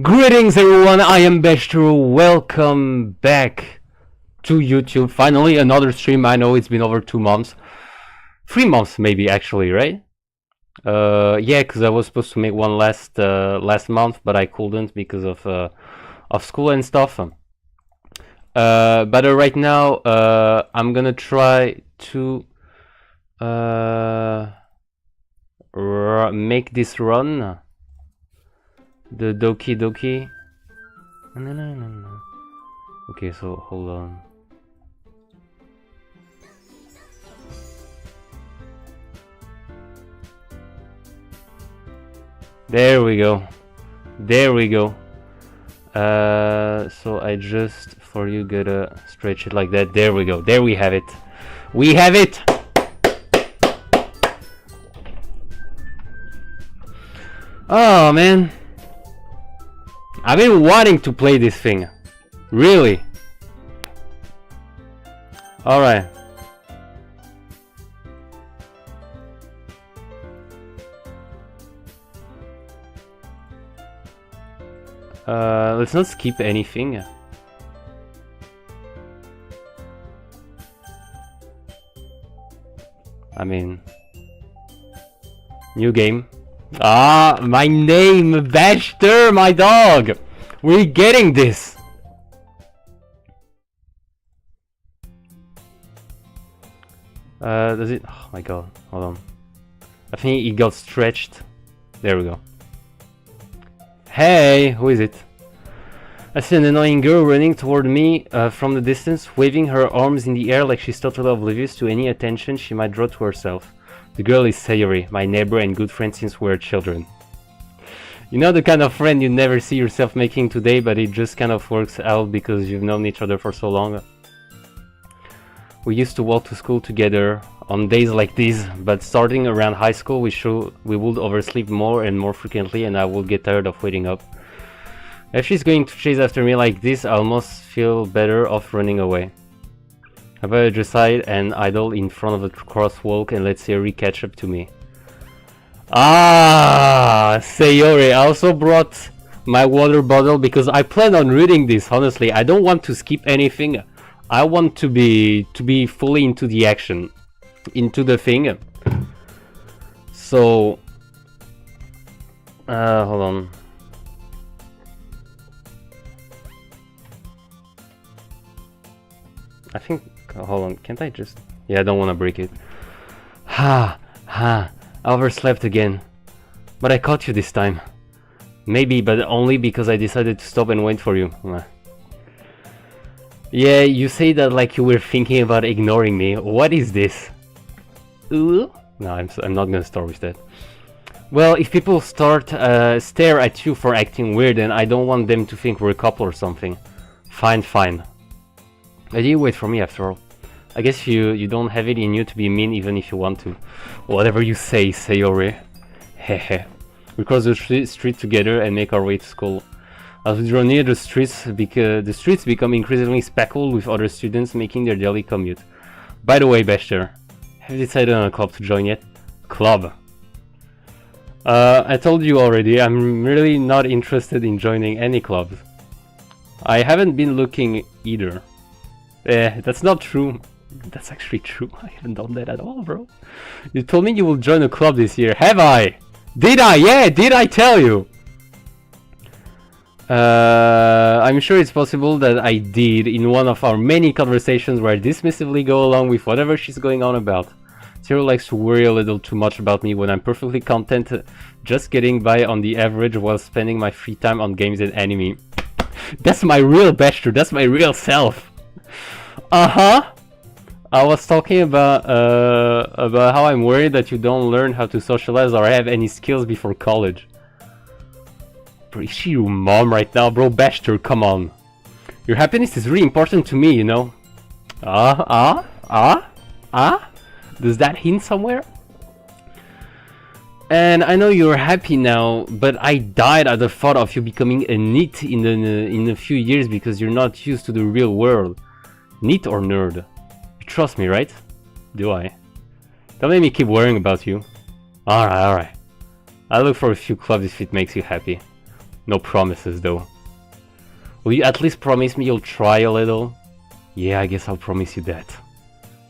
Greetings everyone, I am Bester. Welcome back to YouTube. Finally another stream. I know it's been over 2 months. 3 months maybe actually, right? Yeah, because I was supposed to make one last month, but I couldn't because of school and stuff. But right now I'm gonna try to make this run. The Doki Doki. No. Okay, so hold on. There we go. There we go. So I just for you gotta stretch it like that. There we go. There we have it. We have it. Oh man. I've been wanting to play this thing. Really. Alright. Let's not skip anything. I mean... New game. Ah, my name, Bester, my dog. We're getting this. Does it? Oh my god, hold on. I think it got stretched. There we go. Hey, who is it? I see an annoying girl running toward me from the distance, waving her arms in the air like she's totally oblivious to any attention she might draw to herself. The girl is Sayori, my neighbor and good friend since we were children. You know the kind of friend you never see yourself making today, but it just kind of works out because you've known each other for so long. We used to walk to school together on days like these, but starting around high school we would oversleep more and more frequently and I would get tired of waiting up. If she's going to chase after me like this, I almost feel better off running away. How about I just hide and idle in front of the crosswalk and let Sayori catch up to me. Ah, Sayori. I also brought my water bottle because I plan on reading this, honestly. I don't want to skip anything. I want to be fully into the action, into the thing. So hold on. I think, hold on, can't I just... Yeah, I don't want to break it. I overslept again. But I caught you this time. Maybe, but only because I decided to stop and wait for you. Yeah, you say that like you were thinking about ignoring me. What is this? Ooh? No, I'm not gonna start with that. Well, if people stare at you for acting weird, then I don't want them to think we're a couple or something. Fine. But you wait for me after all. I guess you don't have it in you to be mean even if you want to. Whatever you say, Sayori. Hehe. We cross the street together and make our way to school. As we draw near the streets become increasingly speckled with other students making their daily commute. By the way, Bester, have you decided on a club to join yet? Club. I told you already, I'm really not interested in joining any clubs. I haven't been looking either. That's not true. That's actually true. I haven't done that at all, bro. You told me you will join a club this year. Have I? Did I? Yeah, did I tell you? I'm sure it's possible that I did in one of our many conversations where I dismissively go along with whatever she's going on about. Zero likes to worry a little too much about me when I'm perfectly content just getting by on the average while spending my free time on games and anime. That's my real Bester. That's my real self. I was talking about how I'm worried that you don't learn how to socialize or have any skills before college. Bro, is she your mom right now, bro? Bester, come on. Your happiness is really important to me, you know. Does that hint somewhere? And I know you're happy now, but I died at the thought of you becoming a NEET in a few years because you're not used to the real world. NEET or nerd? You trust me, right? Do I? Don't make me keep worrying about you. Alright. I'll look for a few clubs if it makes you happy. No promises though. Will you at least promise me you'll try a little? Yeah, I guess I'll promise you that.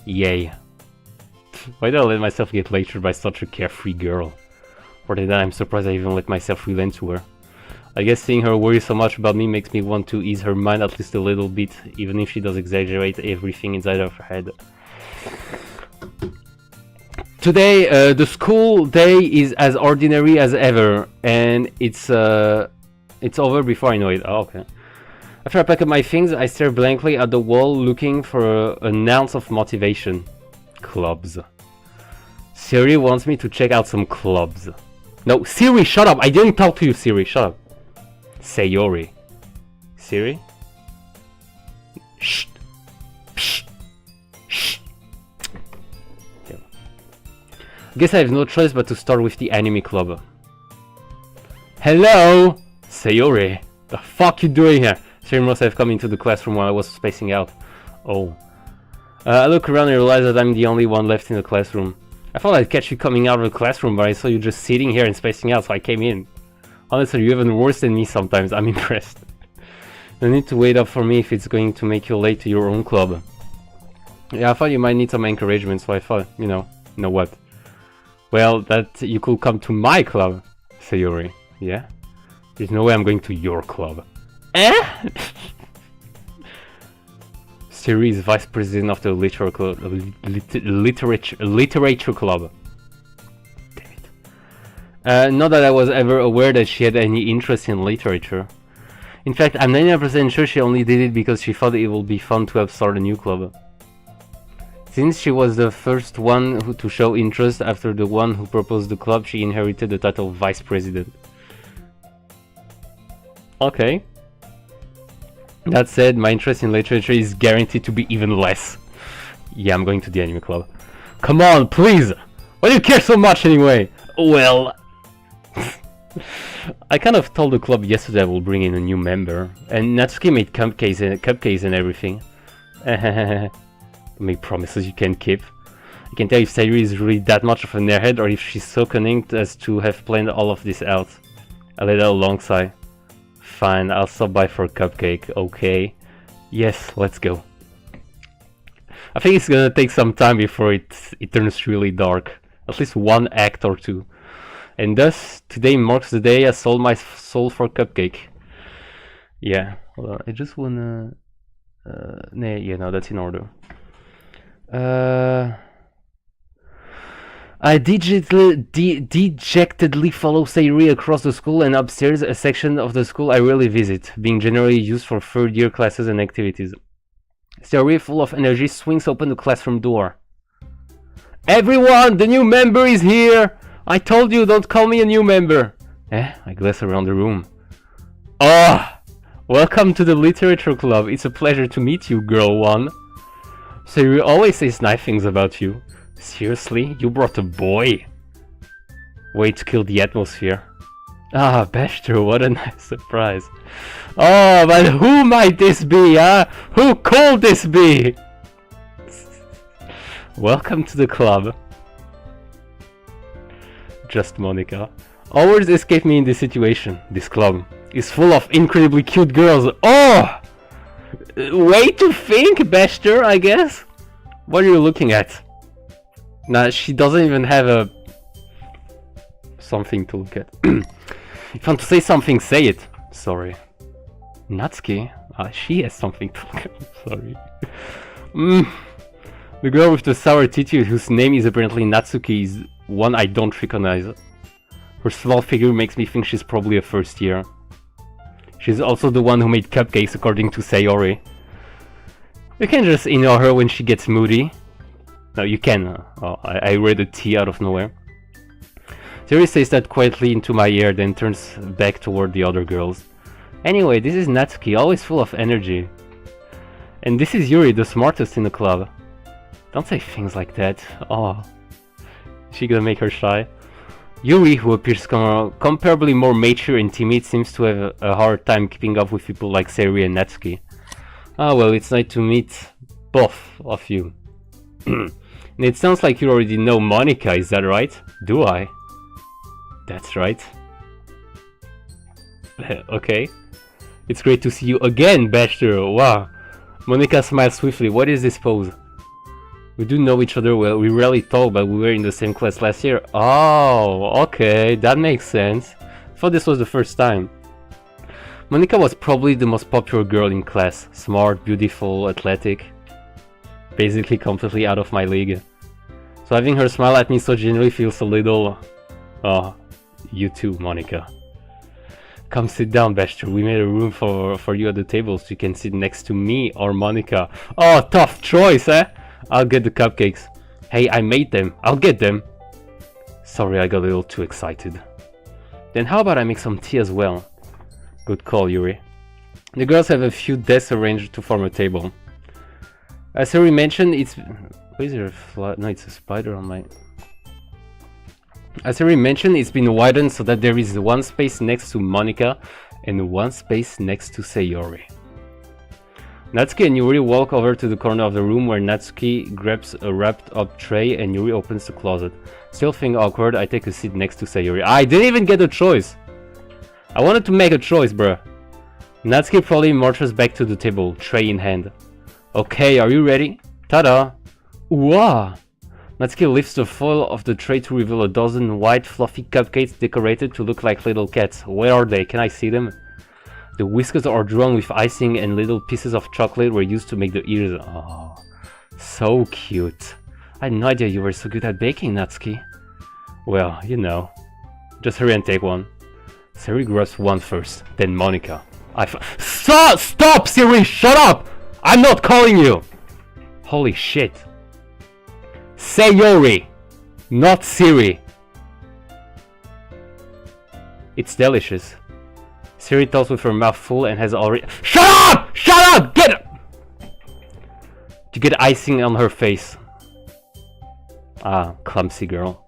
Yay. Why did I let myself get lectured by such a carefree girl? For that, I'm surprised I even let myself relent to her. I guess seeing her worry so much about me makes me want to ease her mind at least a little bit, even if she does exaggerate everything inside of her head. Today, the school day is as ordinary as ever, and it's over before I know it. Oh, okay. After I pack up my things, I stare blankly at the wall, looking for an ounce of motivation. Clubs. Siri wants me to check out some clubs. No, Siri, shut up! I didn't talk to you, Siri, shut up. Sayori. Siri? Shh. Shh. Shh. Okay. Guess I have no choice but to start with the anime club. Hello! Sayori. The fuck you doing here? Siri must have come into the classroom while I was spacing out. Oh. I look around and realize that I'm the only one left in the classroom. I thought I'd catch you coming out of the classroom, but I saw you just sitting here and spacing out, so I came in. Honestly, you're even worse than me sometimes. I'm impressed. No need to wait up for me if it's going to make you late to your own club. Yeah, I thought you might need some encouragement, so I thought, you know what? Well, that you could come to my club, Sayori. Yeah? There's no way I'm going to your club. Eh? Siri is vice president of the literature club. Damn it. Not that I was ever aware that she had any interest in literature. In fact, I'm 99% sure she only did it because she thought it would be fun to have started a new club. Since she was the first one to show interest after the one who proposed the club, she inherited the title of vice president. Okay. That said, my interest in literature is guaranteed to be even less. Yeah, I'm going to the anime club. Come on, please! Why do you care so much anyway? Well... I kind of told the club yesterday I will bring in a new member. And Natsuki made cupcakes and everything. Make promises you can't keep. I can tell if Sayuri is really that much of an airhead or if she's so cunning as to have planned all of this out. I let out a long sigh. Fine, I'll stop by for a cupcake, okay? Yes, let's go. I think it's gonna take some time before it turns really dark. At least one act or two. And thus, today marks the day I sold my soul for cupcake. Yeah, hold on, I just wanna... yeah, no, that's in order. I dejectedly follow Sayuri across the school and upstairs, a section of the school I rarely visit, being generally used for third-year classes and activities. Sayuri, full of energy, swings open the classroom door. Everyone, the new member is here! I told you, don't call me a new member! I glance around the room. Oh! Welcome to the literature club. It's a pleasure to meet you, girl one. Sayuri always says nice things about you. Seriously? You brought a boy? Way to kill the atmosphere. Ah, Bester, what a nice surprise. Oh, but who might this be, huh? Who could this be? Welcome to the club. Just Monica. All words escape me in this situation. This club is full of incredibly cute girls. Oh! Way to think, Bester, I guess? What are you looking at? Nah, she doesn't even have a... something to look at. If you want to say something, say it. Sorry. Natsuki? She has something to look at. Sorry. The girl with the sour attitude whose name is apparently Natsuki is one I don't recognize. Her small figure makes me think she's probably a first year. She's also the one who made cupcakes according to Sayori. You can just ignore her when she gets moody. No, you can. Oh, I read a T out of nowhere. Sayori says that quietly into my ear, then turns back toward the other girls. Anyway, this is Natsuki, always full of energy. And this is Yuri, the smartest in the club. Don't say things like that. Oh. Is she gonna make her shy? Yuri, who appears comparably more mature and timid, seems to have a hard time keeping up with people like Sayori and Natsuki. Ah, well, it's nice to meet both of you. And it sounds like you already know Monica, is that right? Do I? That's right. Okay. It's great to see you again, Bachelor. Wow. Monica smiles swiftly. What is this pose? We do know each other well. We rarely talk, but we were in the same class last year. Oh, okay. That makes sense. I thought this was the first time. Monica was probably the most popular girl in class. Smart, beautiful, athletic. Basically completely out of my league. So having her smile at me so genuinely feels a little... Oh, you too, Monica. Come sit down, Bester. We made a room for you at the table so you can sit next to me or Monica. Oh, tough choice, eh? I'll get the cupcakes. Hey, I made them. I'll get them. Sorry, I got a little too excited. Then how about I make some tea as well? Good call, Yuri. The girls have a few desks arranged to form a table. As Yuri mentioned, it's... Why is there a fly? No, it's a spider on my... As Yuri mentioned, it's been widened so that there is one space next to Monica and one space next to Sayori. Natsuki and Yuri walk over to the corner of the room where Natsuki grabs a wrapped up tray and Yuri opens the closet. Still feeling awkward, I take a seat next to Sayori. I didn't even get a choice! I wanted to make a choice, bruh. Natsuki probably marches back to the table, tray in hand. Okay, are you ready? Ta-da! Wow! Natsuki lifts the foil of the tray to reveal a dozen white fluffy cupcakes decorated to look like little cats. Where are they? Can I see them? The whiskers are drawn with icing and little pieces of chocolate were used to make the ears. Oh, so cute. I had no idea you were so good at baking, Natsuki. Well, you know. Just hurry and take one. Siri grabs one first, then Monica. Stop, Siri! Shut up! I'm not calling you! Holy shit. Sayori, not Siri. It's delicious. Siri talks with her mouth full and has already... Shut up! Shut up! Get it! You get icing on her face. Ah, clumsy girl.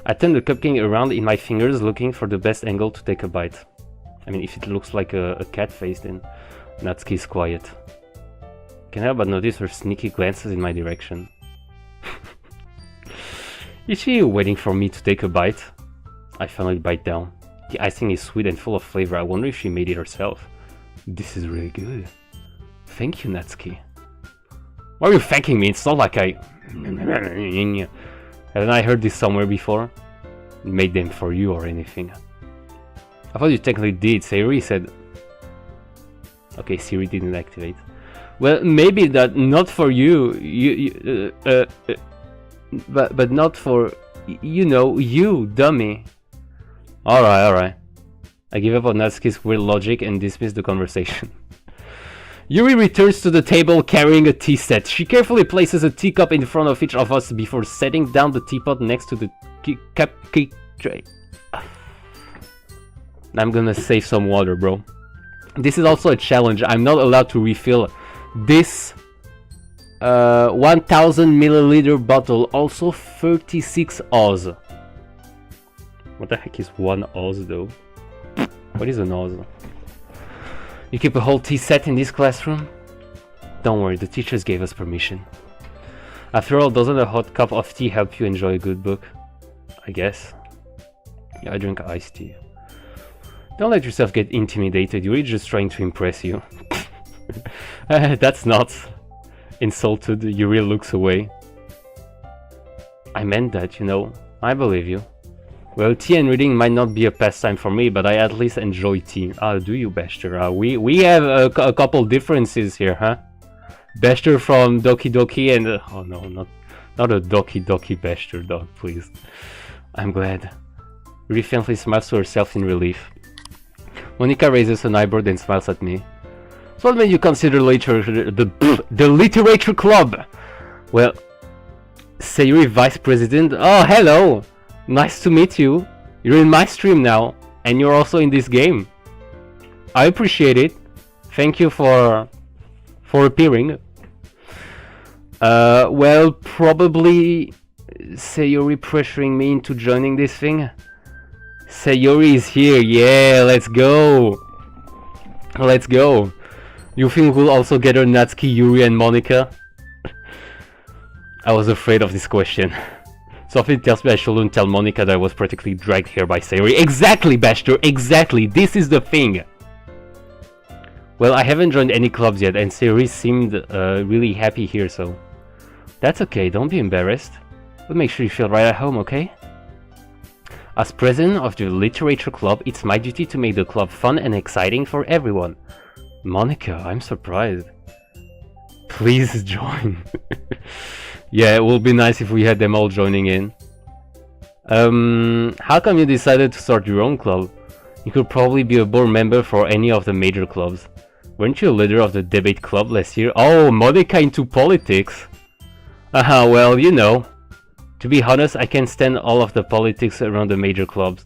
I turn the cupcake around in my fingers looking for the best angle to take a bite. I mean, if it looks like a cat face, then Natsuki is quiet. Can't help but notice her sneaky glances in my direction. Is she waiting for me to take a bite? I finally bite down. The icing is sweet and full of flavor. I wonder if she made it herself. This is really good. Thank you, Natsuki. Why are you thanking me? It's not like I... Haven't I heard this somewhere before? Made them for you or anything. I thought you technically did. Siri said... Okay, Siri didn't activate. Well, maybe that not for you. But not for... You know, you, dummy. Alright. I give up on Natsuki's weird logic and dismiss the conversation. Yuri returns to the table carrying a tea set. She carefully places a teacup in front of each of us before setting down the teapot next to the cupcake tray. I'm gonna save some water, bro. This is also a challenge. I'm not allowed to refill this 1000 milliliter bottle. Also 36 Oz. What the heck is 1 Oz though? What is an Oz? You keep a whole tea set in this classroom? Don't worry, the teachers gave us permission. After all, doesn't a hot cup of tea help you enjoy a good book? I guess. Yeah, I drink iced tea. Don't let yourself get intimidated, you're just trying to impress you. That's not. Insulted, Yuri looks away. I meant that, you know. I believe you. Well, tea and reading might not be a pastime for me, but I at least enjoy tea. Ah, do you, Bester? We have a couple differences here, huh? Bester from Doki Doki and... oh no, not a Doki Doki Bester dog, please. I'm glad. Yuri faintly smiles to herself in relief. Monica raises an eyebrow then smiles at me. So what made you consider the literature club? Well, Sayuri Vice President. Oh, hello! Nice to meet you. You're in my stream now, and you're also in this game. I appreciate it. Thank you for appearing. Well, probably Sayuri pressuring me into joining this thing. Sayuri is here. Yeah, let's go. Let's go. You think we'll also gather Natsuki, Yuri, and Monica? I was afraid of this question. Something tells me I shouldn't tell Monica that I was practically dragged here by Sayori. Exactly, Bashter, exactly. This is the thing. Well, I haven't joined any clubs yet, and Sayori seemed really happy here, so... That's okay, don't be embarrassed. We'll make sure you feel right at home, okay? As president of the literature club, it's my duty to make the club fun and exciting for everyone. Monica, I'm surprised. Please join. Yeah, it would be nice if we had them all joining in. How come you decided to start your own club? You could probably be a board member for any of the major clubs. Weren't you a leader of the debate club last year? Oh, Monica into politics. Well, you know. To be honest, I can't stand all of the politics around the major clubs.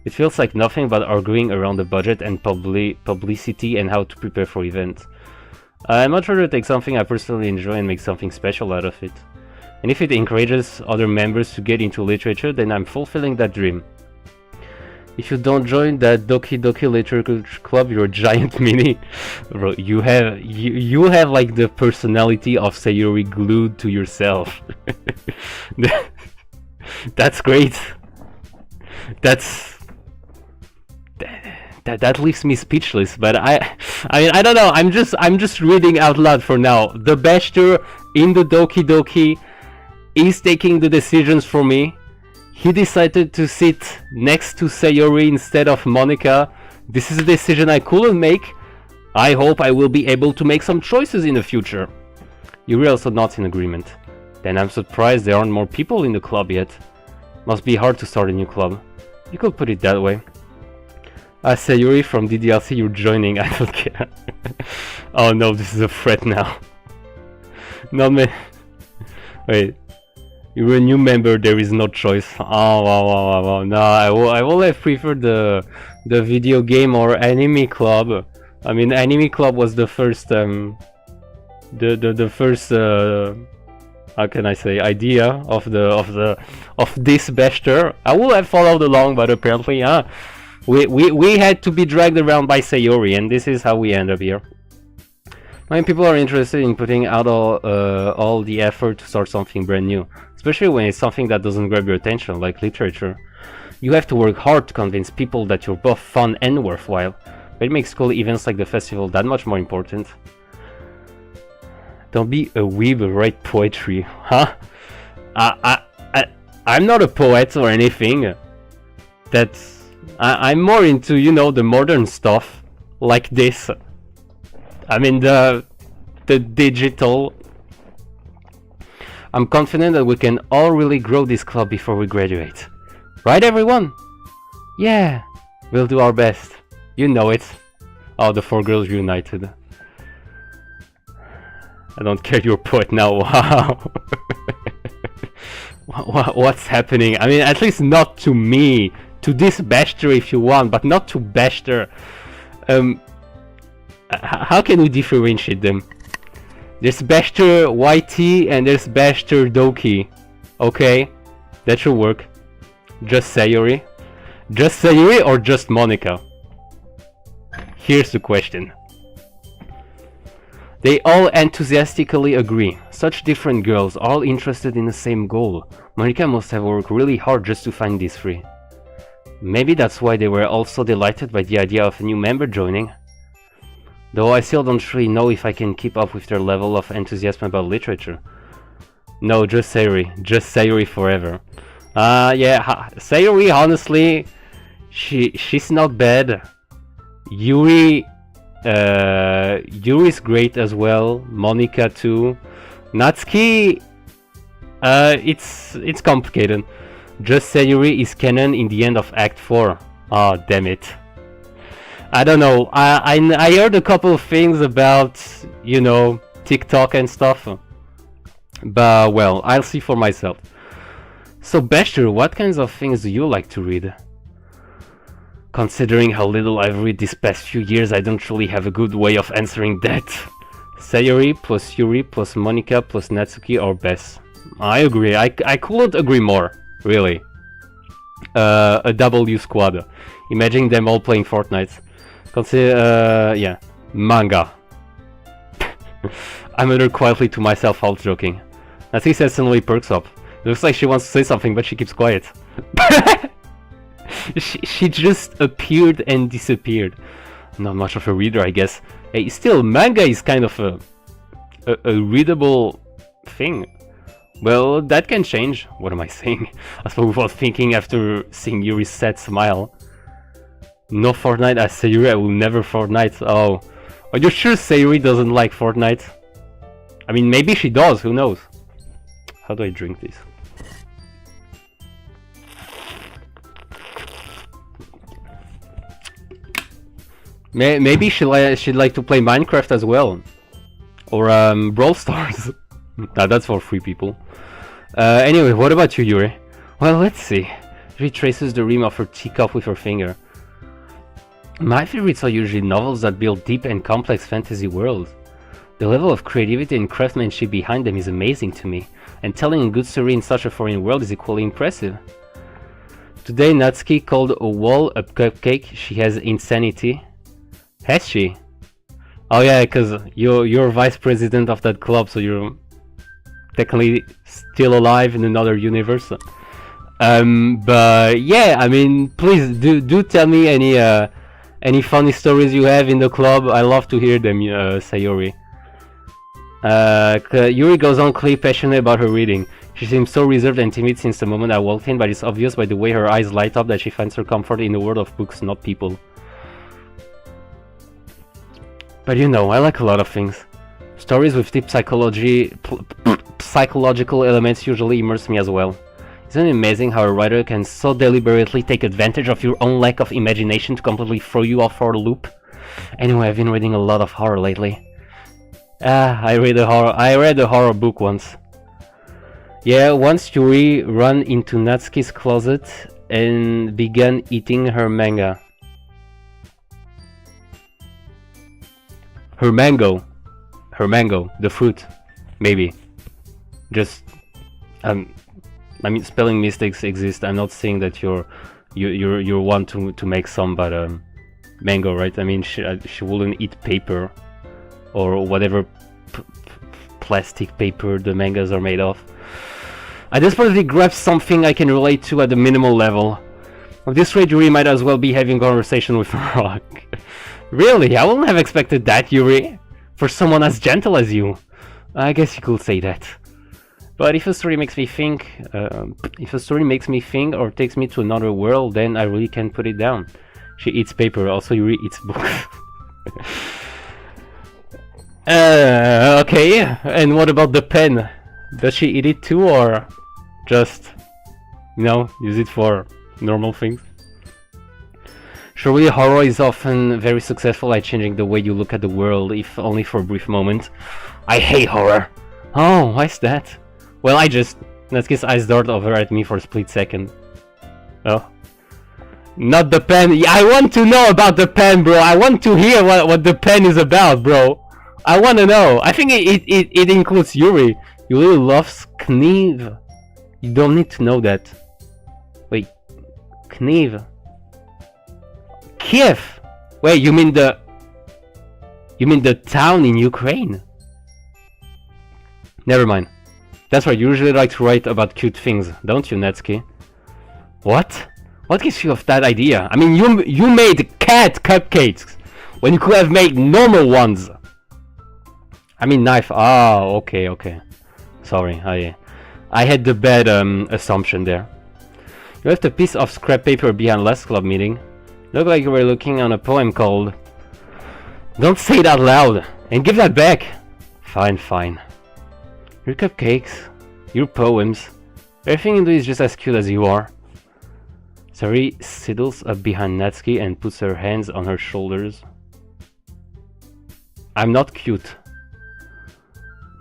It feels like nothing but arguing around the budget and publicity and how to prepare for events. I'd much rather take something I personally enjoy and make something special out of it. And if it encourages other members to get into literature, then I'm fulfilling that dream. If you don't join that Doki Doki Literature Club, you're a giant mini. Bro, you have like the personality of Sayori glued to yourself. That's great. That leaves me speechless. But I mean, I don't know. I'm just reading out loud for now. The Bashter in the Doki Doki is taking the decisions for me. He decided to sit next to Sayori instead of Monica. This is a decision I couldn't make. I hope I will be able to make some choices in the future. You're also not in agreement. Then I'm surprised there aren't more people in the club yet. Must be hard to start a new club. You could put it that way. Sayori from DDLC, you're joining. I don't care. Oh no, this is a threat now. Not me. Wait. You're a new member, there is no choice. Oh, wow. No, I will have preferred the video game or anime club. I mean, anime club was the first the first how can I say, idea of this Bashter. I would have followed along, but apparently, we had to be dragged around by Sayori, and this is how we end up here. I mean, people are interested in putting out all the effort to start something brand new, especially when it's something that doesn't grab your attention, like literature. You have to work hard to convince people that you're both fun and worthwhile, but it makes cool events like the festival that much more important. Don't be a weeb, write poetry, huh? I'm not a poet or anything. I'm more into, you know, the modern stuff, like this. I mean, the digital. I'm confident that we can all really grow this club before we graduate. Right, everyone? Yeah, we'll do our best. You know it. Oh, the 4 girls united. I don't care, you're a poet now. Wow. What's happening? I mean, at least not to me. To this Bashter if you want, but not to Bashter. How can we differentiate them? There's Bashter YT and there's Bashter Doki. Okay, that should work. Just Sayori? Just Sayori or just Monica? Here's the question. They all enthusiastically agree. Such different girls, all interested in the same goal. Monica must have worked really hard just to find these 3. Maybe that's why they were all so delighted by the idea of a new member joining. Though I still don't really know if I can keep up with their level of enthusiasm about literature. No, just Sayori. Just Sayori forever. Yeah, Sayori, honestly, she's not bad. Yuri's great as well. Monica too. Natsuki, it's complicated. Just Sayori is canon in the end of Act 4. Oh, damn it. I don't know. I heard a couple of things about, you know, TikTok and stuff. But, well, I'll see for myself. So, Bashter, what kinds of things do you like to read? Considering how little I've read these past few years, I don't really have a good way of answering that. Sayori plus Yuri plus Monica plus Natsuki or Bess. I agree. I couldn't agree more, really. A W squad. Imagine them all playing Fortnite. Consider, yeah, manga. I muttered quietly to myself while joking. Natsuki said suddenly perks up. Looks like she wants to say something, but she keeps quiet. she just appeared and disappeared. Not much of a reader, I guess. Hey, still, manga is kind of a readable thing. Well, that can change. What am I saying? I spoke without thinking after seeing Yuri's sad smile. No Fortnite, I say Yuri, I will never Fortnite. Oh, are you sure Sayuri doesn't like Fortnite? I mean, maybe she does, who knows? How do I drink this? Maybe she'd like to play Minecraft as well. Or Brawl Stars. Nah, that's for free people. Anyway, what about you, Yuri? Well, let's see. She traces the rim of her teacup with her finger. My favorites are usually novels that build deep and complex fantasy worlds. The level of creativity and craftsmanship behind them is amazing to me, and telling a good story in such a foreign world is equally impressive. Today, Natsuki called a wall a cupcake. She has insanity. Has she? Oh yeah, because you're vice president of that club, so you're technically still alive in another universe. But yeah, I mean, please do tell me any funny stories you have in the club. I love to hear them, Sayori. Yuri goes on clearly passionate about her reading. She seems so reserved and timid since the moment I walked in, but it's obvious by the way her eyes light up that she finds her comfort in the world of books, not people. But you know, I like a lot of things. Stories with deep psychological elements usually immerse me as well. Isn't it amazing how a writer can so deliberately take advantage of your own lack of imagination to completely throw you off for a loop? Anyway, I've been reading a lot of horror lately. I read a horror book once. Yeah, once Yuri ran into Natsuki's closet and began eating her manga. Her mango, the fruit, maybe. Just, I mean, spelling mistakes exist. I'm not saying that you're one to make some, but mango, right? I mean, she wouldn't eat paper or whatever plastic paper the mangas are made of. I desperately grabbed something I can relate to at the minimal level. At this rate, Yuri might as well be having a conversation with a rock. Really? I wouldn't have expected that, Yuri. For someone as gentle as you. I guess you could say that. But if a story makes me think, or takes me to another world, then I really can't put it down. She eats paper, also Yuri eats books. Okay, and what about the pen? Does she eat it too, or just, you know, use it for normal things? Surely horror is often very successful at changing the way you look at the world, if only for a brief moment. I hate horror! Oh, why's that? Well, Natsuki's eyes dart over at me for a split second. Oh. Not the pen. Yeah, I want to know about the pen, bro. I want to hear what the pen is about, bro. I want to know. I think it includes Yuri. Yuri loves Kniv. You don't need to know that. Wait. Kniv. Kiev. Wait, you mean the town in Ukraine? Never mind. That's right, you usually like to write about cute things, don't you, Natsuki? What? What gives you of that idea? I mean, you made cat cupcakes when you could have made normal ones. I mean, knife. Oh, okay. Sorry, I had the bad assumption there. You left a piece of scrap paper behind last club meeting. Looked like you were looking on a poem called... Don't say it out loud, and give that back. Fine. Your cupcakes, your poems, everything you do is just as cute as you are. Sari sidles up behind Natsuki and puts her hands on her shoulders. I'm not cute.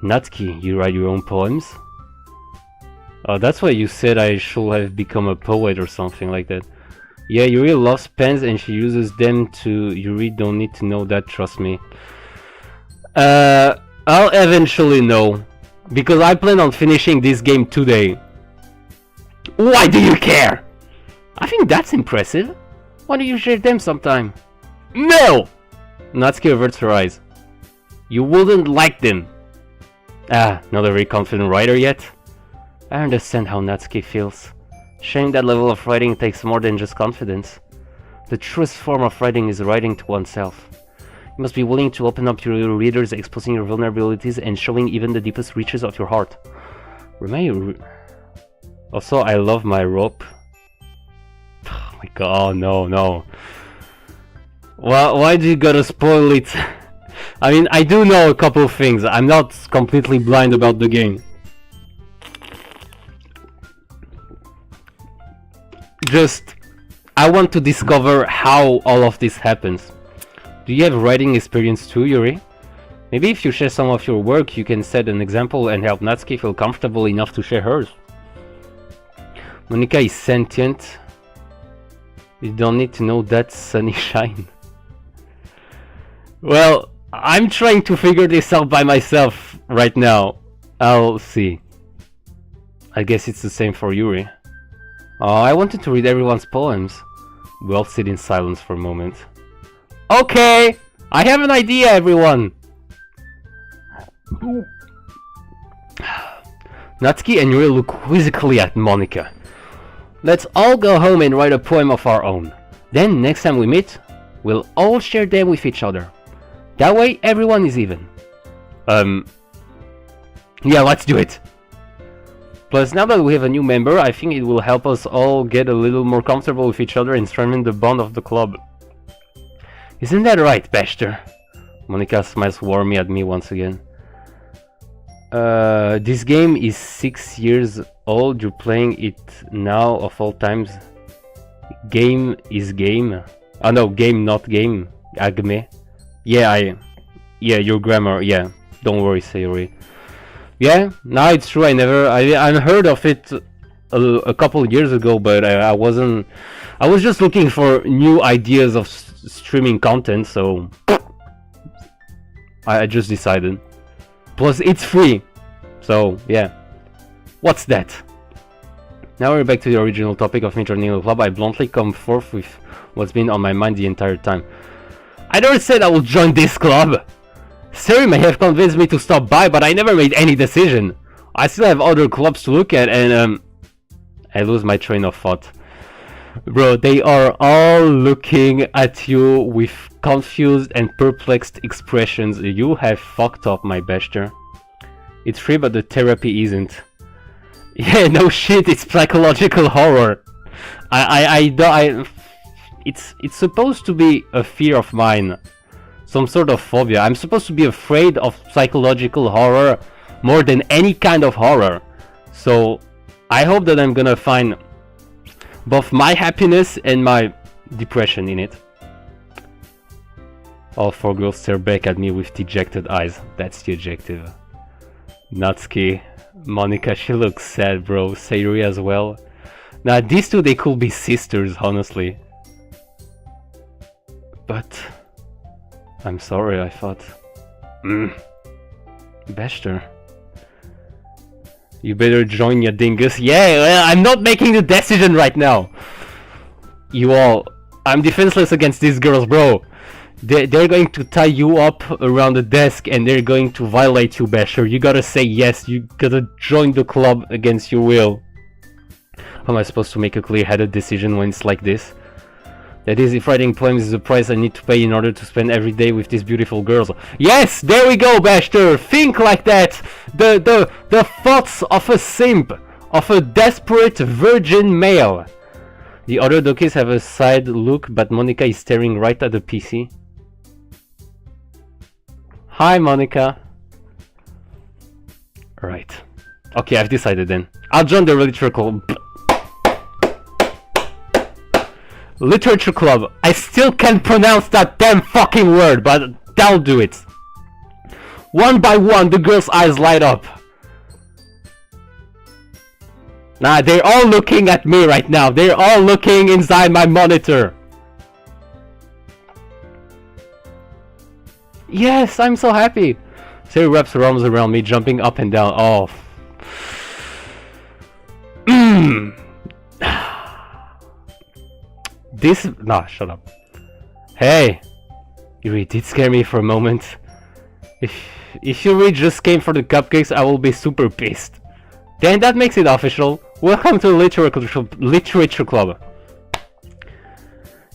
Natsuki, you write your own poems? Oh, that's why you said I should have become a poet or something like that. Yeah, Yuri loves pens and she uses them to... Yuri don't need to know that, trust me. I'll eventually know. Because I plan on finishing this game today. Why do you care? I think that's impressive. Why don't you share them sometime? No! Natsuki averts her eyes. You wouldn't like them. Not a very confident writer yet? I understand how Natsuki feels. Sharing that level of writing takes more than just confidence. The truest form of writing is writing to oneself. You must be willing to open up to your readers, exposing your vulnerabilities and showing even the deepest reaches of your heart. Also, I love my rope. Oh my god, no. Why do you gotta spoil it? I mean, I do know a couple of things. I'm not completely blind about the game. Just, I want to discover how all of this happens. Do you have writing experience too, Yuri? Maybe if you share some of your work, you can set an example and help Natsuki feel comfortable enough to share hers. Monika is sentient. You don't need to know that, sunny shine. Well, I'm trying to figure this out by myself right now. I'll see. I guess it's the same for Yuri. I wanted to read everyone's poems. We all sit in silence for a moment. Okay! I have an idea, everyone! Natsuki and Yuri look quizzically at Monika. Let's all go home and write a poem of our own. Then, next time we meet, we'll all share them with each other. That way, everyone is even. Yeah, let's do it! Plus, now that we have a new member, I think it will help us all get a little more comfortable with each other and strengthen the bond of the club. Isn't that right, Bester? Monika smiles warmly at me once again. This game is 6 years old. You're playing it now of all times. Game is game. Oh no, game not game. Agme. Yeah, your grammar. Yeah, don't worry, Sayori. Yeah, no, it's true. I heard of it a couple years ago, but I wasn't. I was just looking for new ideas of streaming content, so I just decided. Plus, it's free, so yeah. What's that? Now we're back to the original topic of me joining the club. I bluntly come forth with what's been on my mind the entire time. I never said I would join this club. Siri may have convinced me to stop by, but I never made any decision. I still have other clubs to look at, and I lose my train of thought. Bro, they are all looking at you with confused and perplexed expressions. You have fucked up, my Bester. It's free, but the therapy isn't. Yeah, no shit, it's psychological horror. It's supposed to be a fear of mine. Some sort of phobia. I'm supposed to be afraid of psychological horror more than any kind of horror. So I hope that I'm gonna find both my happiness and my depression in it. All four girls stare back at me with dejected eyes. That's the adjective. Natsuki, Monika, she looks sad, bro. Sayuri as well. Now these two, they could be sisters, honestly. But I'm sorry, I thought. Bester. You better join your dingus. Yeah, well, I'm not making the decision right now. You all... I'm defenseless against these girls, bro. They're going to tie you up around the desk and they're going to violate you, Bester. You gotta say yes. You gotta join the club against your will. How am I supposed to make a clear-headed decision when it's like this? That is, if writing poems is the price I need to pay in order to spend every day with these beautiful girls. Yes, there we go, Bester. Think like that. The thoughts of a simp, of a desperate virgin male. The other Dokis have a side look, but Monika is staring right at the PC. Hi, Monika. Right. Okay, I've decided then. I'll join the literature club. Literature club. I still can't pronounce that damn fucking word, but I'll do it. One by one, the girls' eyes light up. Nah, they're all looking at me right now. They're all looking inside my monitor. Yes, I'm so happy. Siri wraps her arms around me, jumping up and down. Oh. This... Nah, shut up. Hey! You really did scare me for a moment. If you really just came for the cupcakes, I will be super pissed. Then that makes it official. Welcome to Literature Club.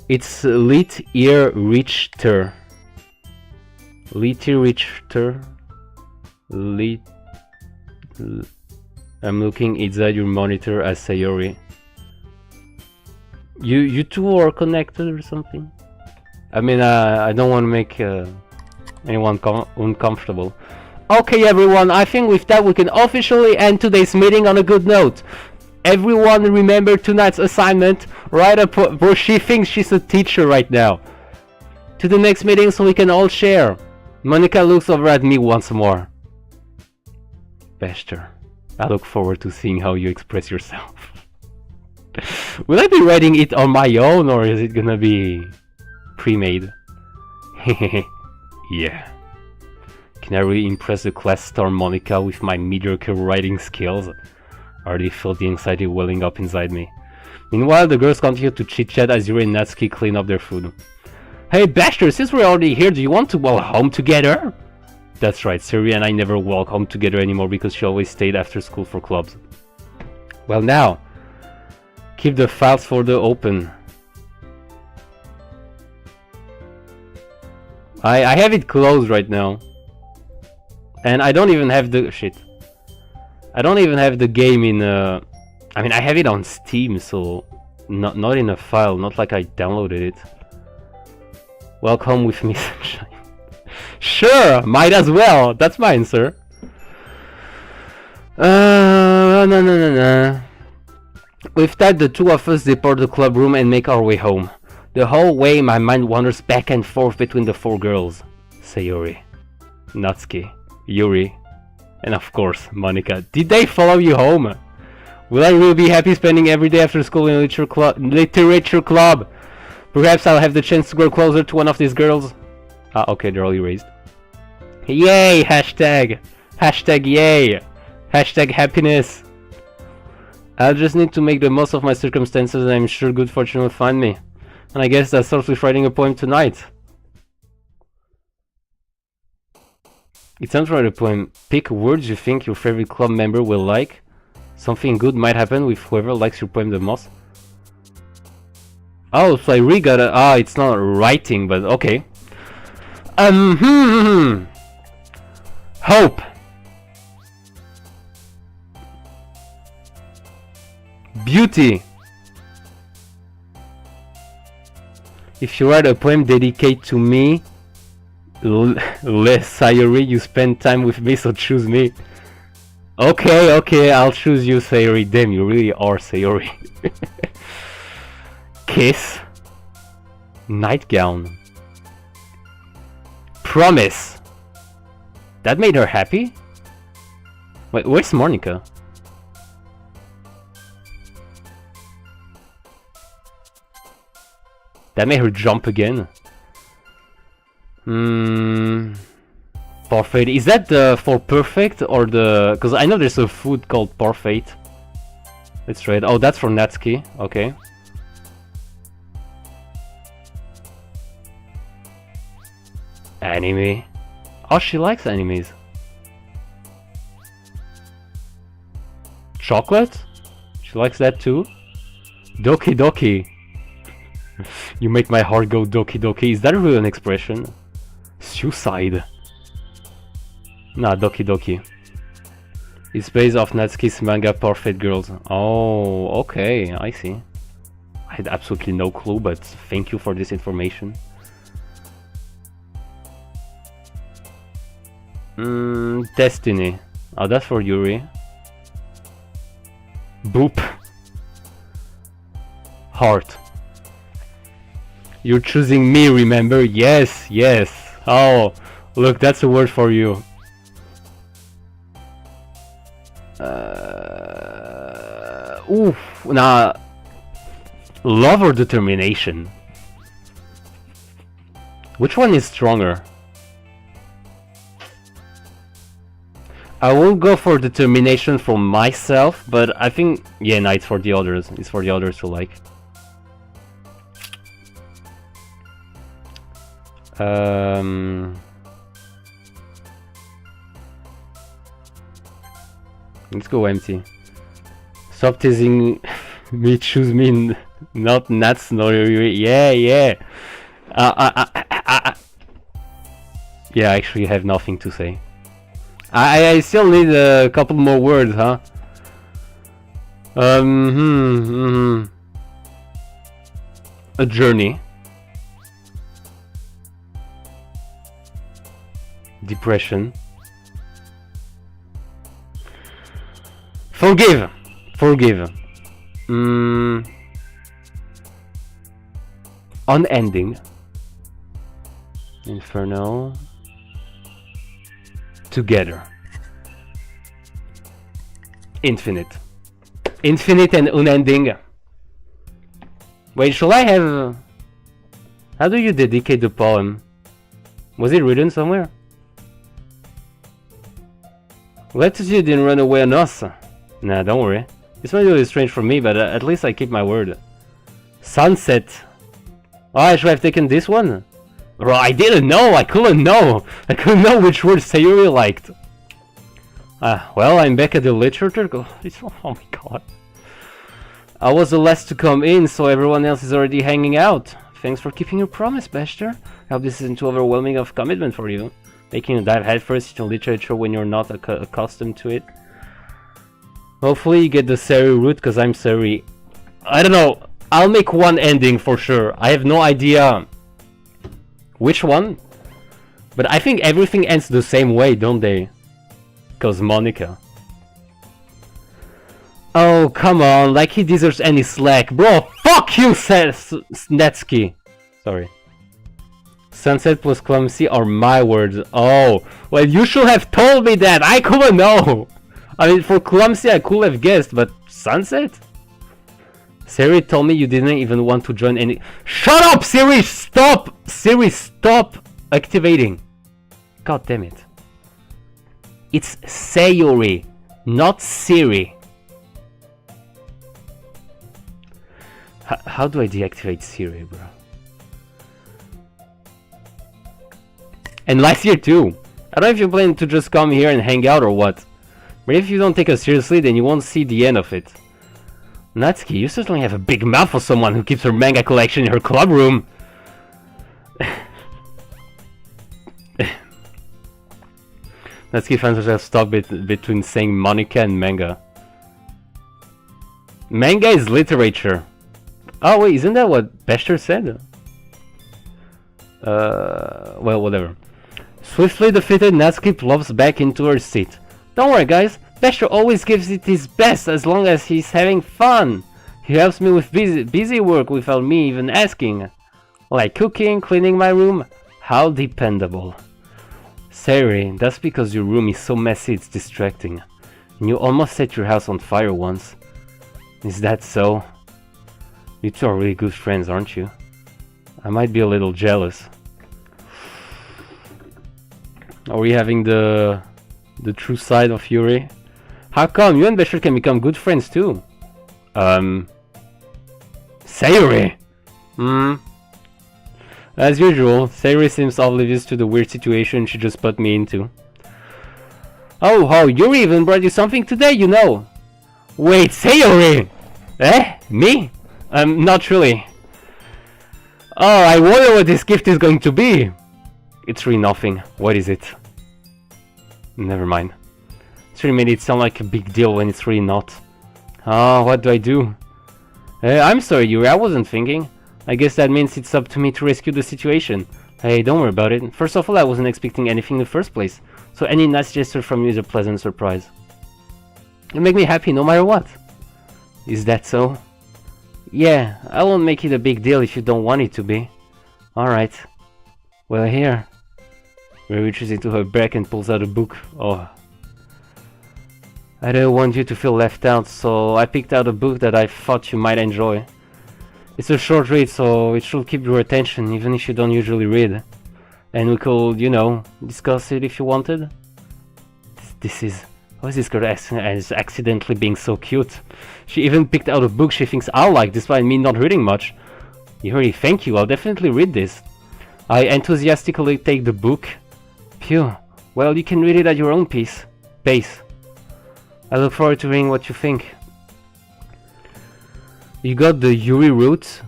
It's Literature. Literature. I'm looking inside your monitor as Sayori. You two are connected or something? I mean, I don't want to make anyone uncomfortable. Okay, everyone, I think with that we can officially end today's meeting on a good note. Everyone remember tonight's assignment. Write up where she thinks she's a teacher right now. To the next meeting so we can all share. Monica looks over at me once more. Bester, I look forward to seeing how you express yourself. Will I be writing it on my own or is it gonna be pre-made? Yeah. Can I really impress the class star Monica with my mediocre writing skills? I already felt the anxiety welling up inside me. Meanwhile, the girls continue to chit-chat as Yuri and Natsuki clean up their food. Hey Bester, since we're already here, do you want to walk home together? That's right, Siri and I never walk home together anymore because she always stayed after school for clubs. Well now, keep the files folder open. I have it closed right now. And I don't even have the... shit. I don't even have the game in... I mean, I have it on Steam, so... Not in a file, not like I downloaded it. Welcome with me, sunshine. Sure, might as well. That's mine, sir. No. With that, the two of us depart the club room and make our way home. The whole way, my mind wanders back and forth between the four girls. Sayori, Natsuki, Yuri, and of course, Monica. Did they follow you home? Will I really be happy spending every day after school in a literature club? Perhaps I'll have the chance to grow closer to one of these girls. Ah, okay, they're all erased. Yay! Hashtag! Hashtag yay! Hashtag happiness! I'll just need to make the most of my circumstances and I'm sure good fortune will find me. And I guess that starts with writing a poem tonight. It's time to write a poem. Pick words you think your favorite club member will like. Something good might happen with whoever likes your poem the most. Oh, so I really gotta... Ah, it's not writing, but okay. Hope. Beauty. If you write a poem dedicated to me, less Sayori, you spend time with me, so choose me. Okay, I'll choose you, Sayori. Damn, you really are Sayori. Kiss. Nightgown. Promise. That made her happy? Wait, where's Monica? That made her jump again. Parfait. Is that the for perfect or the... Because I know there's a food called parfait. Let's try it. Oh, that's for Natsuki. Okay. Anime. Oh, she likes animes. Chocolate? She likes that too. Doki Doki. You make my heart go Doki Doki. Is that really an expression? Suicide. Nah, Doki Doki. It's based off Natsuki's manga Perfect Girls. Oh, okay, I see. I had absolutely no clue, but thank you for this information. Destiny. Oh, that's for Yuri. Boop. Heart. You're choosing me, remember? Yes, yes. Oh, look, that's a word for you. Oof. Nah. Love or determination? Which one is stronger? I will go for determination for myself, but I think, yeah, no, it's for the others. It's for the others to like. Let's go empty. Stop teasing me, choose me, not nuts, no, yeah, yeah. Yeah, I actually have nothing to say. I still need a couple more words, huh? A journey. Depression. Forgive. Unending. Inferno. Together. Infinite. Infinite and unending. Wait, shall I have... How do you dedicate the poem? Was it written somewhere? Glad to see you didn't run away on us. Nah, don't worry. This might be a little strange for me, but at least I keep my word. Sunset. Oh, I should have taken this one? Bro, I didn't know! I couldn't know! I couldn't know which word Sayuri liked. Well, I'm back at the literature. Oh my god. I was the last to come in, so everyone else is already hanging out. Thanks for keeping your promise, Bester. I hope this isn't too overwhelming of commitment for you. Making you dive headfirst into literature when you're not accustomed to it. Hopefully you get the Seri route, because I'm Seri. I don't know. I'll make one ending for sure. I have no idea which one. But I think everything ends the same way, don't they? Because Monica. Oh, come on. Like he deserves any slack. Bro, fuck you, Snetsky. Sorry. Sunset plus clumsy are my words. Oh, well, you should have told me that. I couldn't know. I mean, for clumsy, I could have guessed, but sunset? Siri told me you didn't even want to join any... Shut up, Siri! Stop! Siri, stop activating. God damn it. It's Sayuri, not Siri. How do I deactivate Siri, bro? And last year too. I don't know if you plan to just come here and hang out or what. But if you don't take us seriously, then you won't see the end of it. Natsuki, you certainly have a big mouth for someone who keeps her manga collection in her club room. Natsuki finds herself stuck between saying Monica and manga. Manga is literature. Oh wait, isn't that what Bester said? Well, whatever. Swiftly defeated, Natsuki plops back into her seat. Don't worry guys, Bester always gives it his best as long as he's having fun. He helps me with busy work without me even asking. Like cooking, cleaning my room. How dependable. Sari, that's because your room is so messy it's distracting. And you almost set your house on fire once. Is that so? You two are really good friends, aren't you? I might be a little jealous. Are we having the true side of Yuri? How come? You and Bester can become good friends too. Sayuri! As usual, Sayuri seems oblivious to the weird situation she just put me into. Oh, Yuri even brought you something today, you know. Wait, Sayuri! Eh? Me? Not really. Oh, I wonder what this gift is going to be. It's really nothing. What is it? Never mind. It's really made it sound like a big deal when it's really not. Oh, what do I do? I'm sorry, Yuri, I wasn't thinking. I guess that means it's up to me to rescue the situation. Hey, don't worry about it. First of all, I wasn't expecting anything in the first place. So any nice gesture from you is a pleasant surprise. You make me happy no matter what. Is that so? Yeah, I won't make it a big deal if you don't want it to be. Alright. Well, here. He reaches into her bag and pulls out a book. Oh. I don't want you to feel left out, so I picked out a book that I thought you might enjoy. It's a short read, so it should keep your attention, even if you don't usually read. And we could, you know, discuss it if you wanted. This is... How is this girl accidentally being so cute? She even picked out a book she thinks I'll like, despite me not reading much. Yuri, thank you, I'll definitely read this. I enthusiastically take the book. Phew, well, you can read it at your own pace. I look forward to reading what you think. You got the Yuri route.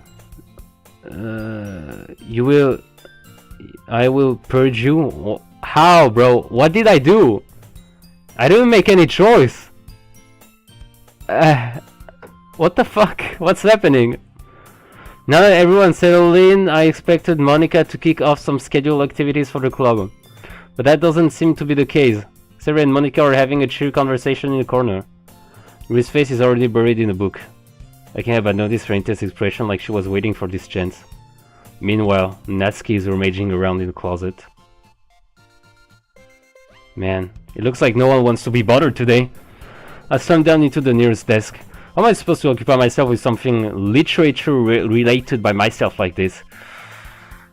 I will purge you. How, bro? What did I do? I didn't make any choice. What the fuck? What's happening? Now that everyone's settled in, I expected Monica to kick off some scheduled activities for the club. But that doesn't seem to be the case. Sarah and Monica are having a cheery conversation in the corner. Yuri's face is already buried in a book. I can't help but notice her intense expression, like she was waiting for this chance. Meanwhile, Natsuki is rummaging around in the closet. Man, it looks like no one wants to be bothered today. I slammed down into the nearest desk. How am I supposed to occupy myself with something literature related by myself like this?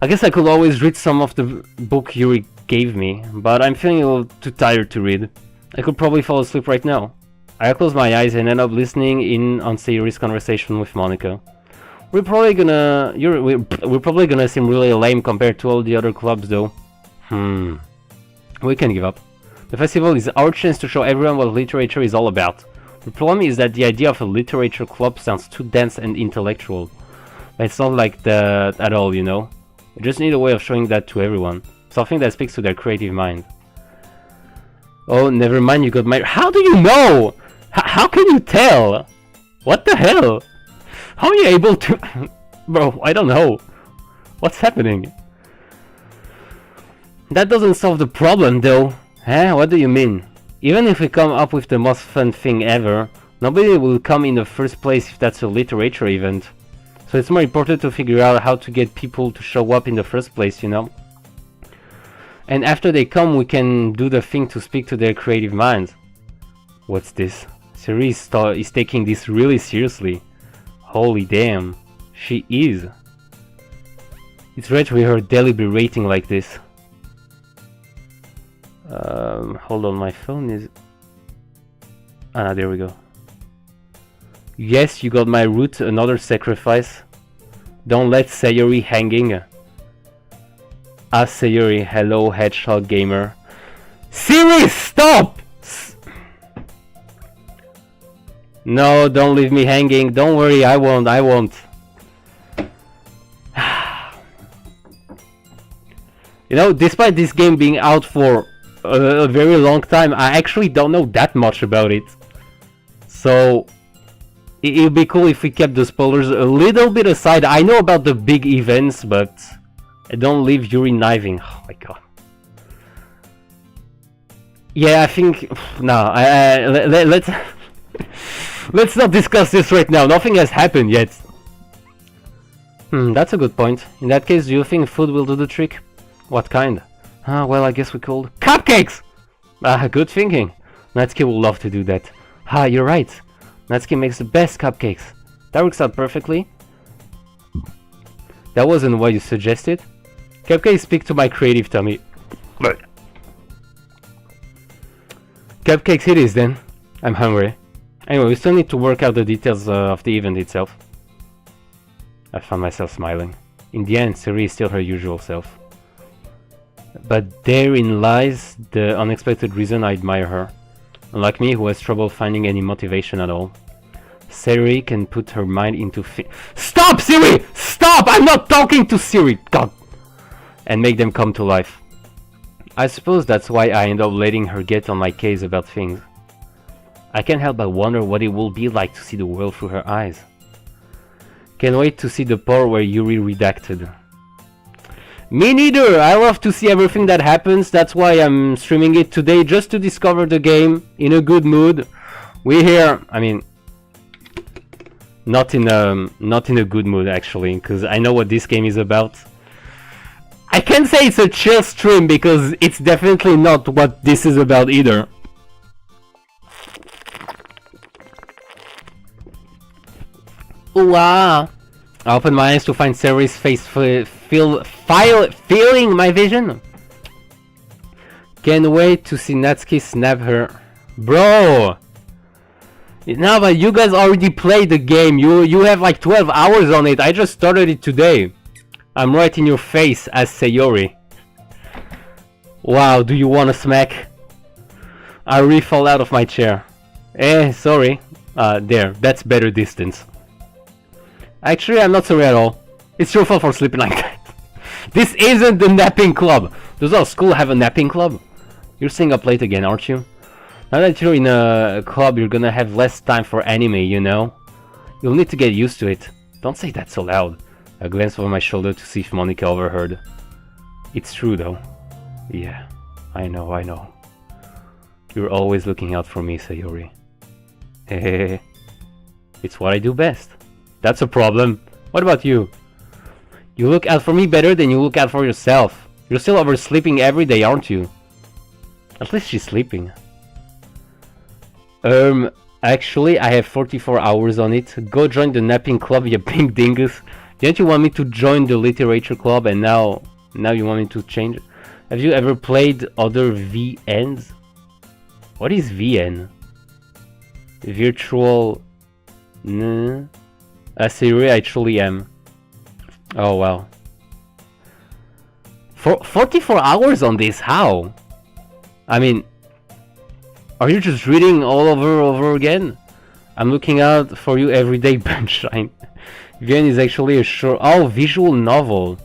I guess I could always read some of the book Yuri gave me, but I'm feeling a little too tired to read. I could probably fall asleep right now. I close my eyes and end up listening in on Sayuri's conversation with Monica. We're probably gonna seem really lame compared to all the other clubs though. We can give up. The festival is our chance to show everyone what literature is all about. The problem is that the idea of a literature club sounds too dense and intellectual. But it's not like that at all, you know? I just need a way of showing that to everyone. Something that speaks to their creative mind. Oh, never mind, you got my... How do you know? How can you tell? What the hell? How are you able to... Bro, I don't know. What's happening? That doesn't solve the problem though. Huh? What do you mean? Even if we come up with the most fun thing ever, nobody will come in the first place if that's a literature event. So it's more important to figure out how to get people to show up in the first place, you know? And after they come, we can do the thing to speak to their creative minds. What's this? Siri is taking this really seriously. Holy damn. She is. It's rare to hear her deliberating like this. Hold on, my phone is... Ah, there we go. Yes, you got my route, another sacrifice. Don't let Sayuri hanging. Ah, Sayuri, hello, hedgehog gamer. Siri, stop! No, don't leave me hanging. Don't worry, I won't. You know, despite this game being out for a very long time, I actually don't know that much about it. So it would be cool if we kept the spoilers a little bit aside. I know about the big events, but I don't leave Yuri kniving. Oh my god. Yeah, I think... No, let's not discuss this right now. Nothing has happened yet. That's a good point. In that case, do you think food will do the trick? What kind? Well, I guess we could... Cupcakes! Good thinking. Natsuki will love to do that. You're right. Natsuki makes the best cupcakes. That works out perfectly. That wasn't what you suggested. Cupcakes speak to my creative tummy. Cupcakes it is then. I'm hungry. Anyway, we still need to work out the details of the event itself. I found myself smiling. In the end, Siri is still her usual self. But therein lies the unexpected reason I admire her. Unlike me, who has trouble finding any motivation at all. Siri can put her mind into Stop, Siri! Stop! I'm not talking to Siri! God! And make them come to life. I suppose that's why I end up letting her get on my case about things. I can't help but wonder what it will be like to see the world through her eyes. Can't wait to see the part where Yuri redacted. Me neither! I love to see everything that happens. That's why I'm streaming it today, just to discover the game in a good mood. We're here, I mean, not in a good mood actually, because I know what this game is about. I can't say it's a chill stream because it's definitely not what this is about either. Ooh-ah! I opened my eyes to find Sari's face filling my vision. Can't wait to see Natsuki snap her. Bro! Now that you guys already played the game, you have like 12 hours on it. I just started it today. I'm right in your face as Sayori. Wow, do you wanna smack? I really fall out of my chair. Sorry. There, that's better distance. Actually, I'm not sorry at all. It's your fault for sleeping like that. This isn't the napping club. Does our school have a napping club? You're staying up late again, aren't you? Now that you're in a club, you're gonna have less time for anime, you know? You'll need to get used to it. Don't say that so loud. I glanced over my shoulder to see if Monica overheard. It's true, though. Yeah, I know. You're always looking out for me, Sayori. Hehehe. It's what I do best. That's a problem. What about you? You look out for me better than you look out for yourself. You're still oversleeping every day, aren't you? At least she's sleeping. Actually, I have 44 hours on it. Go join the napping club, you pink dingus. Didn't you want me to join the literature club and now you want me to change? Have you ever played other VNs? What is VN? Virtual... Nah. Sayori, I truly am. Oh, wow. For 44 hours on this, how? I mean... Are you just reading all over again? I'm looking out for you every day, Benshine. VN is actually a short... Oh, visual novel.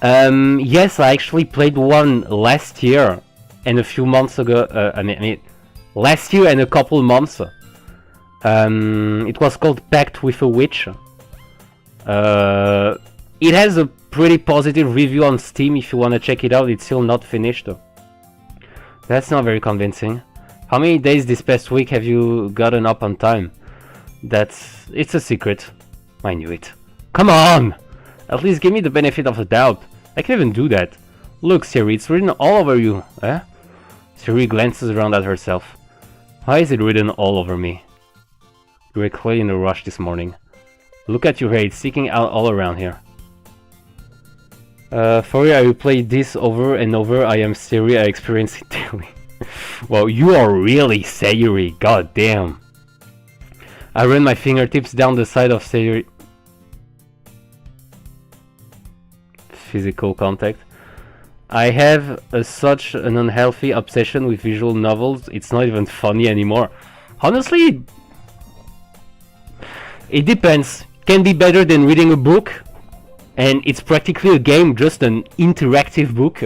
Yes, I actually played one last year. And a few months ago... I mean, last year and a couple months. It was called Pact with a Witch. It has a pretty positive review on Steam if you want to check it out. It's still not finished though. That's not very convincing. How many days this past week have you gotten up on time? It's a secret. I knew it. Come on! At least give me the benefit of the doubt. I can even do that. Look, Siri, it's written all over you, eh? Siri glances around at herself. Why is it written all over me? You were clearly in a rush this morning. Look at your hair, it's sticking out all around here. For you, I will play this over and over. I am Siri, I experience it daily. Well, you are really Sayuri, god damn. I ran my fingertips down the side of Sayuri. Physical contact. I have such an unhealthy obsession with visual novels, it's not even funny anymore. Honestly, it depends. Can be better than reading a book. And it's practically a game, just an interactive book.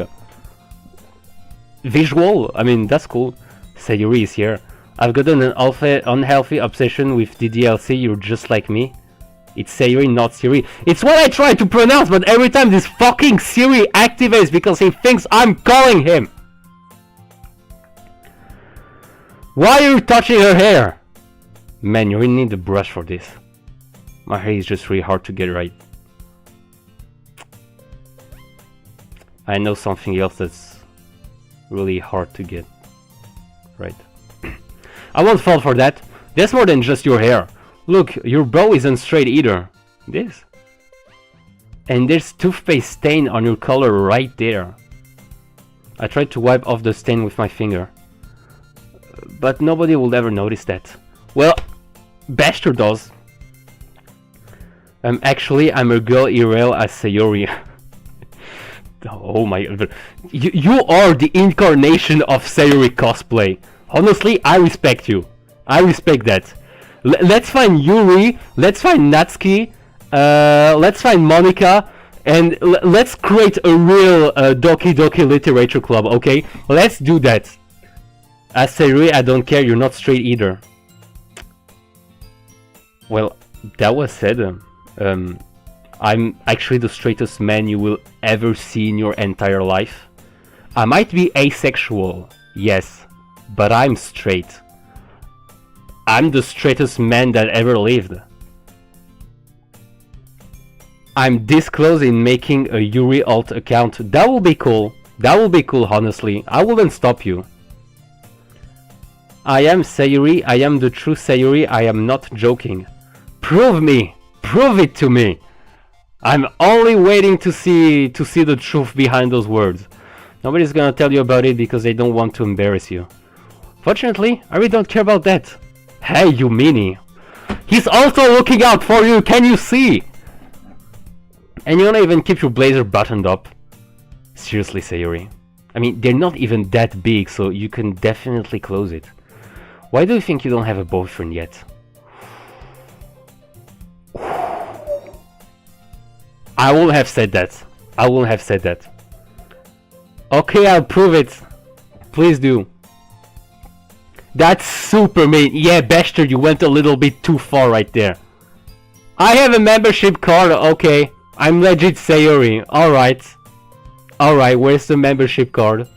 Visual, I mean, that's cool. Sayuri is here. I've got an unhealthy obsession with DDLC, you're just like me. It's Sayuri, not Siri. It's what I try to pronounce, but every time this fucking Siri activates because he thinks I'm calling him. Why are you touching her hair? Man, you really need a brush for this. My hair is just really hard to get right. I know something else that's really hard to get right. I won't fall for that. That's more than just your hair. Look, your bow isn't straight either. This. And there's toothpaste stain on your collar right there. I tried to wipe off the stain with my finger. But nobody will ever notice that. Well, Bester does. Actually, I'm a girl Irel as Sayori. Oh my god. You are the incarnation of Sayori cosplay. Honestly, I respect you. I respect that. Let's find Yuri, let's find Natsuki, let's find Monica, and let's create a real Doki Doki literature club, okay? Let's do that. As Sayori, I don't care, you're not straight either. Well, that was said. I'm actually the straightest man you will ever see in your entire life. I might be asexual, yes, but I'm straight. I'm the straightest man that ever lived. I'm this close in making a Yuri alt account. That will be cool. That will be cool, honestly. I wouldn't stop you. I am Sayuri. I am the true Sayuri. I am not joking. Prove me. Prove it to me. I'm only waiting to see the truth behind those words. Nobody's gonna tell you about it because they don't want to embarrass you. Fortunately, I really don't care about that. Hey, you meanie. He's also looking out for you, can you see? And you wanna even keep your blazer buttoned up. Seriously, Sayori. I mean, they're not even that big, so you can definitely close it. Why do you think you don't have a boyfriend yet? I won't have said that. I won't have said that. Okay, I'll prove it. Please do. That's super mean. Yeah, Bester, you went a little bit too far right there. I have a membership card. Okay, I'm legit Sayori. Alright. Alright, where's the membership card?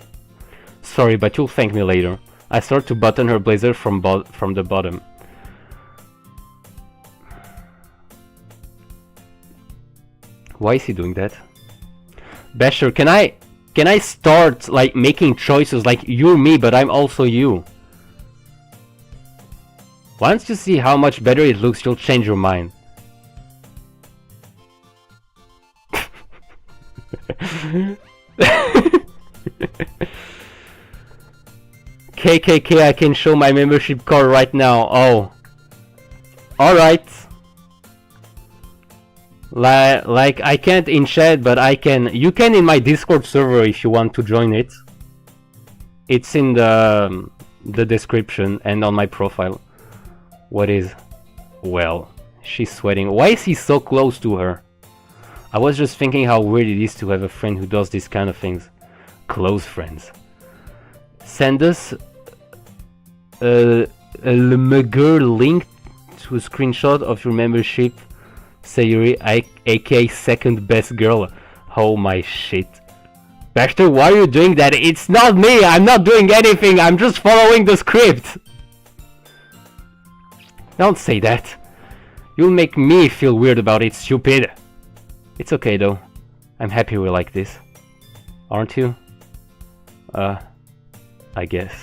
Sorry, but you'll thank me later. I start to button her blazer from the bottom. Why is he doing that? Basher, can I start like making choices like you're me but I'm also you? Once you see how much better it looks, you'll change your mind. KKK, I can show my membership card right now. Oh. Alright. Like I can't in chat, but I can. You can in my Discord server if you want to join it. It's in the description and on my profile. What is? Well, she's sweating. Why is he so close to her? I was just thinking how weird it is to have a friend who does these kind of things. Close friends. Send us a Lemegger link to a screenshot of your membership. Sayuri, aka second best girl. Oh my shit. Baxter, why are you doing that? It's not me! I'm not doing anything! I'm just following the script! Don't say that. You'll make me feel weird about it, stupid. It's okay though. I'm happy we're like this. Aren't you? I guess.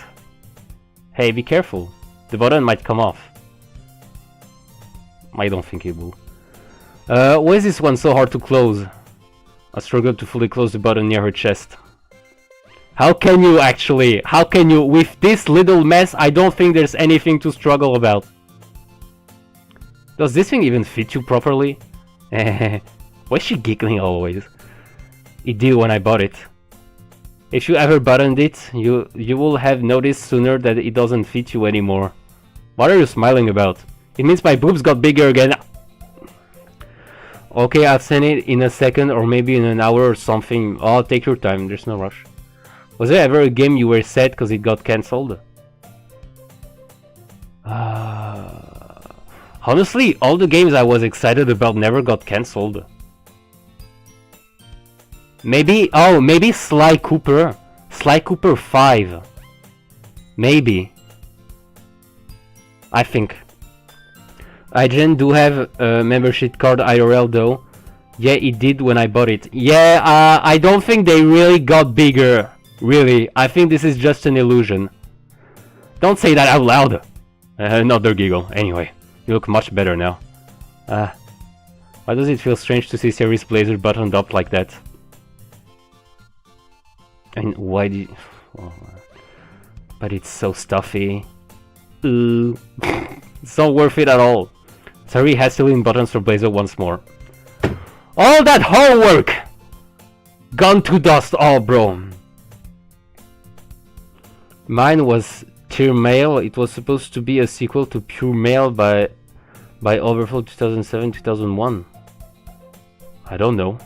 Hey, be careful. The button might come off. I don't think it will. Why is this one so hard to close? I struggle to fully close the button near her chest. How can you actually? How can you? With this little mess, I don't think there's anything to struggle about. Does this thing even fit you properly? Why is she giggling always? It did when I bought it. If you ever buttoned it, you will have noticed sooner that it doesn't fit you anymore. What are you smiling about? It means my boobs got bigger again. Okay, I'll send it in a second or maybe in an hour or something. Oh, take your time, there's no rush. Was there ever a game you were sad because it got cancelled? Honestly, all the games I was excited about never got cancelled. Maybe, oh, maybe Sly Cooper. Sly Cooper 5. Maybe. I think. IGN do have a membership card IRL though. Yeah, it did when I bought it. Yeah, I don't think they really got bigger. Really, I think this is just an illusion. Don't say that out loud. Another giggle. Anyway, you look much better now. Why does it feel strange to see Siri's blazer buttoned up like that? And why did... Oh, but it's so stuffy. It's not worth it at all. Siri has to lean buttons for blazer once more. All that homework! Gone to dust, oh bro. Mine was Tier Mail. It was supposed to be a sequel to Pure Mail by Overflow 2007-2001. I don't know.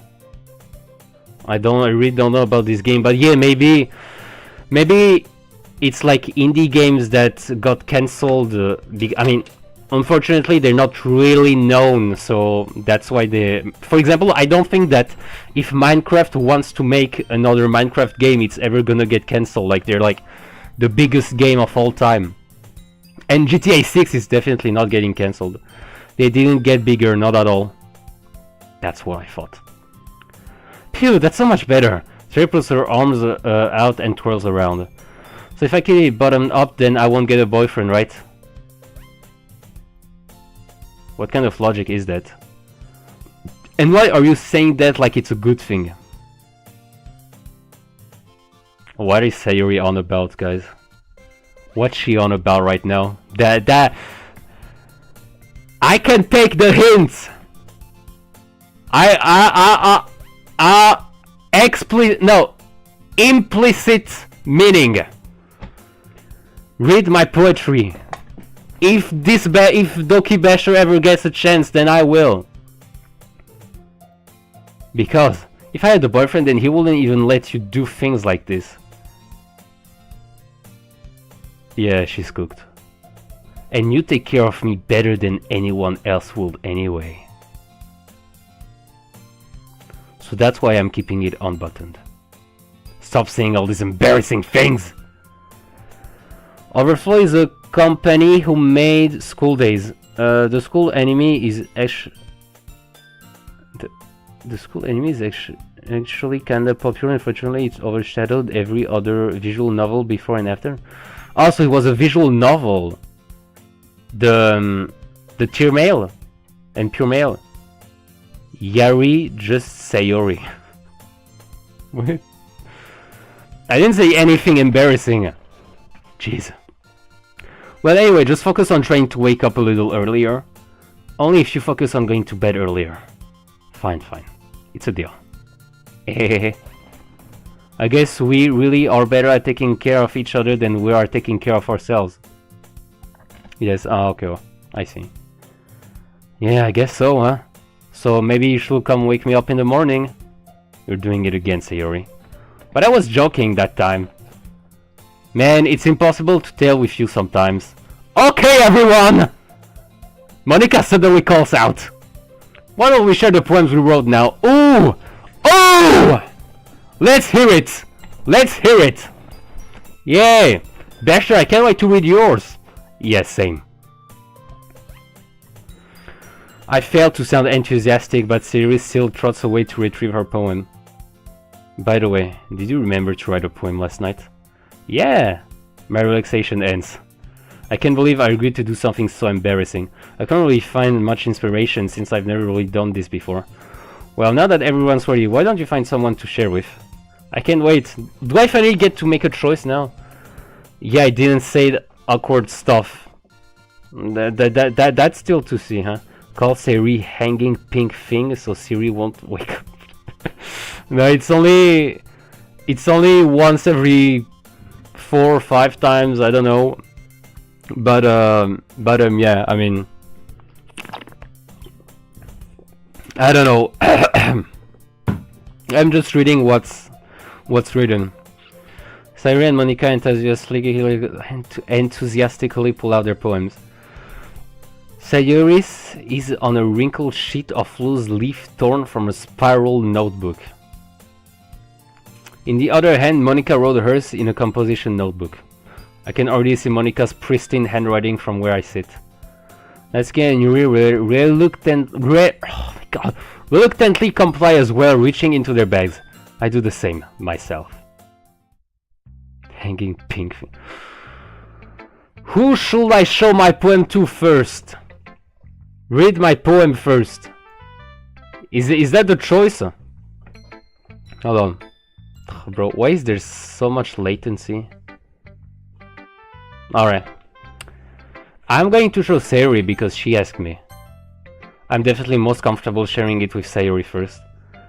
I really don't know about this game, but yeah, maybe it's like indie games that got cancelled. I mean, unfortunately, they're not really known, so that's why they. For example, I don't think that if Minecraft wants to make another Minecraft game, it's ever gonna get cancelled. Like they're like the biggest game of all time, and GTA 6 is definitely not getting cancelled. They didn't get bigger, not at all. That's what I thought. Phew, that's so much better. Sherry puts her arms out and twirls around. So if I keep it bottom up, then I won't get a boyfriend, right? What kind of logic is that? And why are you saying that like it's a good thing? What is Sayuri on about, guys? What's she on about right now? That I can take the hints. Implicit meaning. Read my poetry. If Doki Basher ever gets a chance, then I will. Because if I had a boyfriend, then he wouldn't even let you do things like this. Yeah, she's cooked. And you take care of me better than anyone else would anyway. So that's why I'm keeping it unbuttoned. Stop saying all these embarrassing things! Overflow is a company who made School Days. The school anime is actually... The school anime is actually kinda popular. Unfortunately, it's overshadowed every other visual novel before and after. Also, it was a visual novel. The Tier Mail and Pure Mail. Yari just Sayori. What? I didn't say anything embarrassing. Jeez. Well, anyway, just focus on trying to wake up a little earlier. Only if you focus on going to bed earlier. Fine, fine. It's a deal. I guess we really are better at taking care of each other than we are taking care of ourselves. Yes, okay, I see. Yeah, I guess so, huh? So maybe you should come wake me up in the morning. You're doing it again, Sayori. But I was joking that time. Man, it's impossible to tell with you sometimes. Okay, everyone! Monica suddenly calls out. Why don't we share the poems we wrote now? Ooh! Oh! Let's hear it! Let's hear it! Yay! Basher, I can't wait to read yours. Yes, same. I failed to sound enthusiastic, but Siri still trots away to retrieve her poem. By the way, did you remember to write a poem last night? Yeah! My relaxation ends. I can't believe I agreed to do something so embarrassing. I can't really find much inspiration since I've never really done this before. Well, now that everyone's ready, why don't you find someone to share with? I can't wait. Do I finally get to make a choice now? Yeah, I didn't say the awkward stuff. That's still to see, huh? Call Siri hanging pink thing so Siri won't wake up. No, it's only once every 4 or 5 times, I don't know. But yeah, I mean, I don't know. I'm just reading what's written. Siri and Monica enthusiastically pull out their poems. Sayori's is on a wrinkled sheet of loose leaf torn from a spiral notebook. In the other hand, Monica wrote hers in a composition notebook. I can already see Monica's pristine handwriting from where I sit. Natsuki and Yuri reluctantly comply as well, reaching into their bags. I do the same myself. Hanging pink. Who should I show my poem to first? Read my poem first. Is that the choice? Hold on. Bro, why is there so much latency? Alright. I'm going to show Sayori because she asked me. I'm definitely most comfortable sharing it with Sayori first.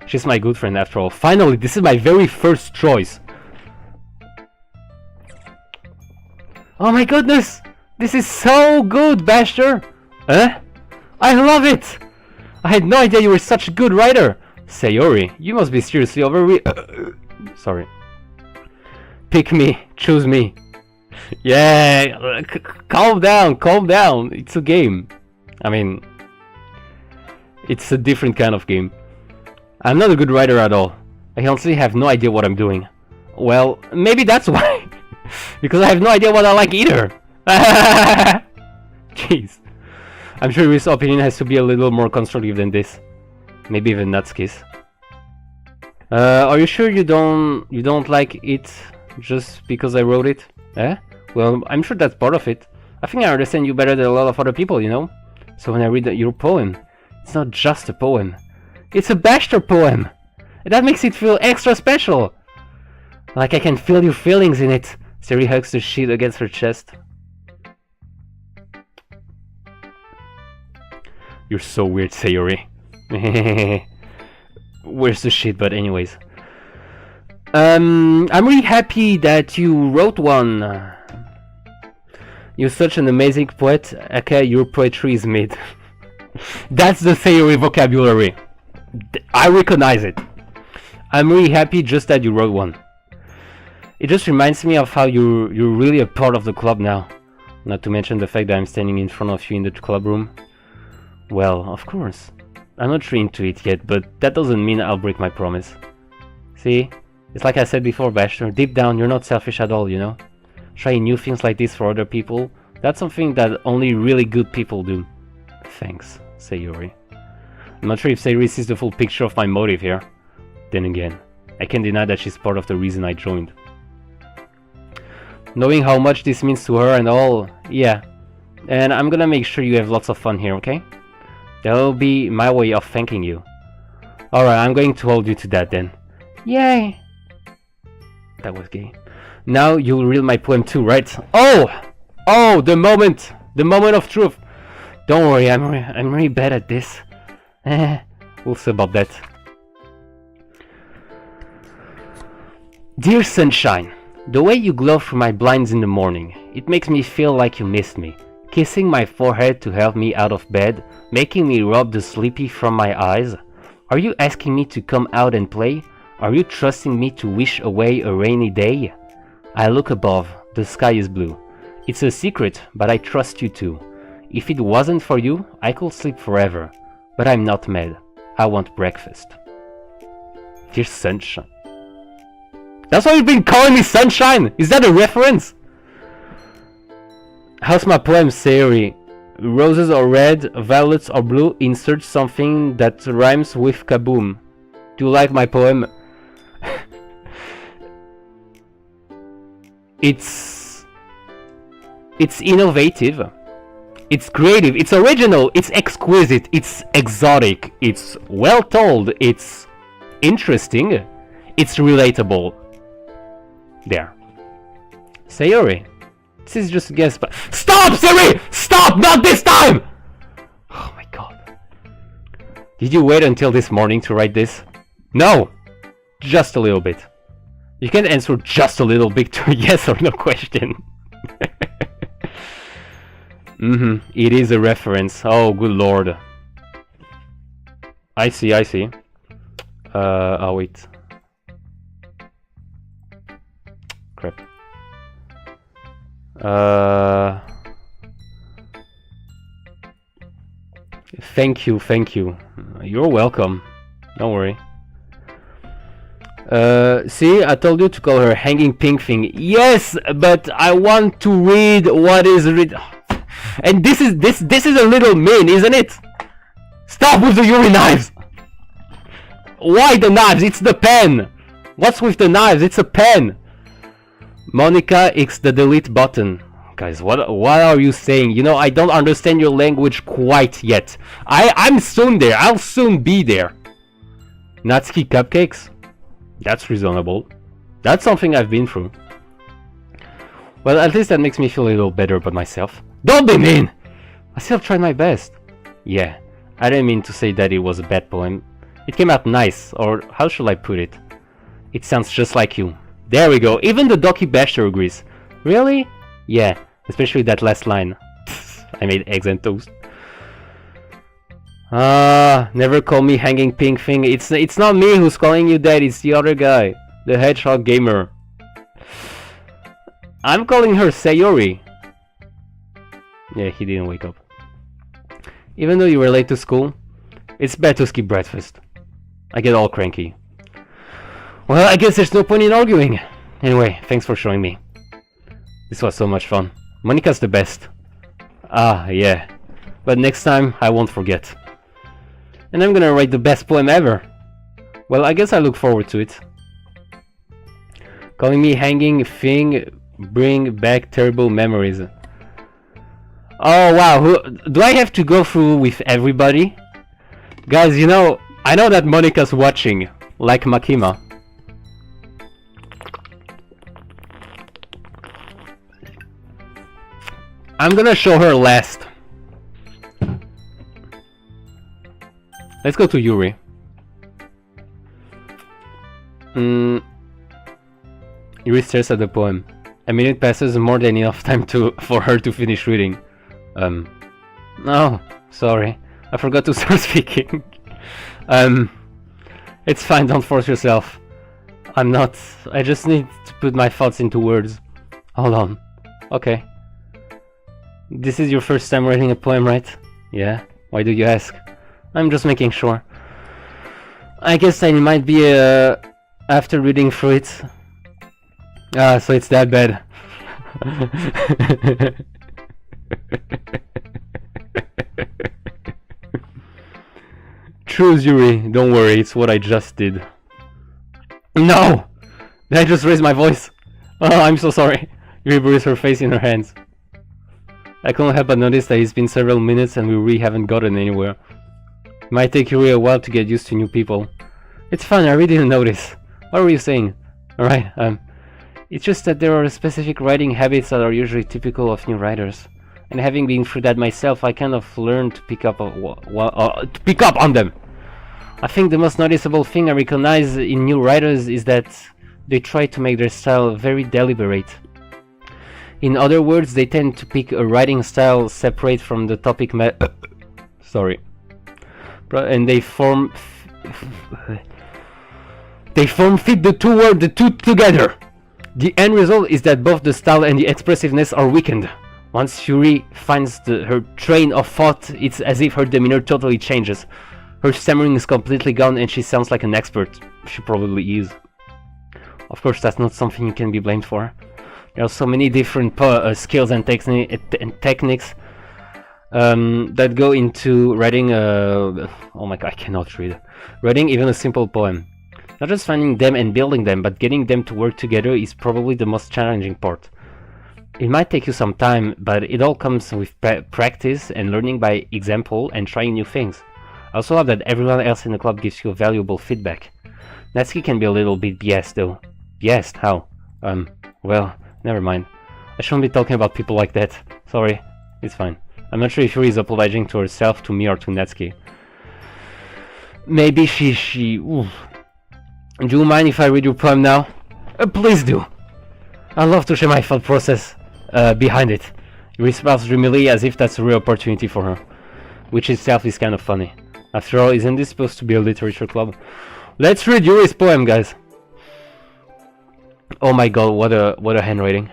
She's my good friend after all. Finally, this is my very first choice. Oh my goodness! This is so good, Basher! Huh? I love it! I had no idea you were such a good writer! Sayori, you must be seriously sorry. Pick me, choose me. Yeah, calm down, calm down. It's a game. I mean, it's a different kind of game. I'm not a good writer at all. I honestly have no idea what I'm doing. Well, maybe that's why. Because I have no idea what I like either. Jeez. I'm sure his opinion has to be a little more constructive than this. Maybe even Natsuki's. Are you sure you don't like it just because I wrote it? Eh? Well, I'm sure that's part of it. I think I understand you better than a lot of other people, you know? So when I read your poem, it's not just a poem. It's a Basher poem! And that makes it feel extra special! Like I can feel your feelings in it. Siri hugs the sheet against her chest. You're so weird, Sayori. Where's the shit? But anyways. I'm really happy that you wrote one. You're such an amazing poet. Okay, your poetry is made. That's the Sayori vocabulary. I recognize it. I'm really happy just that you wrote one. It just reminds me of how you're really a part of the club now. Not to mention the fact that I'm standing in front of you in the club room. Well, of course. I'm not really into it yet, but that doesn't mean I'll break my promise. See? It's like I said before, Bachelor. Deep down, you're not selfish at all, you know? Trying new things like this for other people, that's something that only really good people do. Thanks, Sayori. I'm not sure if Sayori sees the full picture of my motive here. Then again, I can't deny that she's part of the reason I joined. Knowing how much this means to her and all, yeah. And I'm gonna make sure you have lots of fun here, okay? That'll be my way of thanking you. Alright, I'm going to hold you to that then. Yay! That was gay. Now you'll read my poem too, right? Oh! Oh, the moment! The moment of truth! Don't worry, I'm really bad at this. We'll see about that. Dear sunshine, the way you glow through my blinds in the morning, it makes me feel like you missed me. Kissing my forehead to help me out of bed, making me rub the sleepy from my eyes. Are you asking me to come out and play? Are you trusting me to wish away a rainy day? I look above, the sky is blue. It's a secret, but I trust you too. If it wasn't for you, I could sleep forever. But I'm not mad. I want breakfast. Dear sunshine. That's why you've been calling me Sunshine! Is that a reference? How's my poem, Sayori? Roses are red, violets are blue, insert something that rhymes with kaboom. Do you like my poem? It's innovative. It's creative, it's original, it's exquisite, it's exotic, it's well told, it's interesting, it's relatable. There. Sayori, this is just a guess, but stop, Sayori! Stop! Not this time! Oh my god. Did you wait until this morning to write this? No! Just a little bit. You can answer just a little bit to a yes or no question. It is a reference. Oh, good lord. I see. Oh, wait. Crap. Thank you. You're welcome. Don't worry. See, I told you to call her hanging pink thing. Yes, but I want to read what is written. And this is a little mean, isn't it? Stop with the Yuri knives! Why the knives? It's the pen! What's with the knives? It's a pen! Monica X the delete button. Guys, what are you saying? You know, I don't understand your language quite yet. I'm soon there. I'll soon be there. Natsuki cupcakes? That's reasonable. That's something I've been through. Well, at least that makes me feel a little better about myself. Don't be mean! I still tried my best. Yeah, I didn't mean to say that it was a bad poem. It came out nice, or how should I put it? It sounds just like you. There we go, even the Doki Basher agrees. Really? Yeah, especially that last line. I made eggs and toast. Never call me hanging pink thing. It's not me who's calling you that, it's the other guy. The hedgehog gamer. I'm calling her Sayori. Yeah, he didn't wake up. Even though you were late to school, it's bad to skip breakfast. I get all cranky. Well, I guess there's no point in arguing. Anyway, thanks for showing me. This was so much fun. Monica's the best. Ah, yeah. But next time, I won't forget. And I'm gonna write the best poem ever. Well, I guess I look forward to it. Calling me hanging thing bring back terrible memories. Oh wow, do I have to go through with everybody? Guys, you know, I know that Monica's watching, like Makima. I'm gonna show her last. Let's go to Yuri. Yuri stares at the poem. A minute passes, more than enough time for her to finish reading. Oh, sorry. I forgot to start speaking. It's fine, don't force yourself. I'm not. I just need to put my thoughts into words. Hold on. Okay. This is your first time writing a poem, right? Yeah? Why do you ask? I'm just making sure. I guess I might be after reading through it. Ah, so it's that bad. True, Yuri, don't worry, it's what I just did. No! Did I just raise my voice? Oh, I'm so sorry. Yuri buries her face in her hands. I couldn't help but notice that it's been several minutes and we really haven't gotten anywhere. It might take Yuri a while to get used to new people. It's fine, I really didn't notice. What were you saying? Alright, it's just that there are specific writing habits that are usually typical of new writers. And having been through that myself, I kind of learned to pick up on them. I think the most noticeable thing I recognize in new writers is that they try to make their style very deliberate. In other words, they tend to pick a writing style separate from the topic sorry. And they form fit the two together. The end result is that both the style and the expressiveness are weakened. Once Yuri finds her train of thought, it's as if her demeanor totally changes. Her stammering is completely gone and she sounds like an expert. She probably is. Of course, that's not something you can be blamed for. There are so many different skills and techniques that go into writing oh my god, I cannot read. Writing even a simple poem. Not just finding them and building them, but getting them to work together is probably the most challenging part. It might take you some time, but it all comes with practice and learning by example and trying new things. I also love that everyone else in the club gives you valuable feedback. Natsuki can be a little bit biased though. Biased? How? Well, never mind. I shouldn't be talking about people like that. Sorry, it's fine. I'm not sure if Yuri is apologizing to herself, to me, or to Natsuki. Maybe ooh. Do you mind if I read your poem now? Please do! I love to share my thought process behind it. Yuri smiles dreamily as if that's a real opportunity for her. Which itself is kind of funny. After all, isn't this supposed to be a literature club? Let's read Yuri's poem, guys! Oh my god, what a handwriting.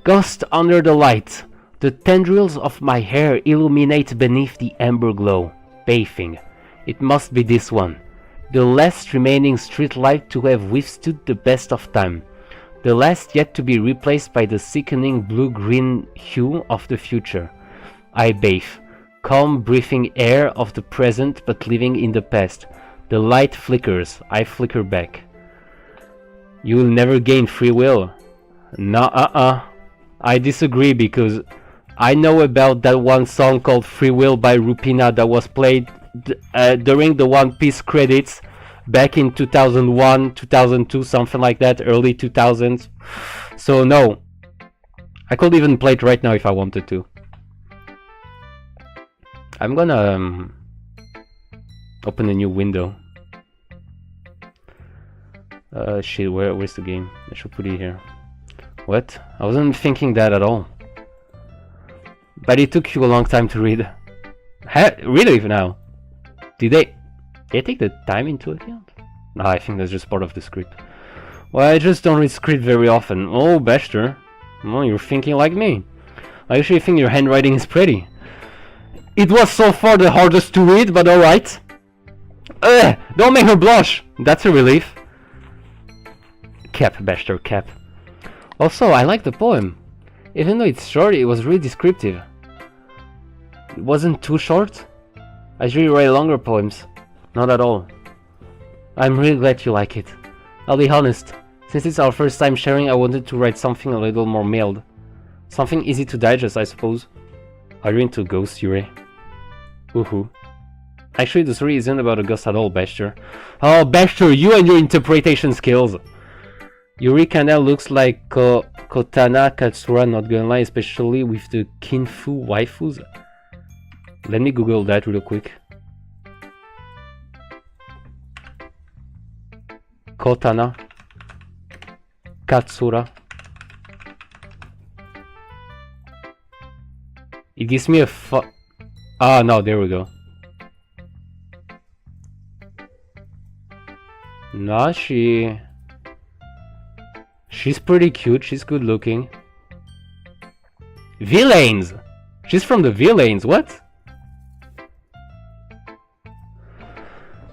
Ghost under the light. The tendrils of my hair illuminate beneath the amber glow. Bathing. It must be this one. The last remaining street light to have withstood the best of time. The last yet to be replaced by the sickening blue-green hue of the future. I bathe. Calm breathing air of the present but living in the past. The light flickers. I flicker back. You will never gain free will. No, I disagree because I know about that one song called Free Will by Rupina that was played during the One Piece credits back in 2001, 2002, something like that, early 2000s. So no, I could even play it right now if I wanted to. I'm gonna open a new window. Shit, where's the game? I should put it here. What? I wasn't thinking that at all. But it took you a long time to read. Really now? Did they take the time into account? No, I think that's just part of the script. Well, I just don't read script very often. Oh, Bester. Well, you're thinking like me. I actually think your handwriting is pretty. It was so far the hardest to read, but alright. Don't make her blush! That's a relief. Cap, Bester, cap. Also, I like the poem. Even though it's short, it was really descriptive. It wasn't too short. I usually write longer poems. Not at all. I'm really glad you like it. I'll be honest. Since it's our first time sharing, I wanted to write something a little more mild. Something easy to digest, I suppose. Are you into ghosts, Yuri? Woohoo. Actually, the story isn't about a ghost at all, Bester. Oh, Bester, you and your interpretation skills! Yuri kinda looks like Kotana Katsura, not gonna lie, especially with the Kinfu waifus. Let me Google that real quick. Kotana Katsura. It gives me a Ah, no, there we go. No, she's pretty cute, she's good looking. Villains! She's from the Villains, what?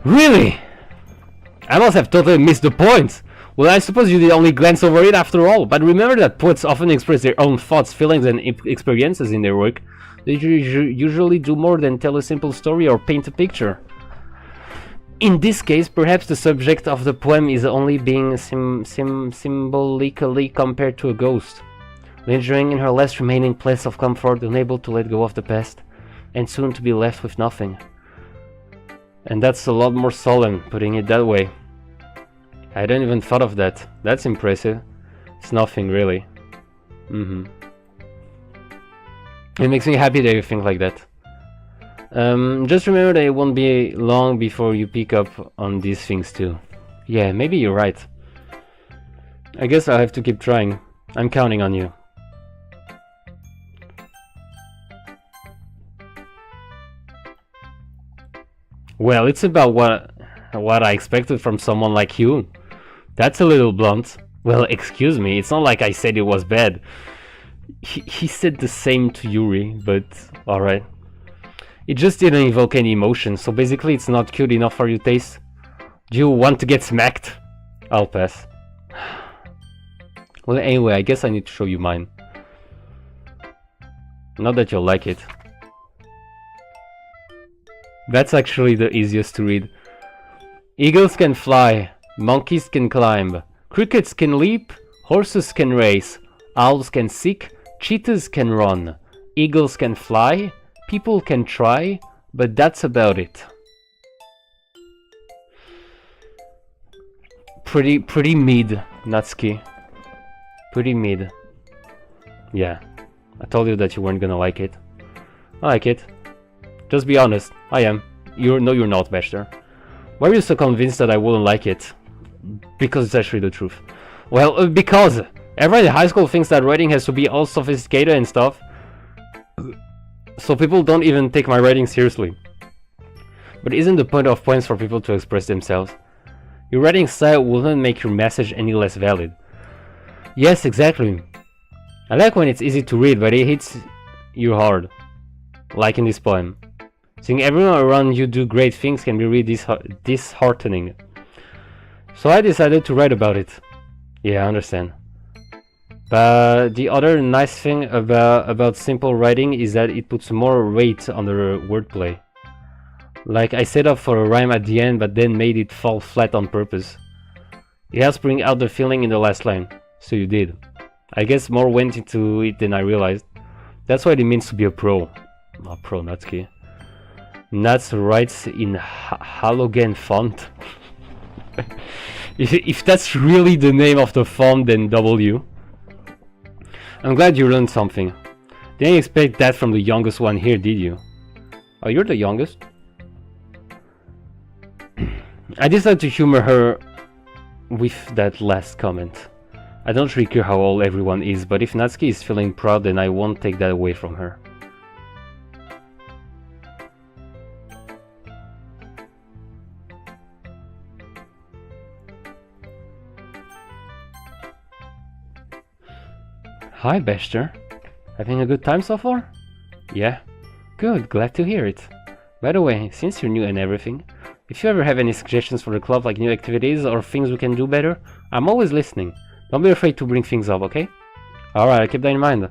Really? I must have totally missed the point! Well, I suppose you did only glance over it after all, but remember that poets often express their own thoughts, feelings and experiences in their work. They usually do more than tell a simple story or paint a picture. In this case, perhaps the subject of the poem is only being symbolically compared to a ghost, lingering in her last remaining place of comfort, unable to let go of the past, and soon to be left with nothing. And that's a lot more solemn, putting it that way. I hadn't even thought of that. That's impressive. It's nothing, really. It makes me happy that you think like that. Just remember that it won't be long before you pick up on these things too. Yeah, maybe you're right. I guess I'll have to keep trying. I'm counting on you. Well, it's about what I expected from someone like you. That's a little blunt. Well, excuse me, it's not like I said it was bad. He said the same to Yuri, but alright. It just didn't evoke any emotion, so basically it's not cute enough for your taste. Do you want to get smacked? I'll pass. Well, anyway, I guess I need to show you mine. Not that you'll like it. That's actually the easiest to read. Eagles can fly, monkeys can climb, crickets can leap, horses can race, owls can seek, cheetahs can run, eagles can fly, people can try, but that's about it. Pretty mid, Natsuki. Pretty mid. Yeah, I told you that you weren't gonna like it. I like it. Just be honest, I am. You're not, Bester. Why are you so convinced that I wouldn't like it? Because it's actually the truth. Well, because everyone in high school thinks that writing has to be all sophisticated and stuff. So people don't even take my writing seriously. But isn't the point of poems for people to express themselves? Your writing style wouldn't make your message any less valid. Yes, exactly. I like when it's easy to read, but it hits you hard. Like in this poem. Seeing everyone around you do great things can be really disheartening. So I decided to write about it. Yeah, I understand. But the other nice thing about simple writing is that it puts more weight on the wordplay. Like I set up for a rhyme at the end but then made it fall flat on purpose. It helps bring out the feeling in the last line. So you did. I guess more went into it than I realized. That's what it means to be a pro. A pro, Natsuki. Nats writes in halogen font. If that's really the name of the font, then W. I'm glad you learned something. Didn't expect that from the youngest one here, did you? Oh, you're the youngest? I decided to humor her with that last comment. I don't really care how old everyone is, but if Natsuki is feeling proud, then I won't take that away from her. Hi, Bester. Having a good time so far? Yeah. Good, glad to hear it. By the way, since you're new and everything, if you ever have any suggestions for the club, like new activities or things we can do better, I'm always listening. Don't be afraid to bring things up, okay? Alright, I'll keep that in mind.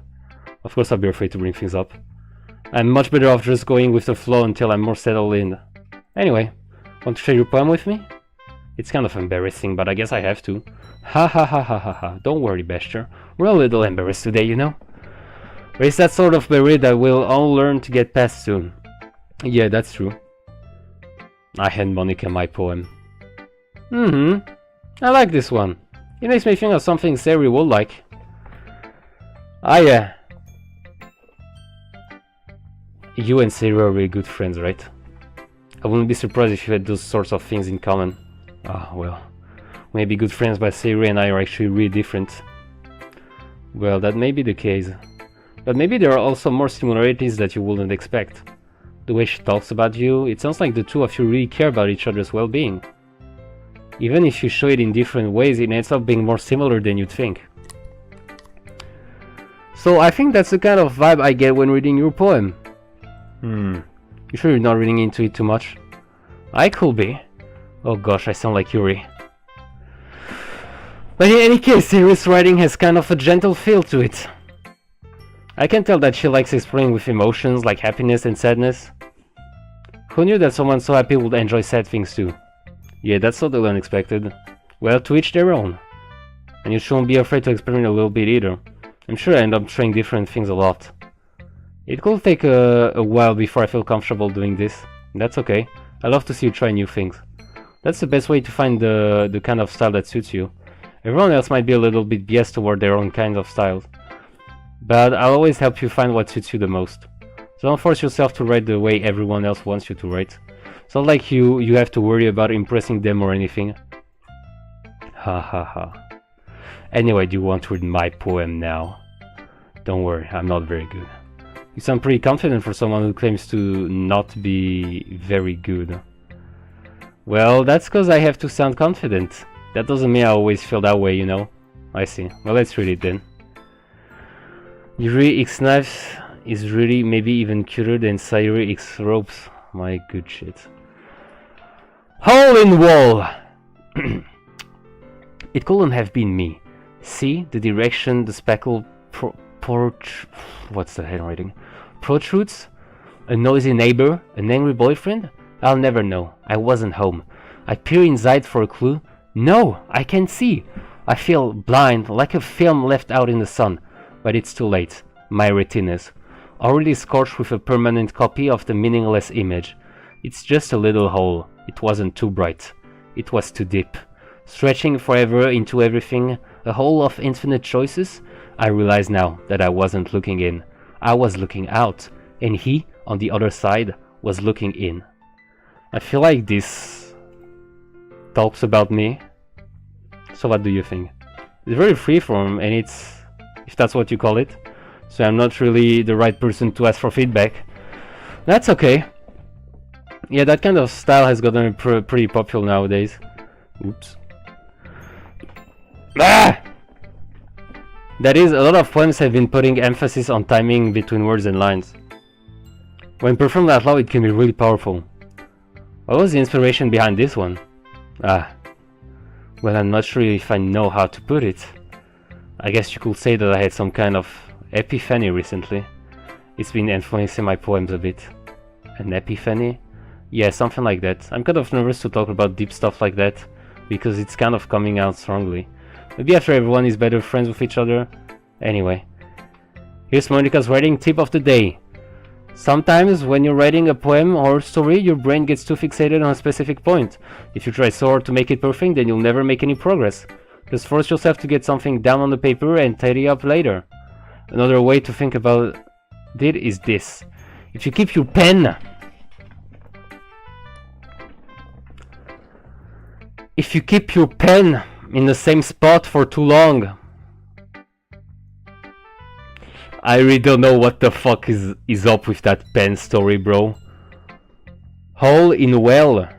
Of course I'll be afraid to bring things up. I'm much better off just going with the flow until I'm more settled in. Anyway, want to share your poem with me? It's kind of embarrassing, but I guess I have to. Ha ha ha ha ha ha. Don't worry, Bester. We're a little embarrassed today, you know? But it's that sort of barrier that we'll all learn to get past soon. Yeah, that's true. I hand Monica my poem. I like this one. It makes me think of something Sari would like. Ah yeah. You and Sari are really good friends, right? I wouldn't be surprised if you had those sorts of things in common. Ah, well. We may be good friends, but Sari and I are actually really different. Well, that may be the case. But maybe there are also more similarities that you wouldn't expect. The way she talks about you, it sounds like the two of you really care about each other's well-being. Even if you show it in different ways, it ends up being more similar than you'd think. So I think that's the kind of vibe I get when reading your poem. You sure you're not reading into it too much? I could be. Oh gosh, I sound like Yuri. But in any case, Sayori's writing has kind of a gentle feel to it. I can tell that she likes exploring with emotions like happiness and sadness. Who knew that someone so happy would enjoy sad things too? Yeah, that's totally unexpected. Well, to each their own. And you shouldn't be afraid to experiment a little bit either. I'm sure I end up trying different things a lot. It could take a while before I feel comfortable doing this. That's okay. I love to see you try new things. That's the best way to find the kind of style that suits you. Everyone else might be a little bit biased toward their own kind of styles. But I'll always help you find what suits you the most. So don't force yourself to write the way everyone else wants you to write. It's not like you have to worry about impressing them or anything. Ha ha ha. Anyway, do you want to read my poem now? Don't worry, I'm not very good. You sound pretty confident for someone who claims to not be very good. Well, that's because I have to sound confident. That doesn't mean I always feel that way, you know? I see. Well, let's read it then. Yuri X Knives is really maybe even cuter than Sayori X Ropes. My good shit. Hole in wall! It couldn't have been me. See the direction the speckle what's the handwriting? Protrudes? A noisy neighbor? An angry boyfriend? I'll never know. I wasn't home. I peer inside for a clue. No, I can't see. I feel blind, like a film left out in the sun. But it's too late. My retinas, already scorched with a permanent copy of the meaningless image. It's just a little hole. It wasn't too bright. It was too deep. Stretching forever into everything, a hole of infinite choices. I realize now that I wasn't looking in. I was looking out, and he, on the other side, was looking in. I feel like this talks about me. So what do you think? It's very freeform, and it's, if that's what you call it. So I'm not really the right person to ask for feedback. That's okay. Yeah, that kind of style has gotten pretty popular nowadays. Oops. Ah! That is, a lot of poems have been putting emphasis on timing between words and lines. When performed out loud, it can be really powerful. What was the inspiration behind this one? Ah. Well, I'm not sure if I know how to put it. I guess you could say that I had some kind of epiphany recently. It's been influencing my poems a bit. An epiphany? Yeah, something like that. I'm kind of nervous to talk about deep stuff like that, because it's kind of coming out strongly. Maybe after everyone is better friends with each other. Anyway. Here's Monica's writing tip of the day. Sometimes when you're writing a poem or story, your brain gets too fixated on a specific point. If you try so hard to make it perfect, then you'll never make any progress. Just force yourself to get something down on the paper and tidy up later. Another way to think about it is this. If you keep your pen... If you keep your pen in the same spot for too long... I really don't know what the fuck is up with that pen story, bro. Hole in well.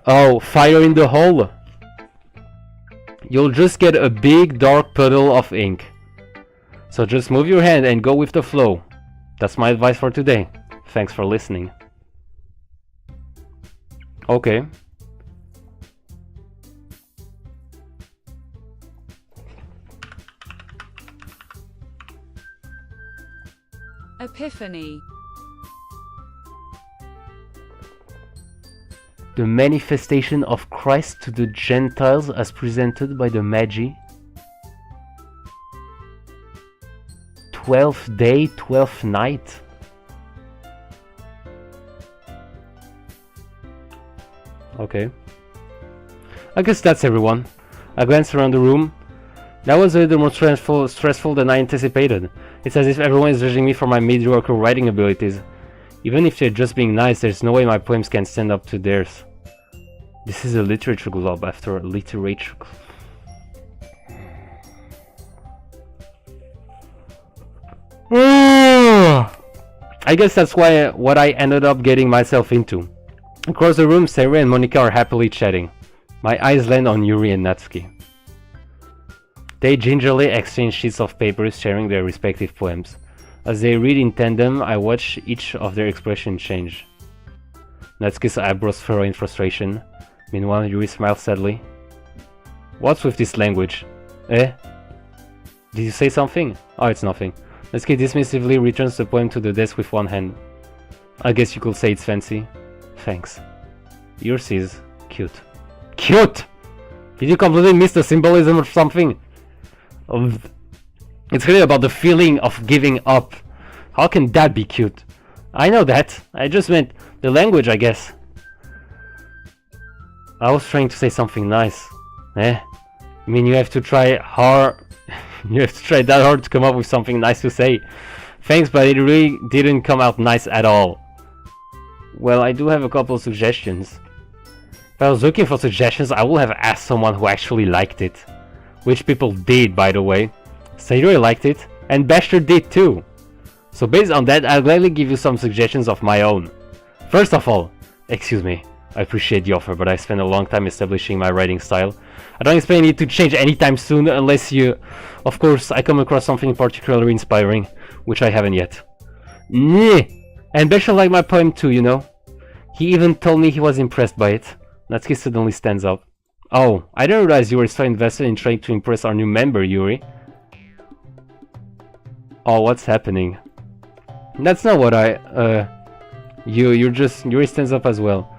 Oh, fire in the hole. You'll just get a big dark puddle of ink. So just move your hand and go with the flow. That's my advice for today. Thanks for listening. Okay. Epiphany. The manifestation of Christ to the Gentiles as presented by the Magi. 12th day, 12th night. Okay. I guess that's everyone. I glanced around the room. That was a little more stressful than I anticipated. It's as if everyone is judging me for my mediocre writing abilities. Even if they're just being nice, there's no way my poems can stand up to theirs. This is a literature club after a literature club. I guess that's what I ended up getting myself into. Across the room, Sayori and Monika are happily chatting. My eyes land on Yuri and Natsuki. They gingerly exchange sheets of paper, sharing their respective poems. As they read in tandem, I watch each of their expressions change. Natsuki's eyebrows furrow in frustration. Meanwhile, Yuri smiles sadly. What's with this language? Eh? Did you say something? Oh, it's nothing. Natsuki dismissively returns the poem to the desk with one hand. I guess you could say it's fancy. Thanks. Yours is cute. Cute! Did you completely miss the symbolism or something? It's really about the feeling of giving up. How can that be cute? I know that. I just meant the language, I guess. I was trying to say something nice. Eh? I mean, you have to try hard. You have to try that hard to come up with something nice to say. Thanks, but it really didn't come out nice at all. Well, I do have a couple of suggestions. If I was looking for suggestions, I would have asked someone who actually liked it. Which people did, by the way. Sayori liked it, and Baxter did too. So based on that, I'll gladly give you some suggestions of my own. First of all, excuse me, I appreciate the offer, but I spent a long time establishing my writing style. I don't expect it to change anytime soon, unless you... Of course, I come across something particularly inspiring, which I haven't yet. Nyeh! And Baxter liked my poem too, you know. He even told me he was impressed by it. Natsuki suddenly stands up. Oh, I didn't realize you were so invested in trying to impress our new member, Yuri. Oh, what's happening? That's not what Yuri stands up as well.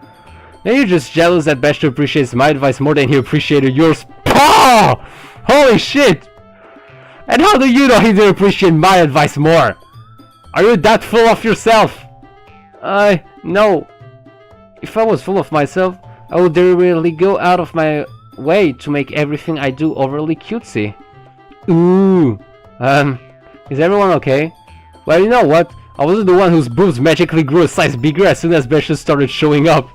Maybe you're just jealous that Baxter appreciates my advice more than he appreciated yours. Pah! Holy shit! And how do you know he didn't appreciate my advice more? Are you that full of yourself? No. If I was full of myself, I would deliberately go out of my way to make everything I do overly cutesy. Ooh. Is everyone okay? Well, you know what? I wasn't the one whose boobs magically grew a size bigger as soon as Baxter started showing up.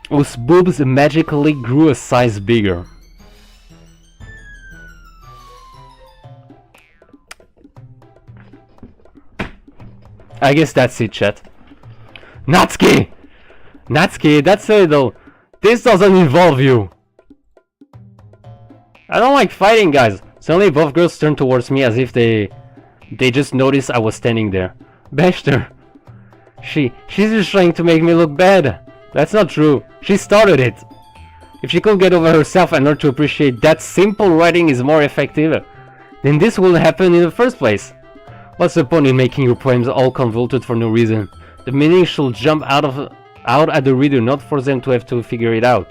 Whose boobs magically grew a size bigger. I guess that's it, chat. Natsuki! Natsuki, that's it though. This doesn't involve you. I don't like fighting, guys. Suddenly both girls turned towards me as if they just noticed I was standing there. Baxter. She's just trying to make me look bad. That's not true. She started it. If she could get over herself and learn to appreciate that simple writing is more effective, then this wouldn't happen in the first place. What's the point in making your poems all convoluted for no reason? The meaning should jump out at the reader, not force them to have to figure it out.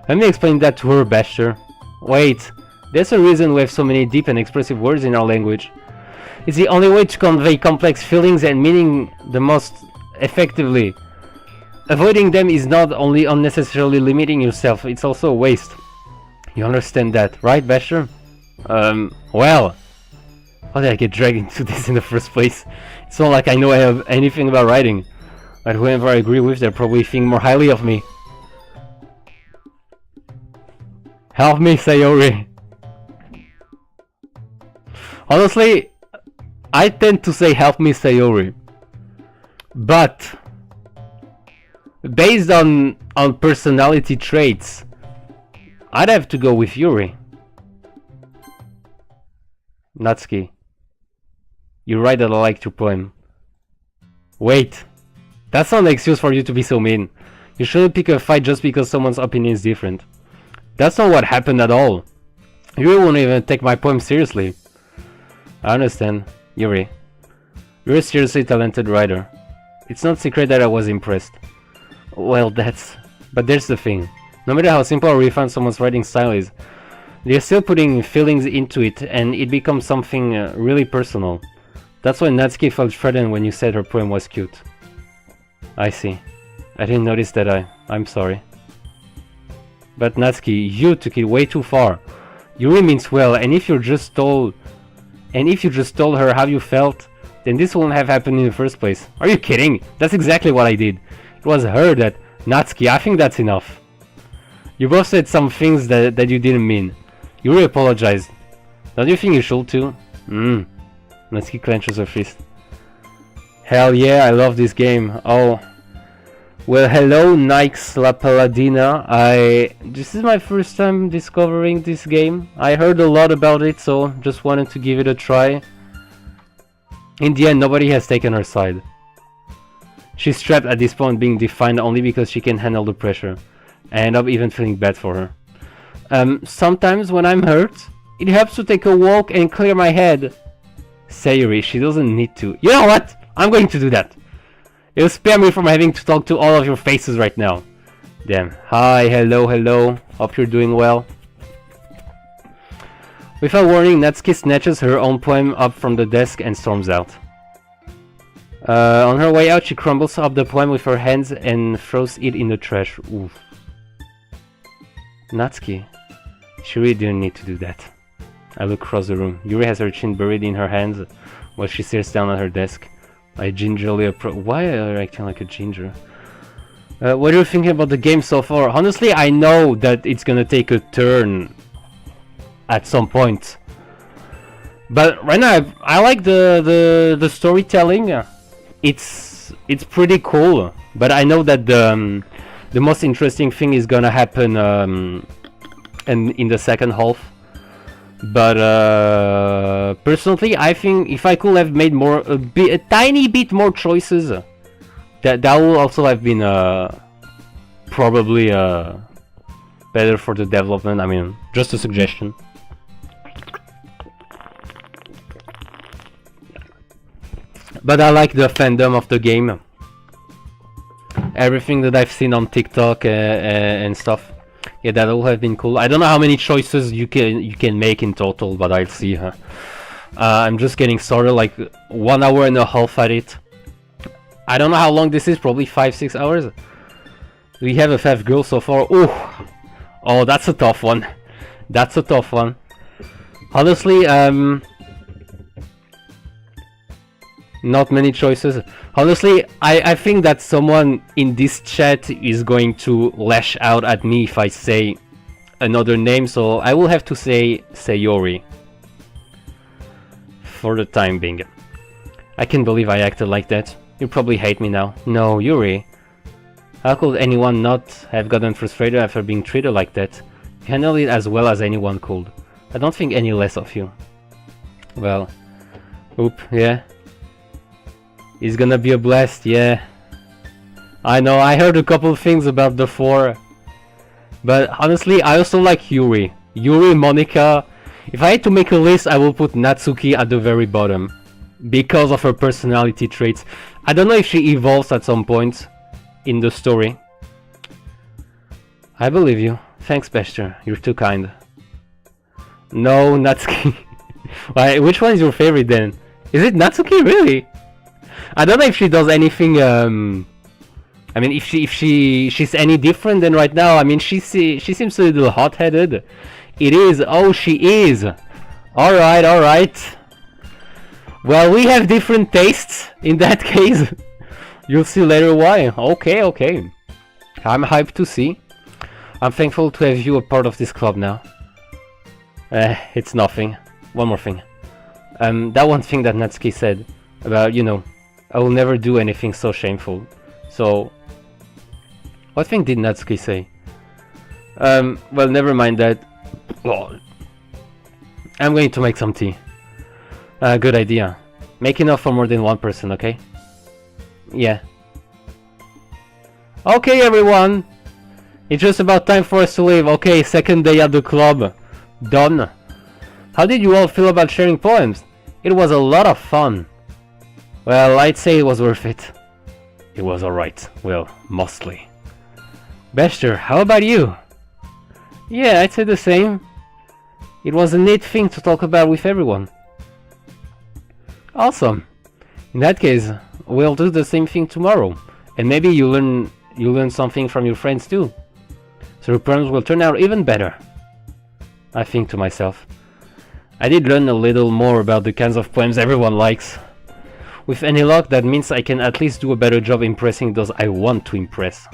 Let me explain that to her, Baxter. Wait, there's a reason we have so many deep and expressive words in our language. It's the only way to convey complex feelings and meaning the most effectively. Avoiding them is not only unnecessarily limiting yourself, it's also a waste. You understand that, right, Baxter? Well... How did I get dragged into this in the first place? It's not like I know I have anything about writing. But whoever I agree with, they'll probably think more highly of me. Help me, Sayori. Honestly, I tend to say help me, Sayori. But based on personality traits, I'd have to go with Yuri. Natsuki, you're right that I liked your poem. Wait, that's not an excuse for you to be so mean. You shouldn't pick a fight just because someone's opinion is different. That's not what happened at all. Yuri won't even take my poem seriously. I understand, Yuri. You're a seriously talented writer. It's not secret that I was impressed. Well, but there's the thing. No matter how simple or refined someone's writing style is, they're still putting feelings into it, and it becomes something really personal. That's why Natsuki felt threatened when you said her poem was cute. I see. I didn't notice that. I'm sorry. But Natsuki, you took it way too far. Yuri means well, and if you just told her how you felt, then this wouldn't have happened in the first place. Are you kidding? That's exactly what I did. It was her that... Natsuki, I think that's enough. You both said some things that you didn't mean. Yuri apologized. Don't you think you should too? Natsuki clenches her fist. Hell yeah, I love this game. Oh. Well, hello, Nikes La Paladina. This is my first time discovering this game. I heard a lot about it, so just wanted to give it a try. In the end, nobody has taken her side. She's trapped at this point, being defined only because she can handle the pressure. I end up even feeling bad for her. Sometimes when I'm hurt, it helps to take a walk and clear my head. Sayuri, she doesn't need to. You know what? I'm going to do that. It'll spare me from having to talk to all of your faces right now. Damn. Hi, hello, hello. Hope you're doing well. Without warning, Natsuki snatches her own poem up from the desk and storms out. On her way out, she crumbles up the poem with her hands and throws it in the trash. Oof. Natsuki. She really didn't need to do that. I look across the room. Yuri has her chin buried in her hands while she stares down at her desk. I gingerly approach. Why are you acting like a ginger? What are you thinking about the game so far? Honestly, I know that it's gonna take a turn at some point. But right now, I like the storytelling. It's pretty cool. But I know that the most interesting thing is gonna happen in the second half. But personally, I think if I could have made a tiny bit more choices, that would also have been probably better for the development. I mean, just a suggestion. But I like the fandom of the game. Everything that I've seen on TikTok and stuff. Yeah, that would have been cool. I don't know how many choices you can make in total, but I'll see. I'm just getting started, like 1 hour and a half at it. I don't know how long this is, probably 5-6 hours. We have a 5 girl so far. Oh, that's a tough one. That's a tough one. Honestly, not many choices. Honestly, I think that someone in this chat is going to lash out at me if I say another name, so I will have to say Sayori for the time being. I can't believe I acted like that. You probably hate me now. No, Yuri. How could anyone not have gotten frustrated after being treated like that? You handled it as well as anyone could. I don't think any less of you. Well, yeah. It's gonna be a blast, yeah. I know, I heard a couple things about the 4. But honestly, I also like Yuri. Yuri, Monica. If I had to make a list, I will put Natsuki at the very bottom. Because of her personality traits. I don't know if she evolves at some point in the story. I believe you. Thanks, Bester. You're too kind. No, Natsuki. Why, which one is your favorite then? Is it Natsuki, really? I don't know if she does anything. I mean, if she's any different than right now. I mean, she seems a little hot-headed. It is. Oh, she is. All right. Well, we have different tastes in that case. You'll see later why. Okay. I'm hyped to see. I'm thankful to have you a part of this club now. It's nothing. One more thing. That one thing that Natsuki said about, you know, I will never do anything so shameful. So, what thing did Natsuki say? Well, never mind that. Oh, I'm going to make some tea. Good idea. Make enough for more than one person, okay? Yeah. Okay, everyone. It's just about time for us to leave. Okay, second day at the club. Done. How did you all feel about sharing poems? It was a lot of fun. Well, I'd say it was worth it. It was alright. Well, mostly. Bester, how about you? Yeah, I'd say the same. It was a neat thing to talk about with everyone. Awesome. In that case, we'll do the same thing tomorrow. And maybe you learn something from your friends too. So the poems will turn out even better. I think to myself. I did learn a little more about the kinds of poems everyone likes. With any luck, that means I can at least do a better job impressing those I want to impress.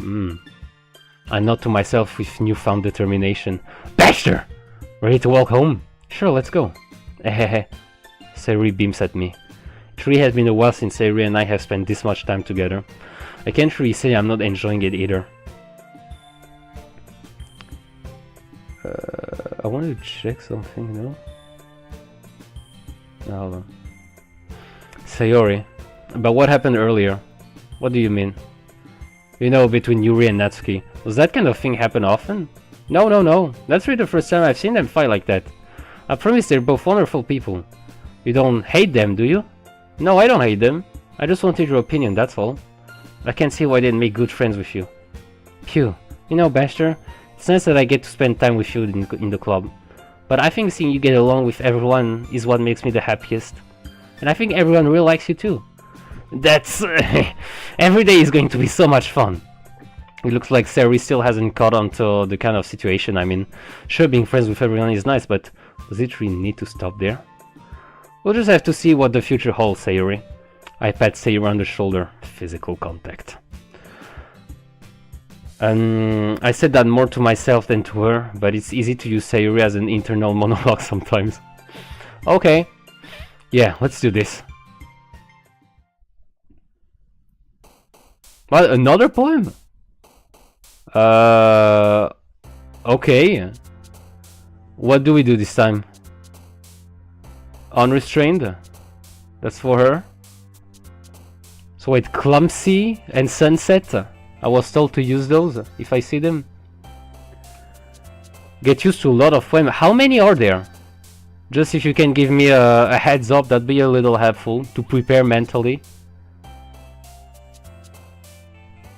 I nod to myself with newfound determination. Bester! Ready to walk home? Sure, let's go. Sayuri beams at me. It really has been a while since Sayuri and I have spent this much time together. I can't really say I'm not enjoying it either. I wanted to check something, no? No, hold on. Sayori, but what happened earlier? What do you mean? You know, between Yuri and Natsuki. Does that kind of thing happen often? No. That's really the first time I've seen them fight like that. I promise they're both wonderful people. You don't hate them, do you? No, I don't hate them. I just wanted your opinion, that's all. I can't see why I didn't make good friends with you. Phew. You know, Baxter, it's nice that I get to spend time with you in the club. But I think seeing you get along with everyone is what makes me the happiest. And I think everyone really likes you too. That's... every day is going to be so much fun. It looks like Sayuri still hasn't caught on to the kind of situation I'm in. Sure, being friends with everyone is nice, but does it really need to stop there? We'll just have to see what the future holds, Sayuri. I pat Sayuri on the shoulder. Physical contact. I said that more to myself than to her, but it's easy to use Sayuri as an internal monologue sometimes. Okay. Yeah, let's do this. What, another poem? Okay. What do we do this time? Unrestrained? That's for her. So wait, clumsy and sunset? I was told to use those if I see them. Get used to a lot of poems. How many are there? Just if you can give me a heads up, that'd be a little helpful to prepare mentally.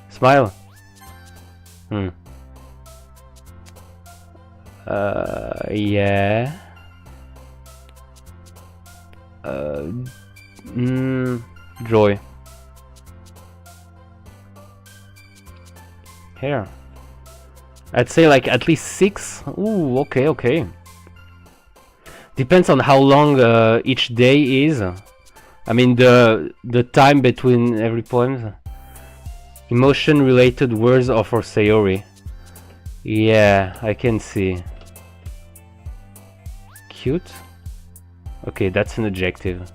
Smile. Yeah. Joy. Here. I'd say like at least 6. Ooh, okay. Depends on how long each day is. I mean the time between every poem. Emotion related words are for Sayori. Yeah, I can see. Cute? Okay, that's an adjective.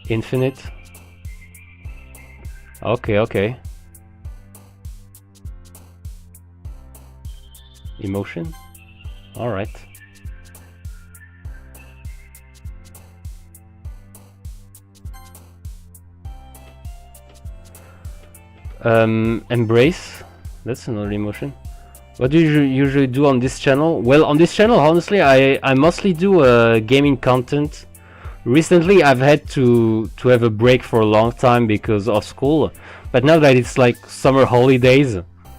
Infinite? Okay. Emotion? Alright. Embrace? That's another emotion. What do you usually do on this channel? Well, on this channel, honestly, I mostly do gaming content. Recently, I've had to have a break for a long time because of school. But now that it's like summer holidays,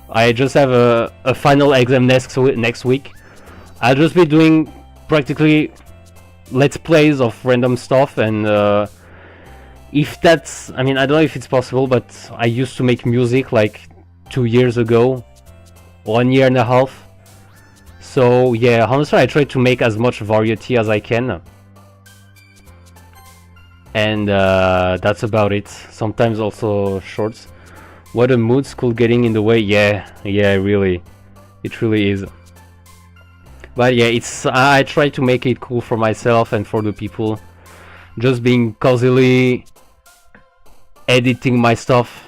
I just have a final exam next week. I'll just be doing practically let's plays of random stuff, and if that's, I mean, I don't know if it's possible, but I used to make music like 2 years ago, 1 year and a half. So yeah, honestly, I try to make as much variety as I can. And that's about it. Sometimes also shorts. What a mood, school getting in the way. Yeah, really, it really is. But yeah, I try to make it cool for myself and for the people. Just being cozily editing my stuff.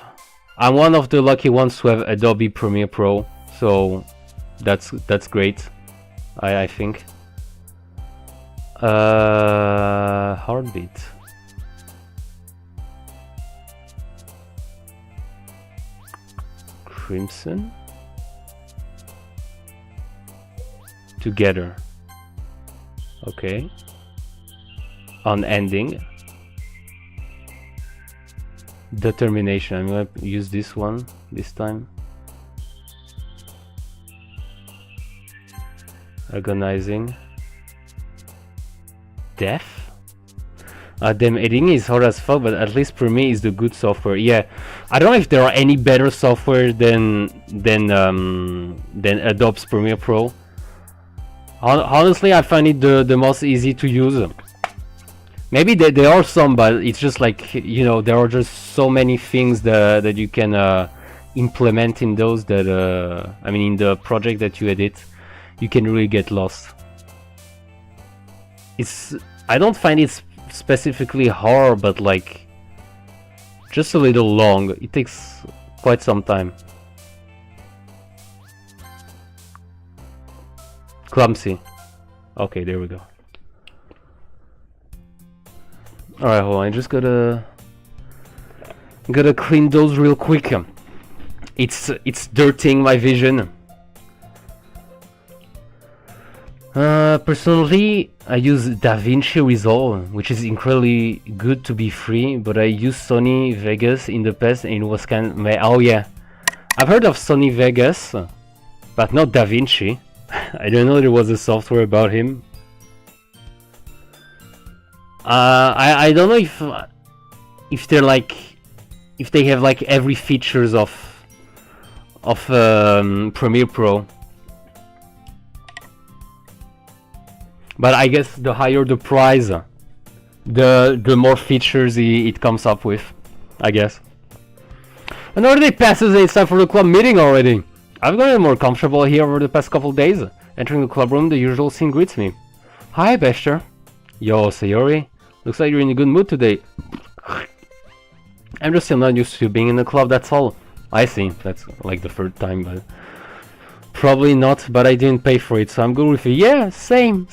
I'm one of the lucky ones to have Adobe Premiere Pro, so that's great. I think. Heartbeat. Crimson. Together. Okay. Unending. Determination. I'm gonna use this one this time. Agonizing. Death. Damn, editing is hard as fuck, but at least Premiere is the good software. Yeah, I don't know if there are any better software than Adobe's Premiere Pro. Honestly, I find it the most easy to use. Maybe there are some, but it's just like, you know, there are just so many things that you can implement in those that, I mean, in the project that you edit, you can really get lost. I don't find it specifically hard, but like, just a little long. It takes quite some time. Clumsy. Okay, there we go. Alright, hold on, I just gotta clean those real quick. It's dirtying my vision. Personally, I use DaVinci Resolve, which is incredibly good to be free, but I used Sony Vegas in the past and it was kind of... Oh yeah, I've heard of Sony Vegas, but not DaVinci. I don't know there was a software about him. I don't know if they're like, if they have like every features of Premiere Pro, but I guess the higher the price, the more features it comes up with, I guess. Another day passes and it's time for the club meeting already. I've gotten more comfortable here over the past couple days. Entering the club room, the usual scene greets me. Hi, Bester. Yo, Sayori. Looks like you're in a good mood today. I'm just still not used to being in the club, that's all. I see, that's like the third time, but... Probably not, but I didn't pay for it, so I'm good with it. Yeah, same.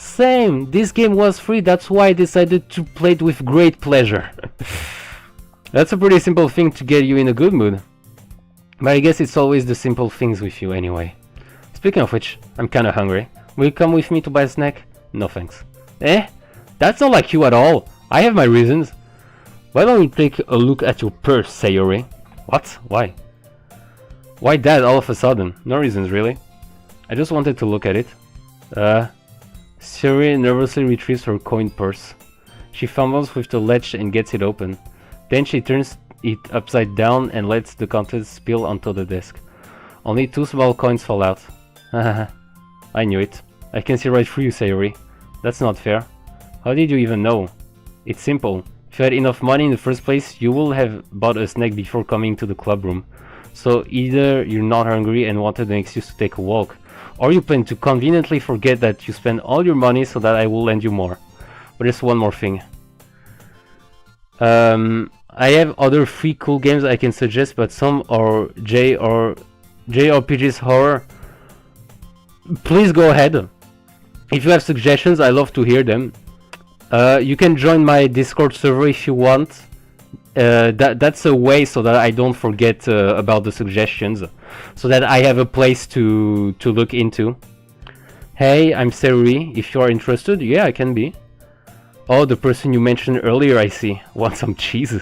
This game was free, that's why I decided to play it with great pleasure. That's a pretty simple thing to get you in a good mood. But I guess it's always the simple things with you anyway. Speaking of which, I'm kinda hungry. Will you come with me to buy a snack? No thanks. Eh? That's not like you at all. I have my reasons. Why don't you take a look at your purse, Sayori? What? Why? Why that all of a sudden? No reasons really. I just wanted to look at it. Sayori nervously retrieves her coin purse. She fumbles with the latch and gets it open. Then she turns it upside down and lets the contents spill onto the desk. Only 2 small coins fall out. Haha. I knew it. I can see right through you, Sayori. That's not fair. How did you even know? It's simple. If you had enough money in the first place, you would have bought a snack before coming to the club room. So either you're not hungry and wanted an excuse to take a walk, or you plan to conveniently forget that you spent all your money so that I will lend you more. But there's one more thing. I have other free cool games I can suggest, but some are JRPGs horror. Please go ahead. If you have suggestions, I love to hear them. You can join my Discord server if you want. That's a way so that I don't forget about the suggestions, so that I have a place to look into. Hey, I'm Sayori. If you are interested, yeah, I can be. Oh, the person you mentioned earlier, I see. Want some cheese?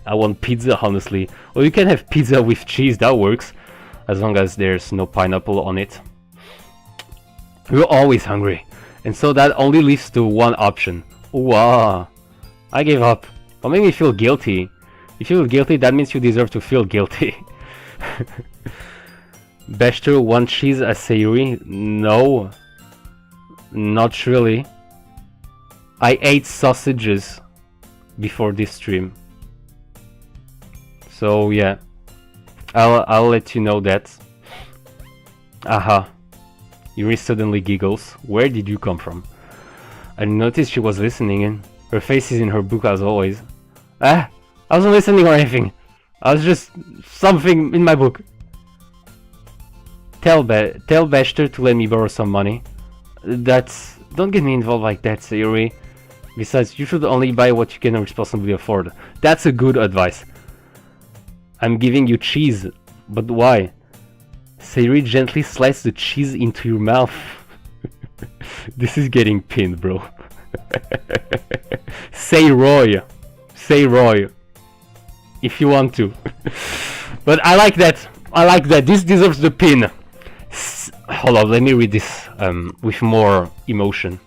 I want pizza, honestly. Well, you can have pizza with cheese, that works. As long as there's no pineapple on it. You're always hungry. And so that only leaves to one option. Wow. I gave up. Don't make me feel guilty. If you feel guilty, that means you deserve to feel guilty. Bester, want cheese as Sayori? No. Not really. I ate sausages before this stream. So yeah. I'll let you know that. Aha. Yuri suddenly giggles. Where did you come from? I noticed she was listening in. Her face is in her book as always. I wasn't listening or anything. I was just something in my book. Tell Bester to let me borrow some money. Don't get me involved like that, Sayori. Besides, you should only buy what you can responsibly afford. That's a good advice. I'm giving you cheese, but why? Sayori gently slices the cheese into your mouth. This is getting pinned, bro. Say Roy, if you want to. But I like that. This deserves the pin. Hold on, let me read this with more emotion.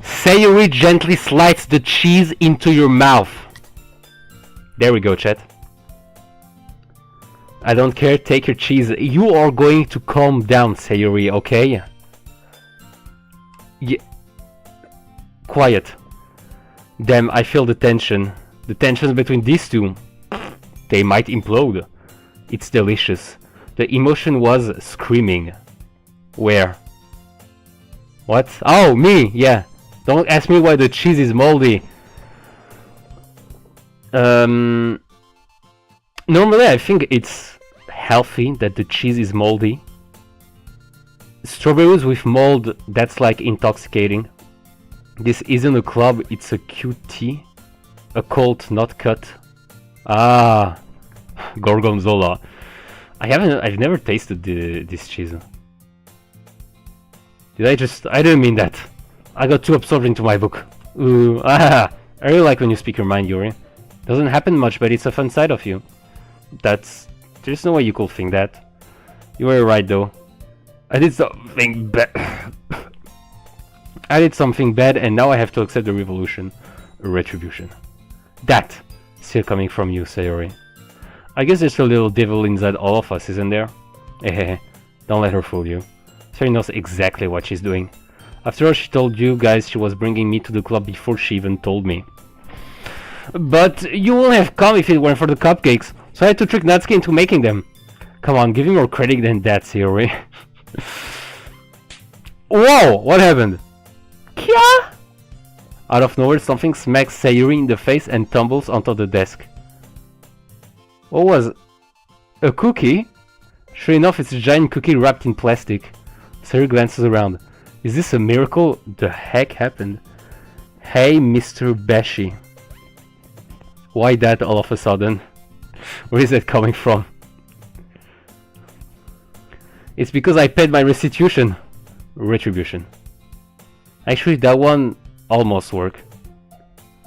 Sayori gently slides the cheese into your mouth. There we go, chat. I don't care, take your cheese. You are going to calm down, Sayori, okay? Yeah. quiet. Damn, I feel the tension. The tensions between these two. They might implode. It's delicious. The emotion was screaming. Where? What? Oh, me! Yeah. Don't ask me why the cheese is moldy. Normally I think it's healthy that the cheese is moldy. Strawberries with mold, that's like intoxicating. This isn't a club, it's a QT. A cult, not cut. Ah, Gorgonzola. I've never tasted this cheese. I didn't mean that. I got too absorbed into my book. Ooh, I really like when you speak your mind, Yuri. Doesn't happen much, but it's a fun side of you. There's no way you could think that. You were right though. I did something bad. I did something bad and now I have to accept the retribution. That still coming from you, Sayori. I guess there's a little devil inside all of us, isn't there? Eh, don't let her fool you. Sayori knows exactly what she's doing. After all, she told you guys she was bringing me to the club before she even told me. But you wouldn't have come if it weren't for the cupcakes, so I had to trick Natsuki into making them. Come on, give me more credit than that, Sayori. Whoa! What happened? Kya? Out of nowhere, something smacks Sayori in the face and tumbles onto the desk. What was it? A cookie? Sure enough, it's a giant cookie wrapped in plastic. Sayori glances around. Is this a miracle? The heck happened? Hey, Mr. Bashi. Why that all of a sudden? Where is that coming from? It's because I paid my restitution. Retribution. Actually, that one almost worked.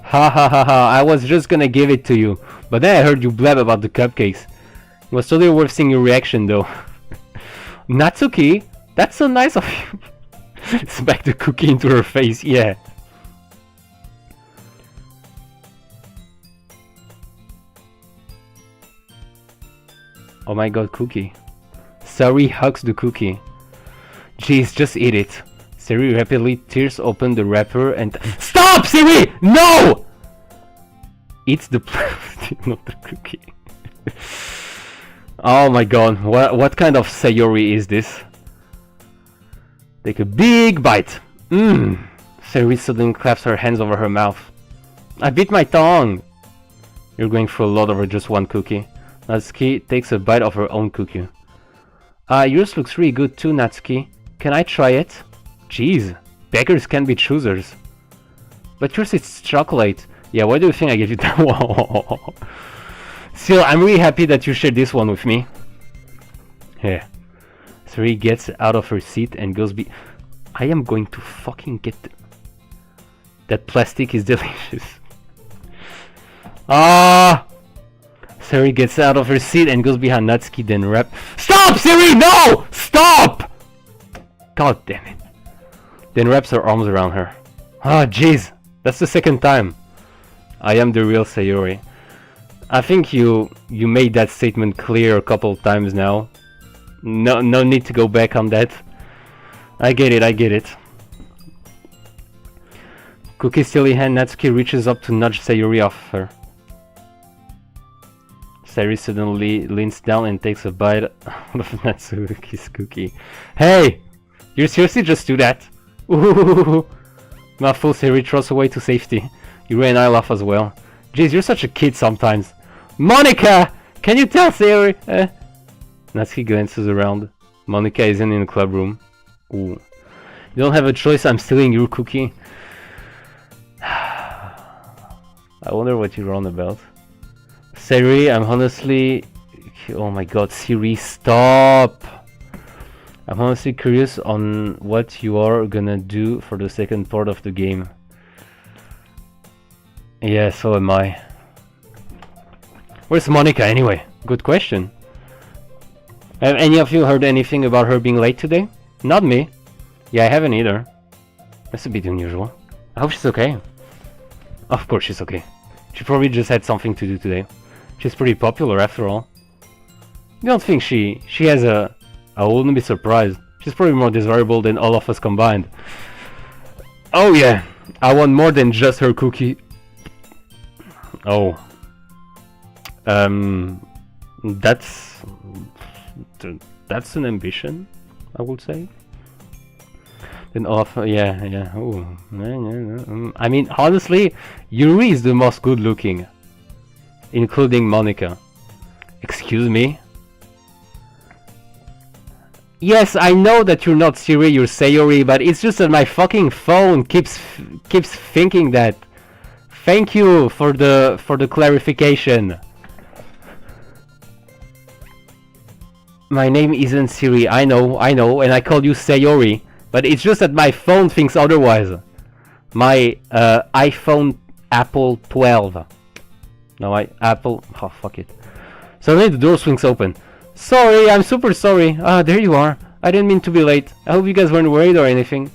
Ha ha ha ha, I was just gonna give it to you. But then I heard you blab about the cupcakes. It was totally worth seeing your reaction though. Natsuki, that's so nice of you. Smack the cookie into her face, yeah. Oh my god, cookie. Sayori hugs the cookie. Jeez, just eat it. Sayori rapidly tears open the wrapper and... Stop, Sayori! No! Eats the plastic, not the cookie. Oh my god, what kind of Sayori is this? Take a big bite. Mmm. Sayori suddenly claps her hands over her mouth. I bit my tongue. You're going for a lot over just one cookie. Natsuki takes a bite of her own cookie. Yours looks really good too, Natsuki. Can I try it? Jeez, beggars can be choosers. But yours is chocolate. Yeah, why do you think I gave you that one? Still, I'm really happy that you shared this one with me. Yeah. Sayori gets out of her seat and goes I am going to fucking get... That plastic is delicious. Sayori gets out of her seat and goes behind Natsuki, then Stop, Sayori! No! Stop! God damn it. Then wraps her arms around her. Ah, jeez. That's the second time. I am the real Sayori. I think you made that statement clear a couple of times now. No need to go back on that. I get it. Cookie still in hand, Natsuki reaches up to nudge Sayori off her. Sayori suddenly leans down and takes a bite out of Natsuki's cookie. Hey! You seriously just do that? Ooh! Mouthful, Sayori throws away to safety. Yuri and I laugh as well. Jeez, you're such a kid sometimes. Monica! Can you tell Sayori? Natsuki glances around. Monica isn't in the club room. Ooh. You don't have a choice, I'm stealing your cookie. I wonder what you're on about. Sayori, I'm honestly... Oh my god, Siri, stop! I'm honestly curious on what you are gonna do for the second part of the game. Yeah, so am I. Where's Monica anyway? Good question. Have any of you heard anything about her being late today? Not me. Yeah, I haven't either. That's a bit unusual. I hope she's okay. Of course she's okay. She probably just had something to do today. She's pretty popular after all. You don't think she has a... I wouldn't be surprised. She's probably more desirable than all of us combined. Oh yeah. I want more than just her cookie. Oh. That's an ambition, I would say. Then yeah. Oh, I mean, honestly, Yuri is the most good looking, including Monica. Excuse me? Yes, I know that you're not Siri, you're Sayori, but it's just that my fucking phone keeps thinking that. Thank you for the clarification. My name isn't Siri, I know, and I call you Sayori, but it's just that my phone thinks otherwise. My iPhone Apple 12. No, Apple. Oh, fuck it. Suddenly the door swings open. Sorry, I'm super sorry. Ah, there you are. I didn't mean to be late. I hope you guys weren't worried or anything.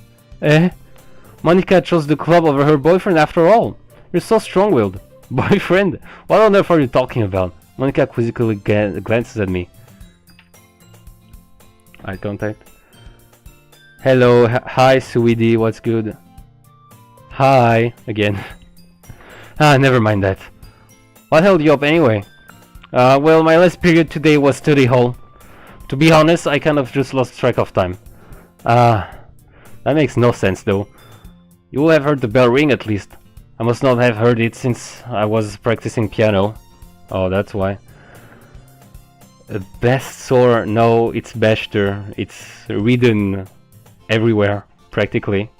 Monica chose the club over her boyfriend after all. You're so strong-willed. Boyfriend? What on earth are you talking about? Monica quizzically glances at me. Eye contact. Hello, hi sweetie, what's good? Hi, again. Ah, never mind that. What held you up anyway? Well, my last period today was study hall. To be honest, I kind of just lost track of time. That makes no sense though. You will have heard the bell ring at least. I must not have heard it since I was practicing piano. Oh, that's why. Best sore? No, it's Bester. It's written everywhere, practically.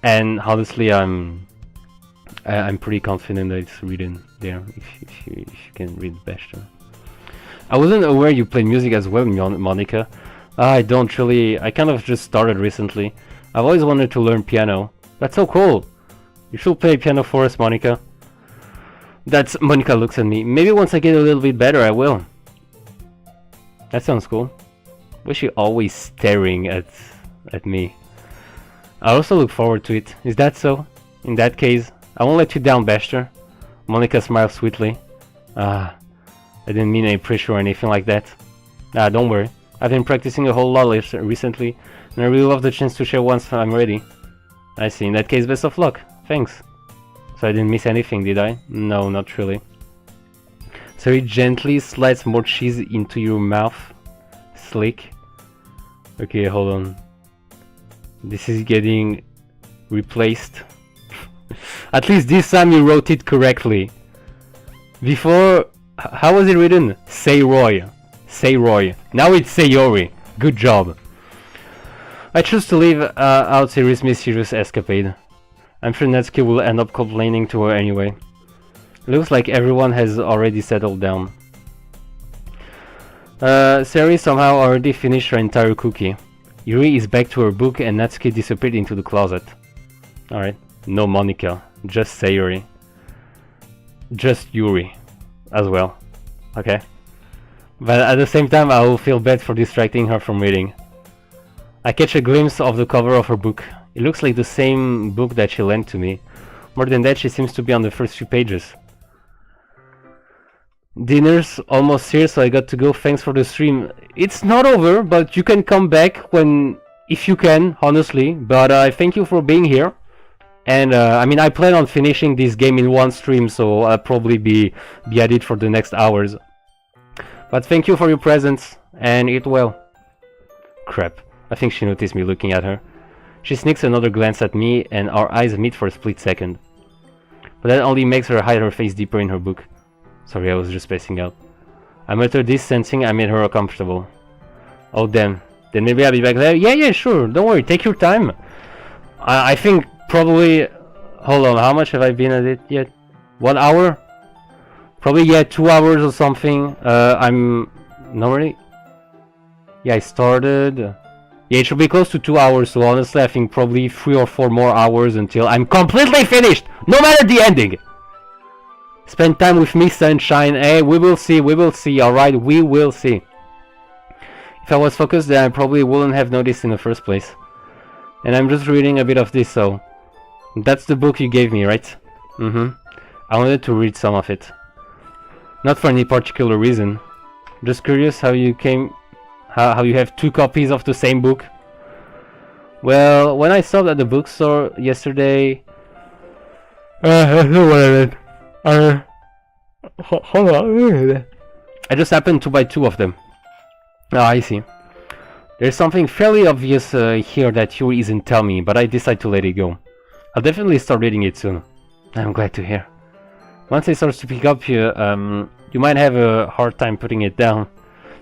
And honestly, I'm pretty confident that it's written there, if you can read Bester. I wasn't aware you play music as well, Monica. I don't really. I kind of just started recently. I've always wanted to learn piano. That's so cool. You should play piano for us, Monica. Monica looks at me. Maybe once I get a little bit better, I will. That sounds cool. Why is she always staring at me? I also look forward to it. Is that so? In that case, I won't let you down, Bester. Monica smiles sweetly. I didn't mean any pressure or anything like that. Don't worry. I've been practicing a whole lot recently, and I really love the chance to share once I'm ready. I see. In that case, best of luck. Thanks. So I didn't miss anything, did I? No, not really. So he gently slides more cheese into your mouth. Slick. Okay, hold on. This is getting replaced. At least this time you wrote it correctly. Before, how was it written? Sayroy. Sayroy. Now it's Sayori. Good job. I choose to leave out Sayori's mysterious escapade. I'm sure Natsuki will end up complaining to her anyway. Looks like everyone has already settled down. Sayori somehow already finished her entire cookie. Yuri is back to her book and Natsuki disappeared into the closet. Alright. No Monica. Just Sayori. Just Yuri. As well. Okay. But at the same time I will feel bad for distracting her from reading. I catch a glimpse of the cover of her book. It looks like the same book that she lent to me. More than that, she seems to be on the first few pages. Dinner's almost here, so I got to go. Thanks for the stream. It's not over, but you can come back if you can, honestly. But I thank you for being here. And I mean, I plan on finishing this game in one stream, so I'll probably be at it for the next hours. But thank you for your presence, and eat well. Crap. I think she noticed me looking at her. She sneaks another glance at me, and our eyes meet for a split second. But that only makes her hide her face deeper in her book. Sorry, I was just spacing out. I mutter this, sensing I made her uncomfortable. Oh damn. Then maybe I'll be back there? Yeah, sure. Don't worry, take your time. I think probably... Hold on, how much have I been at it yet? 1 hour? Probably, yeah, 2 hours or something. I'm... Not really... Yeah, I started... Yeah, it should be close to 2 hours, so honestly I think probably 3 or 4 more hours until I'm completely finished! No matter the ending! Spend time with me, sunshine. Hey, we will see, alright? We will see. If I was focused, then I probably wouldn't have noticed in the first place. And I'm just reading a bit of this, so... That's the book you gave me, right? I wanted to read some of it. Not for any particular reason. Just curious how you came... How you have 2 copies of the same book. Well, when I stopped at the bookstore yesterday, That's not what I meant. Hold on. I just happened to buy 2 of them. Oh, I see. There's something fairly obvious here that Yuri isn't telling me, but I decide to let it go. I'll definitely start reading it soon. I'm glad to hear. Once it starts to pick up, you might have a hard time putting it down.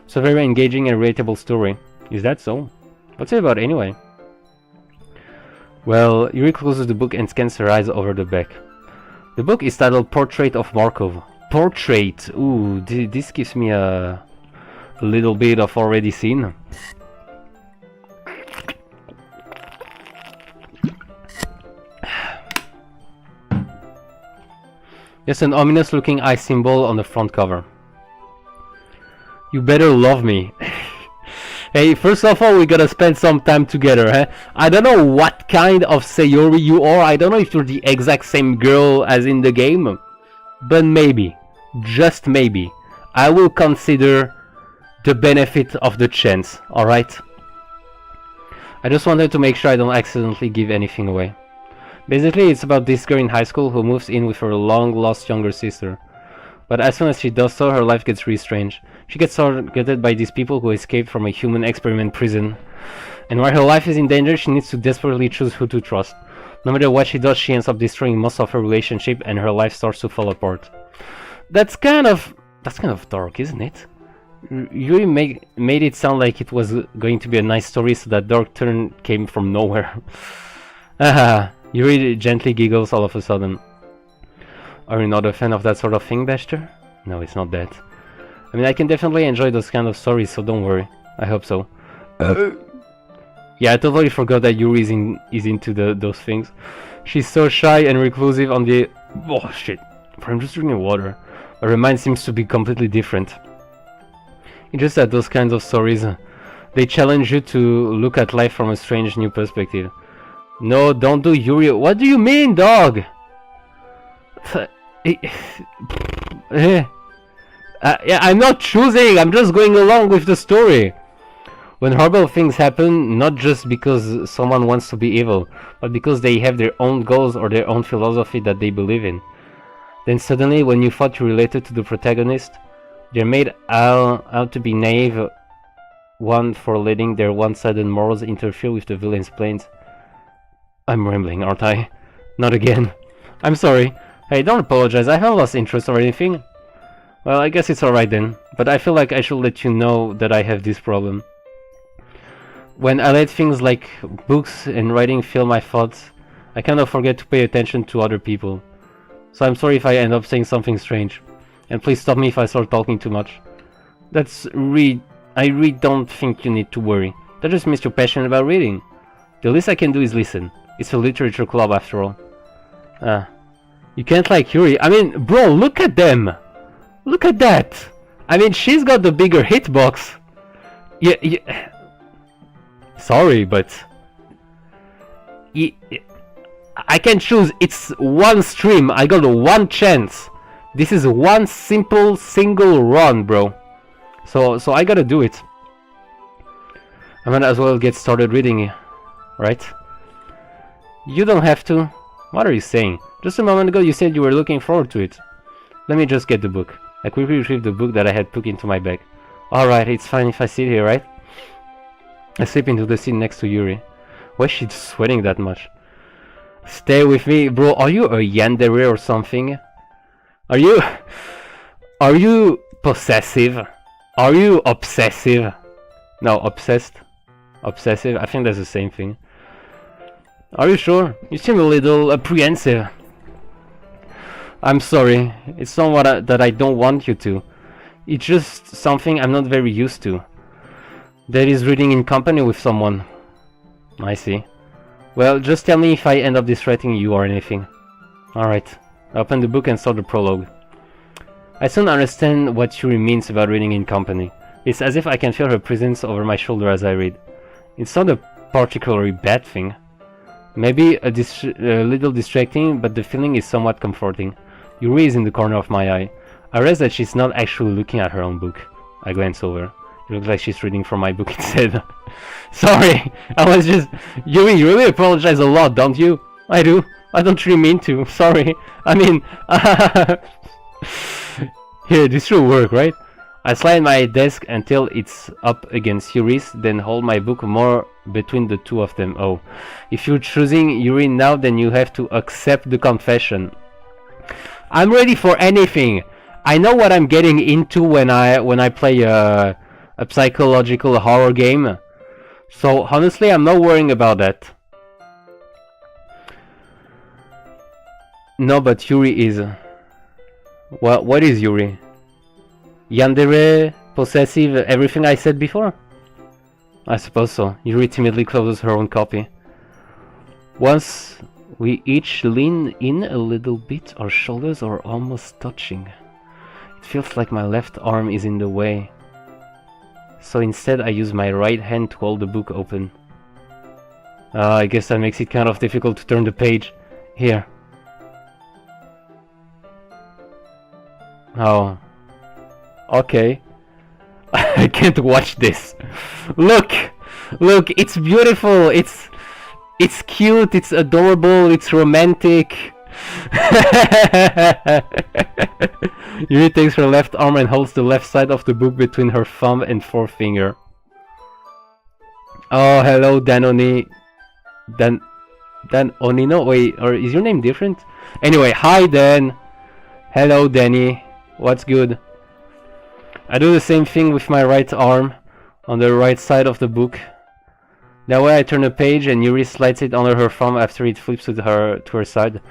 It's a very engaging and relatable story. Is that so? What's it about anyway? Well, Yuri closes the book and scans her eyes over the back. The book is titled Portrait of Markov. Portrait! Ooh, this gives me a little bit of already seen. There's an ominous looking eye symbol on the front cover. You better love me. Hey, first of all, we gotta spend some time together, huh? I don't know what kind of Sayori you are. I don't know if you're the exact same girl as in the game. But maybe, just maybe, I will consider the benefit of the chance, alright? I just wanted to make sure I don't accidentally give anything away. Basically, it's about this girl in high school who moves in with her long-lost younger sister. But as soon as she does so, her life gets really strange. She gets targeted by these people who escaped from a human experiment prison. And while her life is in danger, she needs to desperately choose who to trust. No matter what she does, she ends up destroying most of her relationship and her life starts to fall apart. That's kind of dark, isn't it? Yuri made it sound like it was going to be a nice story, so that dark turn came from nowhere. Haha. Yuri gently giggles all of a sudden. Are you not a fan of that sort of thing, Bester? No, it's not that. I mean, I can definitely enjoy those kind of stories, so don't worry. I hope so. Yeah, I totally forgot that Yuri is into those things. She's so shy and reclusive on the... Oh, shit. I'm just drinking water. But her mind seems to be completely different. It's just that those kinds of stories, they challenge you to look at life from a strange new perspective. No, don't do Yuri. What do you mean, dog? Yeah, I'm not choosing. I'm just going along with the story. When horrible things happen, not just because someone wants to be evil, but because they have their own goals or their own philosophy that they believe in. Then suddenly, when you thought you related to the protagonist, they're made out to be naive one for letting their one-sided morals interfere with the villain's plans. I'm rambling, aren't I? Not again. I'm sorry. Hey, don't apologize, I haven't lost interest or anything. Well, I guess it's alright then, but I feel like I should let you know that I have this problem. When I let things like books and writing fill my thoughts, I kind of forget to pay attention to other people. So I'm sorry if I end up saying something strange. And please stop me if I start talking too much. I really don't think you need to worry. That just means you're passionate about reading. The least I can do is listen. It's a literature club after all. You can't like Yuri. I mean, bro, look at them! Look at that! I mean, she's got the bigger hitbox. Yeah. Sorry, but... I can choose. It's one stream. I got one chance. This is one simple, single run, bro. So I gotta do it. I might as well get started reading, right? You don't have to. What are you saying? Just a moment ago you said you were looking forward to it. Let me just get the book. I quickly retrieved the book that I had put into my bag. Alright, it's fine if I sit here, right? I slip into the seat next to Yuri. Why is she sweating that much? Stay with me, bro. Are you a yandere or something? Are you possessive? Are you obsessive? No, obsessed. Obsessive? I think that's the same thing. Are you sure? You seem a little apprehensive. I'm sorry. It's not that I don't want you to. It's just something I'm not very used to. That is reading in company with someone. I see. Well, just tell me if I end up distracting you or anything. Alright. I open the book and start the prologue. I soon understand what Yuri means about reading in company. It's as if I can feel her presence over my shoulder as I read. It's not a particularly bad thing. Maybe a little distracting, but the feeling is somewhat comforting. Yuri is in the corner of my eye. I realize that she's not actually looking at her own book. I glance over. It looks like she's reading from my book instead. Sorry, I was just... Yuri, you really apologize a lot, don't you? I do. I don't really mean to, sorry. I mean... Here, this should work, right? I slide my desk until it's up against Yuri's, then hold my book more between the two of them. Oh, if you're choosing Yuri now, then you have to accept the confession. I'm ready for anything. I know what I'm getting into when I play a psychological horror game. So honestly, I'm not worrying about that. No, but Yuri is... What is Yuri? Yandere, possessive, everything I said before? I suppose so. Yuri timidly closes her own copy. Once we each lean in a little bit, our shoulders are almost touching. It feels like my left arm is in the way. So instead I use my right hand to hold the book open. I guess that makes it kind of difficult to turn the page. Here. Oh. Okay. I can't watch this. Look! Look, it's beautiful! It's cute, it's adorable, it's romantic. Yuri takes her left arm and holds the left side of the book between her thumb and forefinger. Oh, hello, Danoni. Dan Onino? Wait, or is your name different? Anyway, hi Dan. Hello, Danny. What's good? I do the same thing with my right arm on the right side of the book. That way I turn a page and Yuri slides it under her thumb after it flips to her side.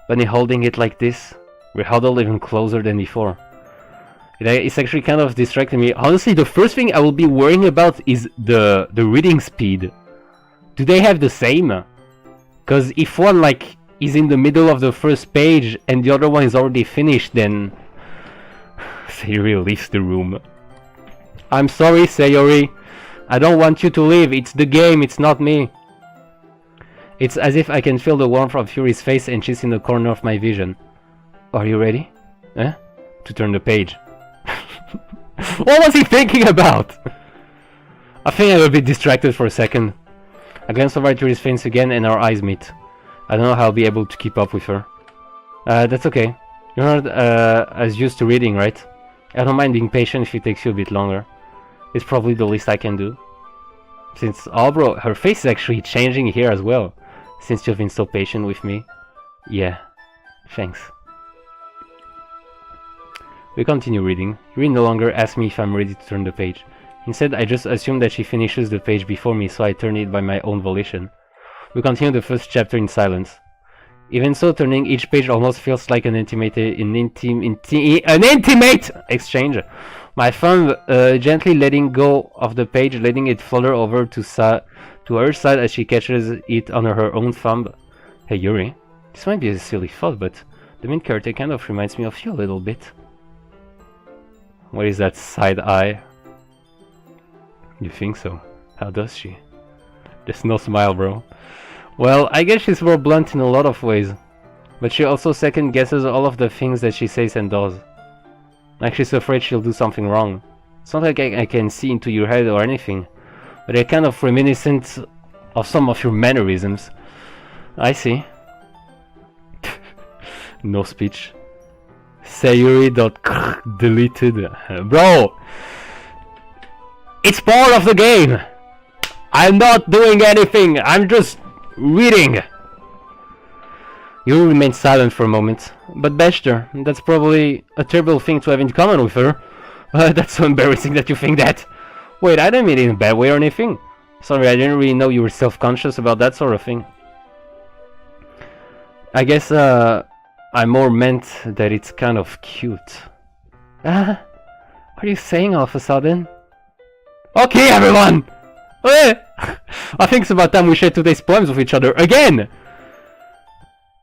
When holding it like this, we're huddled even closer than before. It's actually kind of distracting me. Honestly, the first thing I will be worrying about is the reading speed. Do they have the same? Because if one is in the middle of the first page and the other one is already finished, then Sayori leaves the room. I'm sorry, Sayori. I don't want you to leave. It's the game, it's not me. It's as if I can feel the warmth of Yuri's face and she's in the corner of my vision. Are you ready? Eh? To turn the page. What was he thinking about? I think I will be distracted for a second. I glance over at Yuri's face again and our eyes meet. I don't know how I'll be able to keep up with her. That's okay. You're not as used to reading, right? I don't mind being patient if it takes you a bit longer. It's probably the least I can do. Since, oh bro, her face is actually changing here as well. Since you've been so patient with me. Yeah, thanks. We continue reading. Yuri no longer asks me if I'm ready to turn the page. Instead, I just assume that she finishes the page before me, so I turn it by my own volition. We continue the first chapter in silence. Even so, turning each page almost feels like an intimate exchange. My thumb gently letting go of the page, letting it flutter over to her side as she catches it under her own thumb. Hey Yuri, this might be a silly thought, but the main character kind of reminds me of you a little bit. What is that side eye? You think so? How does she? There's no smile, bro. Well, I guess she's more blunt in a lot of ways, but she also second guesses all of the things that she says and does. Like she's afraid she'll do something wrong. It's not like I can see into your head or anything, but they're kind of reminiscent of some of your mannerisms. I see. No speech. Sayuri.kr deleted. Bro! It's part of the game! I'm not doing anything! I'm just reading! You remain silent for a moment. But Bester, that's probably a terrible thing to have in common with her. That's so embarrassing that you think that. Wait, I didn't mean it in a bad way or anything. Sorry, I didn't really know you were self-conscious about that sort of thing. I guess, I more meant that it's kind of cute. What are you saying all of a sudden? Okay, everyone! I think it's about time we share today's poems with each other again!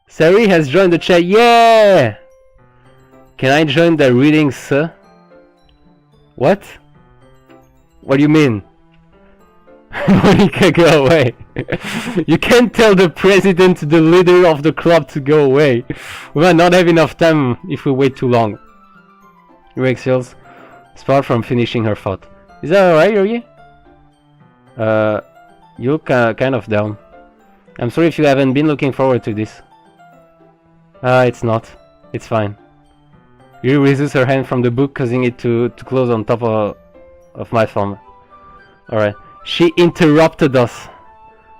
Sari has joined the chat, yeah! Can I join the reading, sir? What? What do you mean? Monica, go away! You can't tell the president, the leader of the club, to go away. We might not have enough time if we wait too long. Yuri exhales, far from finishing her thought. Is that alright, Yuri? You look kind of down. I'm sorry if you haven't been looking forward to this. It's not. It's fine. Yuri raises her hand from the book, causing it to close on top of my thumb. Alright. She interrupted us.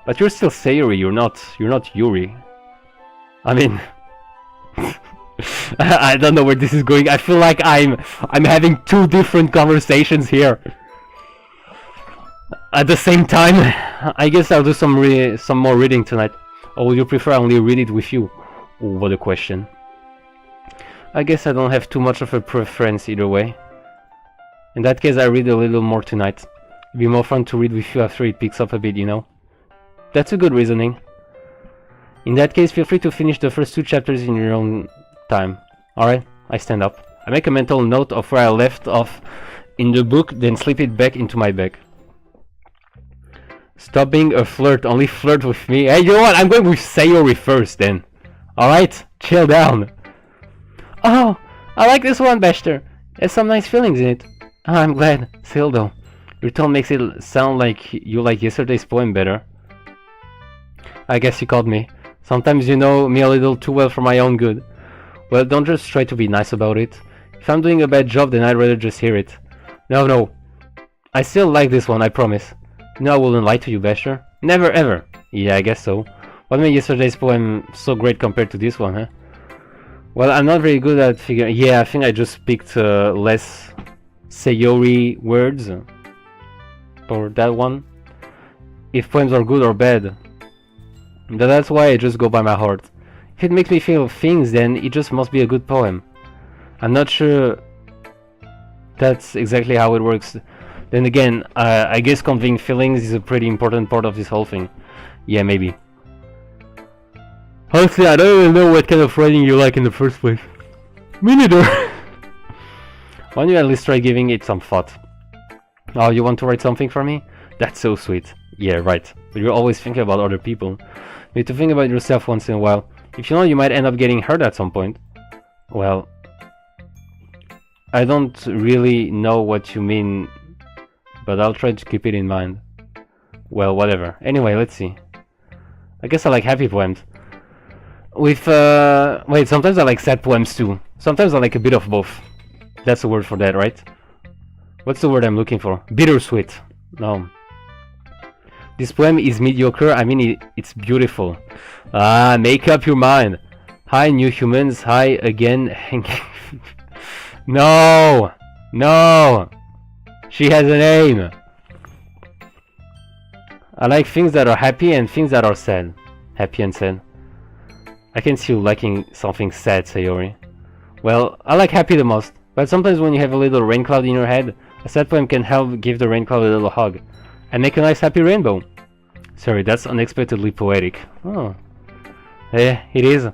But you're still Sayori, you're not Yuri. I mean... I don't know where this is going. I feel like I'm having two different conversations here. At the same time, I guess I'll do some more reading tonight. Or would you prefer I only read it with you? Ooh, what a question. I guess I don't have too much of a preference either way. In that case, I read a little more tonight. It'd be more fun to read with you after it picks up a bit, you know? That's a good reasoning. In that case, feel free to finish the first 2 chapters in your own time. Alright, I stand up. I make a mental note of where I left off in the book, then slip it back into my bag. Stop being a flirt, only flirt with me. Hey, you know what? I'm going with Sayori first then. Alright, chill down. Oh, I like this one, Bester. There's some nice feelings in it. Oh, I'm glad. Still though, your tone makes it sound like you like yesterday's poem better. I guess you caught me. Sometimes you know me a little too well for my own good. Well, don't just try to be nice about it. If I'm doing a bad job, then I'd rather just hear it. No. I still like this one, I promise. No, I wouldn't lie to you, Bester. Never ever. Yeah, I guess so. What made yesterday's poem so great compared to this one, huh? Well, I'm not very good at figuring... Yeah, I think I just picked less Sayori words for that one. If poems are good or bad. That's why I just go by my heart. If it makes me feel things, then it just must be a good poem. I'm not sure that's exactly how it works. Then again, I guess conveying feelings is a pretty important part of this whole thing. Yeah, maybe. Honestly, I don't even know what kind of writing you like in the first place. Me neither. Why don't you at least try giving it some thought? Oh, you want to write something for me? That's so sweet. Yeah, right. But you're always thinking about other people. You need to think about yourself once in a while. If you know, you might end up getting hurt at some point. Well, I don't really know what you mean, but I'll try to keep it in mind. Well, whatever. Anyway, let's see. I guess I like happy poems. With, wait, sometimes I like sad poems too. Sometimes I like a bit of both. That's the word for that, right? What's the word I'm looking for? Bittersweet. No. This poem is mediocre, I mean it's beautiful. Ah, make up your mind. Hi, new humans, hi again. No! No! She has a name! I like things that are happy and things that are sad. Happy and sad. I can see you liking something sad, Sayori. Well, I like happy the most, but sometimes when you have a little rain cloud in your head, a sad poem can help give the rain cloud a little hug, and make a nice happy rainbow. Sorry, that's unexpectedly poetic. Oh. Eh, it is.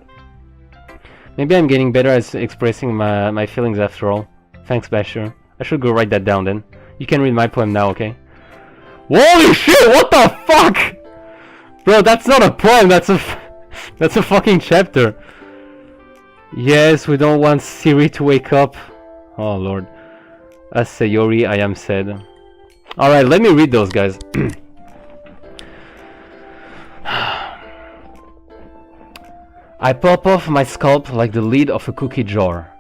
Maybe I'm getting better at expressing my feelings after all. Thanks, Basher. I should go write that down then. You can read my poem now, okay? Holy shit, what the fuck? Bro, that's not a poem, that's a fucking chapter. Yes, we don't want Siri to wake up. Oh lord. As Sayori, I am sad. Alright, let me read those, guys. I pop off my scalp like the lid of a cookie jar.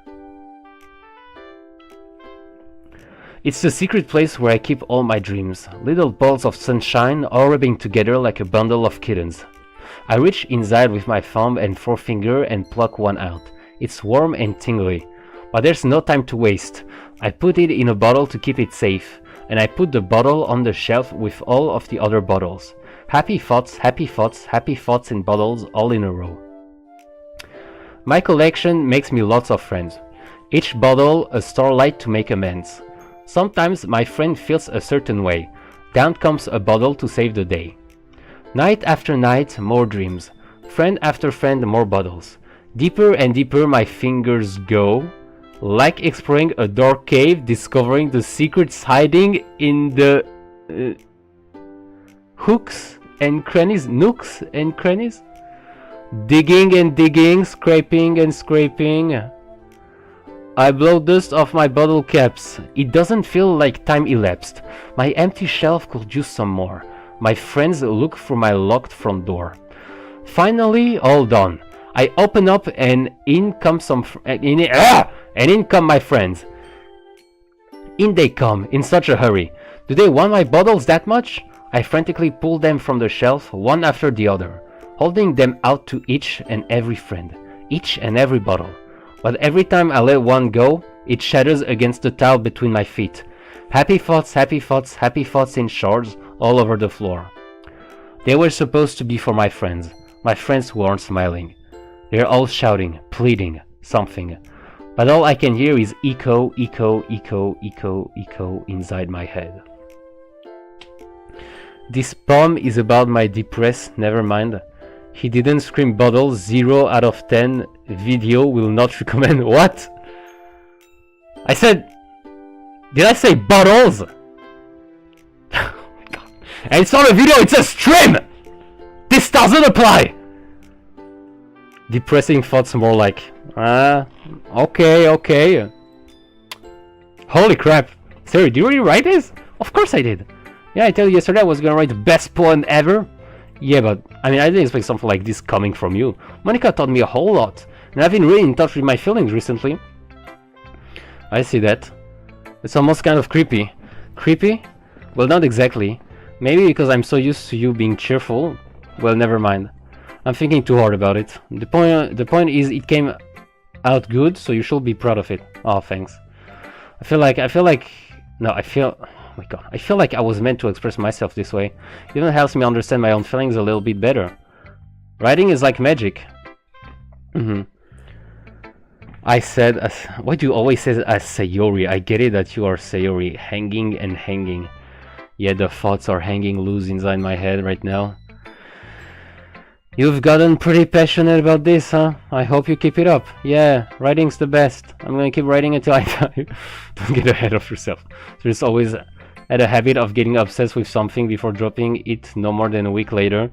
It's the secret place where I keep all my dreams, little balls of sunshine all rubbing together like a bundle of kittens. I reach inside with my thumb and forefinger and pluck one out. It's warm and tingly, but there's no time to waste. I put it in a bottle to keep it safe, and I put the bottle on the shelf with all of the other bottles. Happy thoughts, happy thoughts, happy thoughts in bottles all in a row. My collection makes me lots of friends. Each bottle a starlight to make amends. Sometimes my friend feels a certain way. Down comes a bottle to save the day. Night after night, more dreams. Friend after friend, more bottles. Deeper and deeper my fingers go, like exploring a dark cave, discovering the secrets hiding in the hooks and crannies, nooks and crannies. Digging and digging, scraping and scraping. I blow dust off my bottle caps. It doesn't feel like time elapsed. My empty shelf could use some more. My friends look through my locked front door. Finally, all done. I open up and in come my friends. In they come, in such a hurry. Do they want my bottles that much? I frantically pull them from the shelf, one after the other, holding them out to each and every friend, each and every bottle. But every time I let one go, it shatters against the tile between my feet. Happy thoughts, happy thoughts, happy thoughts in shards all over the floor. They were supposed to be for my friends who aren't smiling. They're all shouting, pleading, something. But all I can hear is echo, echo, echo, echo, echo inside my head. This poem is about my depressed, never mind. He didn't scream bottle, 0 out of 10, video will not recommend. What? I said, did I say bottles? Oh my God. And it's not a video, it's a stream! This doesn't apply! Depressing thoughts more like, okay. Holy crap. Sorry, did you really write this? Of course I did. Yeah, I told you yesterday I was gonna write the best poem ever. Yeah, but I mean, I didn't expect something like this coming from you. Monica taught me a whole lot, and I've been really in touch with my feelings recently. I see that. It's almost kind of creepy. Creepy? Well, not exactly. Maybe because I'm so used to you being cheerful. Well, never mind. I'm thinking too hard about it. The point is it came out good, so you should be proud of it. Oh, thanks. I feel like oh my God, I feel like I was meant to express myself this way. It even helps me understand my own feelings a little bit better. Writing is like magic. I said, why do you always say as Sayori? I get it that you are Sayori, hanging and hanging. Yeah, the thoughts are hanging loose inside my head right now. You've gotten pretty passionate about this, huh? I hope you keep it up. Yeah, writing's the best. I'm gonna keep writing until I die. Don't get ahead of yourself. There's always had a habit of getting obsessed with something before dropping it no more than a week later.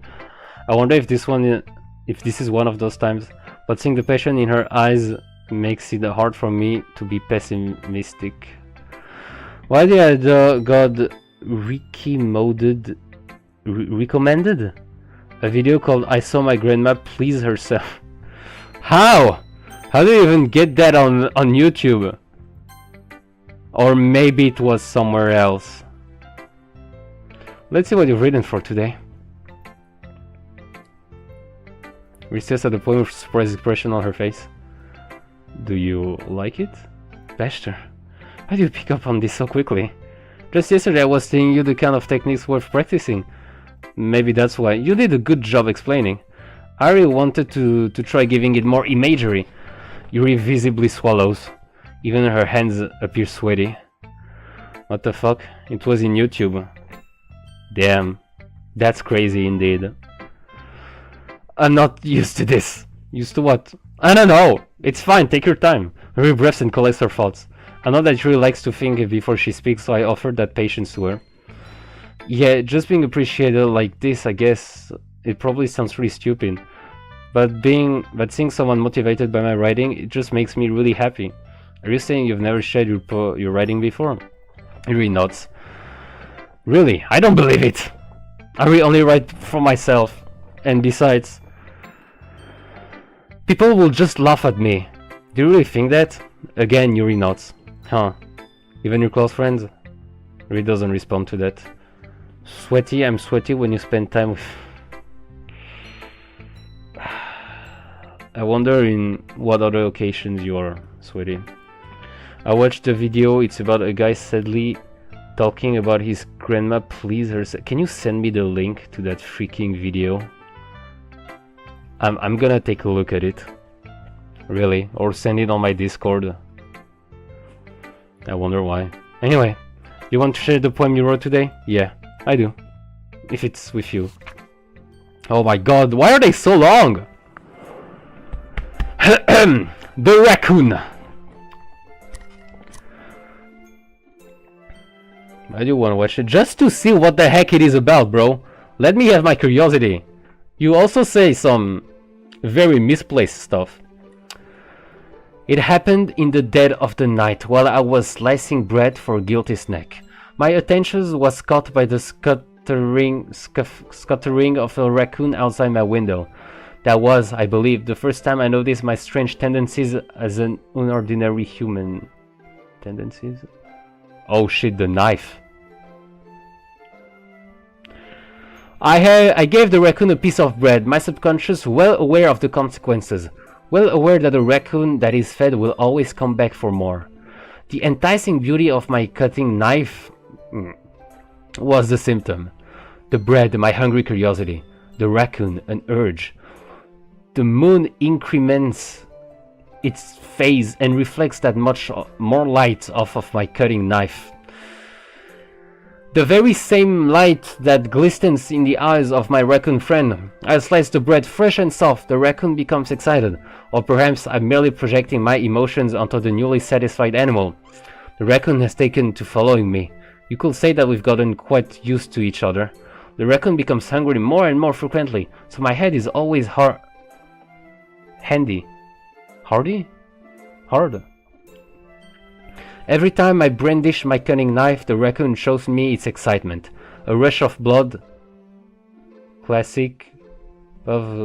I wonder if this is one of those times. But seeing the passion in her eyes makes it hard for me to be pessimistic. Why did God recommended a video called I Saw My Grandma Please Herself? How? How do you even get that on YouTube? Or maybe it was somewhere else. Let's see what you've written for today. We stares at the point of surprised expression on her face. Do you like it? Bester, how do you pick up on this so quickly? Just yesterday I was telling you the kind of techniques worth practicing. Maybe that's why. You did a good job explaining. I really wanted to try giving it more imagery. Yuri visibly swallows. Even her hands appear sweaty. What the fuck? It was in YouTube. Damn. That's crazy indeed. I'm not used to this. Used to what? I don't know. It's fine, take your time. Her breaths and collects her thoughts. I know that she really likes to think before she speaks, so I offered that patience to her. Yeah, just being appreciated like this, I guess, it probably sounds really stupid. But seeing someone motivated by my writing, it just makes me really happy. Are you saying you've never shared your writing before? Really nods. Really? I don't believe it! I really only write for myself. And besides, people will just laugh at me. Do you really think that? Again, Yuri nods. Huh. Even your close friends? Yuri doesn't respond to that. Sweaty, I'm sweaty when you spend time with... I wonder in what other occasions you are sweaty. I watched the video, it's about a guy sadly talking about his grandma please herself. Can you send me the link to that freaking video? I'm gonna take a look at it. Really? Or send it on my Discord. I wonder why. Anyway, you want to share the poem you wrote today? Yeah, I do. If it's with you. Oh my god, why are they so long? The raccoon. I do want to watch it just to see what the heck it is about, bro. Let me have my curiosity. You also say some very misplaced stuff. It happened in the dead of the night while I was slicing bread for a guilty snack. My attention was caught by the scuttering of a raccoon outside my window. That was, I believe, the first time I noticed my strange tendencies as an unordinary human. Tendencies? Oh shit, the knife. I gave the raccoon a piece of bread, my subconscious well aware of the consequences. Well aware that a raccoon that is fed will always come back for more. The enticing beauty of my cutting knife was the symptom. The bread, my hungry curiosity. The raccoon, an urge. The moon increments its phase and reflects that much more light off of my cutting knife. The very same light that glistens in the eyes of my raccoon friend. I slice the bread fresh and soft, the raccoon becomes excited. Or perhaps I'm merely projecting my emotions onto the newly satisfied animal. The raccoon has taken to following me. You could say that we've gotten quite used to each other. The raccoon becomes hungry more and more frequently, so my head is always handy. Hardy? Hard. Every time I brandish my cunning knife, the raccoon shows me its excitement. A rush of blood. Classic Pavlovian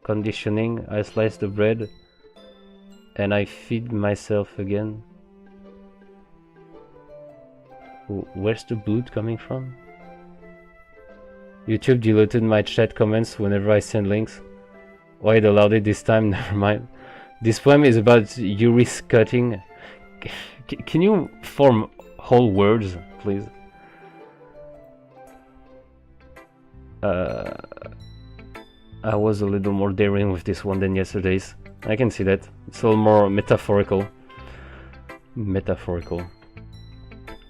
conditioning. I slice the bread and I feed myself again. Where's the blood coming from? YouTube deleted my chat comments whenever I send links. Oh, it allowed it this time, never mind. This poem is about Yuri's cutting. Can you form whole words, please? I was a little more daring with this one than yesterday's. I can see that. It's a little more metaphorical. Metaphorical.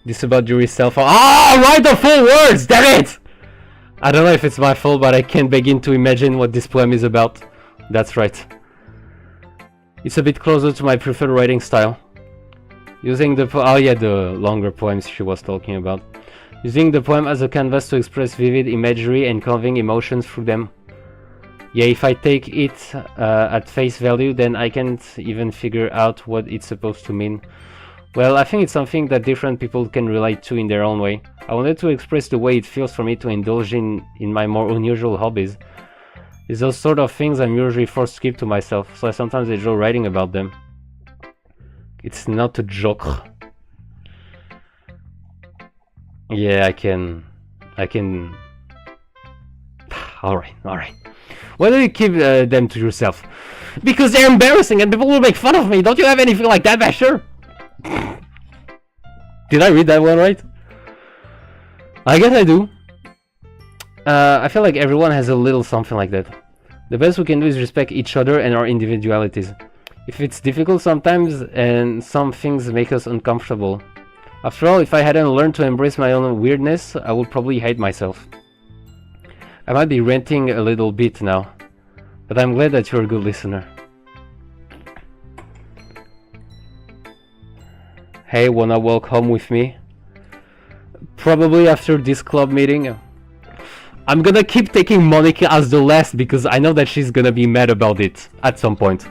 This about Yuri's cell phone. Ah, write the full words, damn it! I don't know if it's my fault, but I can't begin to imagine what this poem is about. That's right. It's a bit closer to my preferred writing style. Using the the longer poems she was talking about. Using the poem as a canvas to express vivid imagery and conveying emotions through them. Yeah, if I take it at face value, then I can't even figure out what it's supposed to mean. Well, I think it's something that different people can relate to in their own way. I wanted to express the way it feels for me to indulge in my more unusual hobbies. It's those sort of things I'm usually forced to keep to myself, so I sometimes enjoy writing about them. It's not a joke. Yeah, I can... Alright. Why do you keep them to yourself? Because they're embarrassing and people will make fun of me. Don't you have anything like that, Basher? Did I read that one right? I guess I do. I feel like everyone has a little something like that. The best we can do is respect each other and our individualities. If it's difficult sometimes and some things make us uncomfortable. After all, if I hadn't learned to embrace my own weirdness, I would probably hate myself. I might be ranting a little bit now, but I'm glad that you're a good listener. Hey, wanna walk home with me? Probably after this club meeting. I'm gonna keep taking Monica as the last because I know that she's gonna be mad about it at some point.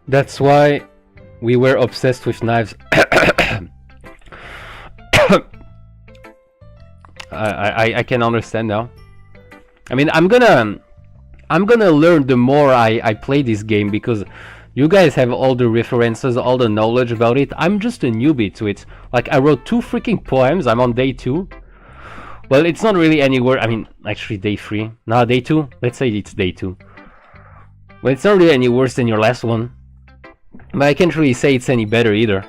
That's why we were obsessed with knives. I can understand now. I mean, I'm gonna learn the more I play this game because you guys have all the references, all the knowledge about it. I'm just a newbie to it. Like, I wrote 2 freaking poems. I'm on day 2. Well, it's not really anywhere. I mean, actually day 3. Nah, day 2. Let's say it's day 2. Well, it's not really any worse than your last one. But I can't really say it's any better either.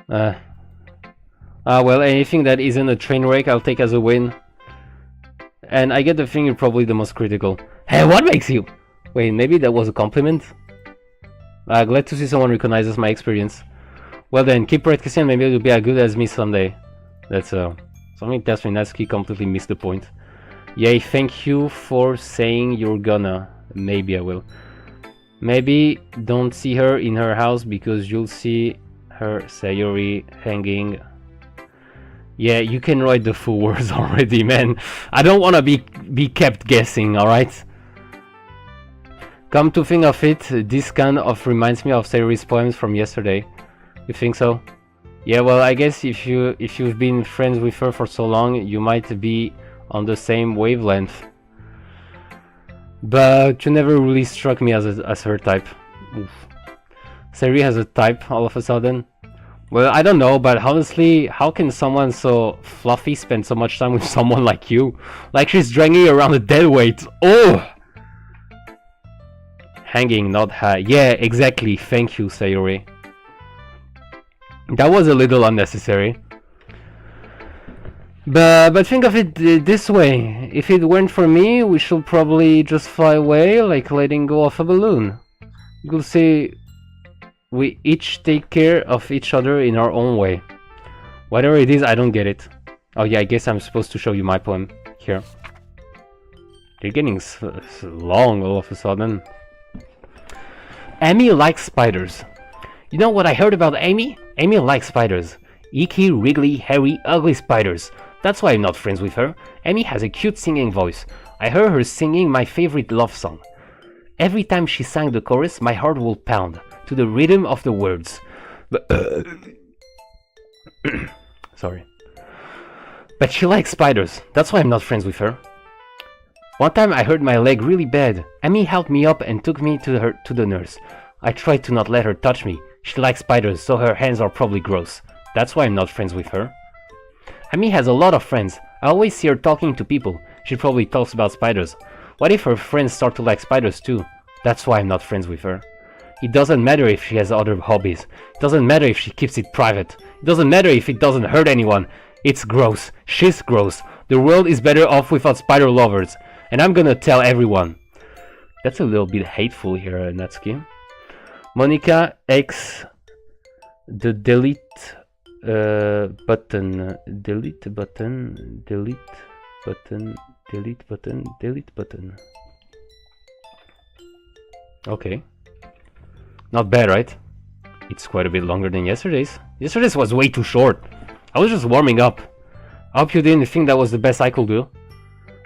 Well, anything that isn't a train wreck, I'll take as a win. And I get the thing you're probably the most critical. Hey, what makes you? Wait, maybe that was a compliment? Glad to see someone recognizes my experience. Well then, keep practicing, maybe you'll be as good as me someday. That's something tells me Natsuki completely missed the point. Yay, thank you for saying you're gonna. Maybe I will. Maybe don't see her in her house because you'll see her Sayori hanging. Yeah, you can write the full words already, man. I don't wanna be kept guessing, alright? Come to think of it, this kind of reminds me of Sayori's poems from yesterday. You think so? Yeah, well, I guess if you've been friends with her for so long, you might be on the same wavelength. But you never really struck me as her type. Oof. Seri has a type all of a sudden. Well, I don't know, but honestly, how can someone so fluffy spend so much time with someone like you? Like she's dragging around a dead weight. Oh! Hanging, not high. Yeah, exactly. Thank you, Sayori. That was a little unnecessary. But think of it this way. If it weren't for me, we should probably just fly away, like letting go of a balloon. You'll see, we each take care of each other in our own way. Whatever it is, I don't get it. Oh yeah, I guess I'm supposed to show you my poem. Here. They're getting long all of a sudden. Amy likes spiders. You know what I heard about Amy? Amy likes spiders. Icky, wriggly, hairy, ugly spiders. That's why I'm not friends with her. Amy has a cute singing voice. I heard her singing my favorite love song. Every time she sang the chorus, my heart would pound to the rhythm of the words. Sorry. But she likes spiders. That's why I'm not friends with her. One time I hurt my leg really bad. Amy helped me up and took me to the nurse. I tried to not let her touch me. She likes spiders, so her hands are probably gross. That's why I'm not friends with her. Amy has a lot of friends. I always see her talking to people. She probably talks about spiders. What if her friends start to like spiders too? That's why I'm not friends with her. It doesn't matter if she has other hobbies. It doesn't matter if she keeps it private. It doesn't matter if it doesn't hurt anyone. It's gross. She's gross. The world is better off without spider lovers. And I'm gonna tell everyone. That's a little bit hateful here, Natsuki. Monica X the delete button. Delete button. Delete button. Delete button. Delete button. Okay. Not bad, right? It's quite a bit longer than yesterday's. Yesterday's was way too short. I was just warming up. I hope you didn't think that was the best I could do.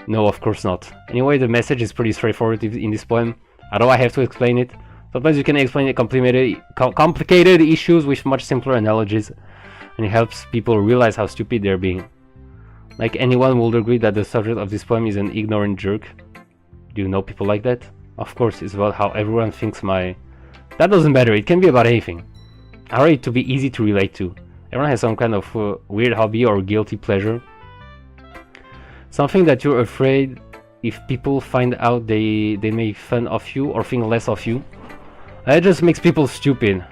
No, of course not. Anyway, the message is pretty straightforward in this poem. I know I have to explain it. Sometimes you can explain complicated issues with much simpler analogies, and it helps people realize how stupid they're being. Like anyone would agree that the subject of this poem is an ignorant jerk. Do you know people like that? Of course, it's about how everyone thinks my... That doesn't matter, it can be about anything. I want it to be easy to relate to. Everyone has some kind of weird hobby or guilty pleasure. Something that you're afraid if people find out they make fun of you or think less of you. That just makes people stupid.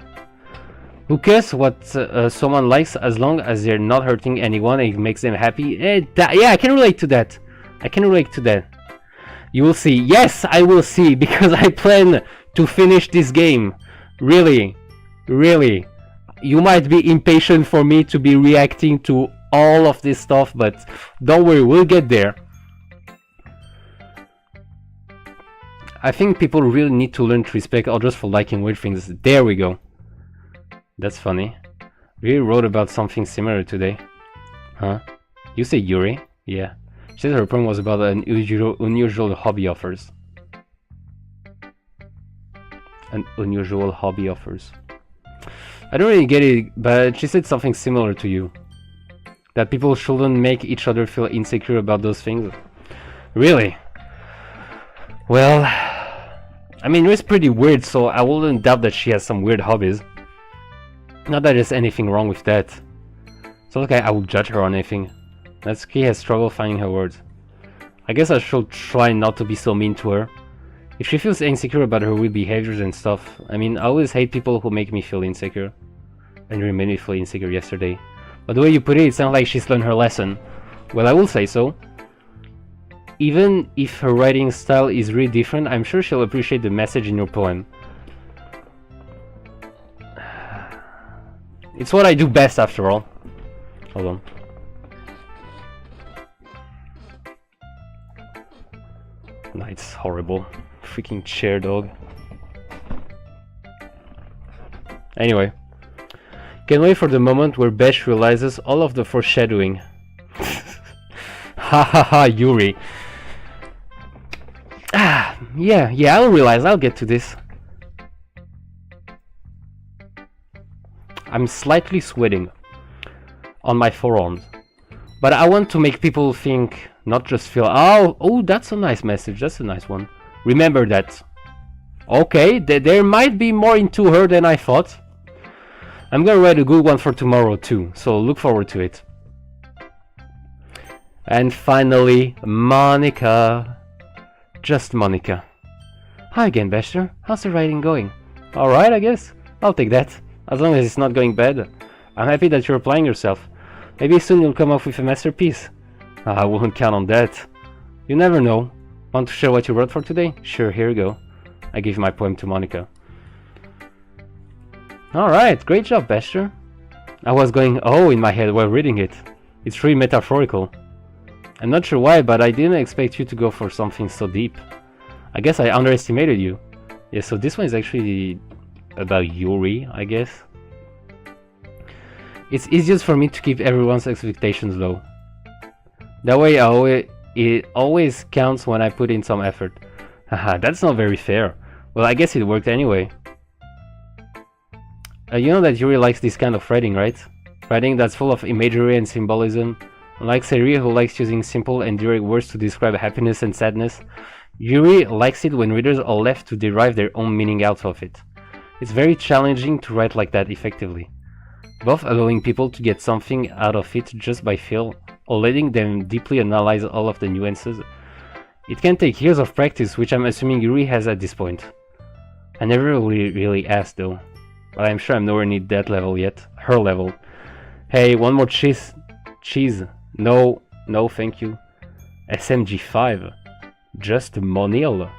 Who cares what someone likes as long as they're not hurting anyone and it makes them happy? Yeah, I can relate to that. I can relate to that. You will see. Yes, I will see, because I plan to finish this game. Really. Really. You might be impatient for me to be reacting to all of this stuff, but don't worry, we'll get there. I think people really need to learn to respect others for liking weird things. There we go. That's funny. We wrote about something similar today. Huh? You say Yuri? Yeah. She said her poem was about unusual hobby offers. An unusual hobby offers. I don't really get it, but she said something similar to you. That people shouldn't make each other feel insecure about those things. Really? Well, I mean, it's pretty weird, so I wouldn't doubt that she has some weird hobbies. Not that there's anything wrong with that. It's not like I would judge her on anything. Natsuki has struggled finding her words. I guess I should try not to be so mean to her. If she feels insecure about her weird behaviors and stuff, I mean, I always hate people who make me feel insecure. And you made me feel insecure yesterday. But the way you put it, it sounds like she's learned her lesson. Well, I will say so. Even if her writing style is really different, I'm sure she'll appreciate the message in your poem. It's what I do best, after all. Hold on. Nah, it's horrible. Freaking chair dog. Anyway. Can't wait for the moment where Besh realizes all of the foreshadowing. Ha ha ha, Yuri. Yeah, I'll realize, I'll get to this. I'm slightly sweating on my forearms. But I want to make people think, not just feel, oh, that's a nice message, that's a nice one. Remember that. Okay, there might be more into her than I thought. I'm gonna write a good one for tomorrow too, so look forward to it. And finally, Monica. Just Monica. Hi again, Bester. How's the writing going? Alright, I guess. I'll take that. As long as it's not going bad. I'm happy that you're applying yourself. Maybe soon you'll come up with a masterpiece. I wouldn't count on that. You never know. Want to share what you wrote for today? Sure, here you go. I give my poem to Monica. Alright, great job, Bester. I was going, oh, in my head while reading it. It's really metaphorical. I'm not sure why, but I didn't expect you to go for something so deep. I guess I underestimated you. Yeah, so this one is actually about Yuri, I guess. It's easiest for me to keep everyone's expectations low. That way it always counts when I put in some effort. Haha, that's not very fair. Well, I guess it worked anyway. You know that Yuri likes this kind of writing, right? Writing that's full of imagery and symbolism. Unlike Seri, who likes using simple and direct words to describe happiness and sadness, Yuri likes it when readers are left to derive their own meaning out of it. It's very challenging to write like that effectively, both allowing people to get something out of it just by feel, or letting them deeply analyze all of the nuances. It can take years of practice, which I'm assuming Yuri has at this point. I never really asked though, but I'm sure I'm nowhere near that level yet. Her level. Hey, one more cheese. No, thank you. SMG5. Just Monil.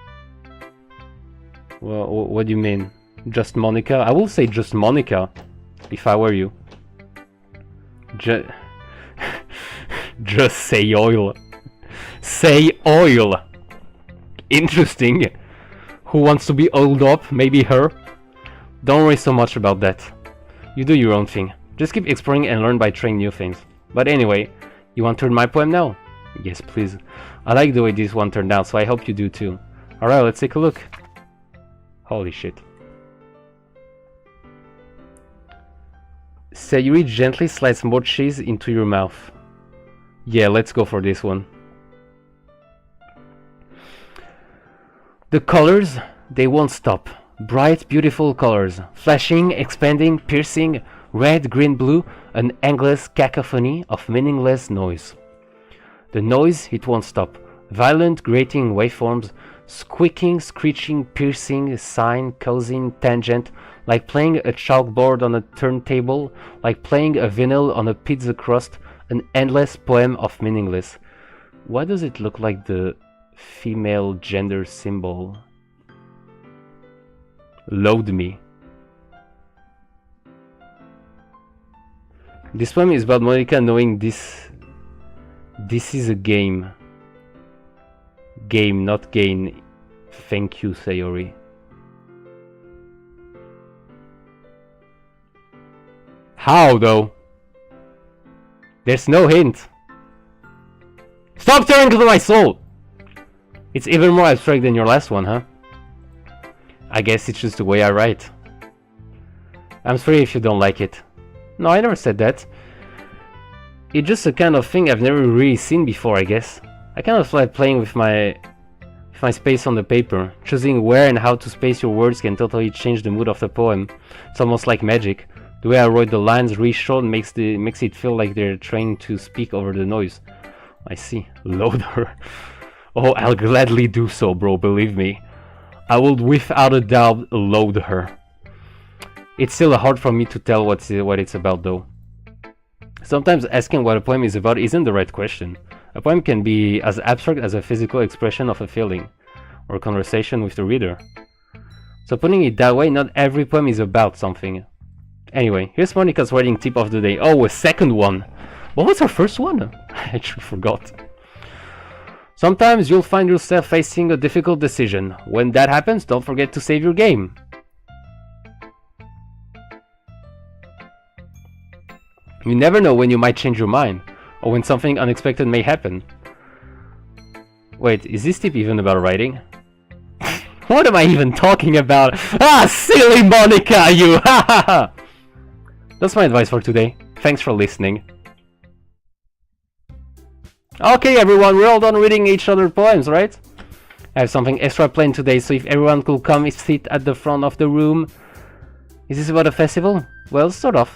Well, what do you mean? Just Monica? I will say just Monica, if I were you. Just say oil. Say oil. Interesting. Who wants to be oiled up? Maybe her? Don't worry so much about that. You do your own thing. Just keep exploring and learn by trying new things. But anyway, you want to read my poem now? Yes, please. I like the way this one turned out, so I hope you do too. Alright, let's take a look. Holy shit. Sayuri gently slides more cheese into your mouth. Yeah, let's go for this one. The colors, they won't stop. Bright, beautiful colors. Flashing, expanding, piercing, red, green, blue, an endless cacophony of meaningless noise. The noise, it won't stop. Violent, grating waveforms, squeaking, screeching, piercing, sine, cosine, tangent, like playing a chalkboard on a turntable, like playing a vinyl on a pizza crust, an endless poem of meaningless. Why does it look like the female gender symbol? Load me. This poem is about Monica knowing this is a game. Game, not gain. Thank you, Sayori. How, though? There's no hint. Stop tearing into my soul! It's even more abstract than your last one, huh? I guess it's just the way I write. I'm sorry if you don't like it. No, I never said that. It's just a kind of thing I've never really seen before, I guess. I kind of like playing with my space on the paper. Choosing where and how to space your words can totally change the mood of the poem. It's almost like magic. The way I wrote the lines really short makes it feel like they're trying to speak over the noise. I see. Load her. Oh, I'll gladly do so, bro, believe me. I will without a doubt load her. It's still hard for me to tell what it's about, though. Sometimes asking what a poem is about isn't the right question. A poem can be as abstract as a physical expression of a feeling, or a conversation with the reader. So putting it that way, not every poem is about something. Anyway, here's Monica's writing tip of the day. Oh, a second one! What was her first one? I actually forgot. Sometimes you'll find yourself facing a difficult decision. When that happens, don't forget to save your game. You never know when you might change your mind, or when something unexpected may happen. Wait, is this tip even about writing? What am I even talking about? Ah, silly Monica, you! Ha ha ha! That's my advice for today. Thanks for listening. Okay everyone, we're all done reading each other's poems, right? I have something extra planned today, so if everyone could come sit at the front of the room. Is this about a festival? Well, sort of.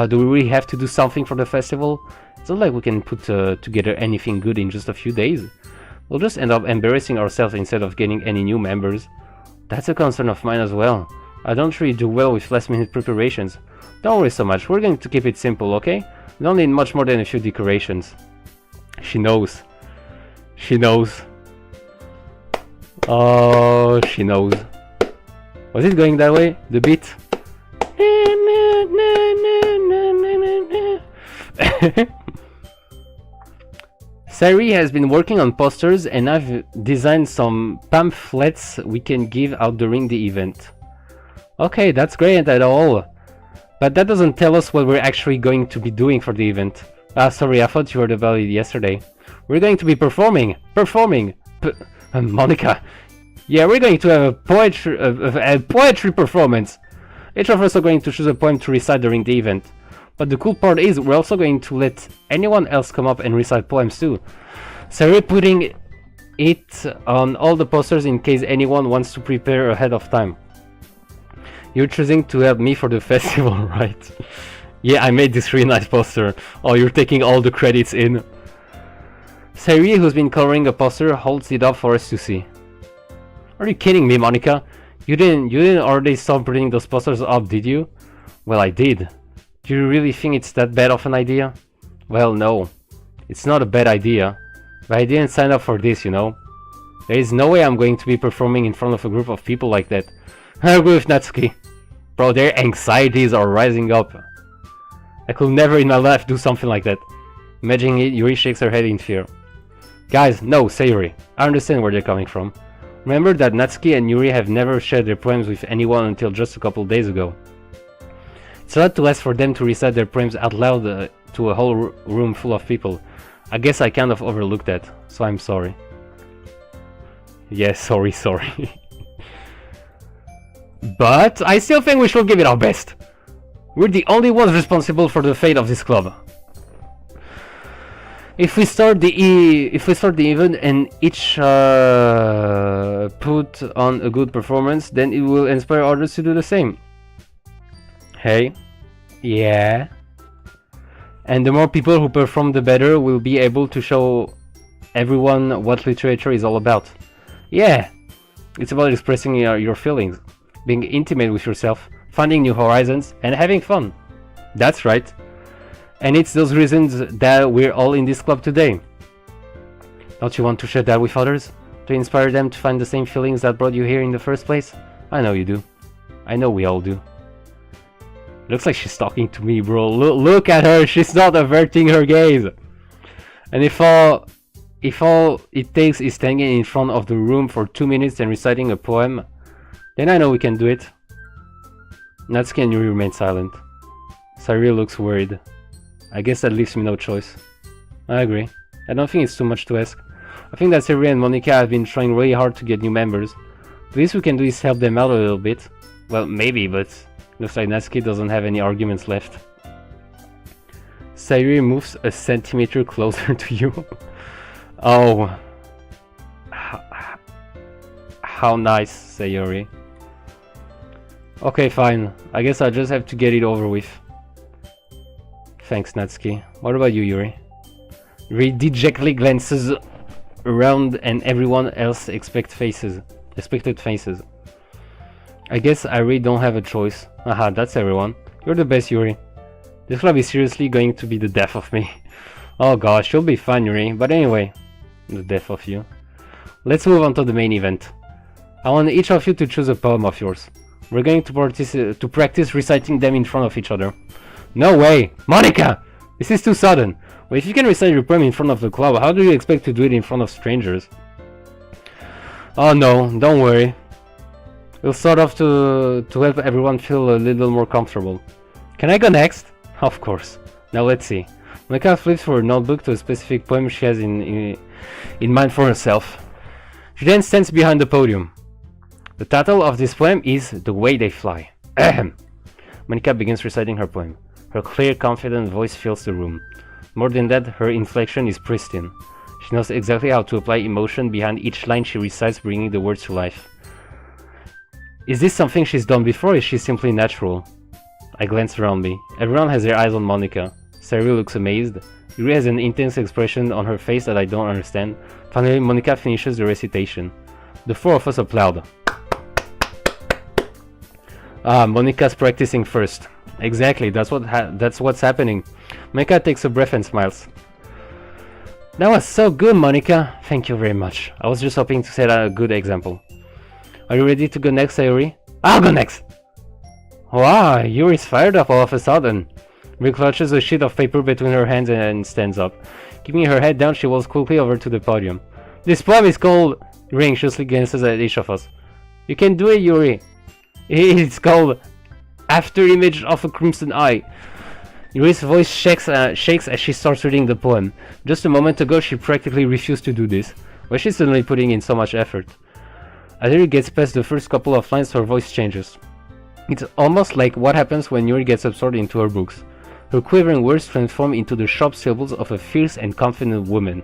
Do we really have to do something for the festival? It's not like we can put together anything good in just a few days. We'll just end up embarrassing ourselves instead of getting any new members. That's a concern of mine as well. I don't really do well with last-minute preparations. Don't worry so much, we're going to keep it simple, okay? We don't need much more than a few decorations. She knows. She knows. Oh, she knows. Was it going that way? The beat? Sari has been working on posters and I've designed some pamphlets we can give out during the event. Okay, that's great at all. But that doesn't tell us what we're actually going to be doing for the event. Ah, sorry, I thought you heard about it yesterday. We're going to be performing! Monica! Yeah, we're going to have a poetry performance! Each of us are going to choose a poem to recite during the event. But the cool part is, we're also going to let anyone else come up and recite poems too. So we're putting it on all the posters in case anyone wants to prepare ahead of time. You're choosing to help me for the festival, right? Yeah, I made this really nice poster. Oh, you're taking all the credits in. Sari, who's been coloring a poster, holds it up for us to see. Are you kidding me, Monica? You didn't already stop putting those posters up, did you? Well, I did. Do you really think it's that bad of an idea? Well, no. It's not a bad idea. But I didn't sign up for this, you know. There is no way I'm going to be performing in front of a group of people like that. I agree with Natsuki. Bro, their anxieties are rising up. I could never in my life do something like that. Imagining it, Yuri shakes her head in fear. Guys, no, Sayuri. I understand where they're coming from. Remember that Natsuki and Yuri have never shared their poems with anyone until just a couple days ago. It's a lot to ask for them to recite their poems out loud to a whole room full of people. I guess I kind of overlooked that, so I'm sorry. Yes, sorry. But I still think we should give it our best. We're the only ones responsible for the fate of this club. If we start the event and each put on a good performance, then it will inspire others to do the same. Hey? Yeah? And the more people who perform, the better we'll be able to show everyone what literature is all about. Yeah! It's about expressing your feelings, being intimate with yourself, finding new horizons, and having fun. That's right. And it's those reasons that we're all in this club today. Don't you want to share that with others? To inspire them to find the same feelings that brought you here in the first place? I know you do. I know we all do. Looks like she's talking to me, bro. Look at her, she's not averting her gaze. And if all it takes is standing in front of the room for 2 minutes and reciting a poem, then I know we can do it. Natsuki and Yuri remain silent. Sayuri looks worried. I guess that leaves me no choice. I agree. I don't think it's too much to ask. I think that Sayuri and Monica have been trying really hard to get new members. The least we can do is help them out a little bit. Well, maybe, but looks like Natsuki doesn't have any arguments left. Sayuri moves a centimeter closer to you. Oh. How nice, Sayuri. Okay, fine. I guess I just have to get it over with. Thanks, Natsuki. What about you, Yuri? Yuri dejectedly glances around and everyone else expected faces. I guess I really don't have a choice. Aha, that's everyone. You're the best, Yuri. This club is seriously going to be the death of me. Oh gosh, you'll be fine, Yuri. But anyway, the death of you. Let's move on to the main event. I want each of you to choose a poem of yours. We're going to practice reciting them in front of each other. No way! Monica! This is too sudden. Well, if you can recite your poem in front of the club, how do you expect to do it in front of strangers? Oh no, don't worry. We'll start off to help everyone feel a little more comfortable. Can I go next? Of course. Now let's see. Monica flips for her notebook to a specific poem she has in mind for herself. She then stands behind the podium. The title of this poem is The Way They Fly. Ahem. Monica begins reciting her poem. Her clear, confident voice fills the room. More than that, her inflection is pristine. She knows exactly how to apply emotion behind each line she recites, bringing the words to life. Is this something she's done before, or is she simply natural? I glance around me. Everyone has their eyes on Monica. Sayuri looks amazed. Yuri has an intense expression on her face that I don't understand. Finally, Monica finishes the recitation. The four of us applaud. Ah, Monica's practicing first. Exactly, that's what's happening. Monica takes a breath and smiles. That was so good, Monica. Thank you very much. I was just hoping to set a good example. Are you ready to go next, Sayuri? I'll go next! Wow, Yuri's fired up all of a sudden. Yuri clutches a sheet of paper between her hands and stands up. Keeping her head down, she walks quickly over to the podium. This poem is called... Yuri anxiously glances at each of us. You can do it, Yuri. It's called... After Image of a Crimson Eye. Yuri's voice shakes as she starts reading the poem. Just a moment ago, she practically refused to do this. Why is she suddenly putting in so much effort? As Yuri gets past the first couple of lines, her voice changes. It's almost like what happens when Yuri gets absorbed into her books. Her quivering words transform into the sharp syllables of a fierce and confident woman.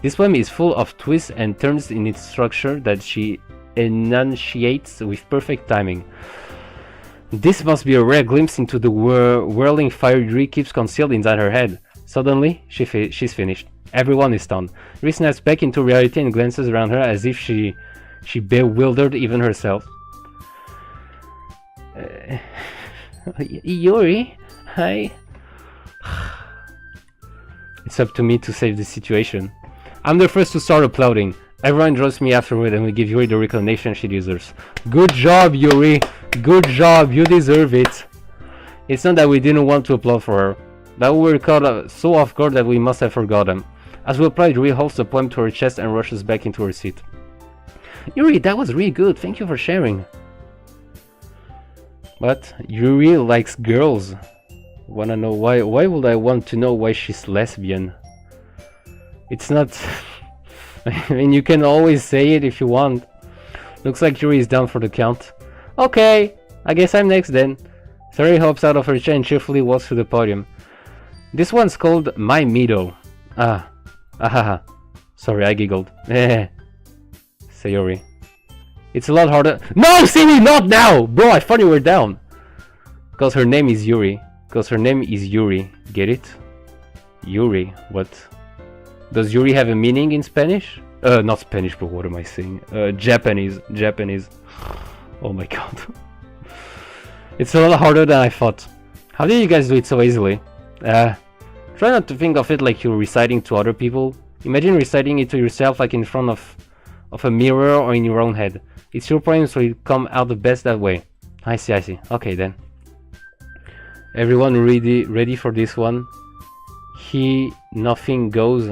This poem is full of twists and turns in its structure that she enunciates with perfect timing. This must be a rare glimpse into the whirling fire Yuri keeps concealed inside her head. Suddenly, she's finished. Everyone is stunned. Yuri snaps back into reality and glances around her as if she bewildered even herself. Yuri, hi. It's up to me to save the situation. I'm the first to start applauding. Everyone joins me afterward and we give Yuri the recognition she deserves. Good job, Yuri! Good job, you deserve it! It's not that we didn't want to applaud for her, but we were caught so off guard that we must have forgotten. As we applaud, Yuri holds the poem to her chest and rushes back into her seat. Yuri, that was really good, thank you for sharing. But Yuri likes girls. Wanna know why? Why would I want to know why she's lesbian? It's not... I mean, you can always say it if you want. Looks like Yuri is down for the count. Okay, I guess I'm next then. Sayuri hops out of her chair and cheerfully walks to the podium. This one's called My Mido. Sorry, I giggled. Sayuri. It's a lot harder. No, Sayuri, not now! Bro, I thought you were down. Because her name is Yuri. Get it? Yuri, what? Does Yuri have a meaning in Spanish? Not Spanish, bro, what am I saying? Japanese. Oh my god. It's a lot harder than I thought. How did you guys do it so easily? Try not to think of it like you're reciting to other people. Imagine reciting it to yourself like in front of a mirror or in your own head. It's your poem, so it come out the best that way. I see. Okay then. Everyone ready for this one? Nothing goes.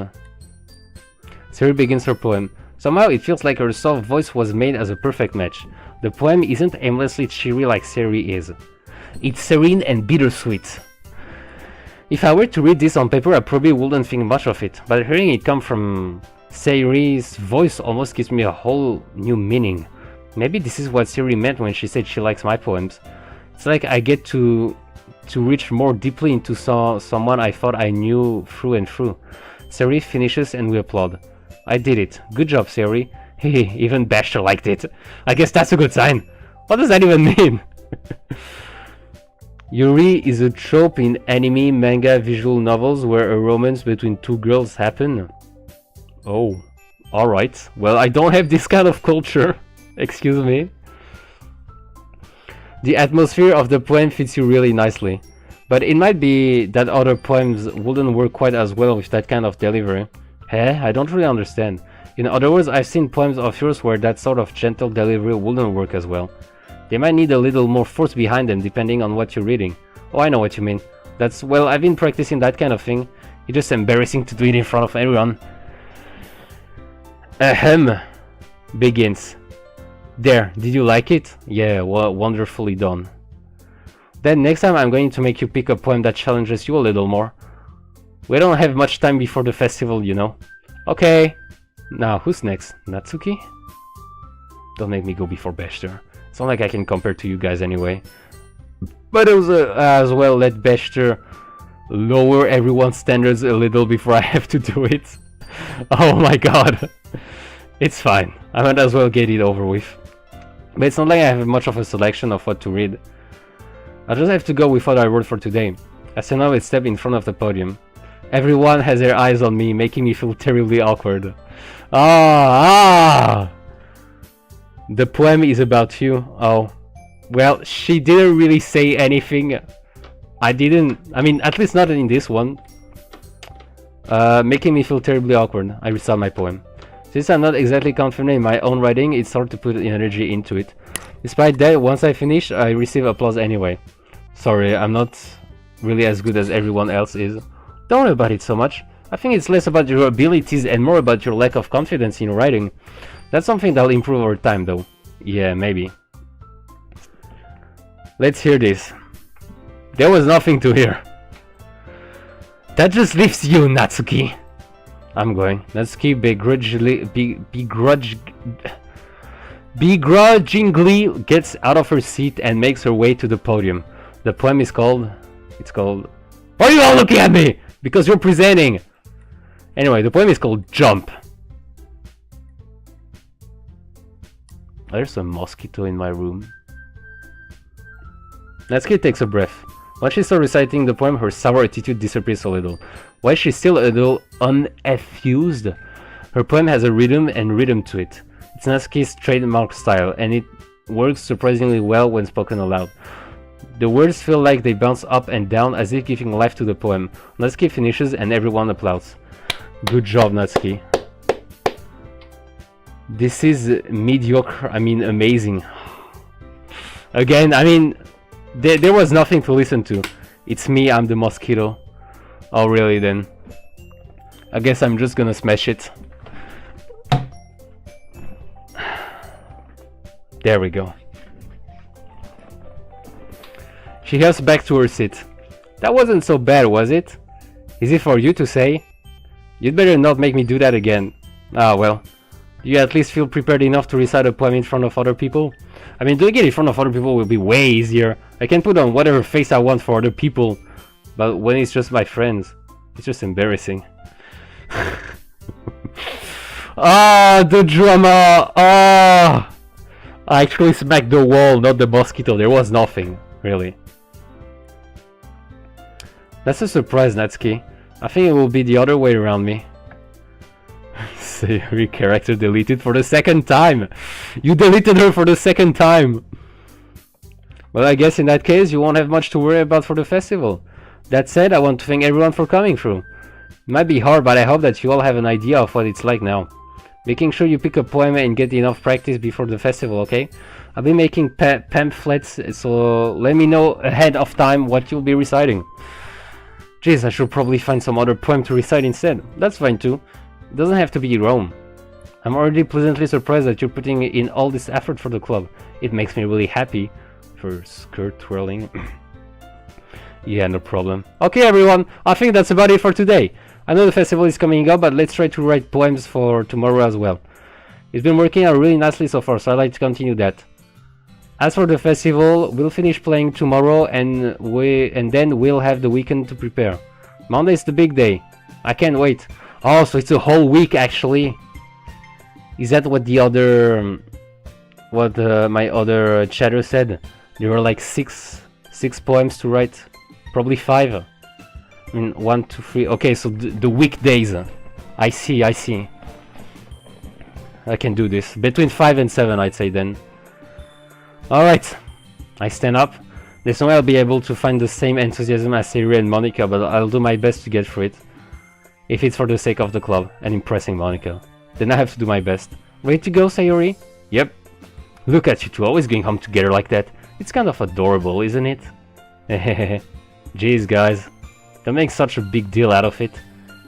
Sayuri begins her poem. Somehow it feels like her soft voice was made as a perfect match. The poem isn't aimlessly cheery like Sayuri is. It's serene and bittersweet. If I were to read this on paper, I probably wouldn't think much of it, but hearing it come from Sayuri's voice almost gives me a whole new meaning. Maybe this is what Sayuri meant when she said she likes my poems. It's like I get to reach more deeply into someone I thought I knew through and through. Sayuri finishes and we applaud. I did it. Good job, Sayuri. Hehe, even Basher liked it. I guess that's a good sign. What does that even mean? Yuri is a trope in anime, manga, visual novels where a romance between two girls happen. Oh, alright. Well, I don't have this kind of culture. Excuse me. The atmosphere of the poem fits you really nicely. But it might be that other poems wouldn't work quite as well with that kind of delivery. I don't really understand. In other words, I've seen poems of yours where that sort of gentle delivery wouldn't work as well. They might need a little more force behind them depending on what you're reading. Oh, I know what you mean. Well, I've been practicing that kind of thing. It's just embarrassing to do it in front of everyone. Ahem. Begins. There, did you like it? Yeah, well, wonderfully done. Then next time I'm going to make you pick a poem that challenges you a little more. We don't have much time before the festival, you know. Okay. Now, who's next? Natsuki? Don't make me go before Bester. It's not like I can compare to you guys anyway. But also as well let Bester lower everyone's standards a little before I have to do it. Oh my god. It's fine. I might as well get it over with. But it's not like I have much of a selection of what to read. I just have to go with what I wrote for today. I stand up and step in front of the podium. Everyone has their eyes on me, making me feel terribly awkward. The poem is about you. Oh. Well, she didn't really say anything. I mean, at least not in this one. Making me feel terribly awkward. I restart my poem. Since I'm not exactly confident in my own writing, it's hard to put energy into it. Despite that, once I finish, I receive applause anyway. Sorry, I'm not really as good as everyone else is. Don't worry about it so much. I think it's less about your abilities and more about your lack of confidence in writing. That's something that'll improve over time, though. Yeah, maybe. Let's hear this. There was nothing to hear. That just leaves you, Natsuki. I'm going. Natsuki begrudgingly gets out of her seat and makes her way to the podium. The poem is called... Why are you all looking at me? Because you're presenting. Anyway, the poem is called Jump. There's a mosquito in my room. Natsuki takes a breath. Once she starts reciting the poem, her sour attitude disappears a little. While she's still a little unenthused, her poem has a rhythm to it. It's Natsuki's trademark style, and it works surprisingly well when spoken aloud. The words feel like they bounce up and down as if giving life to the poem. Natsuki finishes and everyone applauds. Good job, Natsuki. This is mediocre, I mean amazing. Again, I mean, there was nothing to listen to. It's me, I'm the mosquito. Oh really then? I guess I'm just gonna smash it. There we go. She heads back to her seat. That wasn't so bad, was it? Is it for you to say? You'd better not make me do that again. Ah well. Do you at least feel prepared enough to recite a poem in front of other people? I mean, doing it in front of other people will be way easier. I can put on whatever face I want for other people. But when it's just my friends, it's just embarrassing. Ah, the drama! Ah! I actually smacked the wall, not the mosquito. There was nothing, really. That's a surprise, Natsuki. I think it will be the other way around me. Sayori character deleted for the second time! You deleted her for the second time! Well, I guess in that case you won't have much to worry about for the festival. That said, I want to thank everyone for coming through. It might be hard, but I hope that you all have an idea of what it's like now. Making sure you pick a poem and get enough practice before the festival, okay? I'll be making pamphlets, so let me know ahead of time what you'll be reciting. Jeez, I should probably find some other poem to recite instead. That's fine too. It doesn't have to be Rome. I'm already pleasantly surprised that you're putting in all this effort for the club. It makes me really happy. For skirt twirling. Yeah, no problem. Okay everyone, I think that's about it for today. I know the festival is coming up, but let's try to write poems for tomorrow as well. It's been working out really nicely so far, so I'd like to continue that. As for the festival, we'll finish playing tomorrow and then we'll have the weekend to prepare. Monday's the big day. I can't wait. Oh, so it's a whole week actually. Is that what the other... my other chatter said? There were like six poems to write. Probably 5. I mean, 1, 2, 3. Okay, so the weekdays. I see. I can do this. Between 5 and 7, I'd say then. Alright. I stand up. There's no way I'll be able to find the same enthusiasm as Sayori and Monica, but I'll do my best to get through it. If it's for the sake of the club and impressing Monica. Then I have to do my best. Ready to go, Sayori? Yep. Look at you two, always going home together like that. It's kind of adorable, isn't it? Hehehe. Jeez, guys. Don't make such a big deal out of it.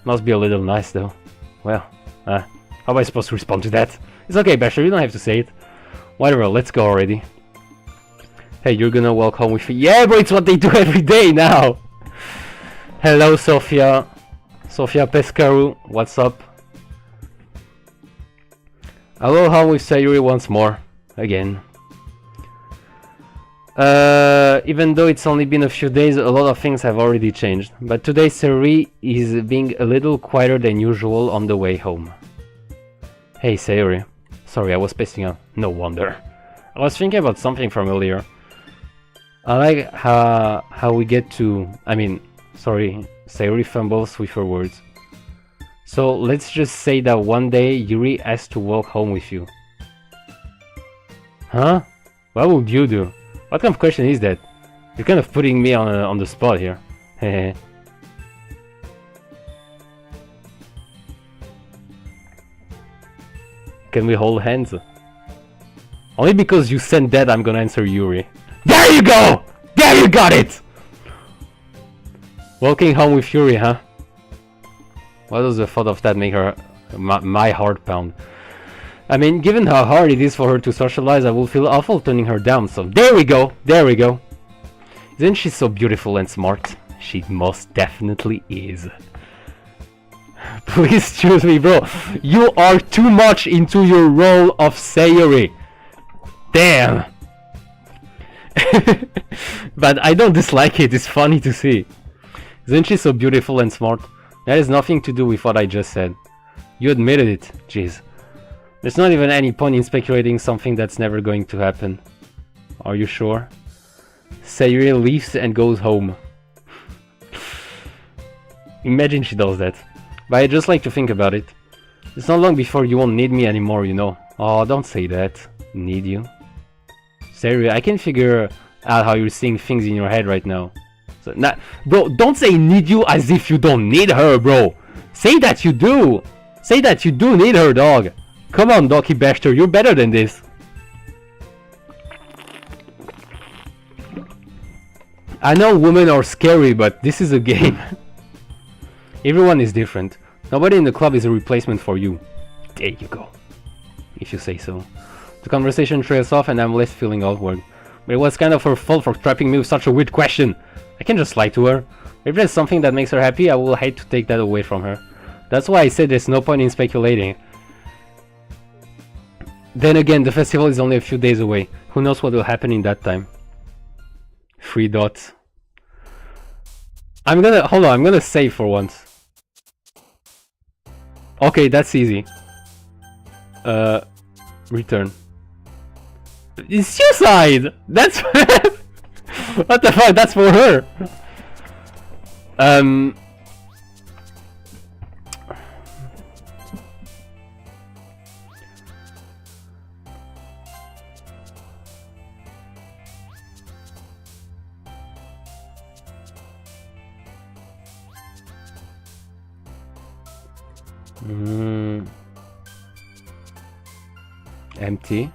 Must be a little nice, though. Well, how am I supposed to respond to that? It's okay, Basher, you don't have to say it. Whatever, let's go already. Hey, you're gonna walk home with me? Yeah, bro, it's what they do every day now! Hello, Sofia. Sofia Pescaru, what's up? I'll go home with Sayori once more. Again. Even though it's only been a few days, a lot of things have already changed. But today Sayori is being a little quieter than usual on the way home. Hey Sayori. Sorry, I was spacing out. No wonder. I was thinking about something from earlier. I like how we get to... Sorry, Sayori fumbles with her words. So let's just say that one day Yuri has to walk home with you. Huh? What would you do? What kind of question is that? You're kind of putting me on the spot here. Hehe. Can we hold hands? Only because you sent that I'm gonna answer Yuri. There you go! There you got it! Walking home with Yuri, huh? Why does the thought of that make her my heart pound? I mean, given how hard it is for her to socialize, I will feel awful turning her down, so there we go! There we go! Isn't she so beautiful and smart? She most definitely is. Please choose me, bro. You are too much into your role of Sayori. Damn! But I don't dislike it, it's funny to see. Isn't she so beautiful and smart? That has nothing to do with what I just said. You admitted it, jeez. There's not even any point in speculating something that's never going to happen. Are you sure? Sayuri leaves and goes home. Imagine she does that. But I just like to think about it. It's not long before you won't need me anymore, you know. Oh, don't say that. Need you? Sayuri, I can figure out how you're seeing things in your head right now. So, bro, don't say need you as if you don't need her, bro. Say that you do. Say that you do need her, dog. Come on, Doki Bester, you're better than this. I know women are scary, but this is a game. Everyone is different. Nobody in the club is a replacement for you. There you go. If you say so. The conversation trails off and I'm left feeling awkward. But it was kind of her fault for trapping me with such a weird question. I can just lie to her. If there's something that makes her happy, I will hate to take that away from her. That's why I said there's no point in speculating. Then again, the festival is only a few days away. Who knows what will happen in that time? 3 dots. I'm gonna save for once. Okay, that's easy. Return. It's suicide! That's what the fuck, that's for her! Empty.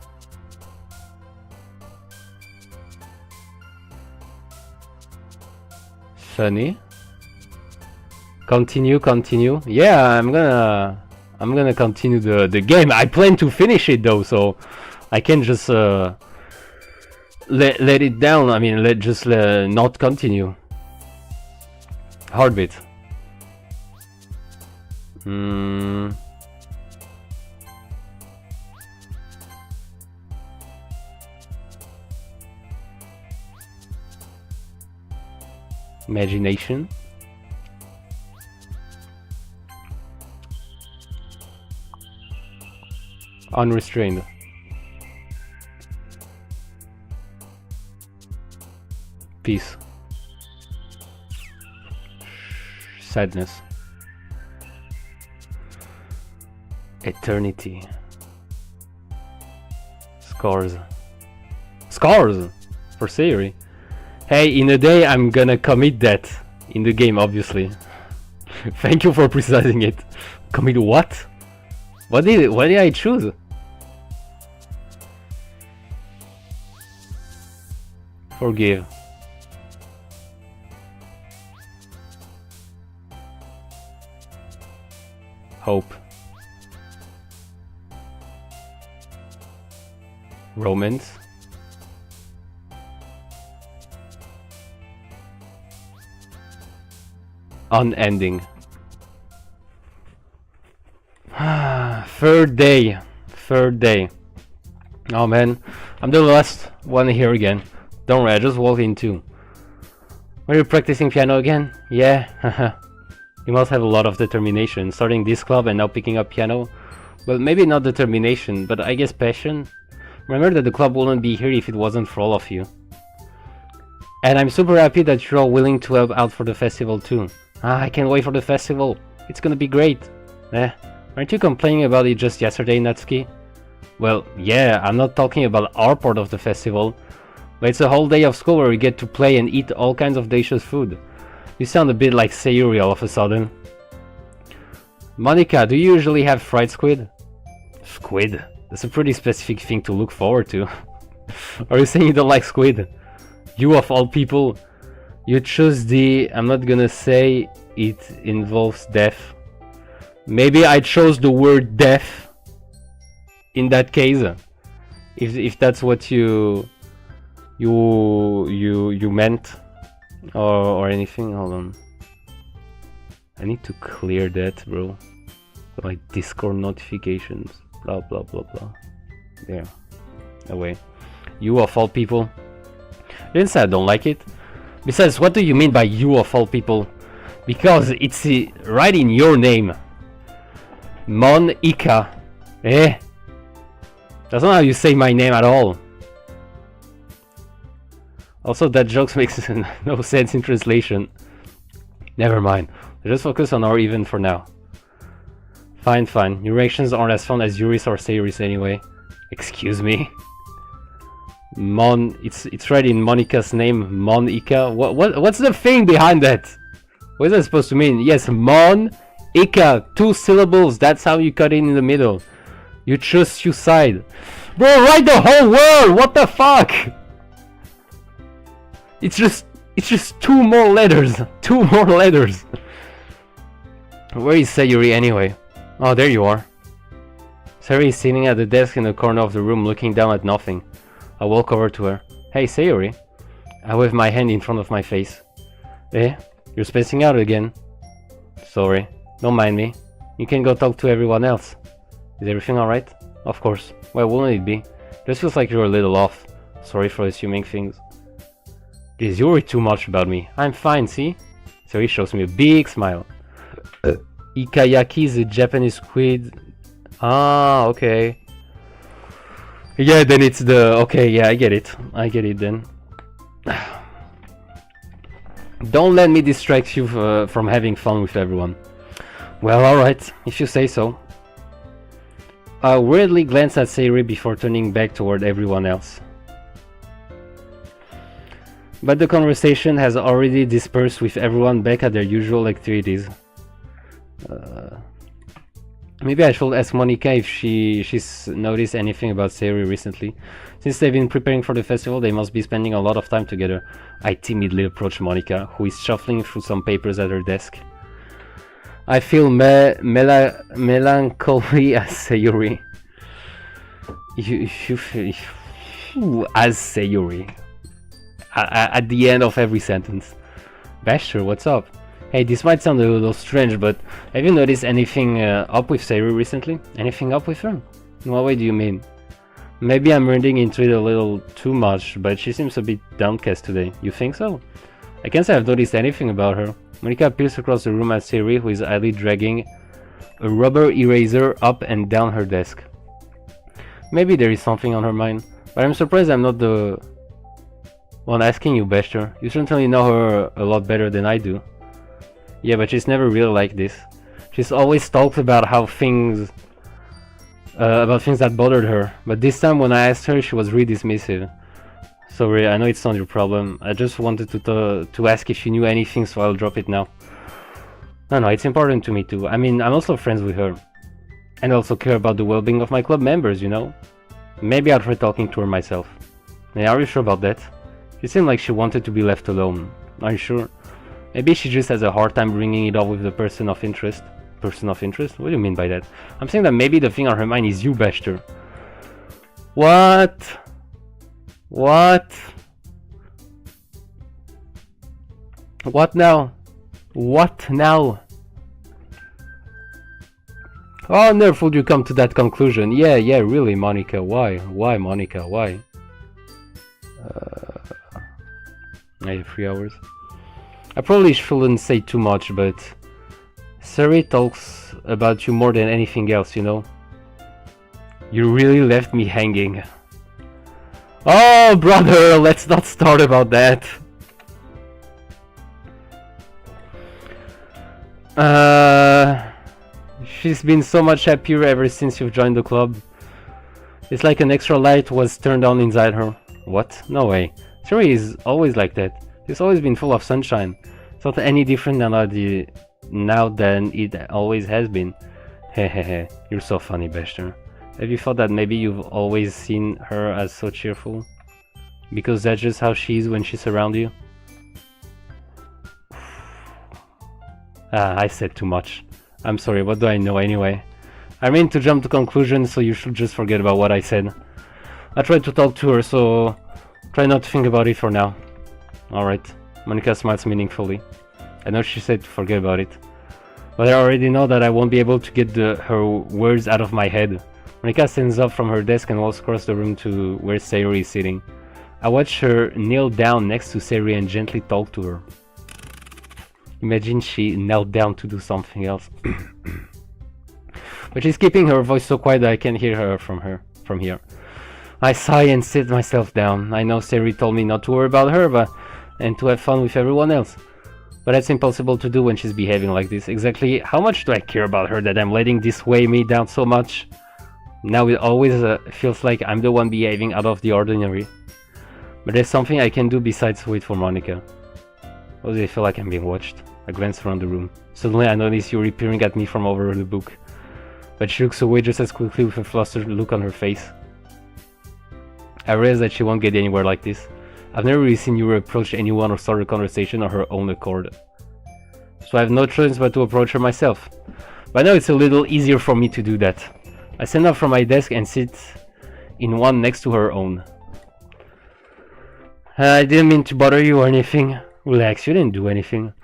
Funny. Continue. Yeah, I'm gonna continue the game. I plan to finish it though, so I can just let it down. I mean, not continue. Heartbeat. Imagination. Unrestrained. Peace. Sadness. Eternity. Scars. Scars! For Sayori. Hey, in a day I'm gonna commit that. In the game, obviously. Thank you for precising it. Commit what? What did I choose? Forgive. Hope. Romance. Unending. Third day. Oh man, I'm the last one here again. Don't worry, I just walked in too. Were you practicing piano again? Yeah, haha. You must have a lot of determination, starting this club and now picking up piano. Well, maybe not determination, but I guess passion. Remember that the club wouldn't be here if it wasn't for all of you. And I'm super happy that you're all willing to help out for the festival too. Ah, I can't wait for the festival. It's gonna be great. Aren't you complaining about it just yesterday, Natsuki? Well, yeah, I'm not talking about our part of the festival, but it's a whole day of school where we get to play and eat all kinds of delicious food. You sound a bit like Sayuri all of a sudden. Monica, do you usually have fried squid? Squid? That's a pretty specific thing to look forward to. Are you saying you don't like squid? You of all people, you choose the... I'm not gonna say it involves death. Maybe I chose the word death in that case. If that's what you meant or anything. Hold on. I need to clear that, bro. Like Discord notifications. Blah blah blah blah. There. Away. You of all people. I didn't say I don't like it. Besides, what do you mean by you of all people? Because it's right in your name. Monica. Eh? That's not how you say my name at all. Also, that joke makes no sense in translation. Never mind. Just focus on our event for now. Fine, fine. Your reactions aren't as fun as Yuri's or Sayuri's anyway. Excuse me. It's right in Monica's name, Monica. What's the thing behind that? What is that supposed to mean? Yes, Monica, 2 syllables. That's how you cut it in the middle. You choose suicide. Bro, write the whole word. What the fuck? It's just 2 more letters. 2 more letters. Where is Sayuri anyway? Oh, there you are. Sayuri is sitting at the desk in the corner of the room looking down at nothing. I walk over to her. Hey, Sayuri. I wave my hand in front of my face. Eh? You're spacing out again. Sorry. Don't mind me. You can go talk to everyone else. Is everything alright? Of course. Why wouldn't it be? Just feels like you're a little off. Sorry for assuming things. Please, you worry too much about me. I'm fine, see? Sayuri shows me a big smile. Ikayaki is a Japanese squid. Ah, okay. Yeah, then it's the... Okay, yeah, I get it. I get it then. Don't let me distract you from having fun with everyone. Well, alright, if you say so. I weirdly glance at Sayuri before turning back toward everyone else. But the conversation has already dispersed with everyone back at their usual activities. Maybe I should ask Monica if she's noticed anything about Sayuri recently. Since they've been preparing for the festival, they must be spending a lot of time together. I timidly approach Monica, who is shuffling through some papers at her desk. I feel melancholy as Sayuri. You feel as Sayuri. At the end of every sentence. Basher, what's up? Hey, this might sound a little strange, but have you noticed anything up with Sayuri recently? Anything up with her? In what way do you mean? Maybe I'm reading into it a little too much, but she seems a bit downcast today. You think so? I can't say I've noticed anything about her. Monica peers across the room at Sayuri, who is idly dragging a rubber eraser up and down her desk. Maybe there is something on her mind, but I'm surprised I'm not the one asking you, Bester. You certainly know her a lot better than I do. Yeah, but she's never really like this. She's always talked about how things that bothered her, but this time when I asked her, she was really dismissive. Sorry, I know it's not your problem. I just wanted to ask if she knew anything, so I'll drop it now. No, it's important to me too. I mean, I'm also friends with her. And I also care about the well-being of my club members, you know? Maybe I'll try talking to her myself. Yeah, are you sure about that? She seemed like she wanted to be left alone. Are you sure? Maybe she just has a hard time bringing it up with the person of interest. Person of interest? What do you mean by that? I'm saying that maybe the thing on her mind is you, Bester. What? What? What now? What now? How on earth would you come to that conclusion? Yeah, really, Monica. Why? Why, Monica? Why? Yeah, 3 hours. I probably shouldn't say too much, but Sari talks about you more than anything else, you know? You really left me hanging. Oh, brother, let's not start about that. She's been so much happier ever since you've joined the club. It's like an extra light was turned on inside her. What? No way. Sari is always like that. She's always been full of sunshine. It's not any different now than it always has been. Hehehe, you're so funny, Bester. Have you thought that maybe you've always seen her as so cheerful? Because that's just how she is when she's around you? I said too much. I'm sorry, what do I know anyway? I mean to jump to conclusions, so you should just forget about what I said. I tried to talk to her, so try not to think about it for now. Alright. Monica smiles meaningfully. I know she said to forget about it, but I already know that I won't be able to get her words out of my head. Monica stands up from her desk and walks across the room to where Sayuri is sitting. I watch her kneel down next to Sayuri and gently talk to her. Imagine she knelt down to do something else. But she's keeping her voice so quiet that I can hear her from here. I sigh and sit myself down. I know Sayuri told me not to worry about her, and to have fun with everyone else. But that's impossible to do when she's behaving like this. Exactly how much do I care about her that I'm letting this weigh me down so much? Now it always feels like I'm the one behaving out of the ordinary. But there's something I can do besides wait for Monica. Or do I feel like I'm being watched? I glance around the room. Suddenly I notice Yuri peering at me from over the book. But she looks away just as quickly with a flustered look on her face. I realize that she won't get anywhere like this. I've never really seen Yuri approach anyone or start a conversation on her own accord. So I have no choice but to approach her myself. But now it's a little easier for me to do that. I stand up from my desk and sit in one next to her own. I didn't mean to bother you or anything. Relax, you didn't do anything.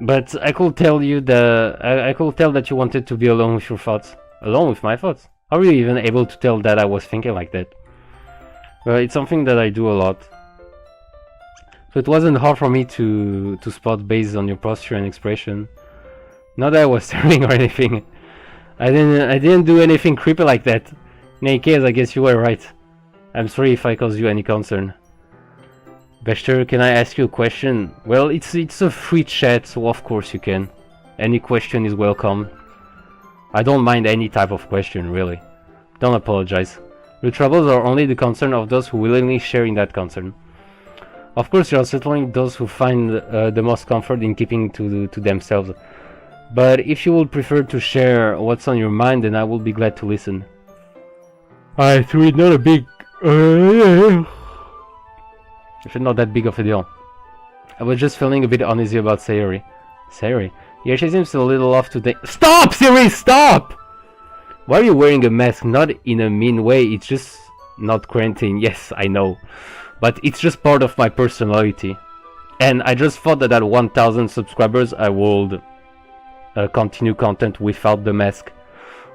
But I could tell you I could tell that you wanted to be alone with your thoughts. Alone with my thoughts? How are you even able to tell that I was thinking like that? Well, it's something that I do a lot. So it wasn't hard for me to spot based on your posture and expression. Not that I was staring or anything. I didn't do anything creepy like that. In any case, I guess you were right. I'm sorry if I caused you any concern. Bester, can I ask you a question? Well, it's a free chat, so of course you can. Any question is welcome. I don't mind any type of question, really. Don't apologize. Your troubles are only the concern of those who willingly share in that concern. Of course, there are certainly those who find the most comfort in keeping to themselves. But if you would prefer to share what's on your mind, then I will be glad to listen. I threw it not a big... If it's not that big of a deal. I was just feeling a bit uneasy about Sayuri. Sayuri? Yeah, she seems a little off today. Stop, Sayuri, stop! Why are you wearing a mask? Not in a mean way, it's just not quarantine. Yes, I know. But it's just part of my personality. And I just thought that at 1000 subscribers I would continue content without the mask.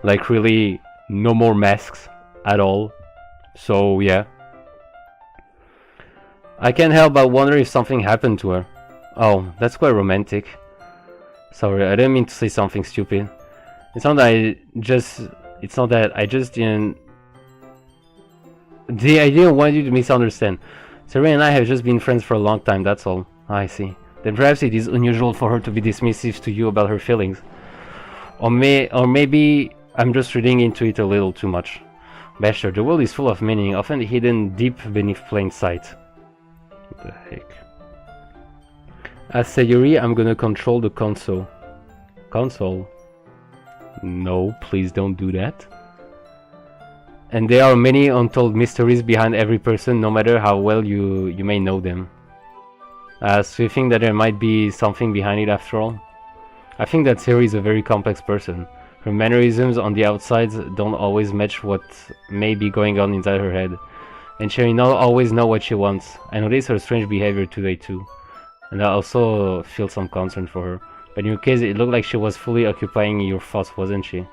Like really, no more masks at all. So yeah. I can't help but wonder if something happened to her. Oh, that's quite romantic. Sorry, I didn't mean to say something stupid. It's not that I just didn't... I didn't want you to misunderstand. Sarah and I have just been friends for a long time, that's all. I see. Then perhaps it is unusual for her to be dismissive to you about her feelings. Or maybe I'm just reading into it a little too much. Bester, the world is full of meaning, often hidden deep beneath plain sight. What the heck? As Sayuri, I'm gonna control the console. Console? No, please don't do that. And there are many untold mysteries behind every person, no matter how well you may know them. So you think that there might be something behind it after all? I think that Sayuri is a very complex person. Her mannerisms on the outside don't always match what may be going on inside her head. And she may not always know what she wants. I noticed her strange behavior today too. And I also feel some concern for her. But in your case, it looked like she was fully occupying your thoughts, wasn't she?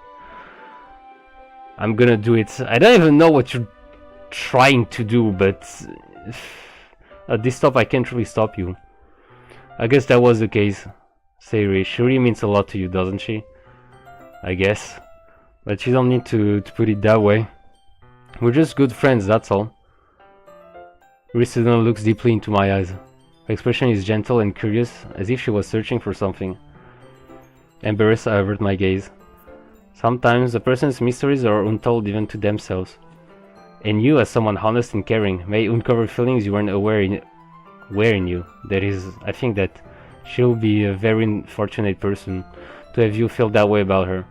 I'm gonna do it. I don't even know what you're trying to do, but... At this stop I can't really stop you. I guess that was the case. Sayuri, she really means a lot to you, doesn't she? I guess. But you don't need to put it that way. We're just good friends, that's all. Risudon looks deeply into my eyes. Her expression is gentle and curious, as if she was searching for something. Embarrassed, I avert my gaze. Sometimes a person's mysteries are untold even to themselves. And you, as someone honest and caring, may uncover feelings you weren't aware in you. That is, I think that she'll be a very fortunate person to have you feel that way about her.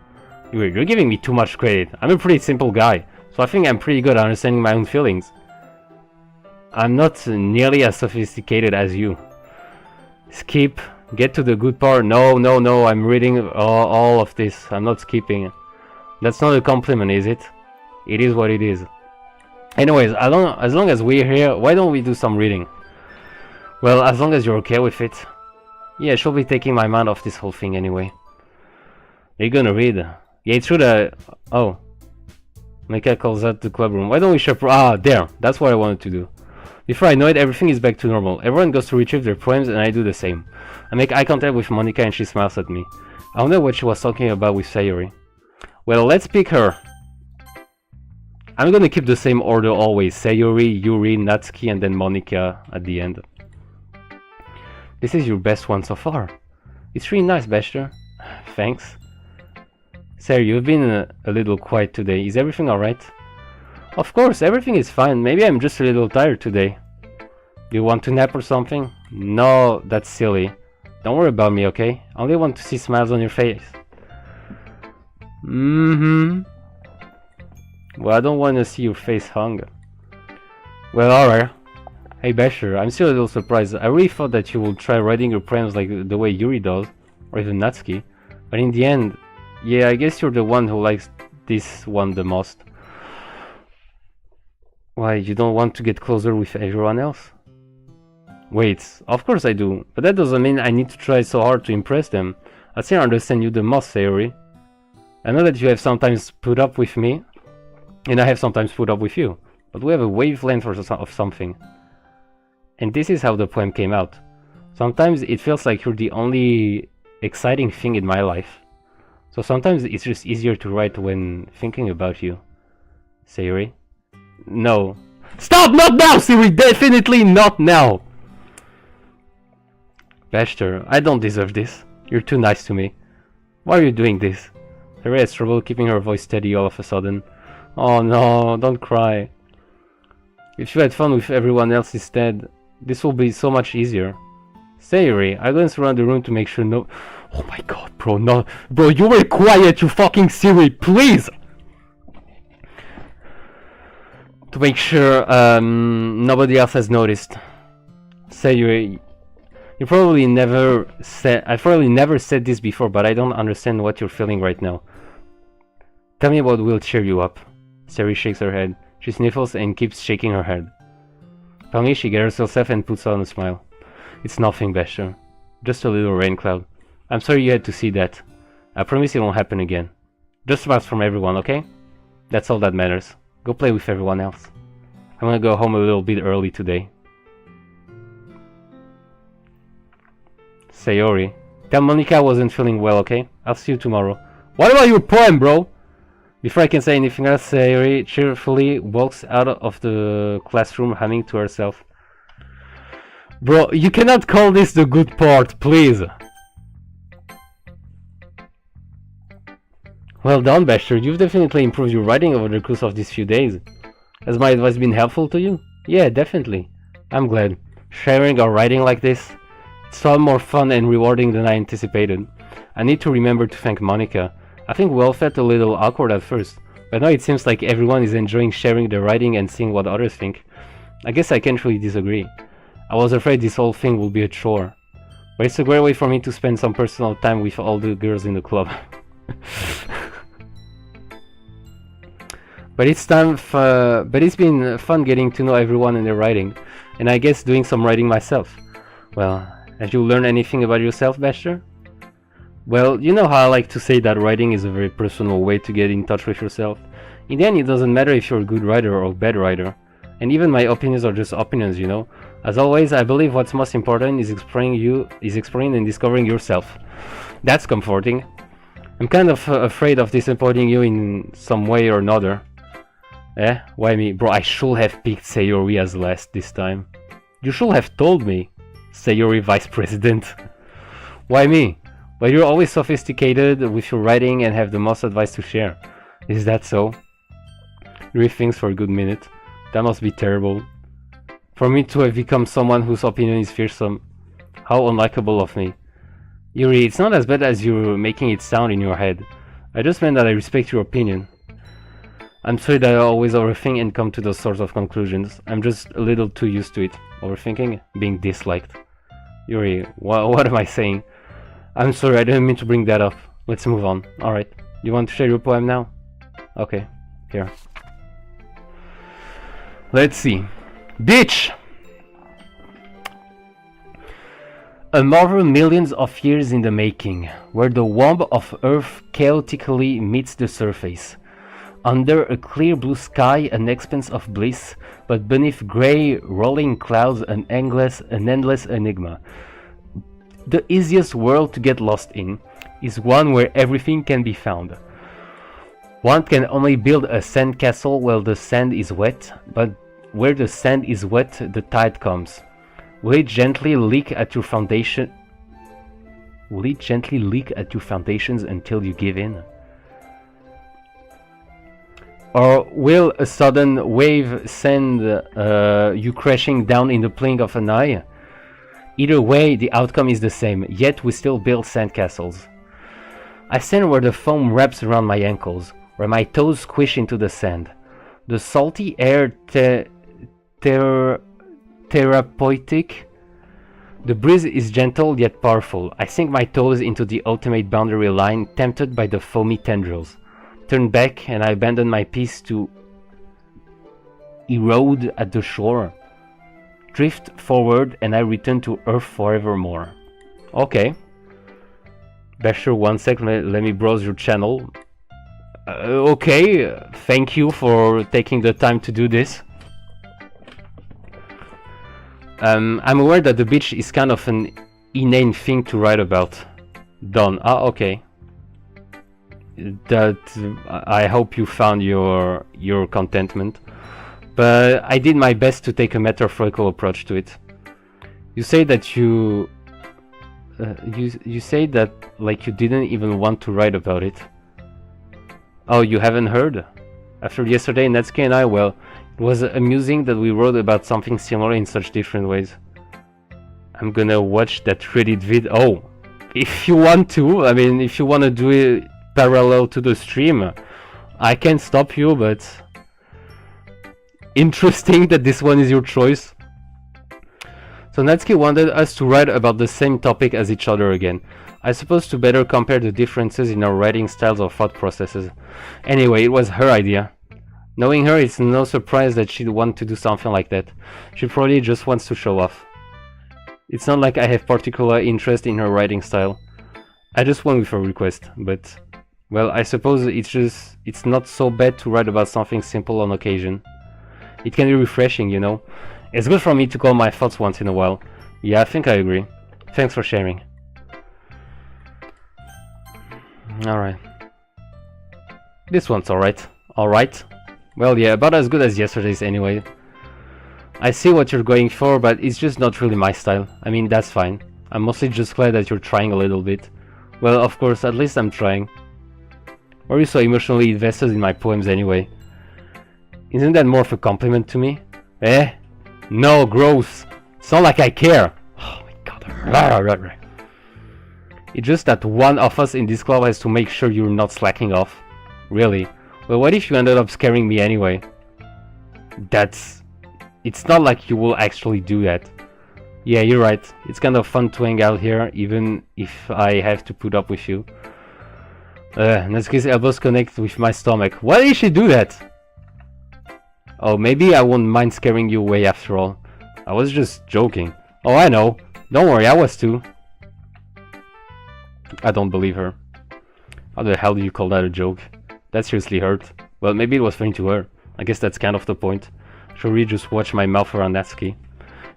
You're giving me too much credit. I'm a pretty simple guy, so I think I'm pretty good at understanding my own feelings. I'm not nearly as sophisticated as you. Skip. Get to the good part. No, I'm reading all of this. I'm not skipping. That's not a compliment, is it? It is what it is. Anyways, as long as we're here, why don't we do some reading? Well, as long as you're okay with it. Yeah, she'll be taking my mind off this whole thing anyway. You're gonna read. Yeah, it's true that... Oh. Mika calls out the club room. Why don't we share... Ah, there. That's what I wanted to do. Before I know it, everything is back to normal. Everyone goes to retrieve their poems and I do the same. I make eye contact with Monica and she smiles at me. I wonder what she was talking about with Sayuri. Well, let's pick her. I'm gonna keep the same order always. Sayuri, Yuri, Natsuki, and then Monica at the end. This is your best one so far. It's really nice, Bester. Thanks. Sayuri, you've been a little quiet today. Is everything alright? Of course, everything is fine. Maybe I'm just a little tired today. Do you want to nap or something? No, that's silly. Don't worry about me, okay? I only want to see smiles on your face. Well, I don't want to see your face hung. Well, alright. Hey, Basher, I'm still a little surprised. I really thought that you would try writing your poems like the way Yuri does, or even Natsuki. But in the end, yeah, I guess you're the one who likes this one the most. Why, you don't want to get closer with everyone else? Wait, of course I do, but that doesn't mean I need to try so hard to impress them. I still understand you the most, Sayuri. I know that you have sometimes put up with me, and I have sometimes put up with you, but we have a wavelength of something. And this is how the poem came out. Sometimes it feels like you're the only exciting thing in my life. So sometimes it's just easier to write when thinking about you. Sayuri? No. Stop! Not now, Sayuri! Definitely not now! Bester, I don't deserve this. You're too nice to me. Why are you doing this? Sayuri has trouble keeping her voice steady all of a sudden. Oh no, don't cry. If you had fun with everyone else instead, this will be so much easier. Sayuri, I glance around the room to make sure no... Oh my god, bro, no... Bro, you were quiet, you fucking Sayuri, please! To make sure nobody else has noticed. Sayuri, you probably never said... I probably never said this before, but I don't understand what you're feeling right now. Tell me what will cheer you up. Sayuri shakes her head. She sniffles and keeps shaking her head. Finally, she gathers herself and puts on a smile. It's nothing, Bester. Just a little rain cloud. I'm sorry you had to see that. I promise it won't happen again. Just smiles from everyone, okay? That's all that matters. Go play with everyone else. I'm gonna go home a little bit early today. Sayori, tell Monica I wasn't feeling well, okay? I'll see you tomorrow. What about your poem, bro? Before I can say anything else, Sayori cheerfully walks out of the classroom, humming to herself. Bro, you cannot call this the good part, please. Well done, Bester. You've definitely improved your writing over the course of these few days. Has my advice been helpful to you? Yeah, definitely. I'm glad. Sharing or writing like this, it's far more fun and rewarding than I anticipated. I need to remember to thank Monica. I think we all felt a little awkward at first, but now it seems like everyone is enjoying sharing their writing and seeing what others think. I guess I can't really disagree. I was afraid this whole thing would be a chore, but it's a great way for me to spend some personal time with all the girls in the club. But it's been fun getting to know everyone and their writing, and I guess doing some writing myself. Well, have you learned anything about yourself, Bester? Well, you know how I like to say that writing is a very personal way to get in touch with yourself. In the end, it doesn't matter if you're a good writer or a bad writer. And even my opinions are just opinions, you know? As always, I believe what's most important is exploring and discovering yourself. That's comforting. I'm kind of afraid of disappointing you in some way or another. Eh? Why me? Bro, I should have picked Sayori as last this time. You should have told me. Sayori Vice President. Why me? Well, you're always sophisticated with your writing and have the most advice to share. Is that so? Read things for a good minute. That must be terrible. For me to have become someone whose opinion is fearsome. How unlikable of me. Yuri, it's not as bad as you're making it sound in your head. I just meant that I respect your opinion. I'm sorry that I always overthink and come to those sorts of conclusions. I'm just a little too used to it. Overthinking? Being disliked. Yuri, what am I saying? I'm sorry, I didn't mean to bring that up. Let's move on. Alright. You want to share your poem now? Okay. Here. Let's see. Bitch! A marvel millions of years in the making, where the womb of Earth chaotically meets the surface. Under a clear blue sky, an expanse of bliss, but beneath grey, rolling clouds, an endless enigma. The easiest world to get lost in is one where everything can be found. One can only build a sand castle while the sand is wet, but where the sand is wet, the tide comes. Will it gently leak at your foundation? Will it gently leak at your foundations until you give in? Or will a sudden wave send you crashing down in the blink of an eye? Either way, the outcome is the same, yet we still build sandcastles. I stand where the foam wraps around my ankles, where my toes squish into the sand. The salty air therapeutic. The breeze is gentle yet powerful. I sink my toes into the ultimate boundary line, tempted by the foamy tendrils. Turn back and I abandon my piece to erode at the shore. Drift forward and I return to Earth forevermore. Okay. Basher, 1 second, let me browse your channel. Okay, thank you for taking the time to do this. I'm aware that the beach is kind of an inane thing to write about. Done. Ah, okay. That I hope you found your contentment. But I did my best to take a metaphorical approach to it. You say that you say that like you didn't even want to write about it. Oh, you haven't heard? After yesterday, Natsuki and I, well, it was amusing that we wrote about something similar in such different ways. I'm gonna watch that Reddit vid. Oh, if you want to, I mean, if you want to do it parallel to the stream, I can't stop you, but interesting that this one is your choice. So Natsuki wanted us to write about the same topic as each other again. I suppose to better compare the differences in our writing styles or thought processes. Anyway, it was her idea. Knowing her, it's no surprise that she'd want to do something like that. She probably just wants to show off. It's not like I have particular interest in her writing style. I just went with her request, but well, I suppose it's not so bad to write about something simple on occasion. It can be refreshing, you know. It's good for me to call my thoughts once in a while. Yeah, I think I agree. Thanks for sharing. Alright. This one's alright. Alright. Well, yeah, about as good as yesterday's anyway. I see what you're going for, but it's just not really my style. I mean, that's fine. I'm mostly just glad that you're trying a little bit. Well, of course, at least I'm trying. Why are you so emotionally invested in my poems anyway? Isn't that more of a compliment to me? Eh? No, gross. It's not like I care. Oh my god. It's just that one of us in this club has to make sure you're not slacking off. Really? Well, what if you ended up scaring me anyway? It's not like you will actually do that. Yeah, you're right. It's kind of fun to hang out here, even if I have to put up with you. Natsuki's elbows connect with my stomach. Why did she do that? Oh, maybe I won't mind scaring you away after all. I was just joking. Oh, I know. Don't worry, I was too. I don't believe her. How the hell do you call that a joke? That seriously hurt. Well, maybe it was funny to her. I guess that's kind of the point. Should we just watch my mouth around Natsuki?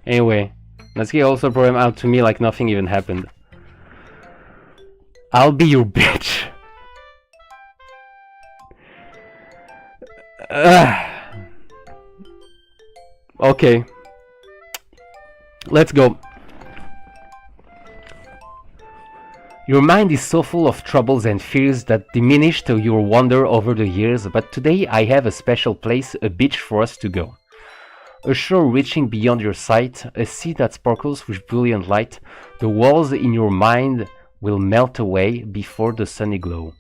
Anyway, Natsuki also poem out to me like nothing even happened. I'll be your bitch. Okay. Let's go. Your mind is so full of troubles and fears that diminished your wonder over the years, but today I have a special place, a beach for us to go. A shore reaching beyond your sight, a sea that sparkles with brilliant light. The walls in your mind will melt away before the sunny glow.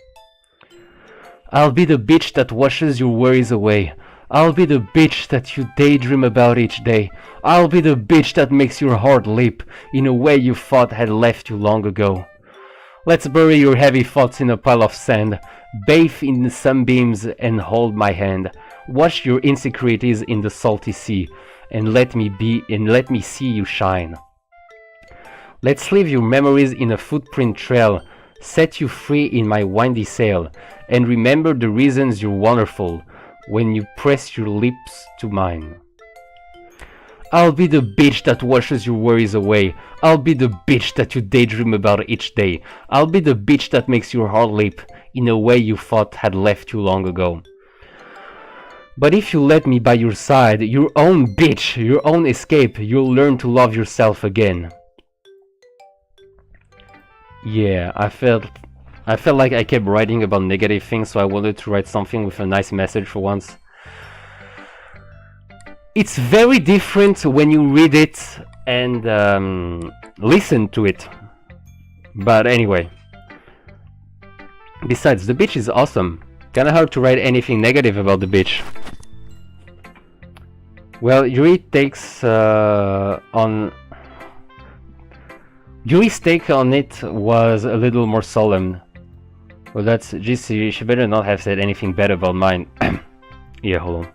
I'll be the beach that washes your worries away. I'll be the beach that you daydream about each day. I'll be the beach that makes your heart leap in a way you thought had left you long ago. Let's bury your heavy thoughts in a pile of sand, bathe in the sunbeams and hold my hand. Wash your insecurities in the salty sea, and let me see you shine. Let's leave your memories in a footprint trail, set you free in my windy sail, and remember the reasons you're wonderful when you press your lips to mine. I'll be the beach that washes your worries away. I'll be the beach that you daydream about each day. I'll be the beach that makes your heart leap in a way you thought had left you long ago. But if you let me by your side, your own beach, your own escape, you'll learn to love yourself again. Yeah, I felt like I kept writing about negative things, so I wanted to write something with a nice message for once. It's very different when you read it and listen to it. But anyway. Besides, the beach is awesome. Kinda hard to write anything negative about the beach. Well, Yuri's take on it was a little more solemn. Well, that's just, she better not have said anything bad about mine. Yeah, hold on.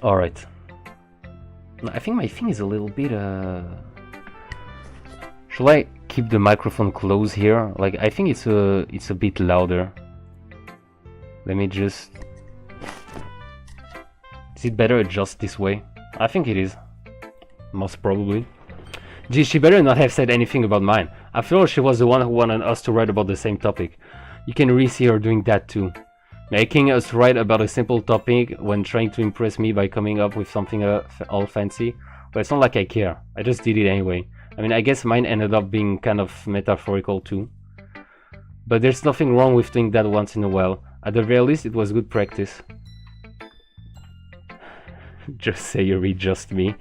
Alright. I think my thing is a little bit, Shall I keep the microphone close here? Like, I think it's a bit louder. Let me just... Is it better adjust this way? I think it is. Most probably. Gee, she better not have said anything about mine. After all, she was the one who wanted us to write about the same topic. You can really see her doing that too. Making us write about a simple topic when trying to impress me by coming up with something all fancy. But it's not like I care. I just did it anyway. I mean, I guess mine ended up being kind of metaphorical too. But there's nothing wrong with doing that once in a while. At the very least, it was good practice. Just say you read just me.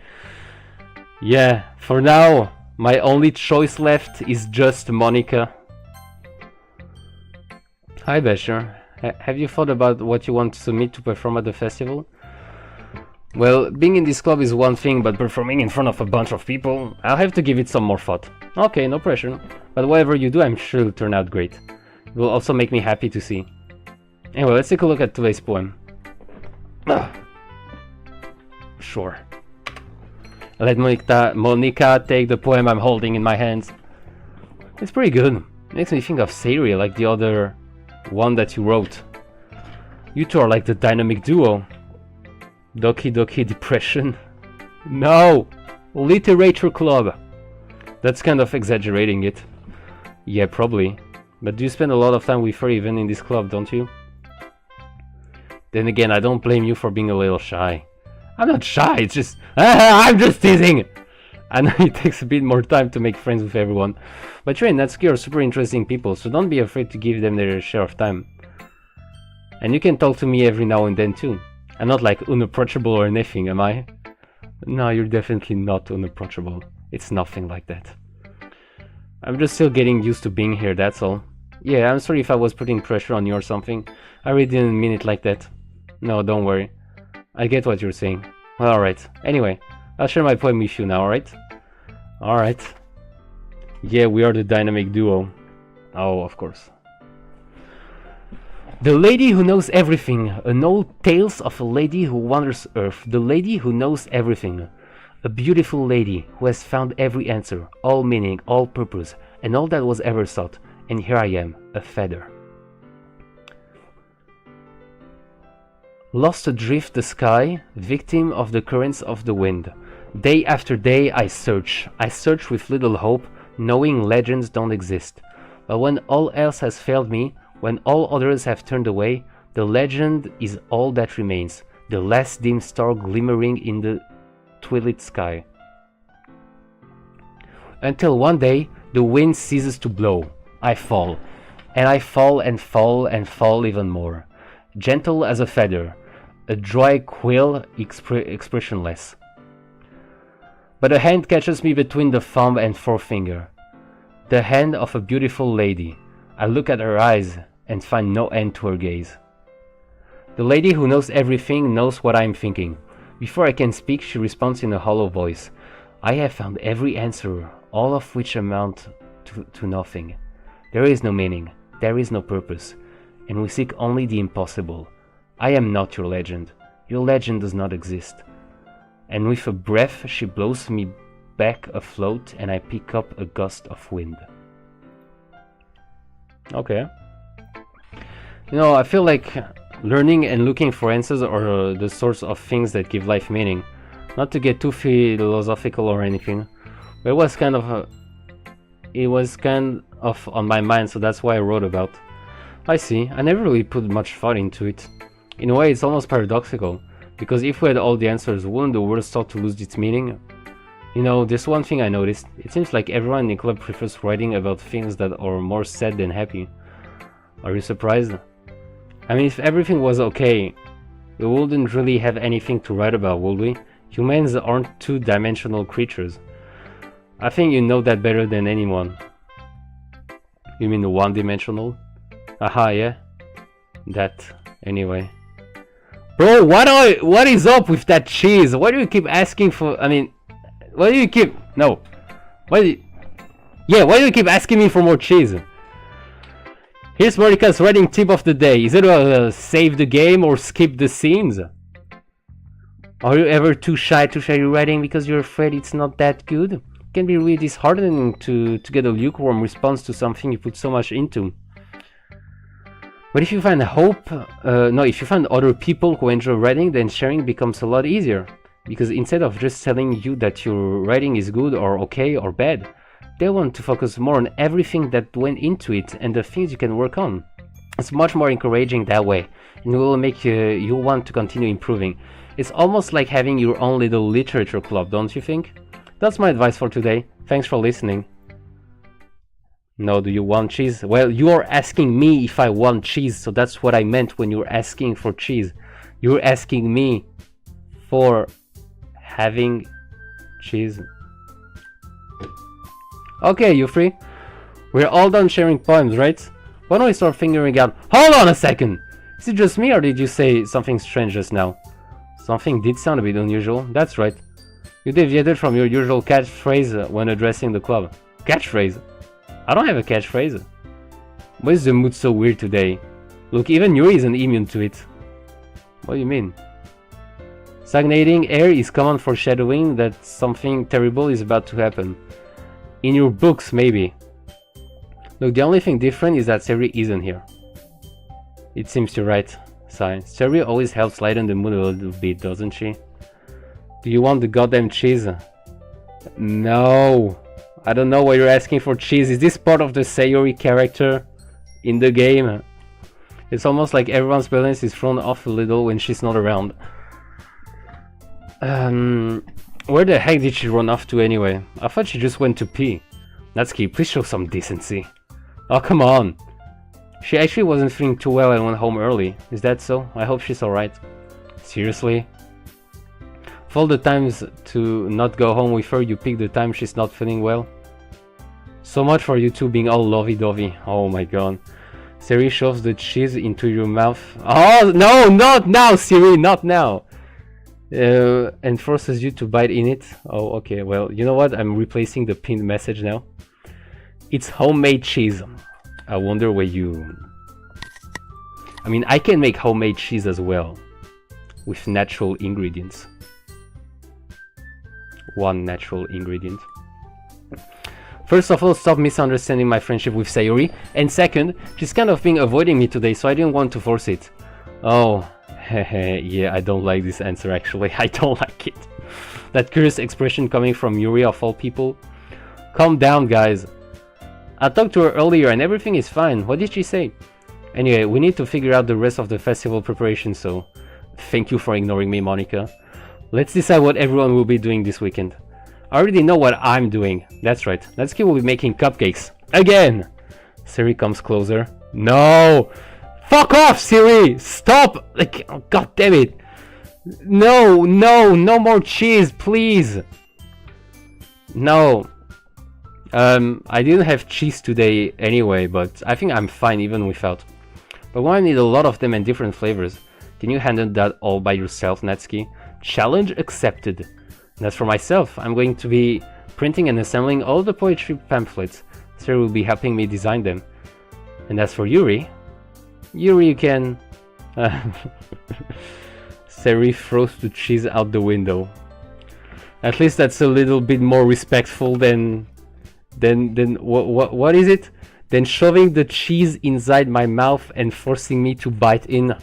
Yeah, for now, my only choice left is just Monica. Hi Basher. Have you thought about what you want to submit to perform at the festival? Well, being in this club is one thing, but performing in front of a bunch of people, I'll have to give it some more thought. Okay, no pressure. But whatever you do, I'm sure it'll turn out great. It will also make me happy to see. Anyway, let's take a look at today's poem. Sure. Let Monica take the poem I'm holding in my hands. It's pretty good. Makes me think of Sayuri, like the other one that you wrote. You two are like the dynamic duo. Doki Doki Depression? No! Literature Club! That's kind of exaggerating it. Yeah, probably. But do you spend a lot of time with her even in this club, don't you? Then again, I don't blame you for being a little shy. I'm not shy, it's just... I'm just teasing! I know it takes a bit more time to make friends with everyone. But you and Natsuki are super interesting people, so don't be afraid to give them their share of time. And you can talk to me every now and then too. I'm not like unapproachable or anything, am I? No, you're definitely not unapproachable. It's nothing like that. I'm just still getting used to being here, that's all. Yeah, I'm sorry if I was putting pressure on you or something. I really didn't mean it like that. No, don't worry. I get what you're saying. Well, alright. Anyway, I'll share my poem with you now, alright? Alright. Yeah, we are the dynamic duo. Oh, of course. The lady who knows everything. An old tales of a lady who wanders earth. The lady who knows everything. A beautiful lady who has found every answer, all meaning, all purpose, and all that was ever sought. And here I am, a feather. Lost adrift the sky, victim of the currents of the wind. Day after day I search with little hope, knowing legends don't exist. But when all else has failed me, when all others have turned away, the legend is all that remains, the last dim star glimmering in the twilit sky. Until one day, the wind ceases to blow. I fall. And I fall and fall and fall even more. Gentle as a feather, a dry quill expressionless. But a hand catches me between the thumb and forefinger. The hand of a beautiful lady. I look at her eyes and find no end to her gaze. The lady who knows everything knows what I am thinking. Before I can speak, she responds in a hollow voice. I have found every answer, all of which amount to nothing. There is no meaning, there is no purpose, and we seek only the impossible. I am not your legend. Your legend does not exist. And with a breath, she blows me back afloat, and I pick up a gust of wind. Okay. You know, I feel like learning and looking for answers are the sorts of things that give life meaning. Not to get too philosophical or anything, but it was kind of on my mind, so that's why I wrote about. I see, I never really put much thought into it. In a way, it's almost paradoxical, because if we had all the answers, wouldn't the world start to lose its meaning? You know, there's one thing I noticed. It seems like everyone in the club prefers writing about things that are more sad than happy. Are you surprised? I mean, if everything was okay, we wouldn't really have anything to write about, would we? Humans aren't two-dimensional creatures. I think you know that better than anyone. You mean the one-dimensional? Aha, yeah. That, anyway. Bro, what is up with that cheese? Why do you keep asking for... I mean... Why do you keep... No. Why do you keep asking me for more cheese? Here's Monica's writing tip of the day. Is it save the game or skip the scenes? Are you ever too shy to share your writing because you're afraid it's not that good? It can be really disheartening to get a lukewarm response to something you put so much into. But if you find if you find other people who enjoy writing, then sharing becomes a lot easier. Because instead of just telling you that your writing is good or okay or bad, they want to focus more on everything that went into it and the things you can work on. It's much more encouraging that way, and it will make you want to continue improving. It's almost like having your own little literature club, don't you think? That's my advice for today. Thanks for listening. No, do you want cheese? Well, you are asking me if I want cheese, so that's what I meant when you're asking for cheese. You're asking me for having cheese. Okay, you three. We're all done sharing poems, right? Why don't we start figuring out... Hold on a second! Is it just me or did you say something strange just now? Something did sound a bit unusual, that's right. You deviated from your usual catchphrase when addressing the club. Catchphrase? I don't have a catchphrase. Why is the mood so weird today? Look, even Yuri isn't immune to it. What do you mean? Stagnating air is common foreshadowing that something terrible is about to happen. In your books, maybe. Look, the only thing different is that Seri isn't here. It seems you're right. Sigh. Seri always helps lighten the mood a little bit, doesn't she? Do you want the goddamn cheese? No. I don't know why you're asking for cheese. Is this part of the Sayori character in the game? It's almost like everyone's balance is thrown off a little when she's not around. Where the heck did she run off to anyway? I thought she just went to pee. Natsuki, please show some decency. Oh, come on. She actually wasn't feeling too well and went home early. Is that so? I hope she's alright. Seriously? Of all the times to not go home with her, you pick the time she's not feeling well? So much for you two being all lovey-dovey. Oh my god. Siri shoves the cheese into your mouth. Oh, no, not now, Siri, not now. And forces you to bite in it. Oh, okay, well, you know what? I'm replacing the pinned message now. It's homemade cheese. I wonder where you... I mean, I can make homemade cheese as well. With natural ingredients. One natural ingredient. First of all, stop misunderstanding my friendship with Sayori. And second, she's kind of been avoiding me today, so I didn't want to force it. Oh, yeah, I don't like this answer actually. I don't like it. That curious expression coming from Yuri of all people. Calm down, guys. I talked to her earlier and everything is fine. What did she say? Anyway, we need to figure out the rest of the festival preparation, so... Thank you for ignoring me, Monica. Let's decide what everyone will be doing this weekend. I already know what I'm doing. That's right. Natsuki will be making cupcakes. Again! Siri comes closer. No! Fuck off, Siri! Stop! Like, oh, god damn it! No, no, no more cheese, please! No. I didn't have cheese today anyway, but I think I'm fine even without. But when I need a lot of them and different flavors, can you handle that all by yourself, Natsuki? Challenge accepted. And as for myself, I'm going to be printing and assembling all the poetry pamphlets. Sarah will be helping me design them. And as for Yuri, you can... Seri throws the cheese out the window. At least that's a little bit more respectful than what is it? Than shoving the cheese inside my mouth and forcing me to bite in.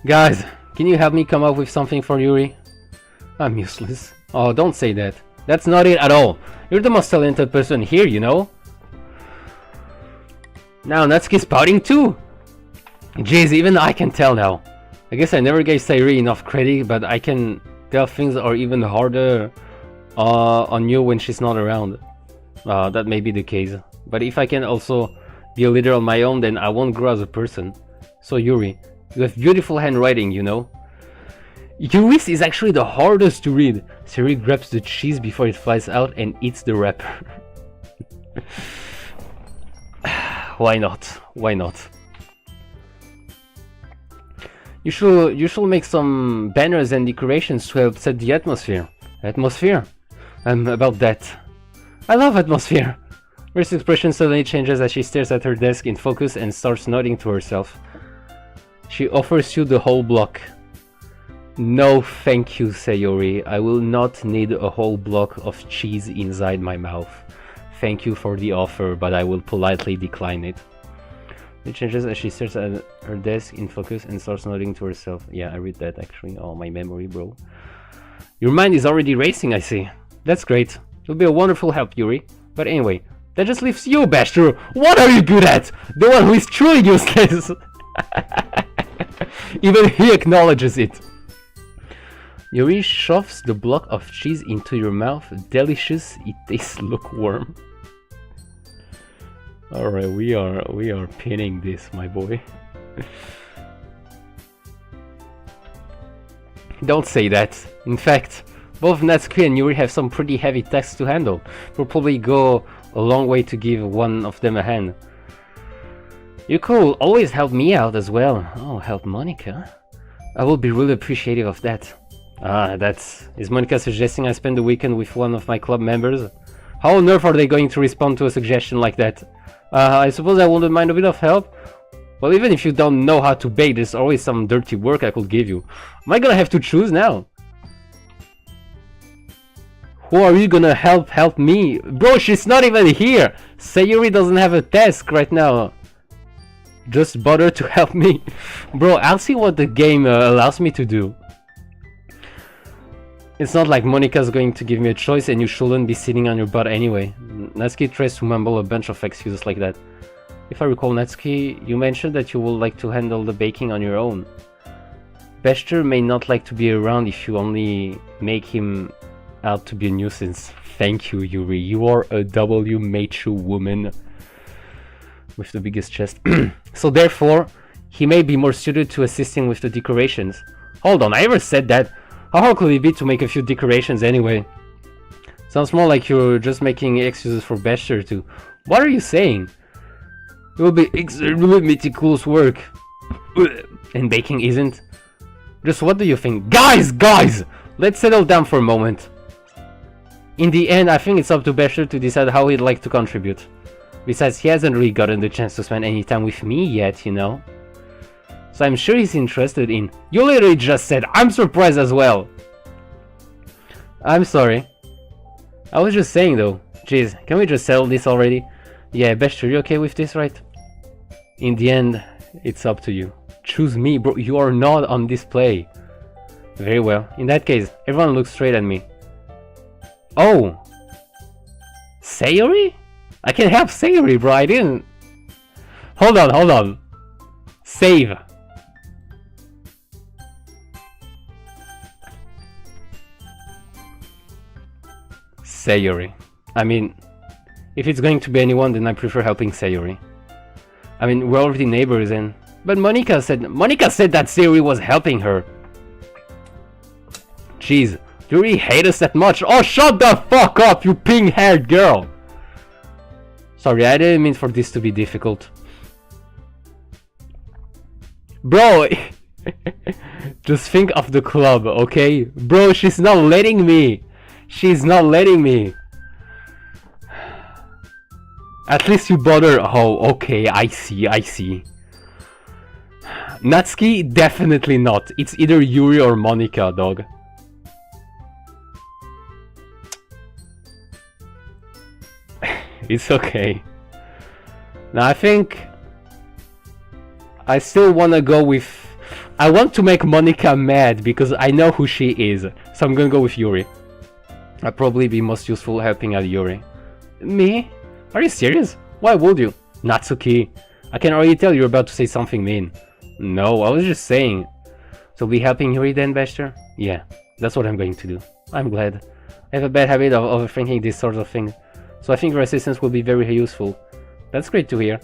Guys, can you help me come up with something for Yuri? I'm useless. Oh, don't say that. That's not it at all. You're the most talented person here, you know? Now Natsuki's pouting too! Jeez, even I can tell now. I guess I never gave Sayuri enough credit, but I can tell things are even harder on you when she's not around. That may be the case. But if I can also be a leader on my own, then I won't grow as a person. So Yuri, you have beautiful handwriting, you know? Yuri's is actually the hardest to read. Sayuri grabs the cheese before it flies out and eats the wrapper. Why not? Why not? You should make some banners and decorations to help set the atmosphere. Atmosphere? About that. I love atmosphere! Ri's expression suddenly changes as she stares at her desk in focus and starts nodding to herself. She offers you the whole block. No thank you, Sayori. I will not need a whole block of cheese inside my mouth. Thank you for the offer, but I will politely decline it. It changes as she stares at her desk in focus and starts nodding to herself. Yeah, I read that actually. Oh, my memory, bro. Your mind is already racing, I see. That's great. It'll be a wonderful help, Yuri. But anyway, that just leaves you, Bashir. What are you good at? The one who is truly useless. Even he acknowledges it. Yuri shoves the block of cheese into your mouth. Delicious. It tastes lukewarm. Alright, we are pinning this, my boy. Don't say that. In fact, both Natsuki and Yuri have some pretty heavy tasks to handle. We'll probably go a long way to give one of them a hand. You could always help me out as well. Oh, help Monica? I will be really appreciative of that. Is Monica suggesting I spend the weekend with one of my club members? How on earth are they going to respond to a suggestion like that? I suppose I wouldn't mind a bit of help. Well, even if you don't know how to bake, there's always some dirty work I could give you. Am I gonna have to choose now? Who are you gonna help me? Bro, she's not even here! Sayuri doesn't have a task right now. Just bother to help me. Bro, I'll see what the game allows me to do. It's not like Monica's going to give me a choice and you shouldn't be sitting on your butt anyway. Natsuki tries to mumble a bunch of excuses like that. If I recall, Natsuki, you mentioned that you would like to handle the baking on your own. Bester may not like to be around if you only make him out to be a nuisance. Thank you, Yuri. You are a W macho woman with the biggest chest. So therefore, he may be more suited to assisting with the decorations. Hold on, I ever said that? How hard could it be to make a few decorations anyway? Sounds more like you're just making excuses for Bester too. What are you saying? It will be extremely meticulous work. And baking isn't? Just what do you think? Guys! Let's settle down for a moment. In the end, I think it's up to Bester to decide how he'd like to contribute. Besides, he hasn't really gotten the chance to spend any time with me yet, you know? So I'm sure he's interested in... You literally just said, I'm surprised as well! I'm sorry. I was just saying though. Jeez, can we just settle this already? Yeah, Bester, you okay with this, right? In the end, it's up to you. Choose me, bro. You are not on display. Very well. In that case, everyone looks straight at me. Oh! Sayori? I can help Sayori, bro. I didn't... Hold on, hold on. Save. Sayori. I mean, if it's going to be anyone, then I prefer helping Sayori. I mean, we're already neighbors and... But Monica said that Sayori was helping her. Jeez, do you really hate us that much? Oh, shut the fuck up, you pink-haired girl! Sorry, I didn't mean for this to be difficult. Bro, just think of the club, okay? Bro, she's not letting me. She's not letting me. At least you bother. Oh, okay, I see, I see. Natsuki, definitely not. It's either Yuri or Monica, dog. It's okay. Now I think I still wanna go with... I want to make Monica mad because I know who she is. So I'm gonna go with Yuri. I'd probably be most useful helping out Yuri. Me? Are you serious? Why would you? Natsuki, I can already tell you're about to say something mean. No, I was just saying. So be helping Yuri then, Bester? Yeah, that's what I'm going to do. I'm glad. I have a bad habit of overthinking these sorts of things. So I think your assistance will be very useful. That's great to hear.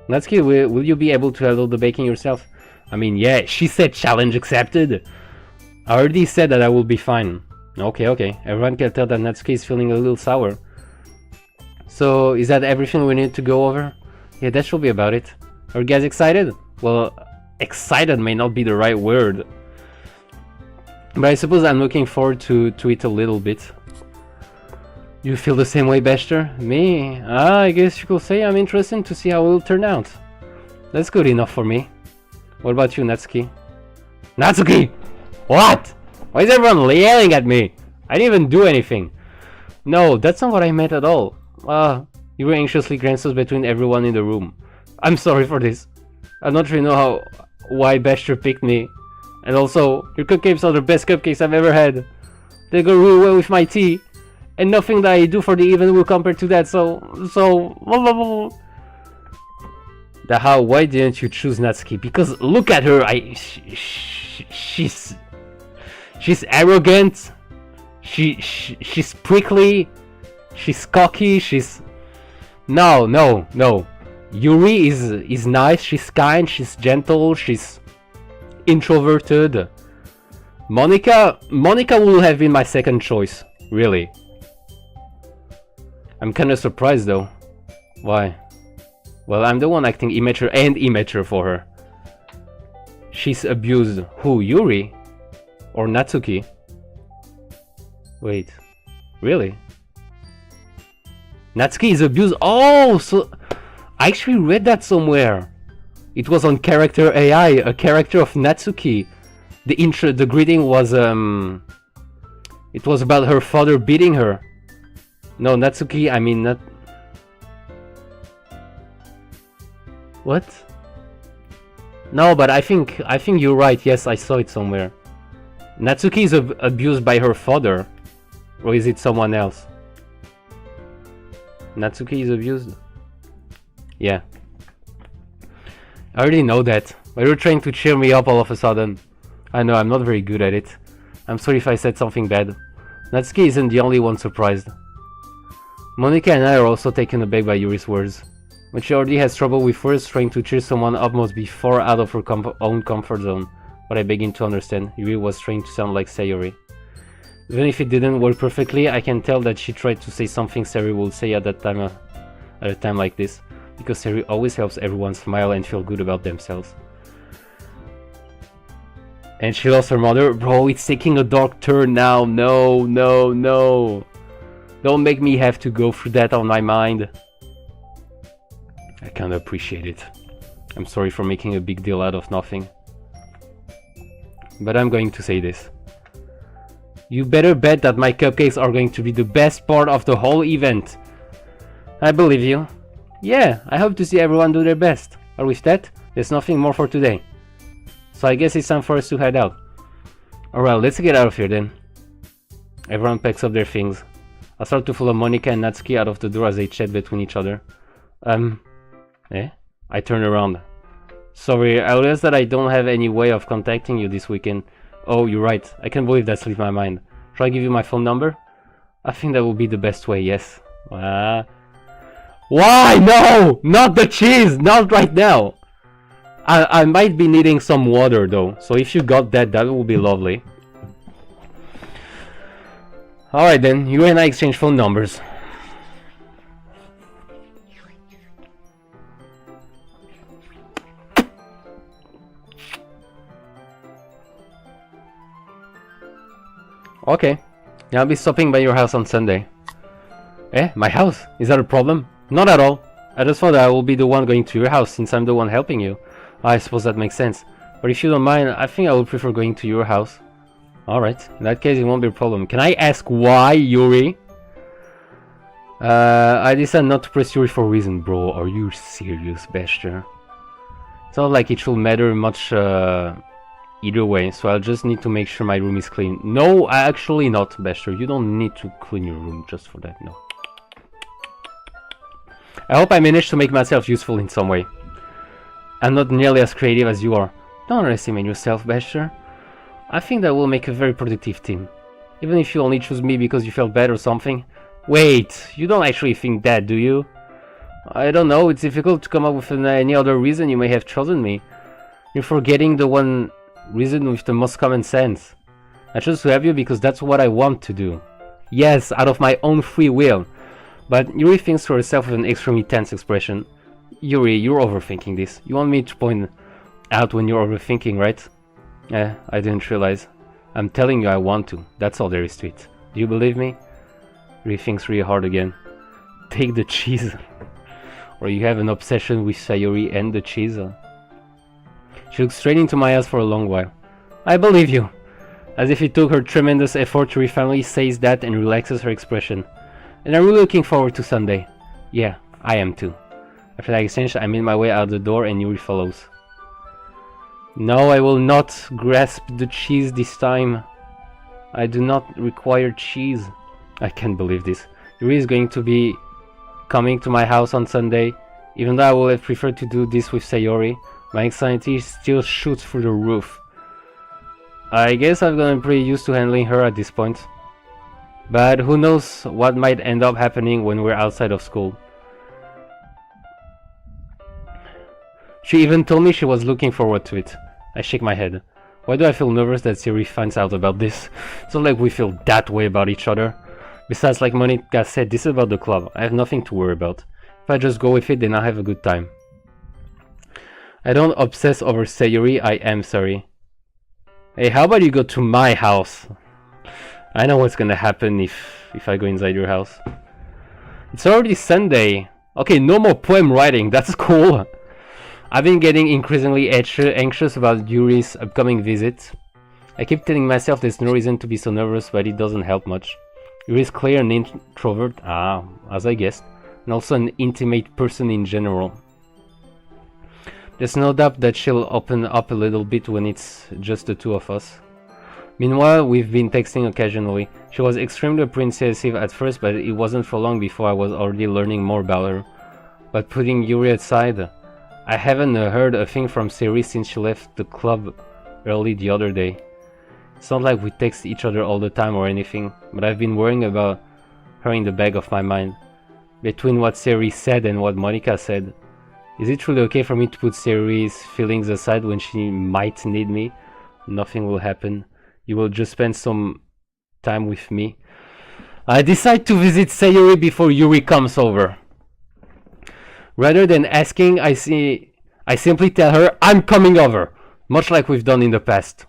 Natsuki, will you be able to handle the baking yourself? I mean, yeah, she said challenge accepted. I already said that I will be fine. Okay, okay. Everyone can tell that Natsuki is feeling a little sour. So, is that everything we need to go over? Yeah, that should be about it. Are you guys excited? Well, excited may not be the right word. But I suppose I'm looking forward to it a little bit. You feel the same way, Bester? Me? I guess you could say I'm interested to see how it will turn out. That's good enough for me. What about you, Natsuki? Natsuki! What? Why is everyone yelling at me? I didn't even do anything. No, that's not what I meant at all. You were anxiously glances between everyone in the room. I'm sorry for this. I'm not really know why Bester picked me. And also, your cupcakes are the best cupcakes I've ever had. They go really well with my tea. And nothing that I do for the event will compare to that, why didn't you choose Natsuki? Because look at her, she's arrogant, she's prickly, she's cocky, no. Yuri is nice, she's kind, she's gentle, she's introverted. Monica will have been my second choice, really. I'm kinda surprised though. Why? Well, I'm the one acting immature for her. She's abused. Who, Yuri? Or Natsuki? Wait, really? Natsuki is abused? Oh, so... I actually read that somewhere. It was on Character AI, a character of Natsuki. The greeting was, it was about her father beating her. No, Natsuki, I mean not... What? No, but I think you're right. Yes, I saw it somewhere. Natsuki is abused by her father. Or is it someone else? Natsuki is abused? Yeah. I already know that. But you're trying to cheer me up all of a sudden. I know, I'm not very good at it. I'm sorry if I said something bad. Natsuki isn't the only one surprised. Monica and I are also taken aback by Yuri's words. When she already has trouble with words, trying to cheer someone up must be far out of her own comfort zone. But I begin to understand. Yuri was trying to sound like Sayori. Even if it didn't work perfectly, I can tell that she tried to say something Sayori would say at a time like this. Because Sayori always helps everyone smile and feel good about themselves. And she lost her mother? Bro, it's taking a dark turn now. No. Don't make me have to go through that on my mind. I kinda appreciate it. I'm sorry for making a big deal out of nothing. But I'm going to say this. You better bet that my cupcakes are going to be the best part of the whole event. I believe you. Yeah, I hope to see everyone do their best. Or with that, there's nothing more for today. So I guess it's time for us to head out. Alright, let's get out of here then. Everyone packs up their things. I start to follow Monica and Natsuki out of the door as they chat between each other. I turn around. Sorry, I realized that I don't have any way of contacting you this weekend. Oh, you're right. I can't believe that slipped my mind. Shall I give you my phone number? I think that would be the best way, yes. Why? No! Not the cheese! Not right now! I might be needing some water though, so if you got that, that would be lovely. Alright then, you and I exchange phone numbers. Okay, I'll be stopping by your house on Sunday. My house? Is that a problem? Not at all. I just thought I will be the one going to your house since I'm the one helping you. I suppose that makes sense. But if you don't mind, I think I would prefer going to your house. Alright, in that case it won't be a problem. Can I ask why, Yuri? I decided not to press Yuri for a reason, bro. Are you serious, Bester? It's not like it should matter much either way, so I'll just need to make sure my room is clean. No, actually not, Bester. You don't need to clean your room just for that, no. I hope I managed to make myself useful in some way. I'm not nearly as creative as you are. Don't underestimate yourself, Bester. I think that will make a very productive team. Even if you only choose me because you felt bad or something. Wait, you don't actually think that, do you? I don't know, it's difficult to come up with any other reason you may have chosen me. You're forgetting the one reason with the most common sense. I chose to have you because that's what I want to do. Yes, out of my own free will. But Yuri thinks to herself with an extremely tense expression. Yuri, you're overthinking this. You want me to point out when you're overthinking, right? I didn't realize. I'm telling you I want to. That's all there is to it. Do you believe me? Yuri thinks really hard again. Take the cheese. Or you have an obsession with Sayori and the cheese. She looks straight into my eyes for a long while. I believe you. As if it took her tremendous effort, Yuri finally says that and relaxes her expression. And I'm really looking forward to Sunday. Yeah, I am too. After that exchange, I made my way out the door and Yuri follows. No, I will not grasp the cheese this time. I do not require cheese. I can't believe this. Yuri is going to be coming to my house on Sunday. Even though I would have preferred to do this with Sayori, my anxiety still shoots through the roof. I guess I've gotten pretty used to handling her at this point. But who knows what might end up happening when we're outside of school. She even told me she was looking forward to it. I shake my head. Why do I feel nervous that Siri finds out about this? It's not like we feel that way about each other. Besides, like Monica said, this is about the club. I have nothing to worry about. If I just go with it, then I'll have a good time. I don't obsess over Sayori, I am sorry. Hey, how about you go to my house? I know what's gonna happen if I go inside your house. It's already Sunday. Okay, no more poem writing, that's cool. I've been getting increasingly anxious about Yuri's upcoming visit. I keep telling myself there's no reason to be so nervous, but it doesn't help much. Yuri's clearly an introvert, as I guessed, and also an intimate person in general. There's no doubt that she'll open up a little bit when it's just the two of us. Meanwhile, we've been texting occasionally. She was extremely apprehensive at first, but it wasn't for long before I was already learning more about her. But putting Yuri aside, I haven't heard a thing from Siri since she left the club early the other day. It's not like we text each other all the time or anything, but I've been worrying about her in the back of my mind. Between what Siri said and what Monica said, is it really okay for me to put Siri's feelings aside when she might need me? Nothing will happen. You will just spend some time with me. I decide to visit Sayori before Yuri comes over. Rather than asking, I simply tell her I'm coming over, much like we've done in the past.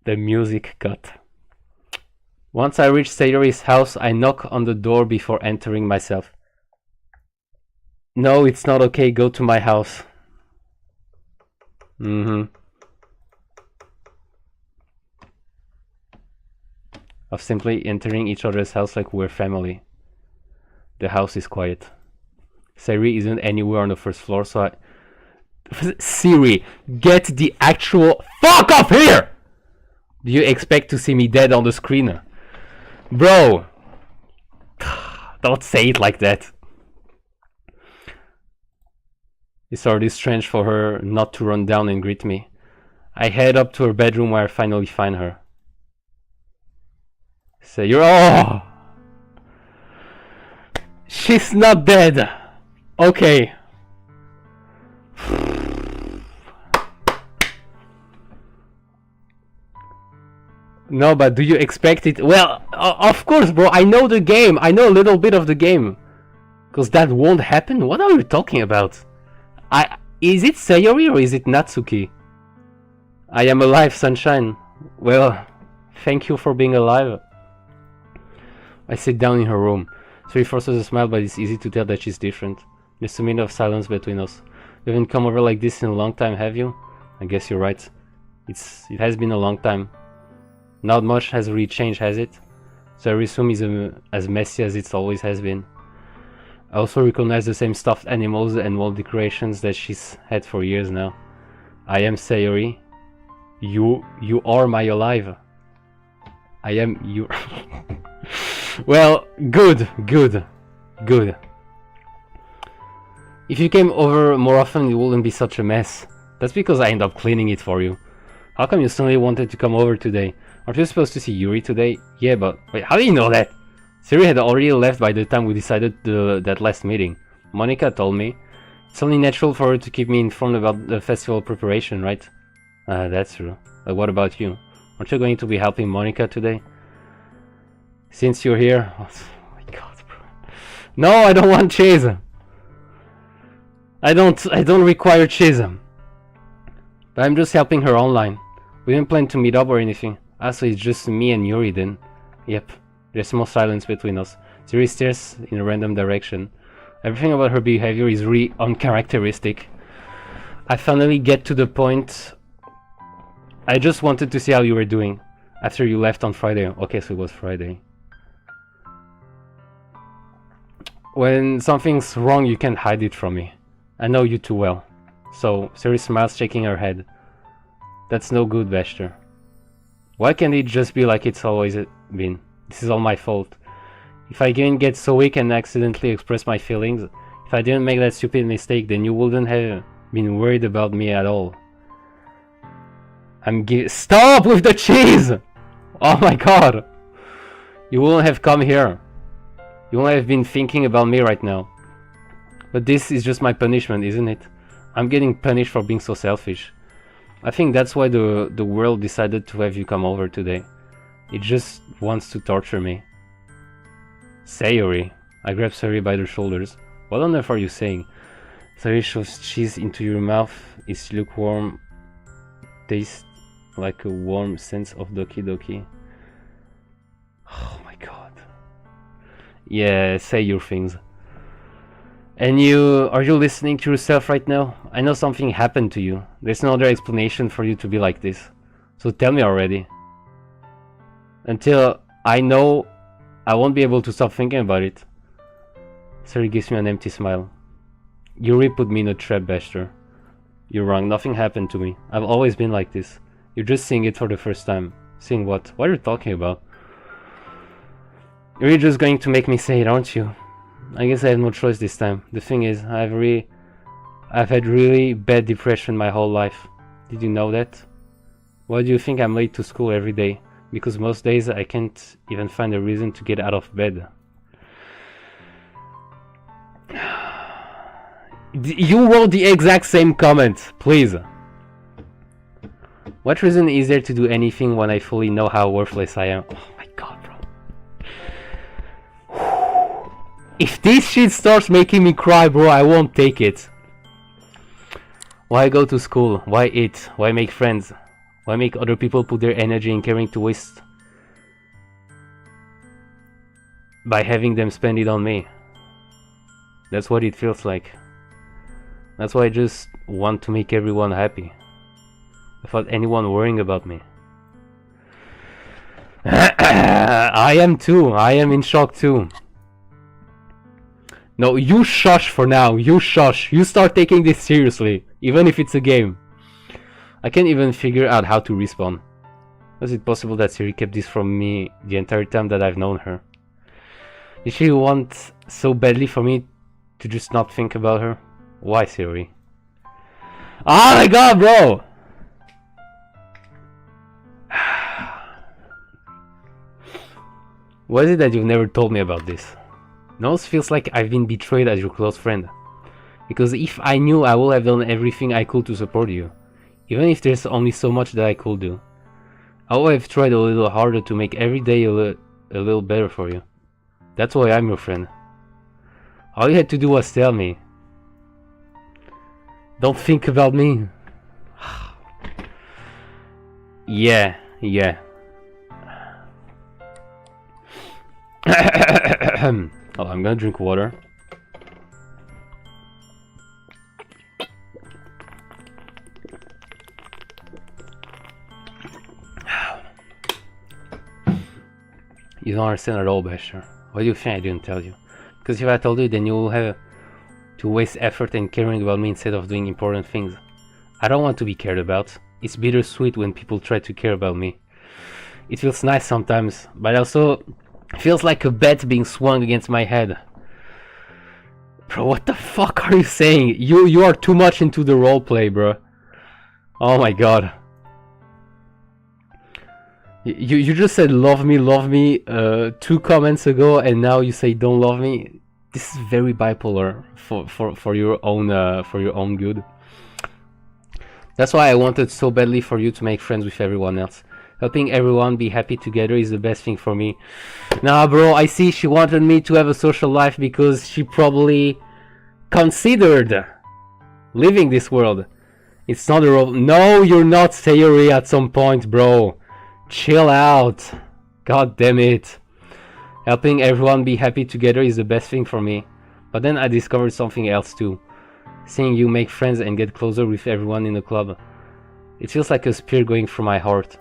The music cut. Once I reach Sayori's house, I knock on the door before entering myself. No, it's not okay, go to my house. of simply entering each other's house like we're family. The house is quiet. Siri isn't anywhere on the first floor, so I... Siri, get the actual fuck up here! Do you expect to see me dead on the screen? Bro! Don't say it like that. It's already strange for her not to run down and greet me. I head up to her bedroom where I finally find her. Say, you're... Oh! She's not dead! Okay. No, but do you expect it? Well, of course, bro. I know the game. I know a little bit of the game. Because that won't happen? What are you talking about? Is it Sayori or is it Natsuki? I am alive, sunshine. Well, thank you for being alive. I sit down in her room. She forces a smile, but it's easy to tell that she's different. There's a minute of silence between us. You haven't come over like this in a long time, have you? I guess you're right. It has been a long time. Not much has really changed, has it? So I assume it's as messy as it always has been. I also recognize the same stuffed animals and wall decorations that she's had for years now. I am Sayori. You are my alive. I am you. Well, good. If you came over more often, it wouldn't be such a mess. That's because I end up cleaning it for you. How come you suddenly wanted to come over today? Aren't you supposed to see Yuri today? Yeah, but... Wait, how do you know that? Siri had already left by the time we decided that last meeting. Monica told me. It's only natural for her to keep me informed about the festival preparation, right? That's true. But what about you? Aren't you going to be helping Monica today? Since you're here... Oh my god, bro. No, I don't want cheese! I don't require cheese. But I'm just helping her online. We didn't plan to meet up or anything. So it's just me and Yuri then. Yep. There's more silence between us. Siri stares in a random direction. Everything about her behavior is really uncharacteristic. I finally get to the point. I just wanted to see how you were doing after you left on Friday. Okay, so it was Friday. When something's wrong, you can't hide it from me. I know you too well. So, Siri smiles, shaking her head. That's no good, Vester. Why can't it just be like it's always been? This is all my fault. If I didn't get so weak and accidentally express my feelings, if I didn't make that stupid mistake, then you wouldn't have been worried about me at all. Stop with the cheese! Oh my god! You wouldn't have come here. You wouldn't have been thinking about me right now. But this is just my punishment, isn't it? I'm getting punished for being so selfish. I think that's why the world decided to have you come over today. It just wants to torture me. Sayori. I grab Sayori by the shoulders. What on earth are you saying? Sayori shoves cheese into your mouth. Its lukewarm taste like a warm sense of Doki Doki. Oh my god. Yeah, say your things. And are you listening to yourself right now? I know something happened to you. There's no other explanation for you to be like this. So tell me already. Until I know, I won't be able to stop thinking about it. Siri gives me an empty smile. Yuri put me in a trap, Bester. You're wrong, nothing happened to me. I've always been like this. You're just seeing it for the first time. Seeing what? What are you talking about? You're just going to make me say it, aren't you? I guess I have no choice this time. The thing is, I've had really bad depression my whole life. Did you know that? Why do you think I'm late to school every day? Because most days I can't even find a reason to get out of bed. You wrote the exact same comment, please. What reason is there to do anything when I fully know how worthless I am? Oh my god, bro. If this shit starts making me cry, bro, I won't take it. Why go to school? Why eat? Why make friends? Why make other people put their energy and caring to waste by having them spend it on me? That's what it feels like. That's why I just want to make everyone happy without anyone worrying about me. I am too. I am in shock too. No, you shush for now. You shush. You start taking this seriously, even if it's a game. I can't even figure out how to respawn. Was it possible that Siri kept this from me the entire time that I've known her? Did she want so badly for me to just not think about her? Why, Siri? Oh my god, bro! What is it that you've never told me about this? It almost feels like I've been betrayed as your close friend. Because if I knew, I would have done everything I could to support you. Even if there's only so much that I could do. I would have tried a little harder to make every day a little better for you. That's why I'm your friend. All you had to do was tell me. Don't think about me. Yeah. Oh, I'm gonna drink water. You don't understand at all, Basher. Why do you think I didn't tell you? Because if I told you, then you will have to waste effort in caring about me instead of doing important things. I don't want to be cared about. It's bittersweet when people try to care about me. It feels nice sometimes, but also feels like a bat being swung against my head. Bro, what the fuck are you saying? You are too much into the roleplay, bro. Oh my god. You just said love me 2 comments ago, and now you say don't love me. This is very bipolar for your own good. That's why I wanted so badly for you to make friends with everyone else. Helping everyone be happy together is the best thing for me. Nah, bro, I see she wanted me to have a social life because she probably considered leaving this world. It's not a role. No, you're not Sayori at some point, bro. Chill out. God damn it. Helping everyone be happy together is the best thing for me. But then I discovered something else too. Seeing you make friends and get closer with everyone in the club. It feels like a spear going through my heart.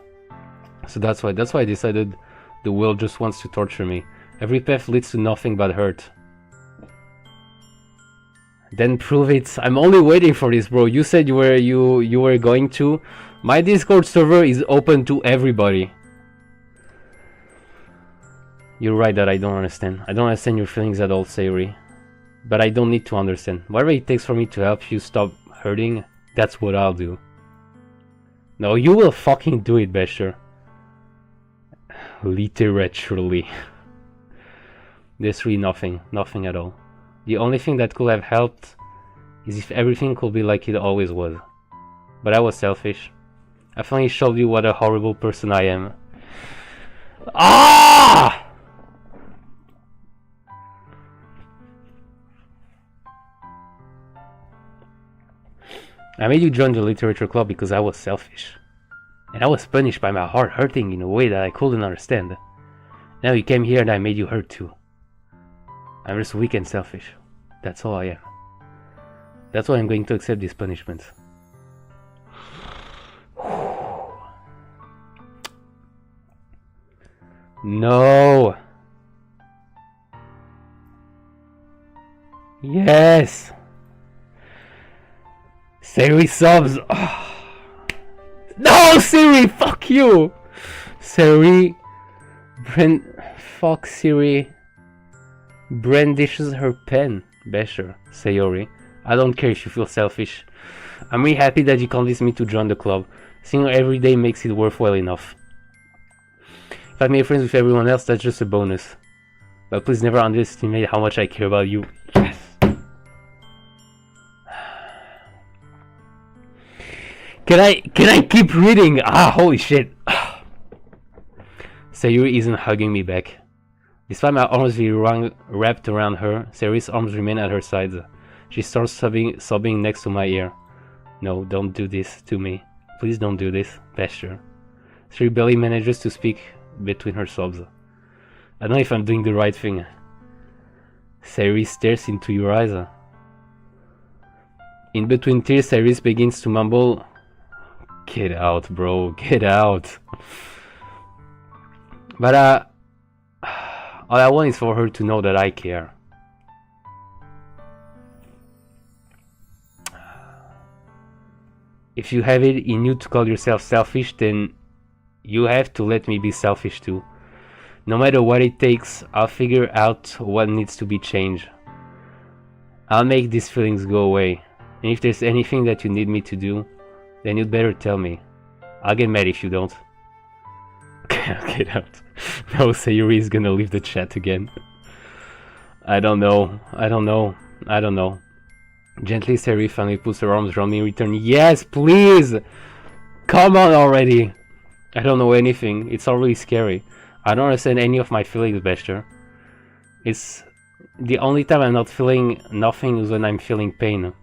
So that's why I decided the world just wants to torture me. Every path leads to nothing but hurt. Then prove it. I'm only waiting for this, bro. You said you were going to. My Discord server is open to everybody. You're right that I don't understand. I don't understand your feelings at all, Sayori. But I don't need to understand. Whatever it takes for me to help you stop hurting, that's what I'll do. No, you will fucking do it, Basher. Literally. There's really nothing at all. The only thing that could have helped is if everything could be like it always was. But I was selfish. I finally showed you what a horrible person I am. Ah! I made you join the literature club because I was selfish. And I was punished by my heart hurting in a way that I couldn't understand. Now you came here and I made you hurt too. I'm just weak and selfish. That's all I am. That's why I'm going to accept these punishments. No! Yes! Siri subs! Oh. No, Siri! Fuck you! Siri... Fuck Siri... brandishes her pen. Basher, Sayori. I don't care if you feel selfish. I'm really happy that you convinced me to join the club. Seeing her every day makes it worthwhile enough. If I made friends with everyone else, that's just a bonus. But please never underestimate how much I care about you. Yes! Can I keep reading? Ah, holy shit. Sayuri isn't hugging me back. Despite my arms being wrapped around her, Sayuri's arms remain at her sides. She starts sobbing next to my ear. No, don't do this to me. Please don't do this, Pasture. Sayuri barely manages to speak between her sobs. I don't know if I'm doing the right thing. Sayuri stares into your eyes. In between tears, Sayuri begins to mumble, "Get out, bro, get out." But all I want is for her to know that I care. If you have it in you to call yourself selfish, then you have to let me be selfish too. No matter what it takes, I'll figure out what needs to be changed. I'll make these feelings go away. And if there's anything that you need me to do, then you'd better tell me. I'll get mad if you don't. Okay, I'll get out. No, Sayuri is gonna leave the chat again. I don't know. Gently, Sayuri finally puts her arms around me in return. Yes, please! Come on already! I don't know anything. It's all really scary. I don't understand any of my feelings, Bester. It's the only time I'm not feeling nothing is when I'm feeling pain.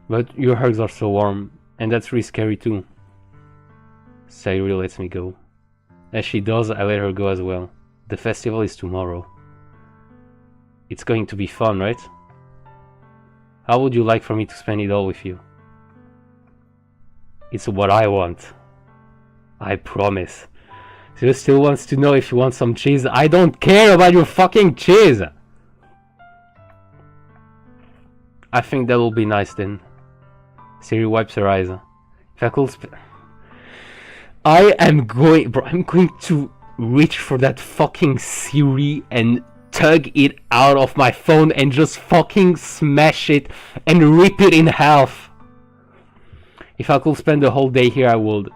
But your hugs are so warm, and that's really scary too. Sayuri lets me go. As she does, I let her go as well. The festival is tomorrow. It's going to be fun, right? How would you like for me to spend it all with you? It's what I want. I promise. She still wants to know if you want some cheese. I don't care about your fucking cheese! I think that will be nice then. Siri wipes her eyes. If I could I'm going to reach for that fucking Siri and tug it out of my phone and just fucking smash it and rip it in half. If I could spend the whole day here, I would.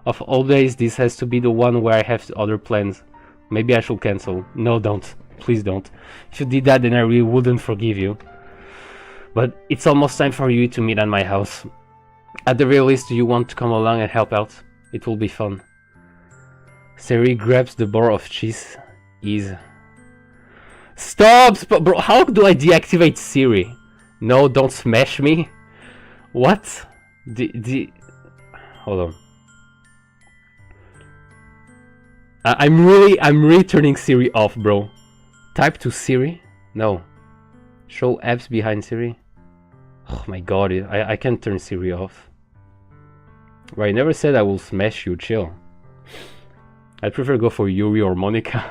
Of all days, this has to be the one where I have other plans. Maybe I should cancel. No, don't. Please don't. If you did that, then I really wouldn't forgive you. But it's almost time for you to meet at my house. At the very least, do you want to come along and help out? It will be fun. Siri grabs the bar of cheese. Stop! Bro, how do I deactivate Siri? No, don't smash me. What? Hold on. I'm really turning Siri off, bro. Type to Siri? No. Show apps behind Siri. Oh my god, I can't turn Siri off. Right, I never said I will smash you, chill. I'd prefer go for Yuri or Monica.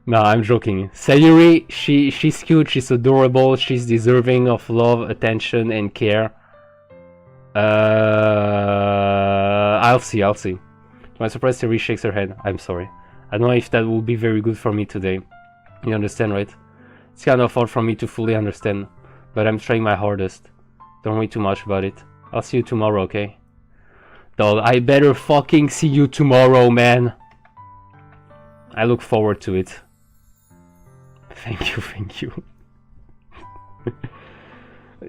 Nah, I'm joking. Sayuri, she's cute, she's adorable, she's deserving of love, attention, and care. I'll see. To my surprise, Sayuri shakes her head. I'm sorry. I don't know if that will be very good for me today. You understand, right? It's kind of hard for me to fully understand, but I'm trying my hardest. Don't worry too much about it. I'll see you tomorrow, okay? Dog, I better fucking see you tomorrow, man. I look forward to it. Thank you.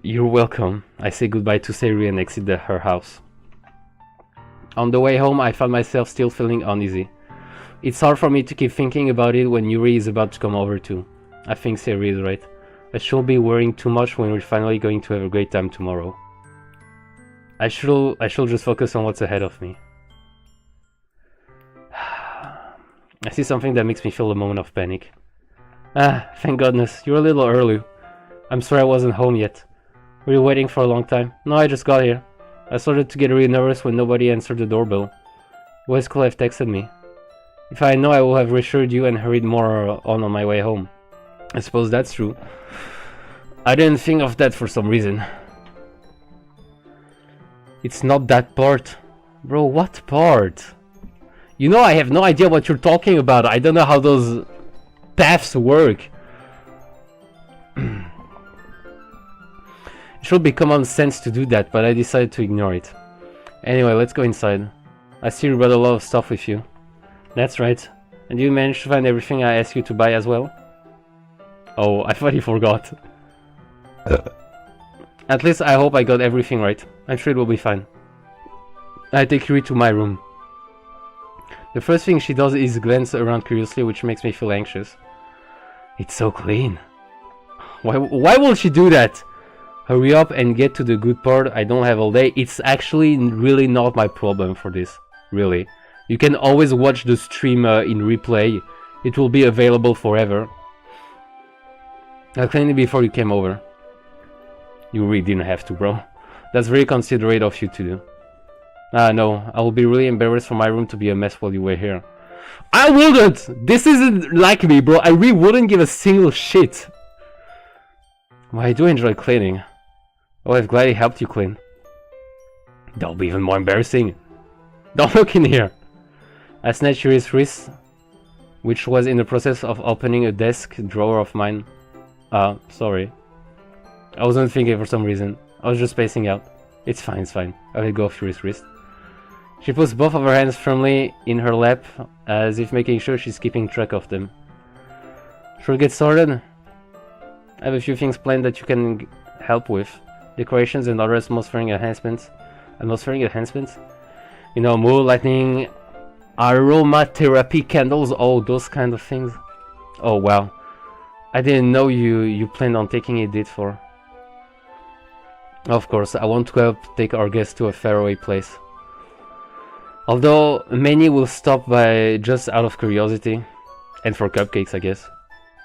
You're welcome. I say goodbye to Sayuri and exit her house. On the way home, I found myself still feeling uneasy. It's hard for me to keep thinking about it when Yuri is about to come over too. I think Sayuri is right. I shouldn't be worrying too much when we're finally going to have a great time tomorrow. I should just focus on what's ahead of me. I see something that makes me feel a moment of panic. Thank goodness, you're a little early. I'm sorry I wasn't home yet. Were you waiting for a long time? No, I just got here. I started to get really nervous when nobody answered the doorbell. Wes could have texted me. If I had known, I would have reassured you and hurried more on my way home. I suppose that's true. I didn't think of that for some reason. It's not that part. Bro, what part? You know, I have no idea what you're talking about. I don't know how those paths work. It should be common sense to do that, but I decided to ignore it. Anyway, let's go inside. I see you brought a lot of stuff with you. That's right. And you managed to find everything I asked you to buy as well? Oh, I thought you forgot. At least I hope I got everything right. I'm sure it will be fine. I take Yuri to my room. The first thing she does is glance around curiously, which makes me feel anxious. It's so clean. Why will she do that? Hurry up and get to the good part. I don't have all day. It's actually really not my problem for this. Really. You can always watch the stream in replay. It will be available forever. I cleaned it before you came over. You really didn't have to, bro. That's very considerate of you to do. No, I will be really embarrassed for my room to be a mess while you were here. I wouldn't! This isn't like me, bro. I really wouldn't give a single shit. Well, I do enjoy cleaning. Oh, I'm glad it helped you clean. That'll be even more embarrassing. Don't look in here. I snatched Yuri's wrist, which was in the process of opening a desk drawer of mine. Sorry. I wasn't thinking for some reason. I was just spacing out. It's fine, it's fine. I let go of Yuri's wrist. She puts both of her hands firmly in her lap, as if making sure she's keeping track of them. Should we get started? I have a few things planned that you can help with. Decorations and other atmospheric enhancements. Atmospheric enhancements? You know, mood lighting, aromatherapy candles, all those kind of things. Oh wow. I didn't know you planned on taking a date for. Of course, I want to help take our guests to a faraway place. Although many will stop by just out of curiosity, and for cupcakes I guess.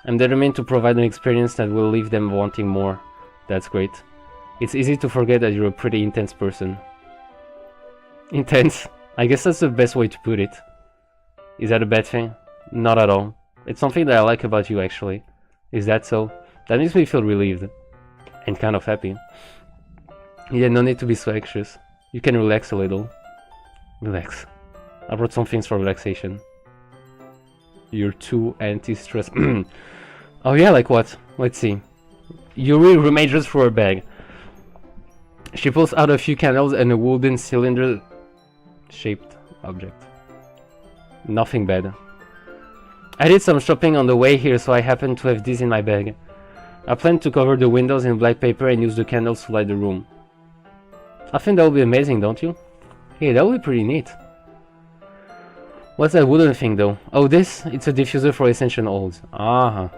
I'm determined to provide an experience that will leave them wanting more. That's great. It's easy to forget that you're a pretty intense person. Intense? I guess that's the best way to put it. Is that a bad thing? Not at all. It's something that I like about you actually. Is that so? That makes me feel relieved. And kind of happy. Yeah, no need to be so anxious. You can relax a little. Relax. I brought some things for relaxation. You're too anti-stress. Oh yeah, like what? Let's see. Yuri rummaged through her bag. She pulls out a few candles and a wooden cylinder-shaped object. Nothing bad. I did some shopping on the way here, so I happen to have this in my bag. I plan to cover the windows in black paper and use the candles to light the room. I think that would be amazing, don't you? Hey, that would be pretty neat. What's that wooden thing though? Oh, this? It's a diffuser for essential oils. Ah.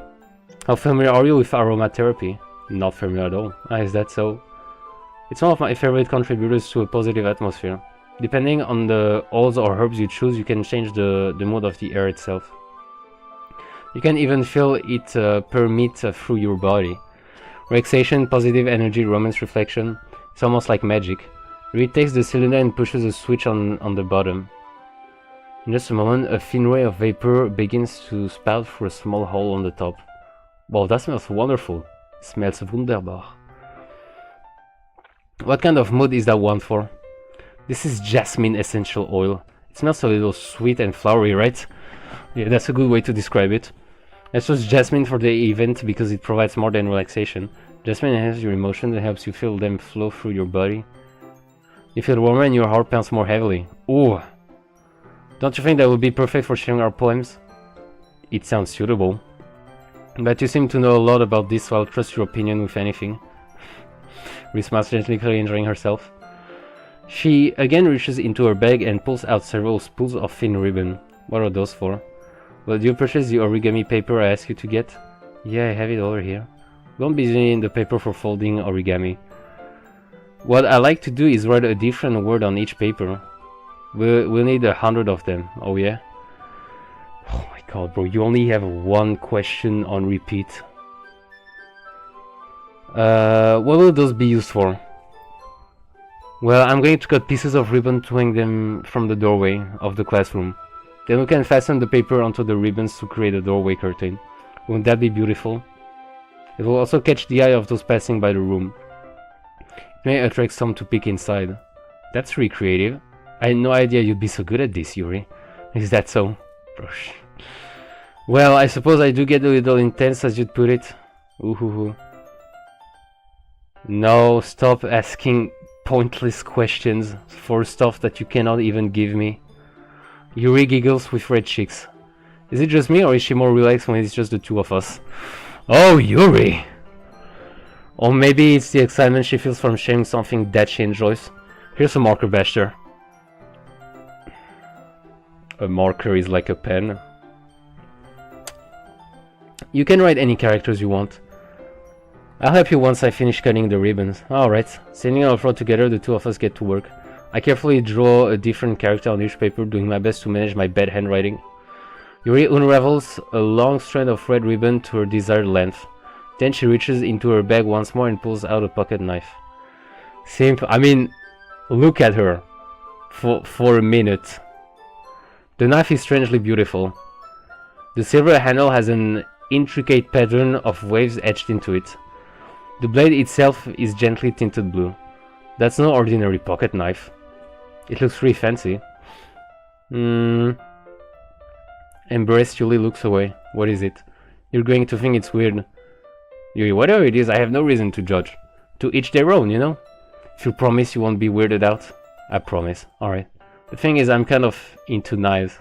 How familiar are you with aromatherapy? Not familiar at all. Ah, is that so? It's one of my favorite contributors to a positive atmosphere. Depending on the oils or herbs you choose, you can change the mood of the air itself. You can even feel it permeate through your body. Relaxation, positive energy, romance, reflection. It's almost like magic. Reed takes the cylinder and pushes a switch on the bottom. In just a moment, a thin ray of vapor begins to spout through a small hole on the top. Wow, that smells wonderful. It smells wunderbar. What kind of mood is that one for? This is jasmine essential oil. It smells a little sweet and flowery, right? Yeah, that's a good way to describe it. I chose jasmine for the event because it provides more than relaxation. Jasmine enhances your emotions and helps you feel them flow through your body. You feel warmer and your heart pounds more heavily. Ooh! Don't you think that would be perfect for sharing our poems? It sounds suitable. But you seem to know a lot about this, so I'll trust your opinion with anything. Reese smiles gently, clearly enjoying herself. She again reaches into her bag and pulls out several spools of thin ribbon. What are those for? Well, do you purchase the origami paper I asked you to get? Yeah, I have it over here. Don't be using the paper for folding origami. What I like to do is write a different word on each paper. We'll need 100 of them. Oh yeah? Oh my god, bro, you only have one question on repeat. What will those be used for? Well, I'm going to cut pieces of ribbon to hang them from the doorway of the classroom. Then we can fasten the paper onto the ribbons to create a doorway curtain. Wouldn't that be beautiful? It will also catch the eye of those passing by the room. It may attract some to peek inside. That's really creative. I had no idea you'd be so good at this, Yuri. Is that so? Gosh. Well, I suppose I do get a little intense, as you'd put it. Ooh. No, stop asking pointless questions for stuff that you cannot even give me. Yuri giggles with red cheeks. Is it just me, or is she more relaxed when it's just the two of us? Oh, Yuri! Or maybe it's the excitement she feels from sharing something that she enjoys. Here's a marker, Basher. A marker is like a pen. You can write any characters you want. I'll help you once I finish cutting the ribbons. Alright, sitting on the floor together, the two of us get to work. I carefully draw a different character on each paper, doing my best to manage my bad handwriting. Yuri unravels a long strand of red ribbon to her desired length. Then she reaches into her bag once more and pulls out a pocket knife. Simple. I mean, look at her. for a minute. The knife is strangely beautiful. The silver handle has an intricate pattern of waves etched into it. The blade itself is gently tinted blue. That's no ordinary pocket knife. It looks really fancy. Embrace Julie looks away. What is it? You're going to think it's weird. Yuri, whatever it is, I have no reason to judge. To each their own, you know? If you promise you won't be weirded out. I promise. Alright. The thing is, I'm kind of into knives.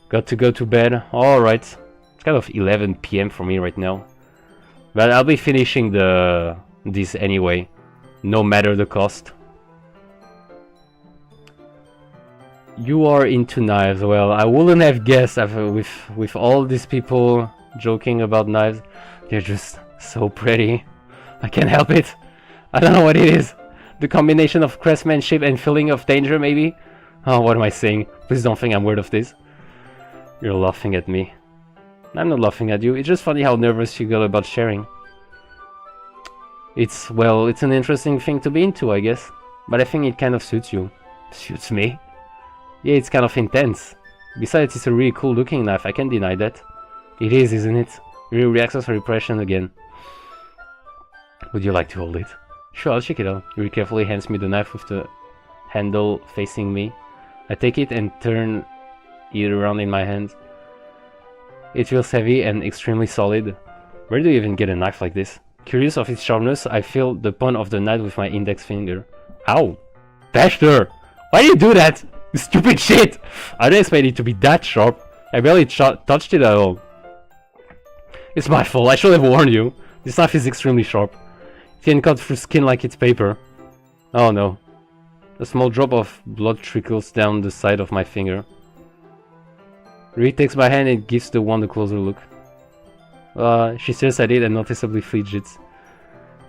Got to go to bed. Alright. It's kind of 11 PM for me right now. But I'll be finishing this anyway. No matter the cost. You are into knives. Well, I wouldn't have guessed with all these people joking about knives. They're just so pretty. I can't help it. I don't know what it is. The combination of craftsmanship and feeling of danger, maybe? Oh, what am I saying? Please don't think I'm weird of this. You're laughing at me. I'm not laughing at you. It's just funny how nervous you got about sharing. It's an interesting thing to be into, I guess. But I think it kind of suits you. Suits me? Yeah, it's kind of intense. Besides, it's a really cool looking knife, I can't deny that. It is, isn't it? Really reacts for repression again. Would you like to hold it? Sure, I'll check it out. Yuri carefully hands me the knife with the handle facing me. I take it and turn it around in my hands. It feels heavy and extremely solid. Where do you even get a knife like this? Curious of its sharpness, I feel the point of the knife with my index finger. Ow! Bashter! Why do you do that? You stupid shit! I didn't expect it to be that sharp. I barely touched it at all. It's my fault, I should have warned you. This knife is extremely sharp. It can cut through skin like it's paper. Oh no. A small drop of blood trickles down the side of my finger. Rui takes my hand and gives the wand a closer look. She stares at it and noticeably fidgets.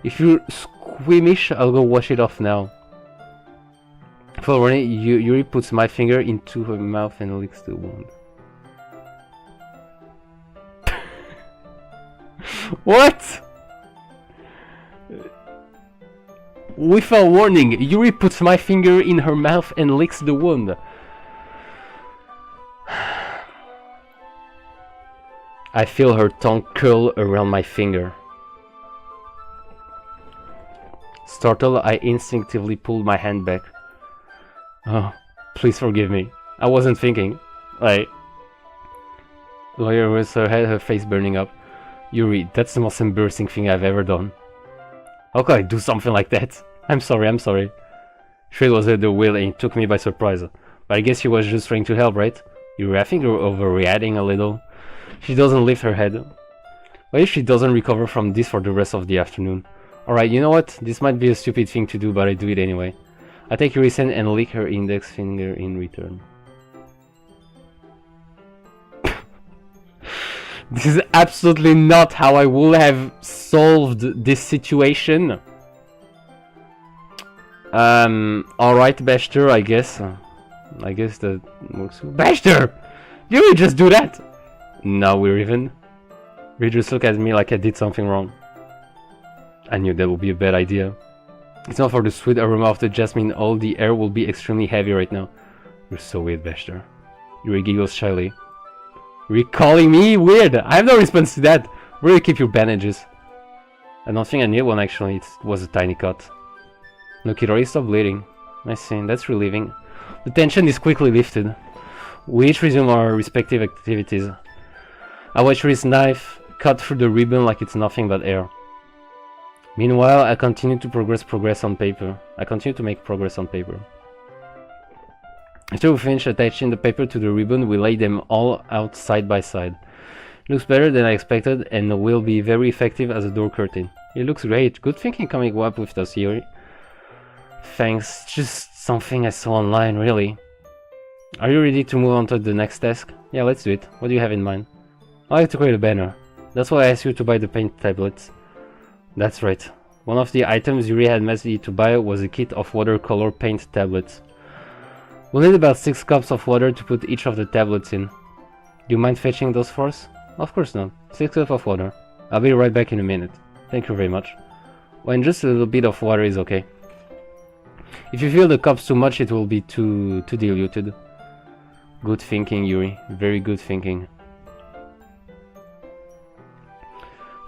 If you're squeamish, I'll go wash it off now. Following, Yuri puts my finger into her mouth and licks the wound. What? Without warning, Yuri puts my finger in her mouth and licks the wound. I feel her tongue curl around my finger. Startled, I instinctively pulled my hand back. Oh, please forgive me. I wasn't thinking. Lawyer was her face burning up. Yuri, that's the most embarrassing thing I've ever done. How could I do something like that? I'm sorry. Sure, it was at the wheel and it took me by surprise. But I guess she was just trying to help, right? Yuri, I think you're overreacting a little. She doesn't lift her head. What if she doesn't recover from this for the rest of the afternoon? Alright, you know what? This might be a stupid thing to do, but I do it anyway. I take Yuri's hand and lick her index finger in return. This is absolutely not how I would have solved this situation. Alright, Bashter, I guess. I guess that works. Bashter! You would just do that! Now we're even. You just look at me like I did something wrong. I knew that would be a bad idea. It's not for the sweet aroma of the jasmine, all the air will be extremely heavy right now. You're so weird, Bashter. Yuri giggles shyly. You're calling me weird? I have no response to that. Where do you keep your bandages? I don't think I need one actually, it was a tiny cut. Look, it already stopped bleeding. I see, that's relieving. The tension is quickly lifted. We each resume our respective activities. I watch Yuri's knife cut through the ribbon like it's nothing but air. Meanwhile, I continue to progress on paper. I continue to make progress on paper. After we finish attaching the paper to the ribbon, we lay them all out side by side. It looks better than I expected and will be very effective as a door curtain. It looks great. Good thinking coming up with this, Yuri. Thanks. Just something I saw online, really. Are you ready to move on to the next task? Yeah, let's do it. What do you have in mind? I like to create a banner. That's why I asked you to buy the paint tablets. That's right. One of the items Yuri had messaged you to buy was a kit of watercolor paint tablets. We'll need about 6 cups of water to put each of the tablets in. Do you mind fetching those for us? Of course not. 6 cups of water. I'll be right back in a minute. Thank you very much. Well, just a little bit of water is okay. If you fill the cups too much, it will be too diluted. Good thinking, Yuri. Very good thinking.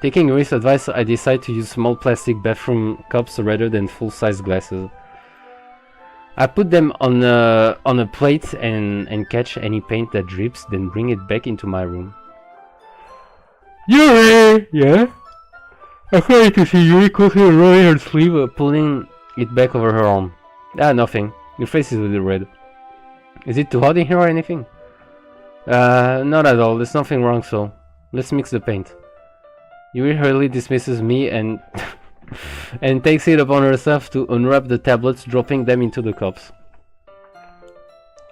Taking Yuri's advice, I decide to use small plastic bathroom cups rather than full-size glasses. I put them on a plate and catch any paint that drips, then bring it back into my room. Yuri! Yeah? I started to see Yuri quickly rolling her sleeve, pulling it back over her arm. Ah, nothing. Your face is a little red. Is it too hot in here or anything? Not at all. There's nothing wrong, so let's mix the paint. Yuri hurriedly dismisses me and and takes it upon herself to unwrap the tablets, dropping them into the cups.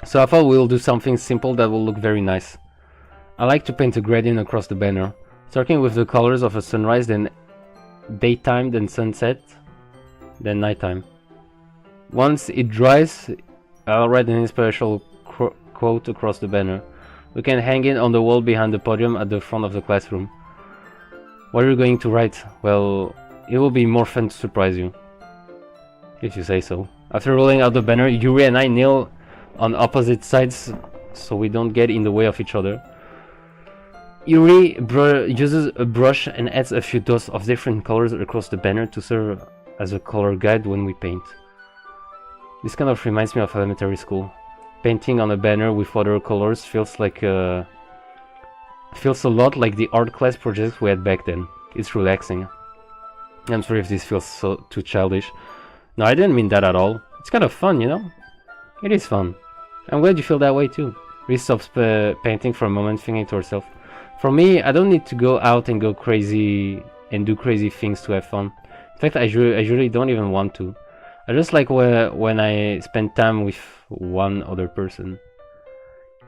So I thought we'll do something simple that will look very nice. I like to paint a gradient across the banner, starting with the colors of a sunrise, then daytime, then sunset, then nighttime. Once it dries, I'll write an inspirational quote across the banner. We can hang it on the wall behind the podium at the front of the classroom. What are you going to write? Well, it will be more fun to surprise you. If you say so. After rolling out the banner, Yuri and I kneel on opposite sides so we don't get in the way of each other. Yuri uses a brush and adds a few dots of different colors across the banner to serve as a color guide when we paint. This kind of reminds me of elementary school. Painting on a banner with watercolors feels a lot like the art class projects we had back then. It's relaxing. I'm sorry if this feels too childish. No, I didn't mean that at all. It's kind of fun, you know? It is fun. I'm glad you feel that way too. Reese stops painting for a moment, thinking to herself. For me, I don't need to go out and go crazy and do crazy things to have fun. In fact, I usually don't even want to. I just like when I spend time with one other person.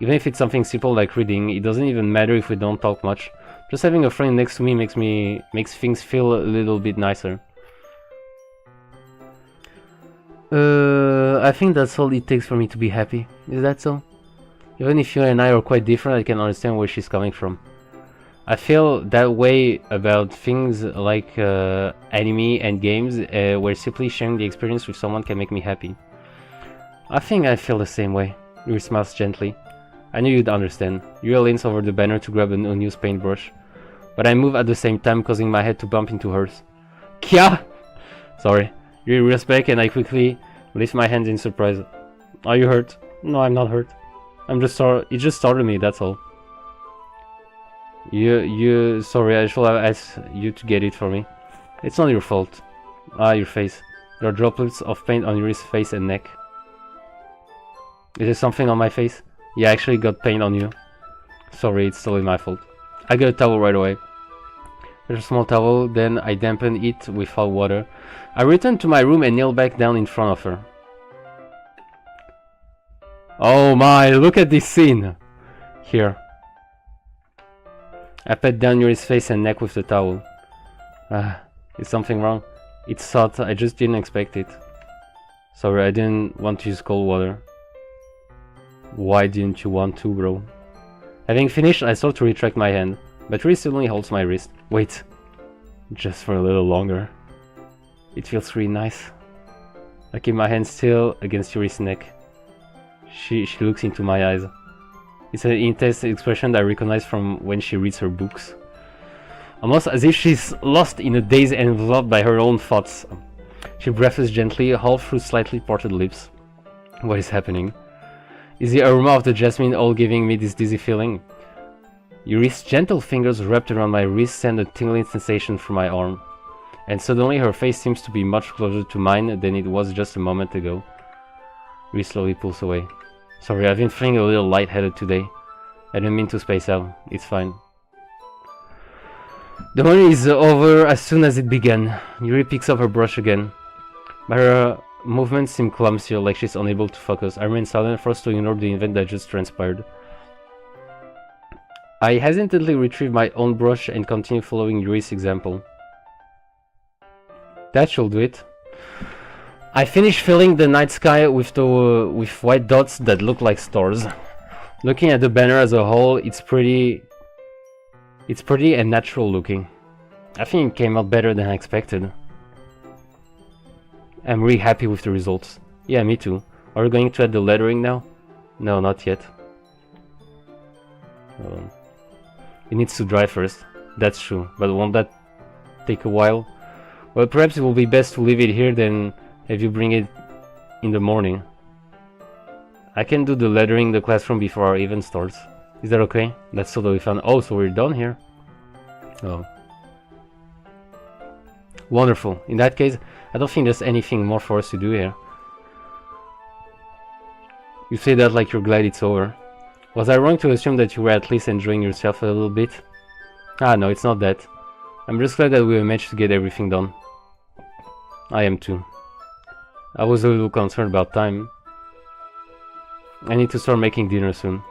Even if it's something simple like reading, it doesn't even matter if we don't talk much. Just having a friend next to me makes things feel a little bit nicer. I think that's all it takes for me to be happy. Is that so? Even if you and I are quite different, I can understand where she's coming from. I feel that way about things like anime and games, where simply sharing the experience with someone can make me happy. I think I feel the same way. Yuri smiles gently. I knew you'd understand. Yuri leans over the banner to grab an unused paintbrush, but I move at the same time, causing my head to bump into hers. Kya! Sorry. Yuri rears back and I quickly lift my hands in surprise. Are you hurt? No, I'm not hurt. I'm just sorry. It just startled me, that's all. Sorry, I should have asked you to get it for me. It's not your fault. Ah, your face. There are droplets of paint on Yuri's face and neck. Is there something on my face? Yeah, I actually got paint on you. Sorry, it's totally my fault. I got a towel right away. There's a small towel, then I dampen it with hot water. I return to my room and kneel back down in front of her. Oh my, look at this scene! Here. I pat down Yuri's face and neck with the towel. Is something wrong? It's hot, I just didn't expect it. Sorry, I didn't want to use cold water. Why didn't you want to, bro? Having finished, I start to retract my hand, but Yuri suddenly holds my wrist. Wait, just for a little longer. It feels really nice. I keep my hand still against Yuri's neck. She looks into my eyes. It's an intense expression that I recognize from when she reads her books. Almost as if she's lost in a daze enveloped by her own thoughts. She breathes gently, half through slightly parted lips. What is happening? Is the aroma of the jasmine all giving me this dizzy feeling? Yuri's gentle fingers wrapped around my wrist send a tingling sensation through my arm. And suddenly her face seems to be much closer to mine than it was just a moment ago. Yuri slowly pulls away. Sorry, I've been feeling a little lightheaded today. I didn't mean to space out. It's fine. The morning is over as soon as it began. Yuri picks up her brush again. But her movements seem clumsy, like she's unable to focus. I remain silent, forced to ignore the event that just transpired. I hesitantly retrieve my own brush and continue following Yuri's example. That should do it. I finish filling the night sky with white dots that look like stars. Looking at the banner as a whole, it's pretty and natural looking. I think it came out better than I expected. I'm really happy with the results. Yeah, me too. Are we going to add the lettering now? No, not yet. It needs to dry first. That's true, but won't that take a while? Well, perhaps it will be best to leave it here than have you bring it in the morning. I can do the lettering in the classroom before our event starts. Is that okay? That's totally fun. Oh, so we're done here? Oh. Wonderful. In that case, I don't think there's anything more for us to do here. You say that like you're glad it's over. Was I wrong to assume that you were at least enjoying yourself a little bit? Ah, no, it's not that. I'm just glad that we managed to get everything done. I am too. I was a little concerned about time. I need to start making dinner soon.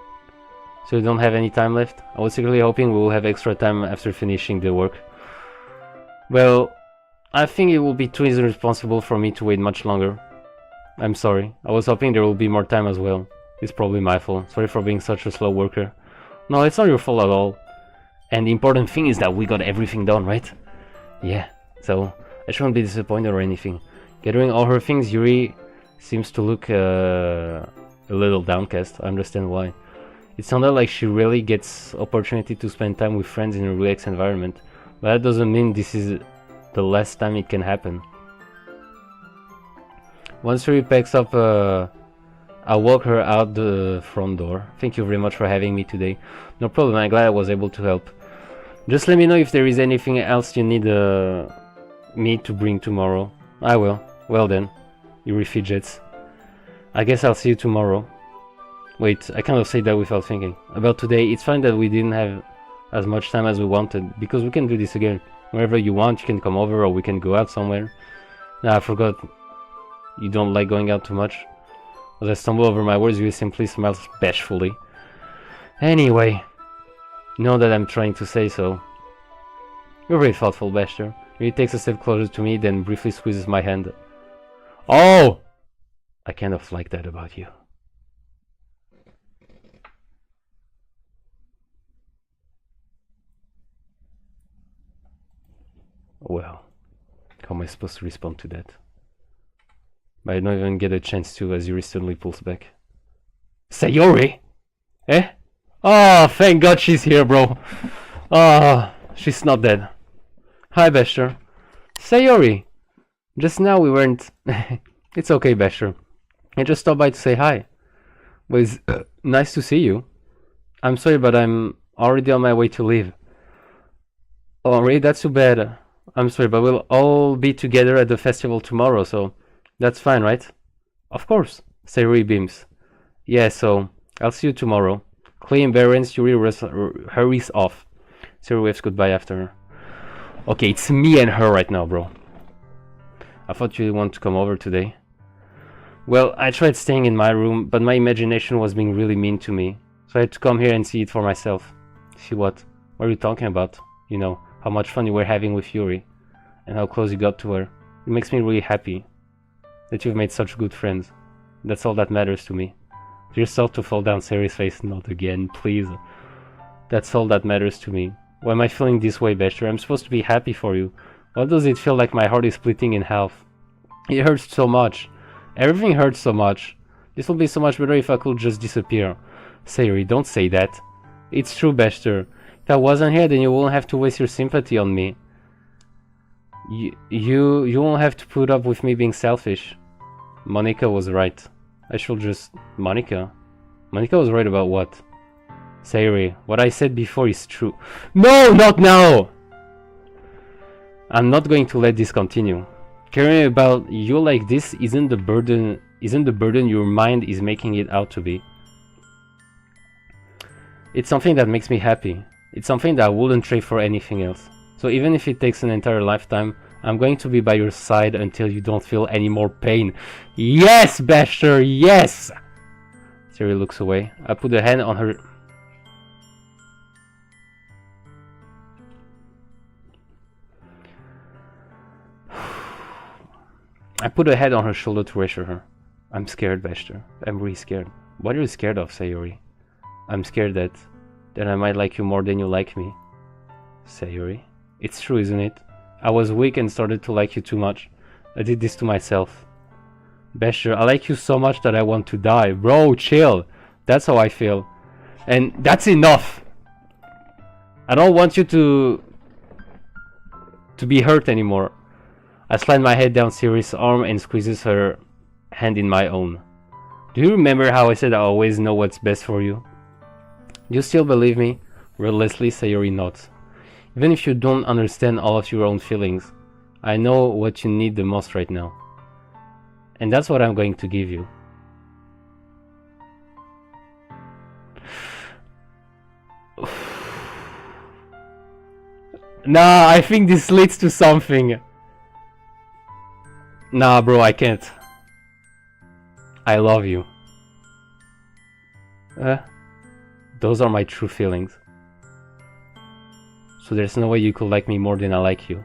So you don't have any time left? I was secretly hoping we will have extra time after finishing the work. Well, I think it will be too irresponsible for me to wait much longer. I'm sorry. I was hoping there will be more time as well. It's probably my fault. Sorry for being such a slow worker. No, it's not your fault at all. And the important thing is that we got everything done, right? Yeah, so I shouldn't be disappointed or anything. Gathering all her things, Yuri seems to look a little downcast. I understand why. It sounded like she really gets opportunity to spend time with friends in a relaxed environment. But that doesn't mean this is the last time it can happen. Once Yuri packs up, I'll walk her out the front door. Thank you very much for having me today. No problem, I'm glad I was able to help. Just let me know if there is anything else you need me to bring tomorrow. I will. Well then, Yuri fidgets. I guess I'll see you tomorrow. Wait, I kind of say that without thinking. About today, it's fine that we didn't have as much time as we wanted, because we can do this again. Wherever you want, you can come over or we can go out somewhere. Nah, I forgot. You don't like going out too much? As I stumble over my words, you simply smiles bashfully. Anyway, you know that I'm trying to say so. You're very thoughtful, Basher. He takes a step closer to me, then briefly squeezes my hand. Oh! I kind of like that about you. Well, how am I supposed to respond to that? I don't even get a chance to as Yuri suddenly pulls back. Sayori? Eh? Oh, thank God she's here, bro. Oh, she's not dead. Hi, Basher. Sayori! Just now we weren't... It's okay, Basher. I just stopped by to say hi. But it's nice to see you. I'm sorry, but I'm already on my way to leave. Oh, really? That's too bad. I'm sorry, but we'll all be together at the festival tomorrow, so that's fine, right? Of course, Sayori beams. Yeah, so I'll see you tomorrow. Clay embarrassed, Yuri hurries off. Sayori waves goodbye after her. Okay, it's me and her right now, bro. I thought you'd want to come over today. Well, I tried staying in my room, but my imagination was being really mean to me. So I had to come here and see it for myself. See what? What are you talking about? You know, how much fun you were having with Yuri. And how close you got to her. It makes me really happy that you've made such good friends. That's all that matters to me. To yourself to fall down Sayori's face. Not again, please. That's all that matters to me. Why am I feeling this way, Basher? I'm supposed to be happy for you. Why does it feel like my heart is splitting in half? It hurts so much. Everything hurts so much. This will be so much better if I could just disappear. Sayori, don't say that. It's true, Basher. If I wasn't here, then you won't have to waste your sympathy on me. You won't have to put up with me being selfish. Monica was right. I should just... Monica was right about what? Sayori, what I said before is true. No, not now! I'm not going to let this continue. Caring about you like this isn't the burden your mind is making it out to be. It's something that makes me happy. It's something that I wouldn't trade for anything else. So even if it takes an entire lifetime, I'm going to be by your side until you don't feel any more pain. Yes, Basher, yes! Sayori looks away. I put a hand on her... I put a head on her shoulder to reassure her. I'm scared, Basher. I'm really scared. What are you scared of, Sayori? I'm scared that I might like you more than you like me. Sayori? It's true, isn't it? I was weak and started to like you too much. I did this to myself. Besher, I like you so much that I want to die. Bro, chill. That's how I feel. And that's enough. I don't want you to be hurt anymore. I slide my head down Siri's arm and squeezes her hand in my own. Do you remember how I said I always know what's best for you? Do you still believe me? Relentlessly, Sayori nods. Even if you don't understand all of your own feelings, I know what you need the most right now. And that's what I'm going to give you. Nah, I think this leads to something. Nah, bro, I can't. I love you. Those are my true feelings. So there's no way you could like me more than I like you.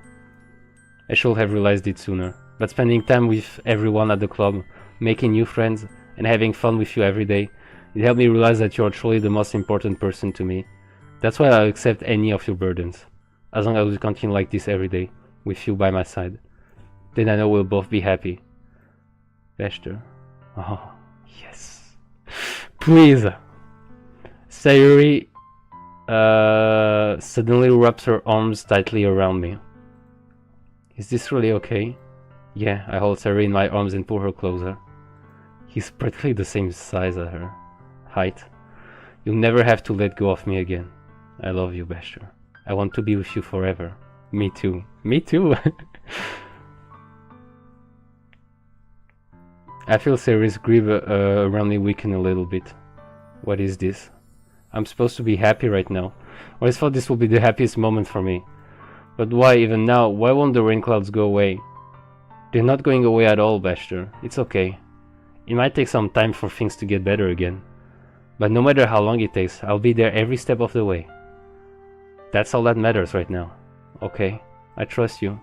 I should have realized it sooner. But spending time with everyone at the club, making new friends, and having fun with you every day, it helped me realize that you are truly the most important person to me. That's why I'll accept any of your burdens. As long as we continue like this every day, with you by my side. Then I know we'll both be happy. Vester. Oh, yes. Please. Sayori suddenly wraps her arms tightly around me. Is this really okay? Yeah, I hold Sayori in my arms and pull her closer. He's practically the same size as her. Height. You'll never have to let go of me again. I love you, Vester. I want to be with you forever. Me too. Me too. I feel Sayori's grip around me weaken a little bit. What is this? I'm supposed to be happy right now. I always thought this would be the happiest moment for me. But why even now? Why won't the rain clouds go away? They're not going away at all, Vester. It's okay. It might take some time for things to get better again. But no matter how long it takes, I'll be there every step of the way. That's all that matters right now. Okay, I trust you.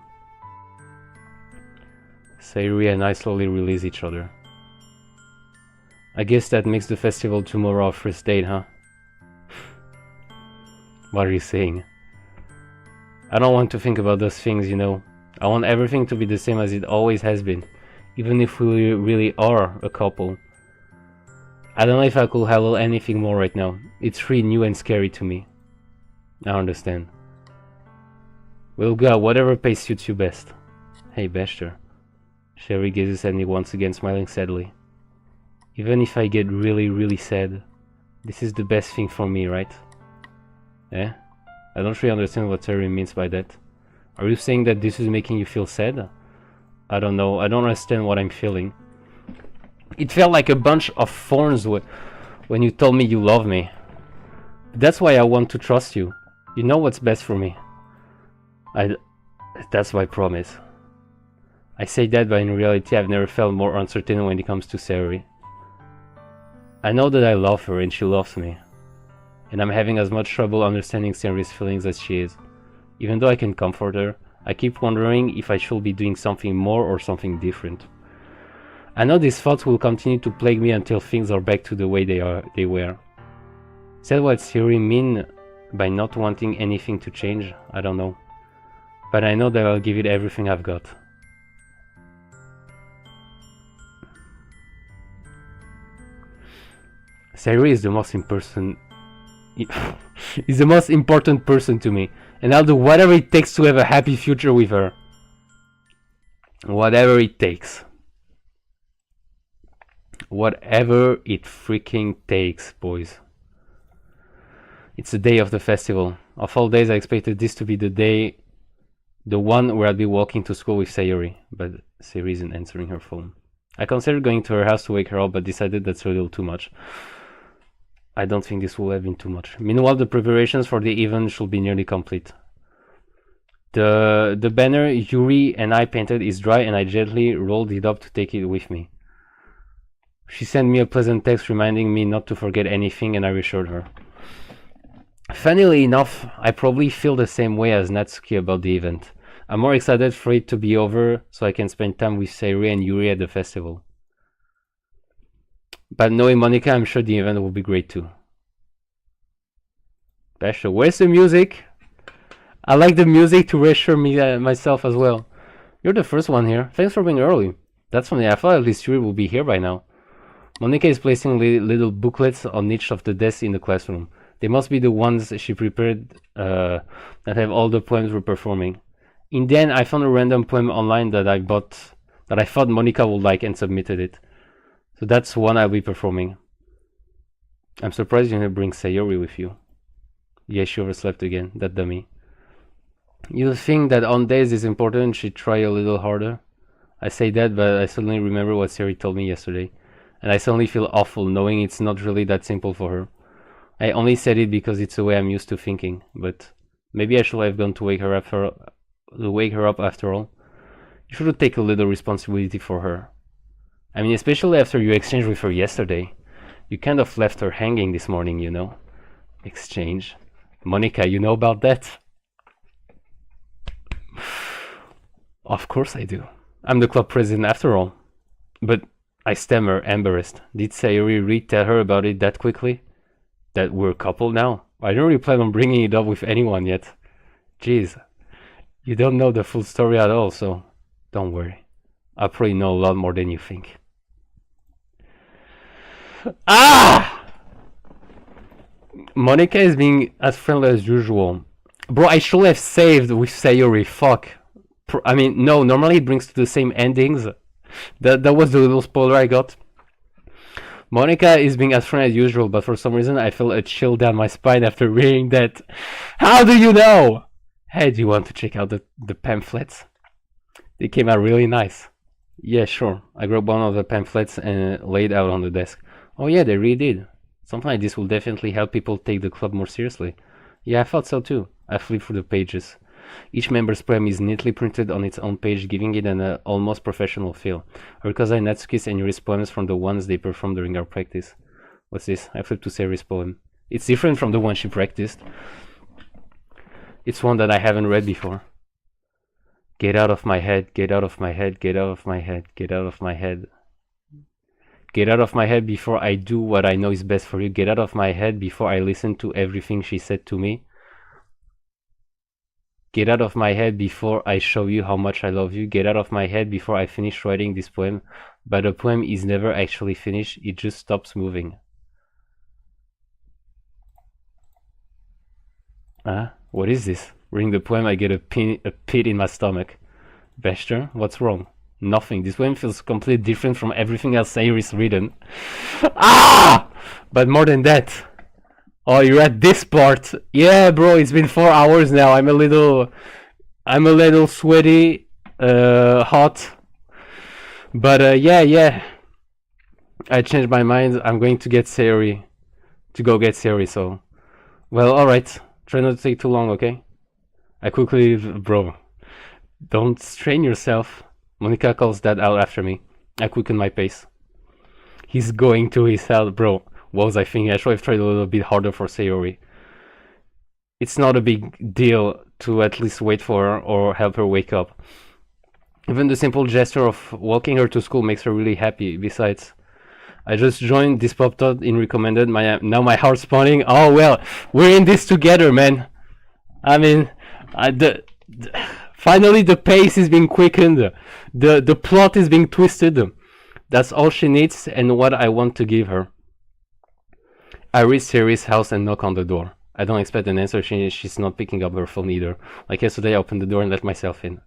Sayori and I slowly release each other. I guess that makes the festival tomorrow our first date, huh? What are you saying? I don't want to think about those things, you know. I want everything to be the same as it always has been, even if we really are a couple. I don't know if I could handle anything more right now. It's really new and scary to me. I understand. We'll go at whatever pace suits you best. Hey, Vester. Sherry gazes at me once again, smiling sadly. Even if I get really sad, this is the best thing for me, right? Eh? I don't really understand what Sherry means by that. Are you saying that this is making you feel sad? I don't know. I don't understand what I'm feeling. It felt like a bunch of thorns when you told me you love me. That's why I want to trust you. You know what's best for me. That's my promise. I say that, but in reality I've never felt more uncertain when it comes to Sayori. I know that I love her and she loves me. And I'm having as much trouble understanding Sayori's feelings as she is. Even though I can comfort her, I keep wondering if I should be doing something more or something different. I know these thoughts will continue to plague me until things are back to the way they were. Is that what Sayori mean by not wanting anything to change? I don't know. But I know that I'll give it everything I've got. Sayori is the most is the most important person to me, and I'll do whatever it takes to have a happy future with her. Whatever it takes. Whatever it freaking takes, boys. It's the day of the festival. Of all days, I expected this to be the one where I'd be walking to school with Sayori, but Sayori isn't answering her phone. I considered going to her house to wake her up, but decided that's a little too much. I don't think this will have been too much. Meanwhile, the preparations for the event should be nearly complete. The banner Yuri and I painted is dry, and I gently rolled it up to take it with me. She sent me a pleasant text reminding me not to forget anything, and I reassured her. Funnily enough, I probably feel the same way as Natsuki about the event. I'm more excited for it to be over so I can spend time with Sayori and Yuri at the festival. But knowing Monica, I'm sure the event will be great too. Special. Where's the music? I like the music to reassure me myself as well. You're the first one here. Thanks for being early. That's funny. I thought at least Yuri will be here by now. Monica is placing little booklets on each of the desks in the classroom. They must be the ones she prepared that have all the poems we're performing. In the end, I found a random poem online that I bought, that I thought Monica would like, and submitted it. So that's one I'll be performing. I'm surprised you didn't bring Sayori with you. Yeah, she overslept again, that dummy. You think that on days is important, she'd try a little harder? I say that, but I suddenly remember what Sayori told me yesterday. And I suddenly feel awful knowing it's not really that simple for her. I only said it because it's the way I'm used to thinking, but maybe I should have gone to wake her up after all. You should take a little responsibility for her. I mean, especially after you exchanged with her yesterday. You kind of left her hanging this morning, you know. Exchange. Monica, you know about that? Of course I do. I'm the club president after all. But I stammer, embarrassed. Did Sayori really tell her about it that quickly? That we're a couple now? I don't really plan on bringing it up with anyone yet. Jeez. You don't know the full story at all, so don't worry. I probably know a lot more than you think. Ah! Monica is being as friendly as usual. Bro, I should have saved with Sayori, fuck. I mean, no, normally it brings to the same endings. That was the little spoiler I got. Monica is being as friendly as usual, but for some reason I felt a chill down my spine after reading that. How do you know? Hey, do you want to check out the pamphlets? They came out really nice. Yeah, sure. I grabbed one of the pamphlets and laid out on the desk. Oh yeah, they really did. Something like this will definitely help people take the club more seriously. Yeah, I thought so too. I flipped through the pages. Each member's poem is neatly printed on its own page, giving it an almost professional feel. Our cousin Natsuki's and Yuri's poems from the ones they performed during our practice. What's this? I flipped to Sayori's poem. It's different from the one she practiced. It's one that I haven't read before. Get out of my head, get out of my head, get out of my head, get out of my head. Get out of my head before I do what I know is best for you. Get out of my head before I listen to everything she said to me. Get out of my head before I show you how much I love you. Get out of my head before I finish writing this poem. But the poem is never actually finished, it just stops moving. What is this? Reading the poem, I get a pit in my stomach. Bester, what's wrong? Nothing. This poem feels completely different from everything else Sayori's written. But more than that. Oh, you're at this part. Yeah, bro, it's been 4 hours now. I'm a little sweaty, hot. But yeah. I changed my mind. I'm going to get Sayori. To go get Sayori, so. Well, alright. Try not to take too long, okay? I quickly, bro. Don't strain yourself. Monica calls that out after me. I quicken my pace. He's going to his hell, bro. What was I thinking? I should have tried a little bit harder for Sayori. It's not a big deal to at least wait for her or help her wake up. Even the simple gesture of walking her to school makes her really happy. Besides, I just joined this popped up in recommended. Now my heart's pounding. Oh well, we're in this together, man. I mean, finally the pace is being quickened. The plot is being twisted. That's all she needs and what I want to give her. I reach Sayori's house and knock on the door. I don't expect an answer. She's not picking up her phone either. Like yesterday, I opened the door and let myself in.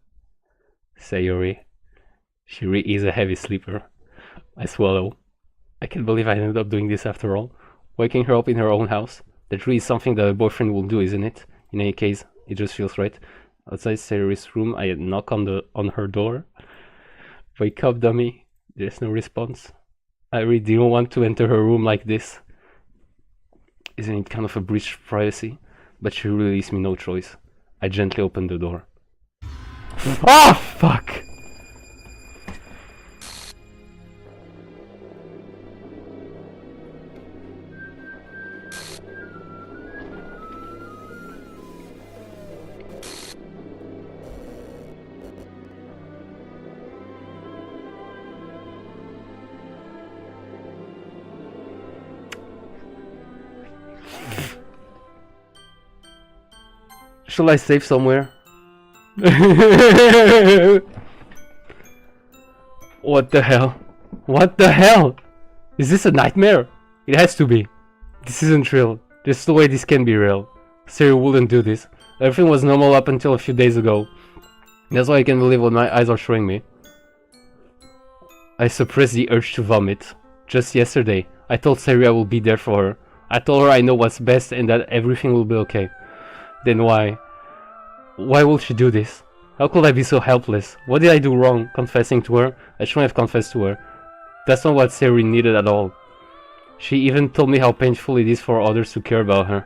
Sayori. She really is a heavy sleeper. I swallow. I can't believe I ended up doing this after all. Waking her up in her own house. That really is something that a boyfriend will do, isn't it? In any case, it just feels right. Outside Sayori's room, I knock on her door. Wake up, dummy. There's no response. I really didn't want to enter her room like this. Isn't it kind of a breach of privacy? But she really leaves me no choice. I gently open the door. Oh, fuck! Shall I save somewhere? What the hell? What the hell? Is this a nightmare? It has to be. This isn't real. There's no way this can be real. Siri wouldn't do this. Everything was normal up until a few days ago. That's why I can't believe what my eyes are showing me. I suppressed the urge to vomit. Just yesterday, I told Siri I will be there for her. I told her I know what's best and that everything will be okay. Then why? Why will she do this? How could I be so helpless? What did I do wrong, confessing to her? I shouldn't have confessed to her. That's not what Siri needed at all. She even told me how painful it is for others to care about her.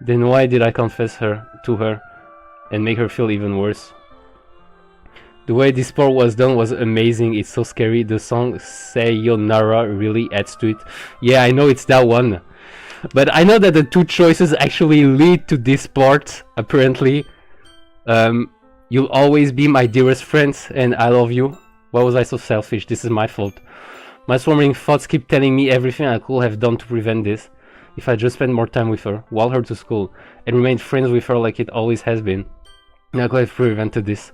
Then why did I confess to her and make her feel even worse? The way this part was done was amazing. It's so scary. The song Sayonara really adds to it. Yeah, I know it's that one. But I know that the two choices actually lead to this part, apparently. You'll always be my dearest friend and I love you. Why was I so selfish? This is my fault. My swarming thoughts keep telling me everything I could have done to prevent this. If I just spent more time with her, walked her to school, and remained friends with her like it always has been, I could have prevented this.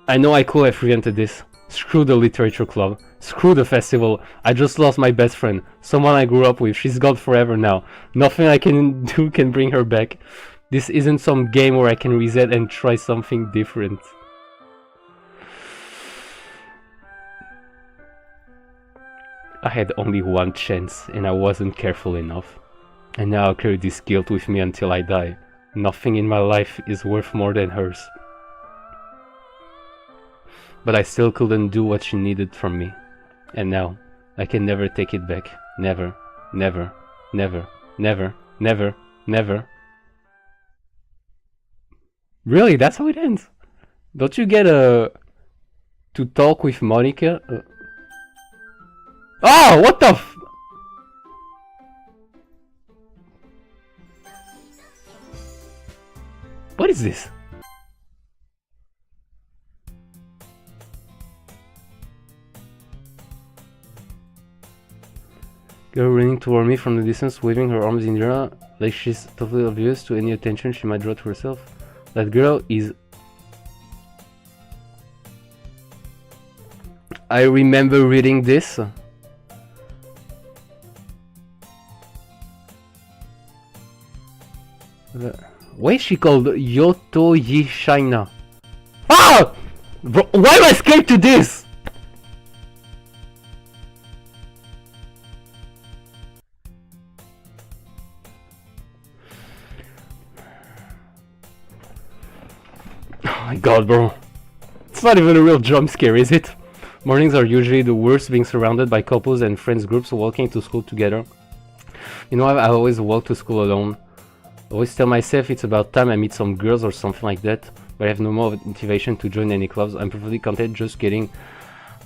I know I could have prevented this. Screw the literature club. Screw the festival. I just lost my best friend. Someone I grew up with. She's gone forever now. Nothing I can do can bring her back. This isn't some game where I can reset and try something different. I had only one chance and I wasn't careful enough. And now I'll carry this guilt with me until I die. Nothing in my life is worth more than hers. But I still couldn't do what she needed from me. And now, I can never take it back. Never, never, never, never, never, never. Really? That's how it ends? Don't you get to talk with Monica? Oh, what the f... What is this? Girl running toward me from the distance, waving her arms in the air like she's totally oblivious to any attention she might draw to herself. That girl is... I remember reading this. Why is she called Yoto Yishaina? Ah! Bro, why am I scared to this? Oh my god, bro. It's not even a real jump scare, is it? Mornings are usually the worst, being surrounded by couples and friends groups walking to school together. You know, I always walk to school alone. I always tell myself it's about time I meet some girls or something like that, but I have no more motivation to join any clubs. I'm perfectly content just getting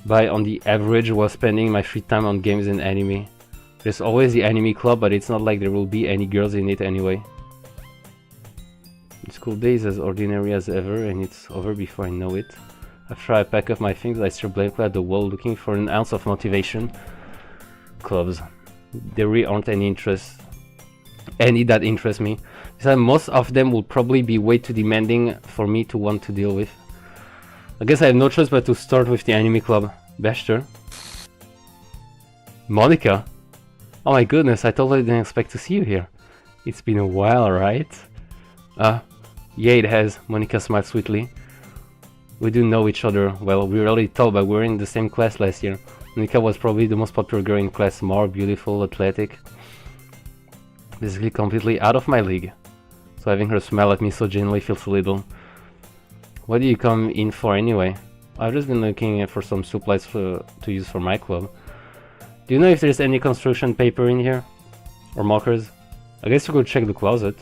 by on the average while spending my free time on games and anime. There's always the anime club, but it's not like there will be any girls in it anyway. The school day is as ordinary as ever, and it's over before I know it. After I pack up my things, I stare blankly at the wall looking for an ounce of motivation. Clubs. There really aren't any that interest me. Besides, most of them will probably be way too demanding for me to want to deal with. I guess I have no choice but to start with the anime club. Bester. Monica? Oh my goodness, I totally didn't expect to see you here. It's been a while, right? Yeah, it has. Monica smiled sweetly. We do know each other well. We rarely talk, but we were in the same class last year. Monica was probably the most popular girl in class, smart, beautiful, athletic. Basically completely out of my league. So having her smile at me so genuinely feels a little... What do you come in for anyway? I've just been looking for some supplies to use for my club. Do you know if there's any construction paper in here? Or markers? I guess you could check the closet.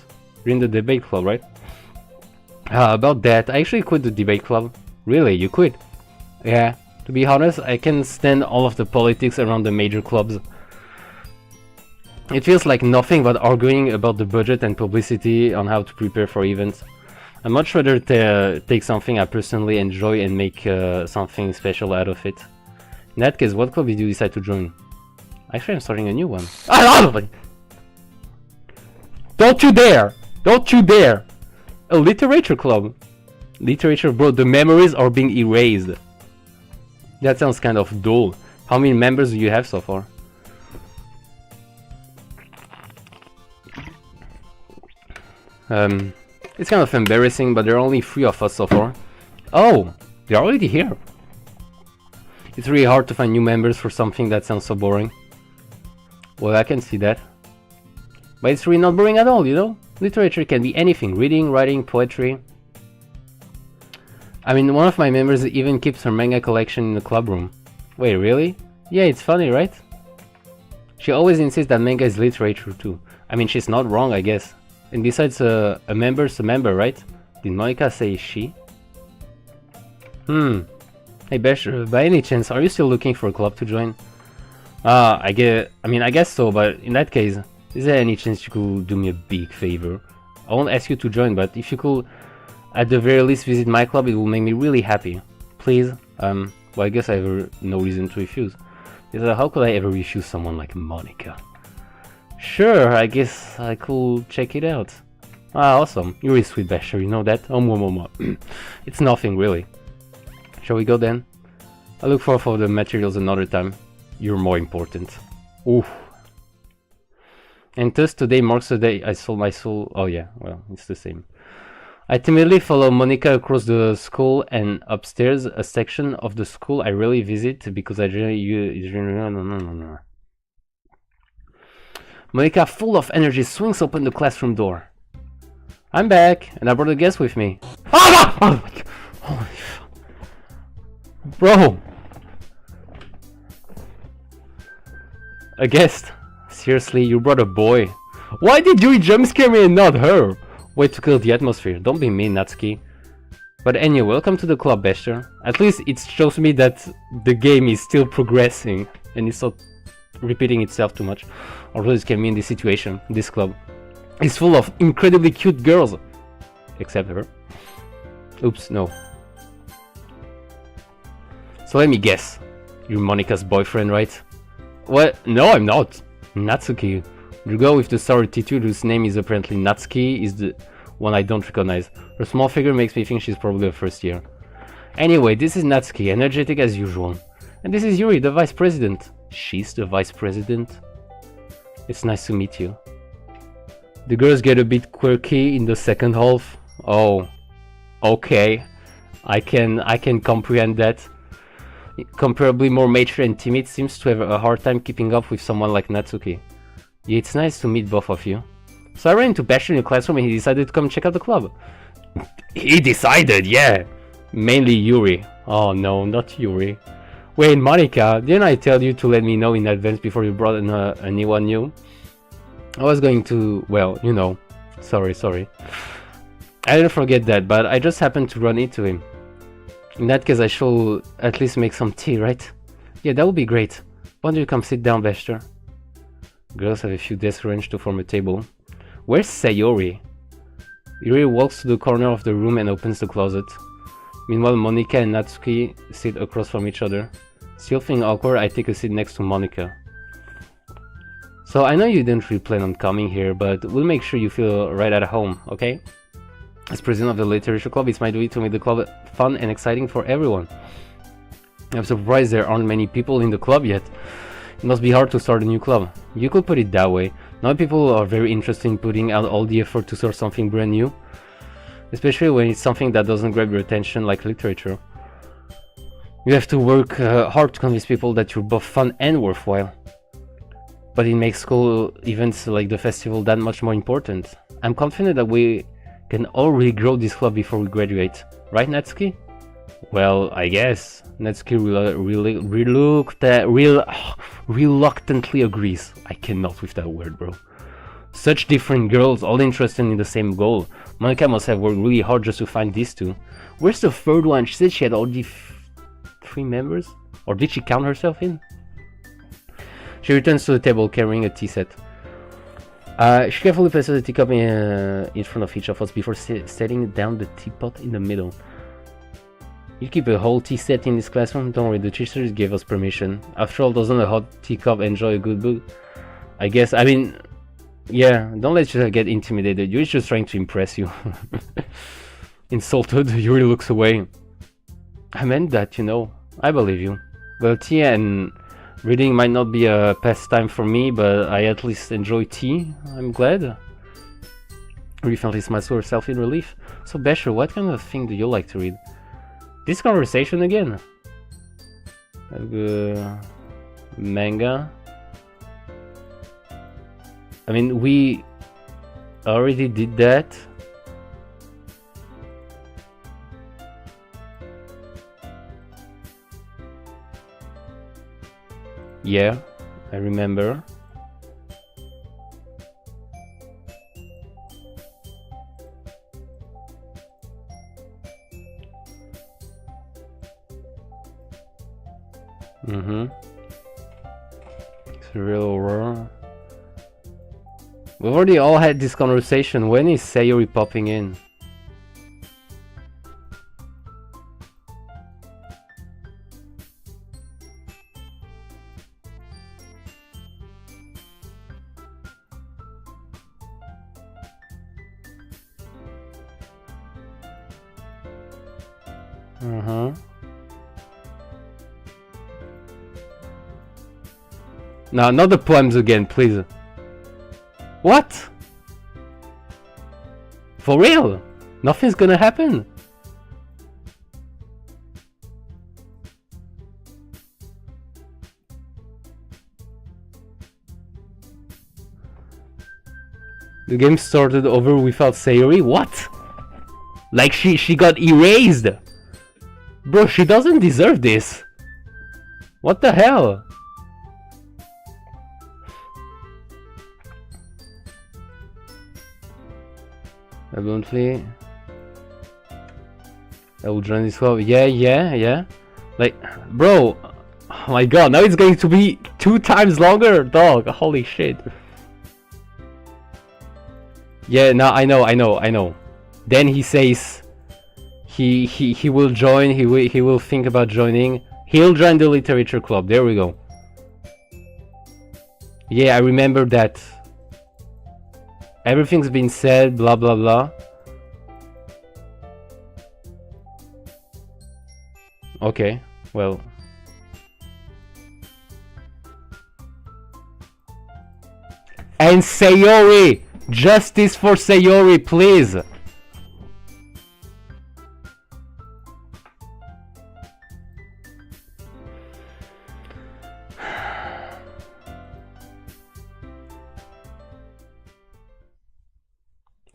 You're in the debate club, right? About that, I actually quit the debate club. Really? You quit? Yeah. To be honest, I can't stand all of the politics around the major clubs. It feels like nothing but arguing about the budget and publicity on how to prepare for events. I'm much rather take something I personally enjoy and make something special out of it. In that case, what club did you decide to join? Actually, I'm starting a new one. Don't you dare! Don't you dare! A literature club. Literature, bro, the memories are being erased. That sounds kind of dull. How many members do you have so far? It's kind of embarrassing, but there are only 3 of us so far. Oh, they're already here. It's really hard to find new members for something that sounds so boring. Well, I can see that. But it's really not boring at all, you know? Literature can be anything. Reading, writing, poetry. I mean, one of my members even keeps her manga collection in the club room. Wait, really? Yeah, it's funny, right? She always insists that manga is literature too. I mean, she's not wrong, I guess. And besides, a member's a member, right? Did Monica say she? Hey Besh, by any chance, are you still looking for a club to join? I guess so, but in that case, is there any chance you could do me a big favor? I won't ask you to join, but if you could, at the very least, visit my club, it will make me really happy. Please? Well, I guess I have no reason to refuse. How could I ever refuse someone like Monica? Sure, I guess I could check it out. Ah, awesome. You're really sweet, Basher, you know that? It's nothing, really. Shall we go then? I'll look for the materials another time. You're more important. Oof. And thus today marks the day I sold my soul. Oh yeah, well, it's the same. I timidly follow Monica across the school and upstairs, a section of the school I rarely visit because I generally no. Monica, full of energy, swings open the classroom door. I'm back, and I brought a guest with me. Oh my God! Holy bro! A guest? Seriously, you brought a boy. Why did you jump scare me and not her? Way to kill the atmosphere. Don't be mean, Natsuki. But anyway, welcome to the club, Bester. At least it shows me that the game is still progressing and it's not repeating itself too much. Although this can mean this situation, this club is full of incredibly cute girls. Except her. Oops, no. So let me guess. You're Monica's boyfriend, right? What? No, I'm not. Natsuki. The girl with the sour attitude whose name is apparently Natsuki is the one I don't recognize. Her small figure makes me think she's probably a first year. Anyway, this is Natsuki, energetic as usual. And this is Yuri, the vice president. She's the vice president? It's nice to meet you. The girls get a bit quirky in the second half. Oh, okay. I can comprehend that. Comparably more mature and timid, seems to have a hard time keeping up with someone like Natsuki. Yeah, it's nice to meet both of you. So I ran into Bastion in the classroom and he decided to come check out the club. He decided, yeah! Mainly Yuri. Oh no, not Yuri. Wait, Monica, didn't I tell you to let me know in advance before you brought in anyone new? I was going to, well, you know. Sorry. I didn't forget that, but I just happened to run into him. In that case, I should at least make some tea, right? Yeah, that would be great. Why don't you come sit down, Bester? Girls have a few desks arranged to form a table. Where's Sayori? Yuri walks to the corner of the room and opens the closet. Meanwhile, Monica and Natsuki sit across from each other. Still feeling awkward, I take a seat next to Monica. So I know you didn't really plan on coming here, but we'll make sure you feel right at home, okay? As president of the literature club, it's my duty to make the club fun and exciting for everyone. I'm surprised there aren't many people in the club yet. It must be hard to start a new club. You could put it that way. Not people are very interested in putting out all the effort to start something brand new. Especially when it's something that doesn't grab your attention like literature. You have to work hard to convince people that you're both fun and worthwhile. But it makes school events like the festival that much more important. I'm confident that we can all really grow this club before we graduate. Right, Natsuki? Well, I guess. Natsuki reluctantly agrees. I cannot with that word, bro. Such different girls, all interested in the same goal. Monica must have worked really hard just to find these two. Where's the third one? She said she had already 3 members? Or did she count herself in? She returns to the table carrying a tea set. She carefully places the teacup in front of each of us before setting down the teapot in the middle. You keep a whole tea set in this classroom? Don't worry, the teachers gave us permission. After all, doesn't a hot teacup enjoy a good book? I guess, I mean, yeah, don't let yourself get intimidated. You're just trying to impress you. Insulted, Yuri looks away. I meant that, you know. I believe you. Well, tea and reading might not be a pastime for me, but I at least enjoy tea. I'm glad. Recently smiles to herself in relief. So Basher, what kind of thing do you like to read? This conversation again? Manga? I mean, we already did that. Yeah, I remember. It's a real horror. We've already all had this conversation. When is Sayori popping in? No, not the poems again, please. What? For real? Nothing's gonna happen? The game started over without Sayori? What? Like she got erased? Bro, she doesn't deserve this. What the hell? Bluntly, I will join this club. Yeah. Like, bro, oh my god, now it's going to be 2 times longer, dog. Holy shit. Yeah, no, I know. Then he says he will join. He will think about joining. He'll join the literature club. There we go. Yeah, I remember that. Everything's been said, blah blah blah. Okay, well. And Sayori! Justice for Sayori, please!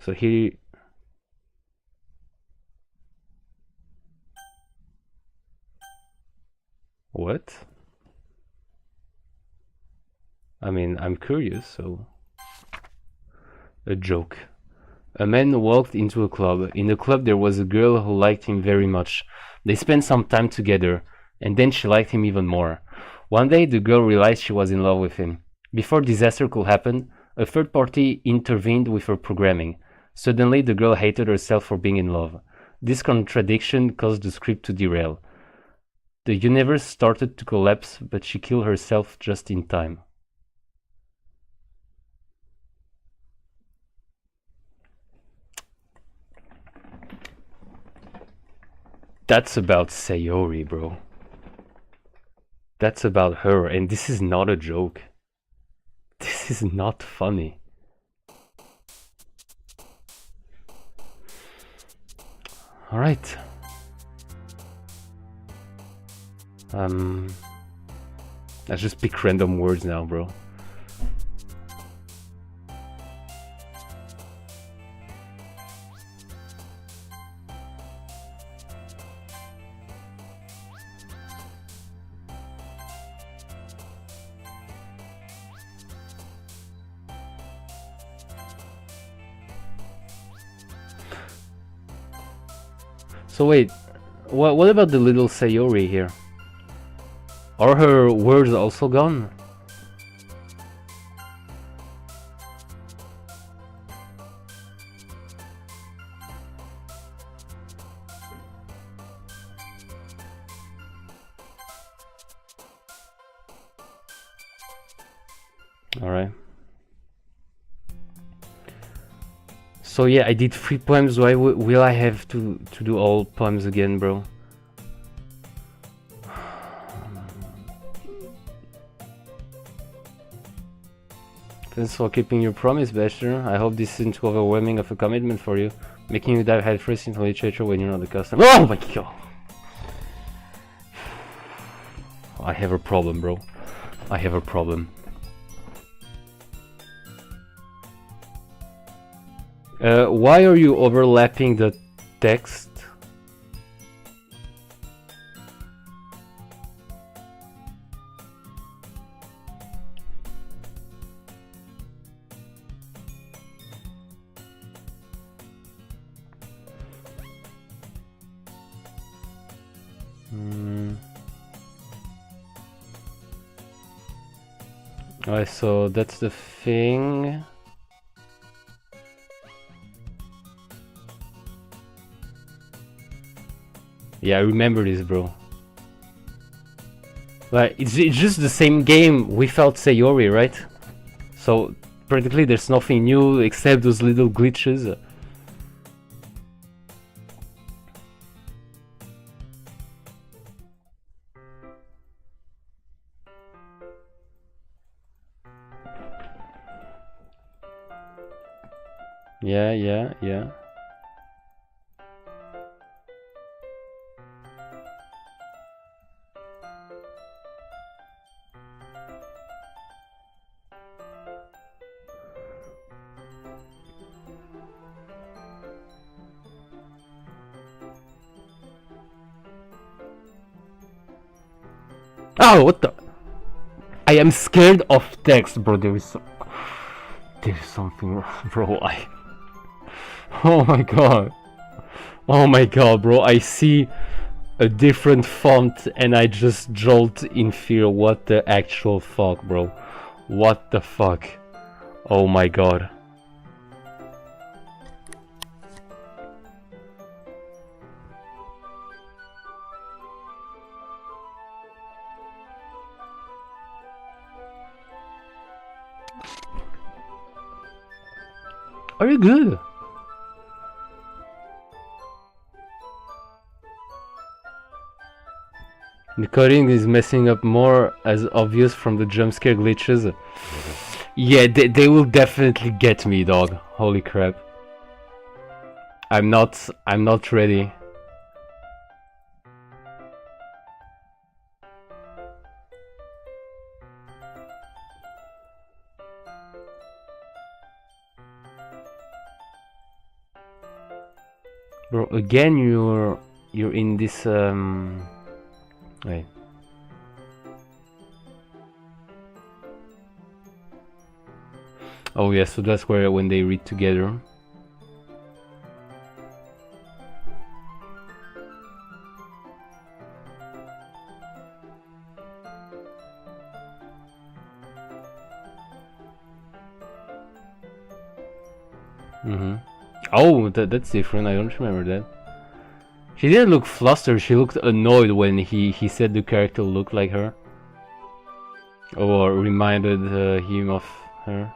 So he... What? I mean, I'm curious, so... A joke. A man walked into a club. In the club there was a girl who liked him very much. They spent some time together, and then she liked him even more. One day the girl realized she was in love with him. Before disaster could happen, a third party intervened with her programming. Suddenly, the girl hated herself for being in love. This contradiction caused the script to derail. The universe started to collapse, but she killed herself just in time. That's about Sayori, bro. That's about her, and this is not a joke. This is not funny. Alright. I just pick random words now, bro. So wait, what about the little Sayori here? Are her words also gone? Alright. So yeah, I did 3 poems. Why will I have to do all poems again, bro? Thanks for keeping your promise, Bachelor. I hope this isn't too overwhelming of a commitment for you, making you dive headfirst into literature when you're not the customer. Oh my god! I have a problem, bro. I have a problem. Why are you overlapping the text? Alright, so that's the thing. Yeah, I remember this, bro. Like, it's just the same game without Sayori, right? So, practically there's nothing new except those little glitches. Yeah. Oh, what the? I am scared of text, bro. There is something wrong, bro. Oh my god. Oh my god, bro. I see a different font and I just jolt in fear. What the actual fuck, bro? What the fuck? Oh my god. Are you good? The coding is messing up more as obvious from the jump scare glitches. Yeah, they will definitely get me, dog. Holy crap. I'm not ready. Bro, again you're in this wait. Oh yeah, so that's where when they read together. Oh, that's different. I don't remember that. She didn't look flustered. She looked annoyed when he said the character looked like her, or reminded him of her.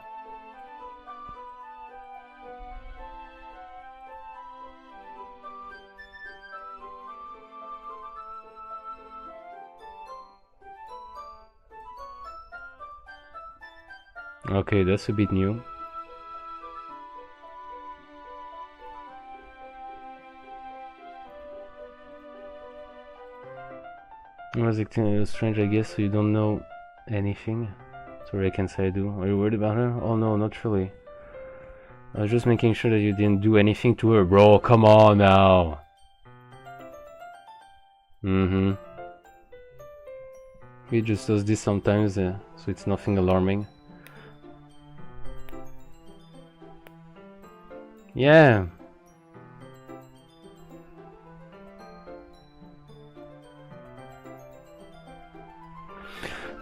Okay, that's a bit new. I was acting a little strange, I guess, so you don't know anything. Sorry, I can't say I do. Are you worried about her? Oh no, not really. I was just making sure that you didn't do anything to her, bro. Come on now. He just does this sometimes, so it's nothing alarming. Yeah.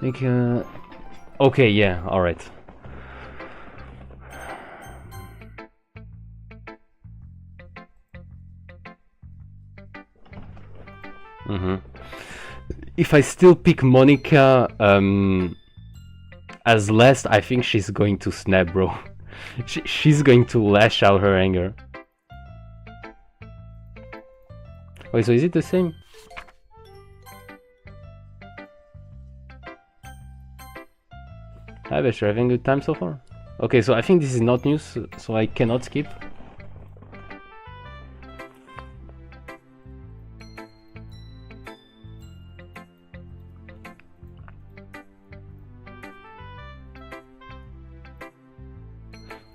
Like, okay, yeah, alright. If I still pick Monica as last, I think she's going to snap, bro. She's going to lash out her anger. Wait, so is it the same? Hi, Bester, having a good time so far? Okay, so I think this is not news, so I cannot skip.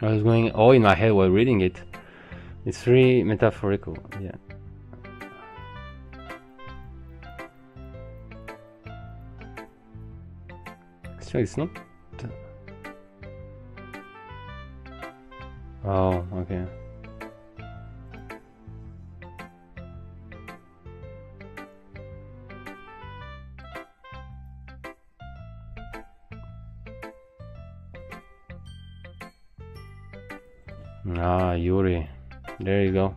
I was going all in my head while reading it. It's very metaphorical, yeah. Still, it's not... Oh, okay. Ah, Yuri. There you go.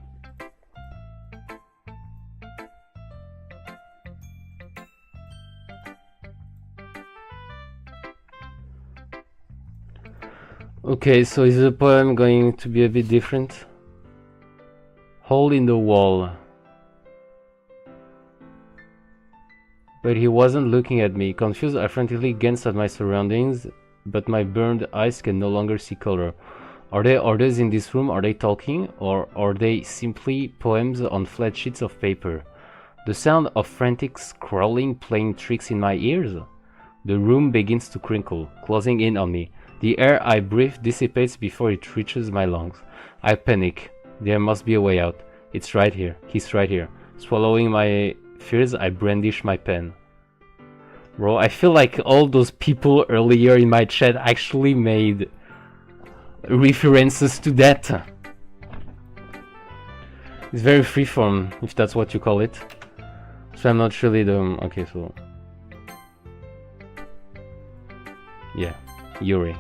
Okay, so is the poem going to be a bit different? Hole in the wall. But he wasn't looking at me. Confused, I frantically glanced at my surroundings, but my burned eyes can no longer see color. Are there others in this room? Are they talking? Or are they simply poems on flat sheets of paper? The sound of frantic scrawling playing tricks in my ears? The room begins to crinkle, closing in on me. The air I breathe dissipates before it reaches my lungs. I panic. There must be a way out. It's right here. He's right here. Swallowing my fears, I brandish my pen. Bro, I feel like all those people earlier in my chat actually made references to that. It's very freeform, if that's what you call it. So I'm not really the... Okay, so... Yeah, Yuri.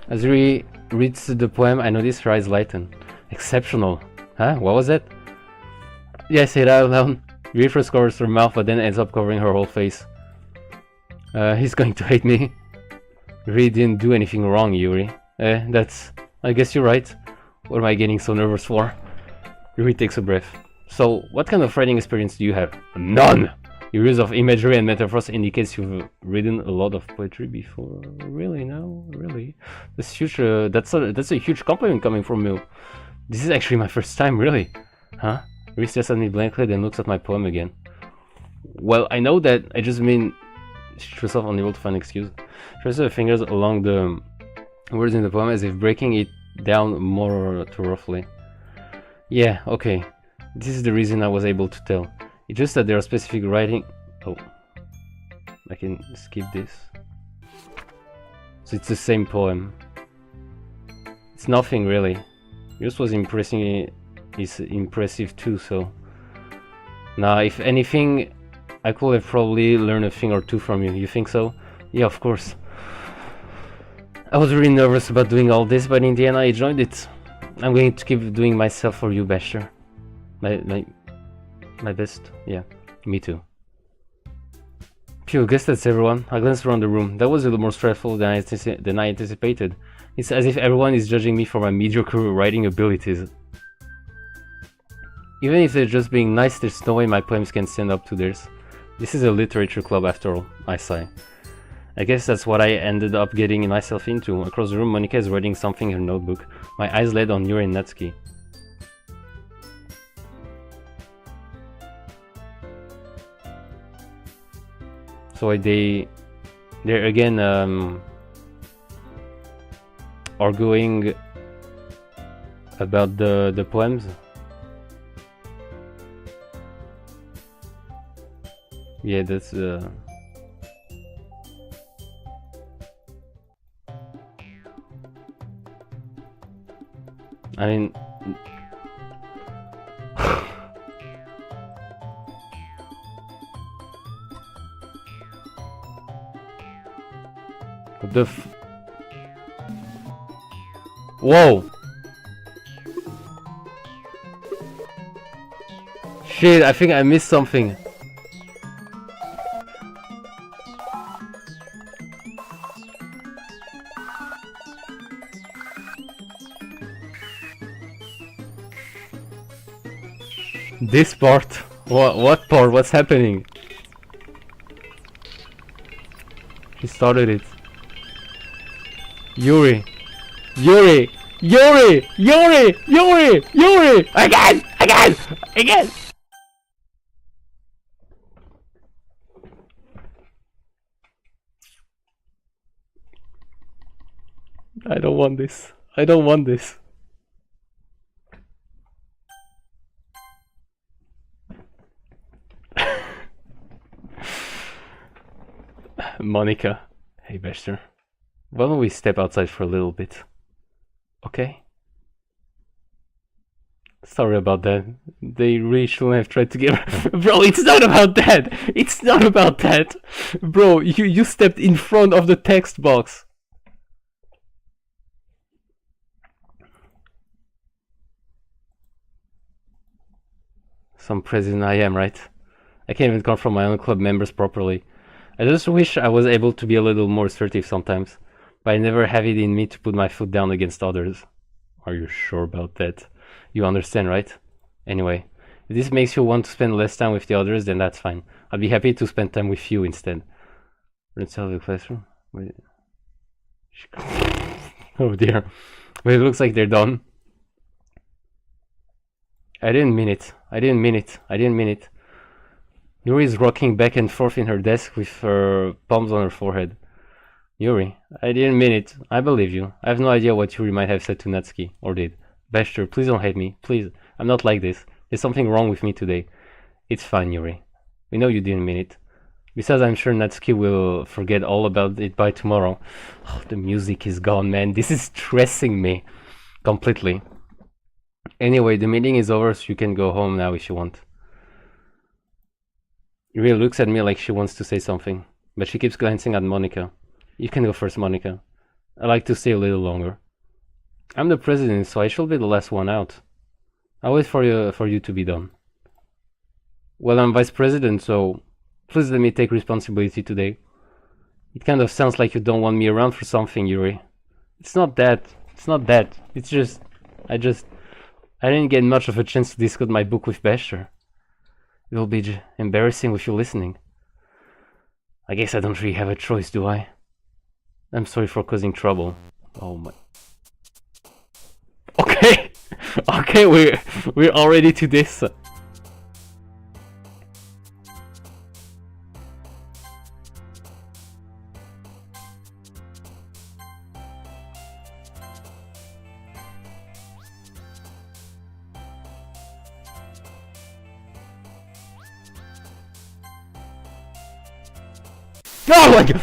As Yuri reads the poem, I notice her eyes lighten. Exceptional. Huh? What was that? Yeah, I say that out loud. Yuri first covers her mouth, but then ends up covering her whole face. He's going to hate me. Really didn't do anything wrong, Yuri. That's... I guess you're right. What am I getting so nervous for? Yuri takes a breath. So, what kind of writing experience do you have? None! Your use of imagery and metaphors indicates you've written a lot of poetry before. Really? No? Really? That's huge, that's a huge compliment coming from you. This is actually my first time, really. Huh? Yuri stares at me blankly, then looks at my poem again. Well, I know that, I just mean... She threw herself unable to find an excuse. She traces her fingers along the words in the poem as if breaking it down more too roughly. Yeah, okay. This is the reason I was able to tell. It's just that there are specific writing... Oh. I can skip this. So it's the same poem. It's nothing really. Yours was impressive too, so... Now, if anything, I could have probably learned a thing or two from you. You think so? Yeah, of course. I was really nervous about doing all this, but in the end I enjoyed it. I'm going to keep doing myself for you, Basher. My best. Yeah, me too. Phew, guess that's everyone. I glanced around the room. That was a little more stressful than I anticipated. It's as if everyone is judging me for my mediocre writing abilities. Even if they're just being nice, there's no way my poems can stand up to theirs. This is a literature club after all, I sigh. I guess that's what I ended up getting myself into. Across the room, Monika is writing something in her notebook. My eyes led on Yuri and Natsuki. So they're again arguing about the poems. Yeah, that's I mean the Whoa! Shit, I think I missed something. This part? What part? What's happening? He started it. Yuri! Yuri! Yuri! Yuri! Yuri! Yuri! Again! Again! Again! I don't want this. I don't want this. Monica. Hey, Bester. Why don't we step outside for a little bit? Okay? Sorry about that. They really shouldn't have tried to get... Bro, it's not about that! It's not about that! Bro, you stepped in front of the text box. Some president I am, right? I can't even confront my own club members properly. I just wish I was able to be a little more assertive sometimes, but I never have it in me to put my foot down against others. Are you sure about that? You understand, right? Anyway, if this makes you want to spend less time with the others, then that's fine. I'd be happy to spend time with you instead. Let's tell the classroom. Wait. Oh dear. But it looks like they're done. I didn't mean it. I didn't mean it. I didn't mean it. Yuri is rocking back and forth in her desk with her palms on her forehead. Yuri, I didn't mean it. I believe you. I have no idea what Yuri might have said to Natsuki, or did. Bester, please don't hate me. Please. I'm not like this. There's something wrong with me today. It's fine, Yuri. We know you didn't mean it. Besides, I'm sure Natsuki will forget all about it by tomorrow. Oh, the music is gone, man. This is stressing me. Completely. Anyway, the meeting is over, so you can go home now if you want. Yuri looks at me like she wants to say something, but she keeps glancing at Monica. You can go first, Monica. I like to stay a little longer. I'm the president, so I shall be the last one out. I'll wait for you to be done. Well, I'm vice president, so please let me take responsibility today. It kind of sounds like you don't want me around for something, Yuri. It's not that. It's not that. It's just... I didn't get much of a chance to discuss my book with Bester. It will be embarrassing with you listening. I guess I don't really have a choice, do I? I'm sorry for causing trouble. Oh my... Okay! Okay, we're already to this. Oh my god!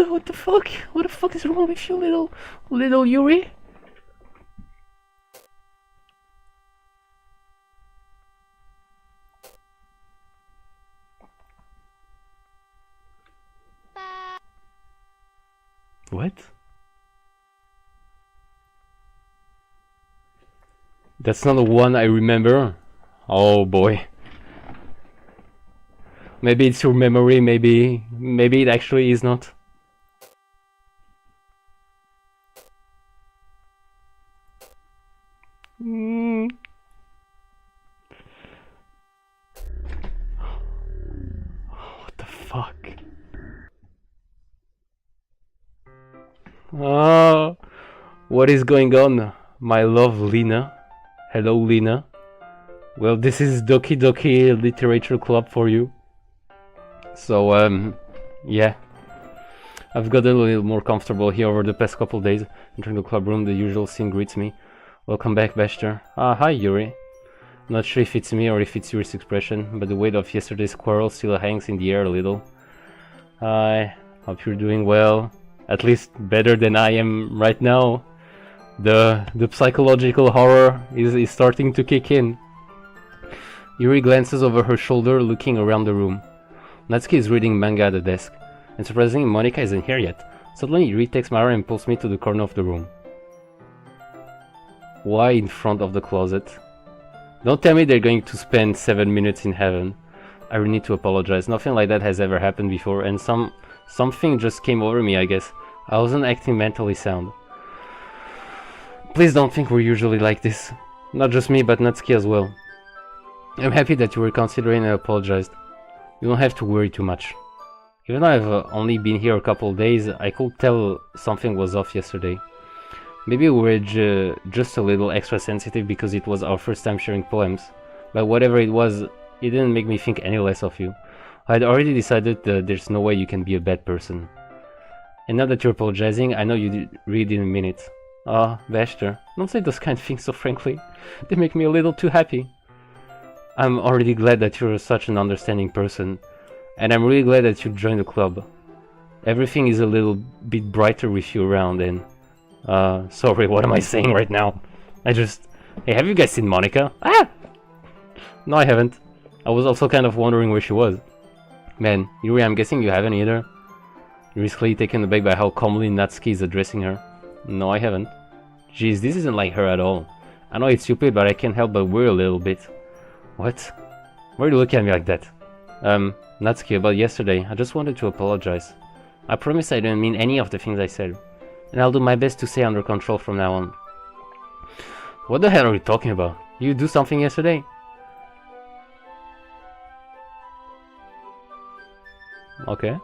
What the fuck? What the fuck is wrong with you, little Yuri? What? That's not the one I remember. Oh boy. Maybe it's your memory, maybe it actually is not. What the fuck? Oh, what is going on, my love Lena? Hello, Lena. Well, this is Doki Doki Literature Club for you. So, yeah. I've gotten a little more comfortable here over the past couple days. Entering the club room, the usual scene greets me. Welcome back, Bester. Hi, Yuri. Not sure if it's me or if it's Yuri's expression, but the weight of yesterday's quarrel still hangs in the air a little. I hope you're doing well. At least better than I am right now. The psychological horror is starting to kick in. Yuri glances over her shoulder, looking around the room. Natsuki is reading manga at the desk, and surprisingly Monica isn't here yet. Suddenly Yuri takes my arm and pulls me to the corner of the room. Why in front of the closet? Don't tell me they're going to spend 7 minutes in heaven. I really need to apologize. Nothing like that has ever happened before, and something just came over me, I guess. I wasn't acting mentally sound. Please don't think we're usually like this. Not just me, but Natsuki as well. I'm happy that you were considering and apologized. You don't have to worry too much. Even though I've only been here a couple of days, I could tell something was off yesterday. Maybe we were just a little extra sensitive because it was our first time sharing poems. But whatever it was, it didn't make me think any less of you. I'd already decided that there's no way you can be a bad person. And now that you're apologizing, I know you really didn't mean it. Ah, Bester, don't say those kind of things so frankly. They make me a little too happy. I'm already glad that you're such an understanding person. And I'm really glad that you joined the club. Everything is a little bit brighter with you around and... sorry, what am I saying right now? Hey, have you guys seen Monica? Ah! No, I haven't. I was also kind of wondering where she was. Man, Yuri, I'm guessing you haven't either. You're clearly taken aback by how calmly Natsuki is addressing her. No, I haven't. Jeez, this isn't like her at all. I know it's stupid, but I can't help but worry a little bit. What? Why are you looking at me like that? Natsuki, about yesterday, I just wanted to apologize. I promise I didn't mean any of the things I said. And I'll do my best to stay under control from now on. What the hell are you talking about? You do something yesterday? Okay.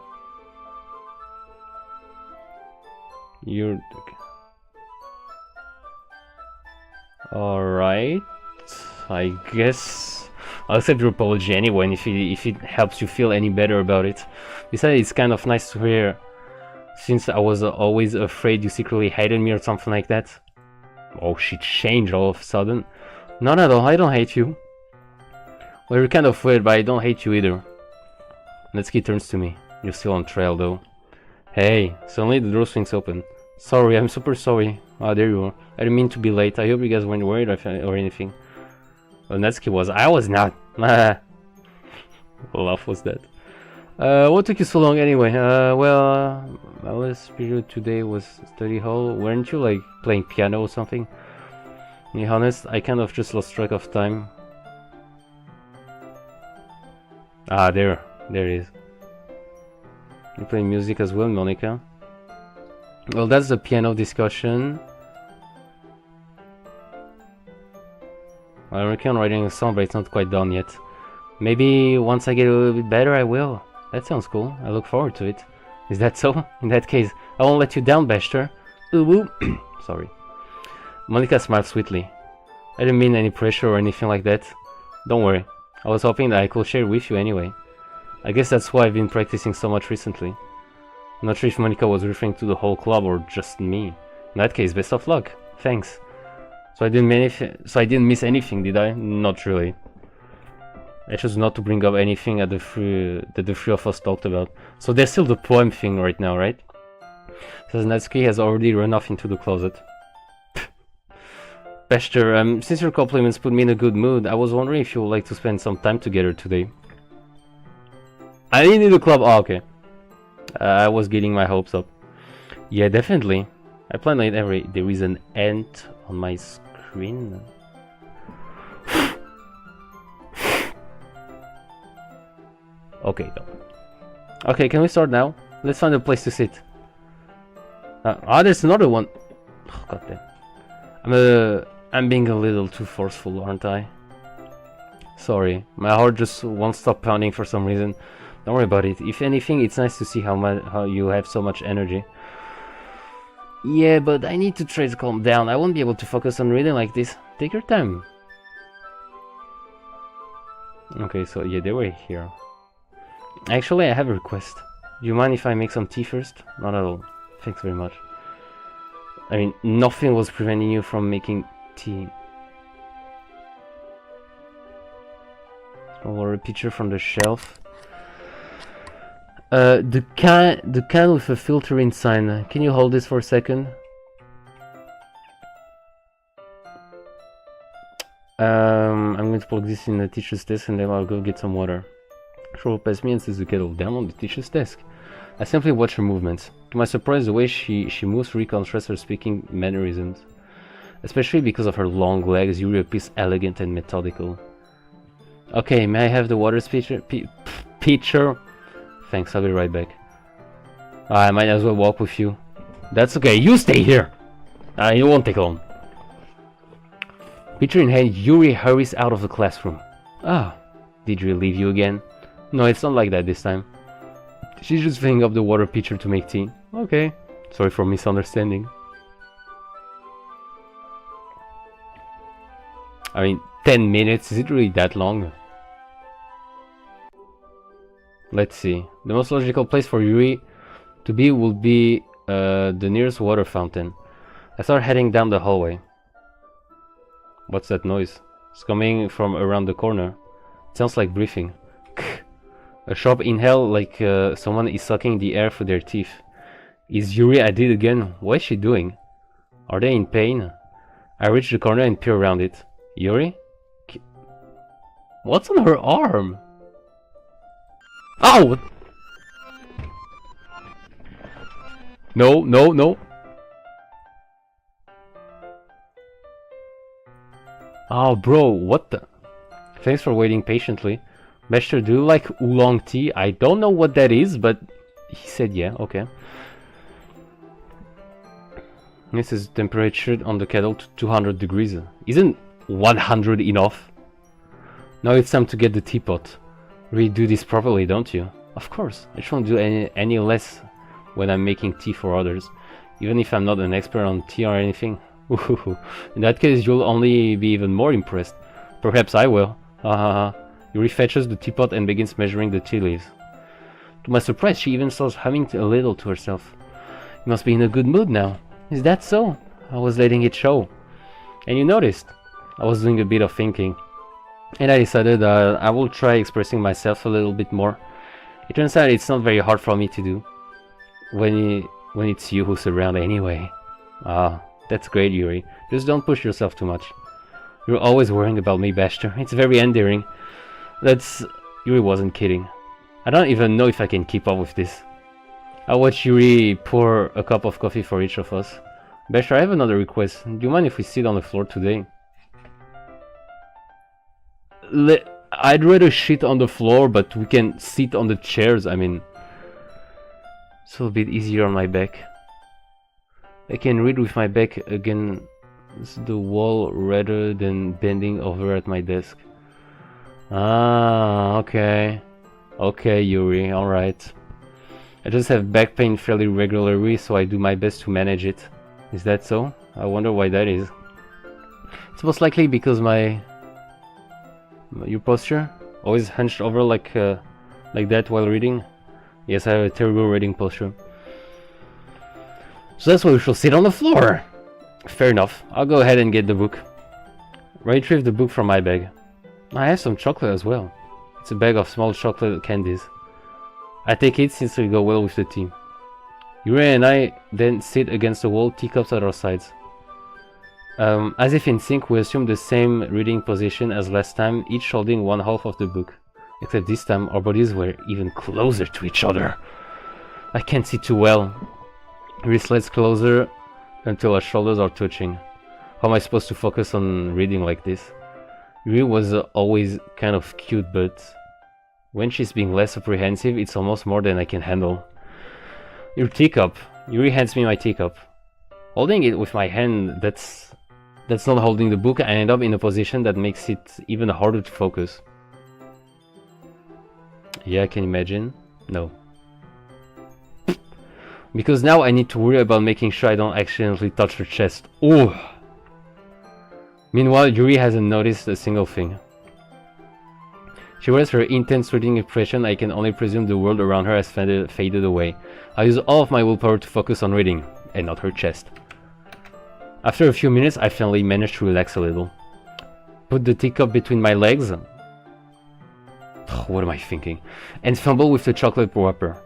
You're... okay. Alright. I guess... I'll accept your apology anyway, and if it helps you feel any better about it. Besides, it's kind of nice to hear, since I was always afraid you secretly hated me or something like that. Oh, she changed all of a sudden. Not at all, I don't hate you. Well, you're kind of weird, but I don't hate you either. Natsuki turns to me. You're still on trail, though. Hey, suddenly the door swings open. Sorry, I'm super sorry. Ah, there you are. I didn't mean to be late. I hope you guys weren't worried or anything. Well, Natsuki was. I was not. What laugh was that? What took you so long anyway? My last period today was study hall. Weren't you like playing piano or something? To be honest, I kind of just lost track of time. Ah, there it is. You play music as well, Monica? Well, that's the piano discussion. I'm working on writing a song, but it's not quite done yet. Maybe once I get a little bit better, I will. That sounds cool. I look forward to it. Is that so? In that case, I won't let you down, Bester. Ooh, sorry. Monica smiled sweetly. I didn't mean any pressure or anything like that. Don't worry. I was hoping that I could share with you anyway. I guess that's why I've been practicing so much recently. I'm not sure if Monica was referring to the whole club or just me. In that case, best of luck. Thanks. So I didn't miss anything, did I? Not really. I chose not to bring up anything that the three of us talked about. So there's still the poem thing right now, right? Says Natsuki has already run off into the closet. Bester, since your compliments put me in a good mood, I was wondering if you would like to spend some time together today. I didn't need the club. Oh, okay. I was getting my hopes up. Yeah, definitely. I plan on it there is an ant on my screen. Okay, though. Okay, can we start now? Let's find a place to sit. There's another one. Oh, God damn. I'm being a little too forceful, aren't I? Sorry, my heart just won't stop pounding for some reason. Don't worry about it. If anything, it's nice to see how you have so much energy. Yeah, but I need to try to calm down. I won't be able to focus on reading like this. Take your time. Okay, so yeah, they were here. Actually, I have a request. Do you mind if I make some tea first? Not at all. Thanks very much. I mean, nothing was preventing you from making tea. Small water pitcher from the shelf. The can with a filter inside. Can you hold this for a second? I'm going to plug this in the teacher's desk and then I'll go get some water. She'll pass me and sets the kettle down on the teacher's desk. I simply watch her movements. To my surprise, the way she moves reconstructs her speaking mannerisms. Especially because of her long legs, Yuri appears elegant and methodical. Okay, may I have the water pitcher? Thanks, I'll be right back. I might as well walk with you. That's okay, you stay here! It won't take long. Pitcher in hand, Yuri hurries out of the classroom. Ah, did Yuri leave you again? No, it's not like that this time. She's just filling up the water pitcher to make tea. Okay. Sorry for misunderstanding. I mean, 10 minutes, is it really that long? Let's see. The most logical place for Yuri to be would be the nearest water fountain. I start heading down the hallway. What's that noise? It's coming from around the corner. It sounds like breathing. A sharp inhale, like someone is sucking the air through their teeth. Is Yuri at it again? What is she doing? Are they in pain? I reach the corner and peer around it. Yuri? What's on her arm? Ow! No, no, no. Oh, bro, what the? Thanks for waiting patiently. Master, do you like oolong tea? I don't know what that is, but he said yeah, okay. This is temperature on the kettle to 200 degrees. Isn't 100 enough? Now it's time to get the teapot. Really do this properly, don't you? Of course, I shouldn't do any less when I'm making tea for others, even if I'm not an expert on tea or anything. In that case, you'll only be even more impressed. Perhaps I will. Yuri fetches the teapot and begins measuring the tea leaves. To my surprise, she even starts humming a little to herself. You must be in a good mood now. Is that so? I was letting it show. And you noticed? I was doing a bit of thinking. And I decided I will try expressing myself a little bit more. It turns out it's not very hard for me to do. When it's you who's around anyway. Ah, that's great, Yuri. Just don't push yourself too much. You're always worrying about me, Bashter. It's very endearing. Yuri wasn't kidding. I don't even know if I can keep up with this. I'll watch Yuri pour a cup of coffee for each of us. Bashter, I have another request. Do you mind if we sit on the floor today? I'd rather shit on the floor, but we can sit on the chairs. I mean, it's a little bit easier on my back. I can read with my back against the wall rather than bending over at my desk. Ah, okay. Okay, Yuri, alright. I just have back pain fairly regularly, so I do my best to manage it. Is that so? I wonder why that is. It's most likely because your posture? Always hunched over like that while reading? Yes, I have a terrible reading posture. So that's why we shall sit on the floor! Fair enough. I'll go ahead and get the book. Retrieve the book from my bag. I have some chocolate as well. It's a bag of small chocolate candies. I take it since it will go well with the tea. Yuri and I then sit against the wall, teacups at our sides. As if in sync, we assume the same reading position as last time, each holding one half of the book. Except this time, our bodies were even closer to each other. I can't see too well. Yuri slides closer until our shoulders are touching. How am I supposed to focus on reading like this? Yuri was always kind of cute, but when she's being less apprehensive, it's almost more than I can handle. Your teacup. Yuri hands me my teacup. Holding it with my hand, that's not holding the book. I end up in a position that makes it even harder to focus. Yeah, I can imagine. No. Because now I need to worry about making sure I don't accidentally touch her chest. Oh! Meanwhile, Yuri hasn't noticed a single thing. She wears her intense reading impression. I can only presume the world around her has faded away. I use all of my willpower to focus on reading, and not her chest. After a few minutes, I finally managed to relax a little. Put the teacup between my legs. What am I thinking? And fumble with the chocolate wrapper.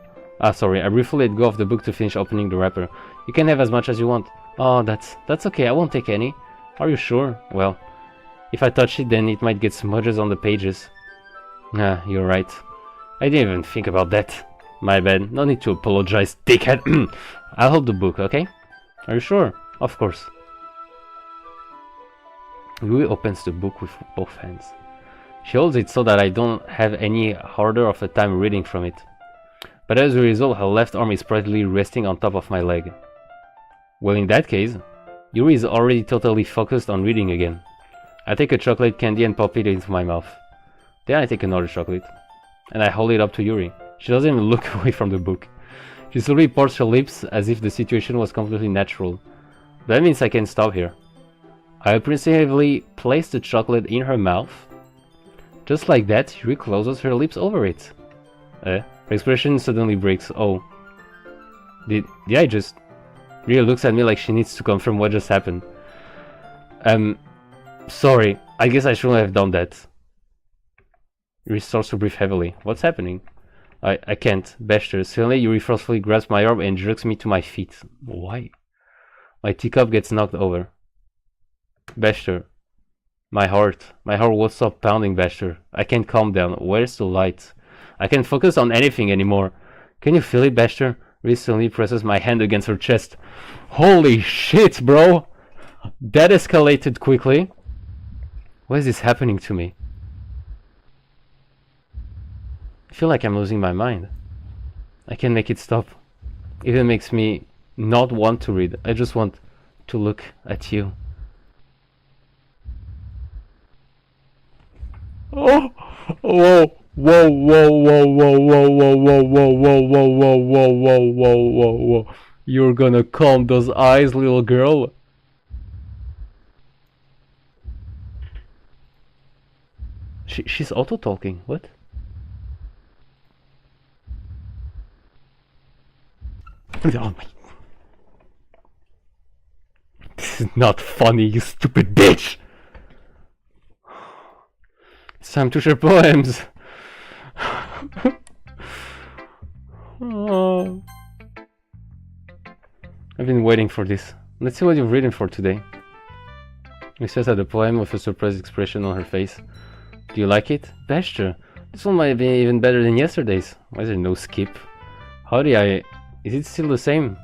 Ah, sorry, I briefly let go of the book to finish opening the wrapper. You can have as much as you want. Oh, that's okay, I won't take any. Are you sure? Well, if I touch it, then it might get smudges on the pages. Ah, you're right. I didn't even think about that. My bad. No need to apologize, dickhead. I'll hold the book, okay? Are you sure? Of course. Yuri opens the book with both hands. She holds it so that I don't have any harder of a time reading from it. But as a result, her left arm is practically resting on top of my leg. Well, in that case, Yuri is already totally focused on reading again. I take a chocolate candy and pop it into my mouth. Then I take another chocolate. And I hold it up to Yuri. She doesn't even look away from the book. She slowly parts her lips as if the situation was completely natural. That means I can stop here. I apprehensively place the chocolate in her mouth. Just like that, Yuri closes her lips over it. Her expression suddenly breaks. Oh. Did I just... Yuri looks at me like she needs to confirm what just happened. Sorry. I guess I shouldn't have done that. Yuri starts to breathe heavily. What's happening? I can't. Bester. Suddenly, Yuri forcefully grabs my arm and jerks me to my feet. Why? My teacup gets knocked over. Bester. My heart won't stop pounding, Bester. I can't calm down. Where's the light? I can't focus on anything anymore. Can you feel it, Bester? Yuri suddenly presses my hand against her chest. Holy shit, bro! That escalated quickly. Why is this happening to me? I feel like I'm losing my mind. I can't make it stop. It even makes me not want to read. I just want to look at you. Oh! Whoa! Whoa! Whoa! Whoa! Whoa! Whoa! Whoa! Whoa! Whoa! Whoa! Whoa! Whoa! Whoa! Whoa! Whoa! Whoa! You're gonna calm those eyes, little girl. She's auto-talking. What? Oh my... This is not funny, you stupid bitch! It's time to share poems! Oh. I've been waiting for this. Let's see what you've written for today. She says at the poem with a surprised expression on her face. Do you like it? Bester! This one might be even better than yesterday's. Why is there no skip? Howdy, is it still the same?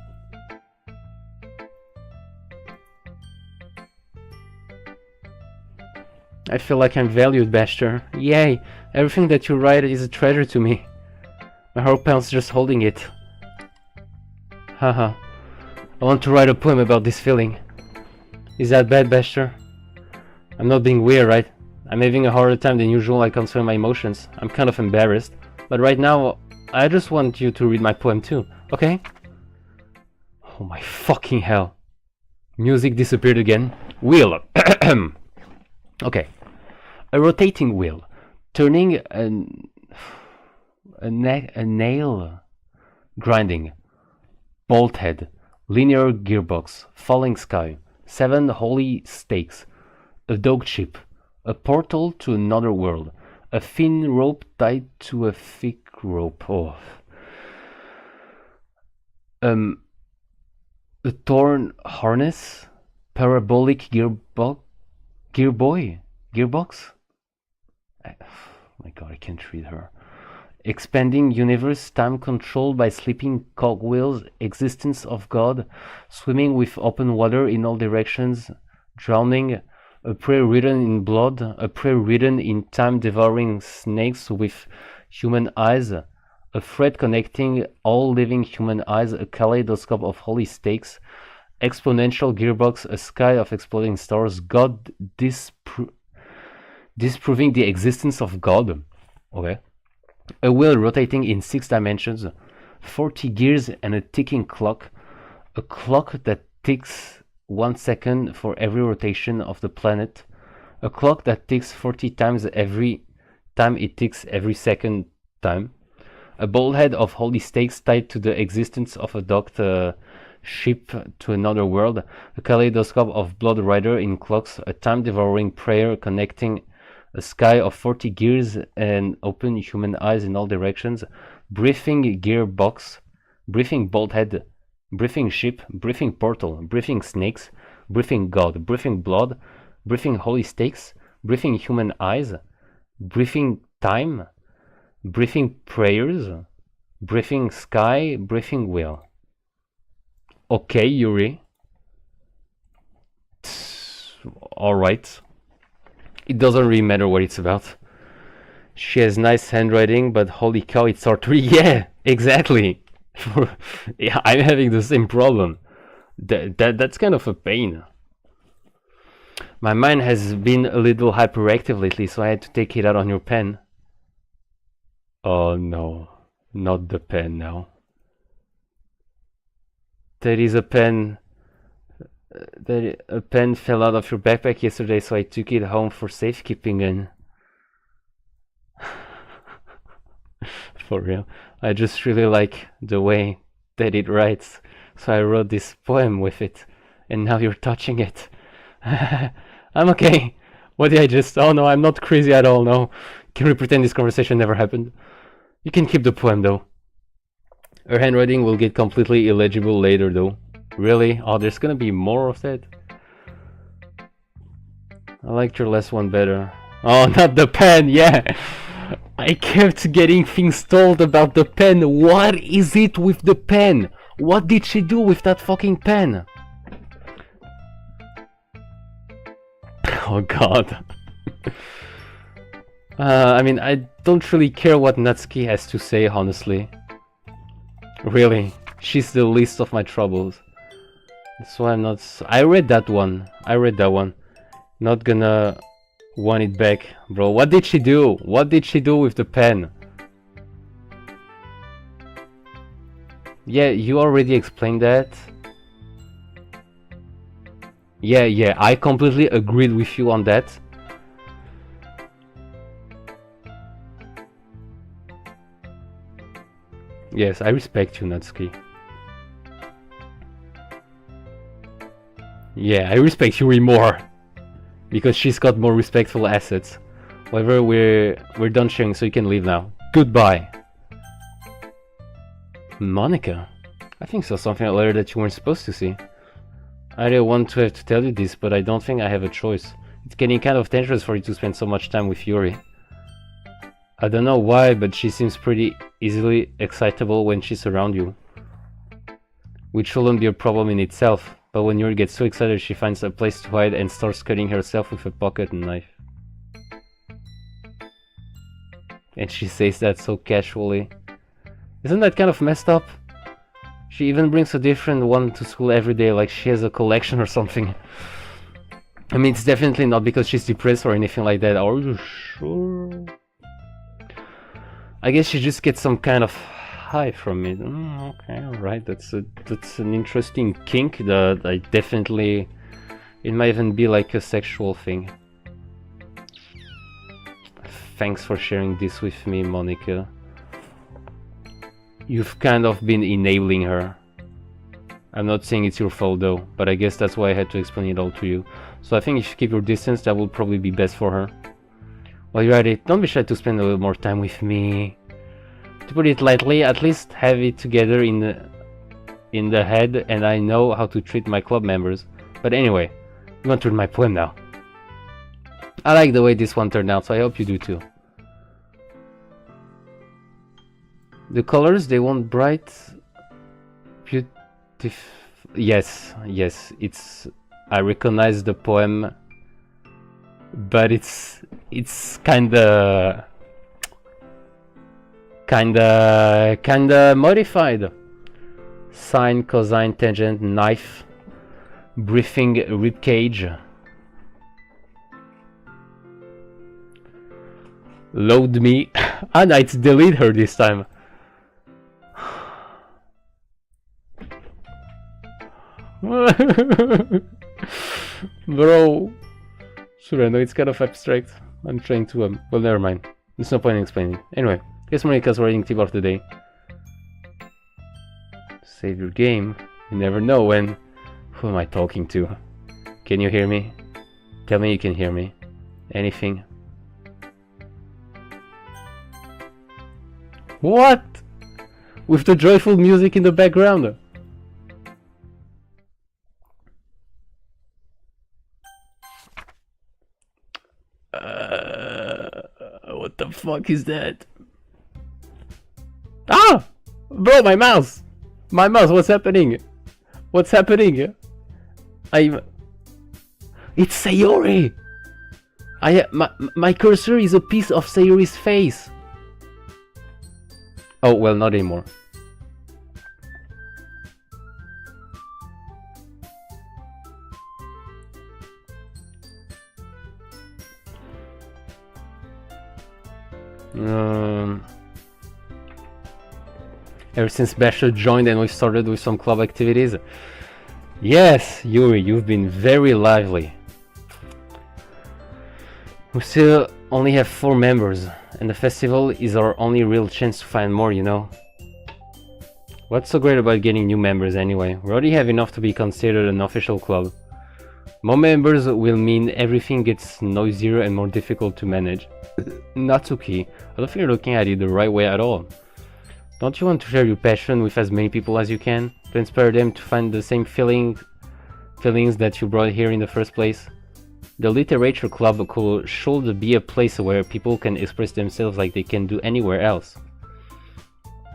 I feel like I'm valued, Bester. Yay! Everything that you write is a treasure to me. My heart pounds just holding it. Haha. I want to write a poem about this feeling. Is that bad, Bester? I'm not being weird, right? I'm having a harder time than usual. I conceal my emotions. I'm kind of embarrassed. But right now, I just want you to read my poem too, okay? Oh my fucking hell. Music disappeared again. Wheel. Okay. A rotating wheel. Turning a nail. Grinding. Bolt head. Linear gearbox. Falling sky. 7 holy stakes. A dog chip. A portal to another world. A thin rope tied to a thick rope. Oh. A torn harness. Parabolic gearbox. Oh my god, I can't read her. Expanding universe, time controlled by sleeping cogwheels, existence of God, swimming with open water in all directions, drowning, a prayer written in blood, a prayer written in time, devouring snakes with human eyes, a thread connecting all living human eyes, a kaleidoscope of holy stakes, exponential gearbox, a sky of exploding stars, God disproving the existence of God. Okay. A wheel rotating in 6 dimensions, 40 gears and a ticking clock, a clock that ticks 1 second for every rotation of the planet, a clock that ticks 40 times every time it ticks every second time, a bowlhead of holy stakes tied to the existence of a docked ship to another world, a kaleidoscope of blood rider in clocks, a time-devouring prayer connecting a sky of 40 gears and open human eyes in all directions, briefing gearbox, briefing bolthead, briefing ship, briefing portal, briefing snakes, briefing God, briefing blood, briefing holy stakes, briefing human eyes, briefing time, briefing prayers, briefing sky, briefing wheel. Okay, Yuri. Alright. It doesn't really matter what it's about. She has nice handwriting, but holy cow, it's hard to read. Yeah, exactly. Yeah, I'm having the same problem. That's kind of a pain. My mind has been a little hyperactive lately, so I had to take it out on your pen. Oh no, not the pen now. There is a pen. A pen fell out of your backpack yesterday, so I took it home for safekeeping and... For real. I just really like the way that it writes, so I wrote this poem with it, and now you're touching it. I'm okay. What did I just... Oh no, I'm not crazy at all, no. Can we pretend this conversation never happened? You can keep the poem though. Her handwriting will get completely illegible later though. Really? Oh, there's gonna be more of that? I liked your last one better. Oh, not the pen, yeah! I kept getting things told about the pen. What is it with the pen? What did she do with that fucking pen? Oh god. I mean, I don't really care what Natsuki has to say, honestly. Really, she's the least of my troubles. That's why I'm not... I read that one. Not gonna want it back. Bro, what did she do? What did she do with the pen? Yeah, you already explained that. Yeah, I completely agreed with you on that. Yes, I respect you, Natsuki. Yeah, I respect Yuri more. Because she's got more respectful assets. However, we're done sharing, so you can leave now. Goodbye. Monica? I think saw something later that you weren't supposed to see. I don't want to have to tell you this, but I don't think I have a choice. It's getting kind of dangerous for you to spend so much time with Yuri. I don't know why, but she seems pretty easily excitable when she's around you. Which shouldn't be a problem in itself, but when Yuri gets so excited she finds a place to hide and starts cutting herself with a pocket knife. And she says that so casually. Isn't that kind of messed up? She even brings a different one to school every day, like she has a collection or something. I mean, it's definitely not because she's depressed or anything like that. Are you sure? I guess she just gets some kind of high from it. Okay, alright, that's an interesting kink that I definitely... It might even be like a sexual thing. Thanks for sharing this with me, Monica. You've kind of been enabling her. I'm not saying it's your fault though, but I guess that's why I had to explain it all to you. So I think if you keep your distance, that will probably be best for her. While you're at it, don't be shy to spend a little more time with me. To put it lightly, at least have it together in the head, and I know how to treat my club members. But anyway, I'm going to read my poem now. I like the way this one turned out, so I hope you do too. The colors, they want bright, beautiful. Yes, it's... I recognize the poem, but it's kinda modified. Sine, cosine, tangent, knife, briefing, ribcage. Load me. Ah, no, it's delete her this time. Bro. Sure, I know it's kind of abstract. I'm trying to, well, never mind. There's no point in explaining. Anyway, here's Monica's writing tip of the day. Save your game. You never know when... Who am I talking to? Can you hear me? Tell me you can hear me. Anything? What? With the joyful music in the background. What the fuck is that? Ah! Bro, my mouse! My mouse, what's happening? What's happening? It's Sayori! My cursor is a piece of Sayori's face. Oh, well, not anymore. Ever since Basher joined and we started with some club activities. Yes, Yuri, you've been very lively. We still only have 4 members, and the festival is our only real chance to find more, you know. What's so great about getting new members anyway? We already have enough to be considered an official club. More members will mean everything gets noisier and more difficult to manage. Natsuki, I don't think you're looking at it the right way at all. Don't you want to share your passion with as many people as you can, to inspire them to find the same feelings that you brought here in the first place? The literature club should be a place where people can express themselves like they can do anywhere else.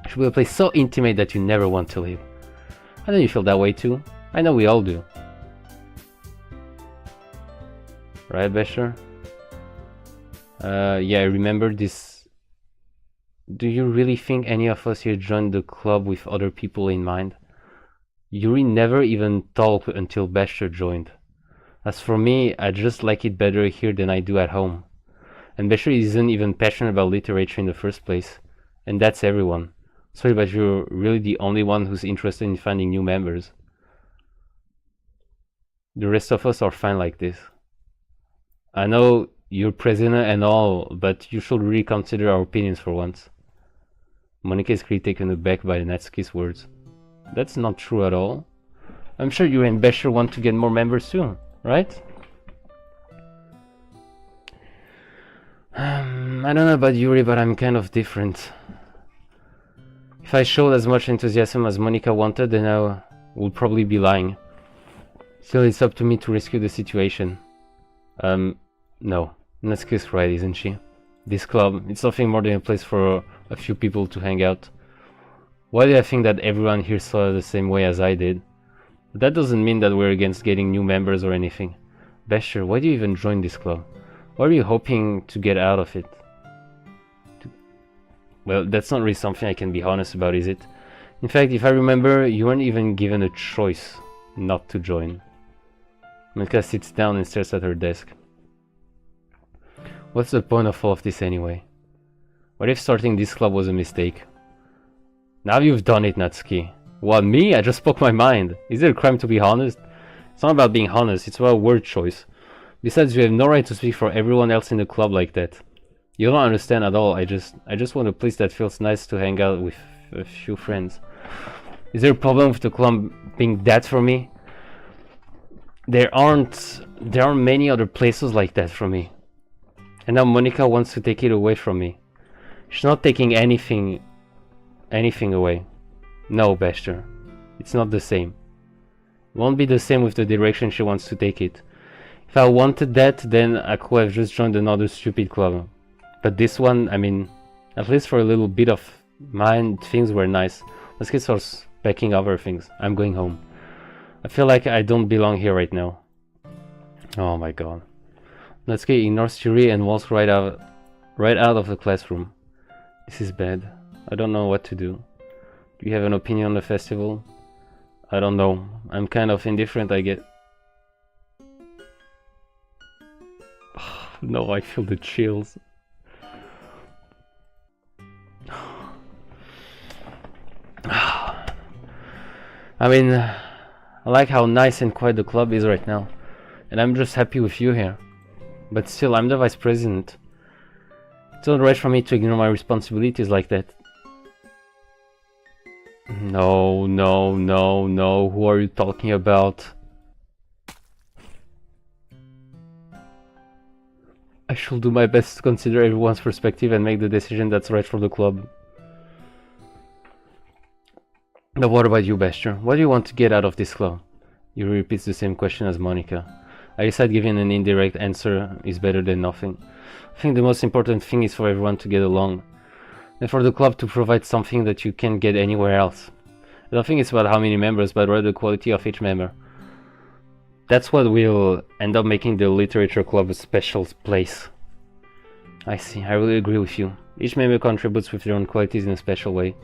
It should be a place so intimate that you never want to leave. I know you feel that way too. I know we all do. Right, Besher? Yeah, I remember this. Do you really think any of us here joined the club with other people in mind? Yuri never even talked until Besher joined. As for me, I just like it better here than I do at home. And Besher isn't even passionate about literature in the first place. And that's everyone. Sorry, but you're really the only one who's interested in finding new members. The rest of us are fine like this. I know you're president and all, but you should really consider our opinions for once. Monika is clearly taken aback by Natsuki's words. That's not true at all. I'm sure you and Besher want to get more members too, right? I don't know about Yuri, but I'm kind of different. If I showed as much enthusiasm as Monika wanted, then I would probably be lying. Still, it's up to me to rescue the situation. No. Natsuki's right, isn't she? This club, it's nothing more than a place for a few people to hang out. Why do I think that everyone here saw it the same way as I did? But that doesn't mean that we're against getting new members or anything. Besher, why do you even join this club? What are you hoping to get out of it? Well, that's not really something I can be honest about, is it? In fact, if I remember, you weren't even given a choice not to join. Monika sits down and stares at her desk. What's the point of all of this anyway? What if starting this club was a mistake? Now you've done it, Natsuki. What, me? I just spoke my mind. Is it a crime to be honest? It's not about being honest, it's about word choice. Besides, you have no right to speak for everyone else in the club like that. You don't understand at all. I just want a place that feels nice to hang out with a few friends. Is there a problem with the club being that for me? There aren't many other places like that for me. And now Monika wants to take it away from me. She's not taking anything away. No, Besher. It's not the same. It won't be the same with the direction she wants to take it. If I wanted that, then I could have just joined another stupid club. But this one, I mean, at least for a little bit of mine, things were nice. Let's get started packing other things. I'm going home. I feel like I don't belong here right now. Oh my god. Natsuki ignores Yuri and walks right out of the classroom. This is bad. I don't know what to do. Do you have an opinion on the festival? I don't know. I'm kind of indifferent, I get. No, I feel the chills. I mean, I like how nice and quiet the club is right now. And I'm just happy with you here. But still, I'm the vice president. It's not right for me to ignore my responsibilities like that. No, no, no, no. Who are you talking about? I should do my best to consider everyone's perspective and make the decision that's right for the club. But what about you, Besher? What do you want to get out of this club? Yuri repeats the same question as Monika. I decide giving an indirect answer is better than nothing. I think the most important thing is for everyone to get along, and for the club to provide something that you can't get anywhere else. I don't think it's about how many members, but rather the quality of each member. That's what will end up making the literature club a special place. I see, I really agree with you. Each member contributes with their own qualities in a special way.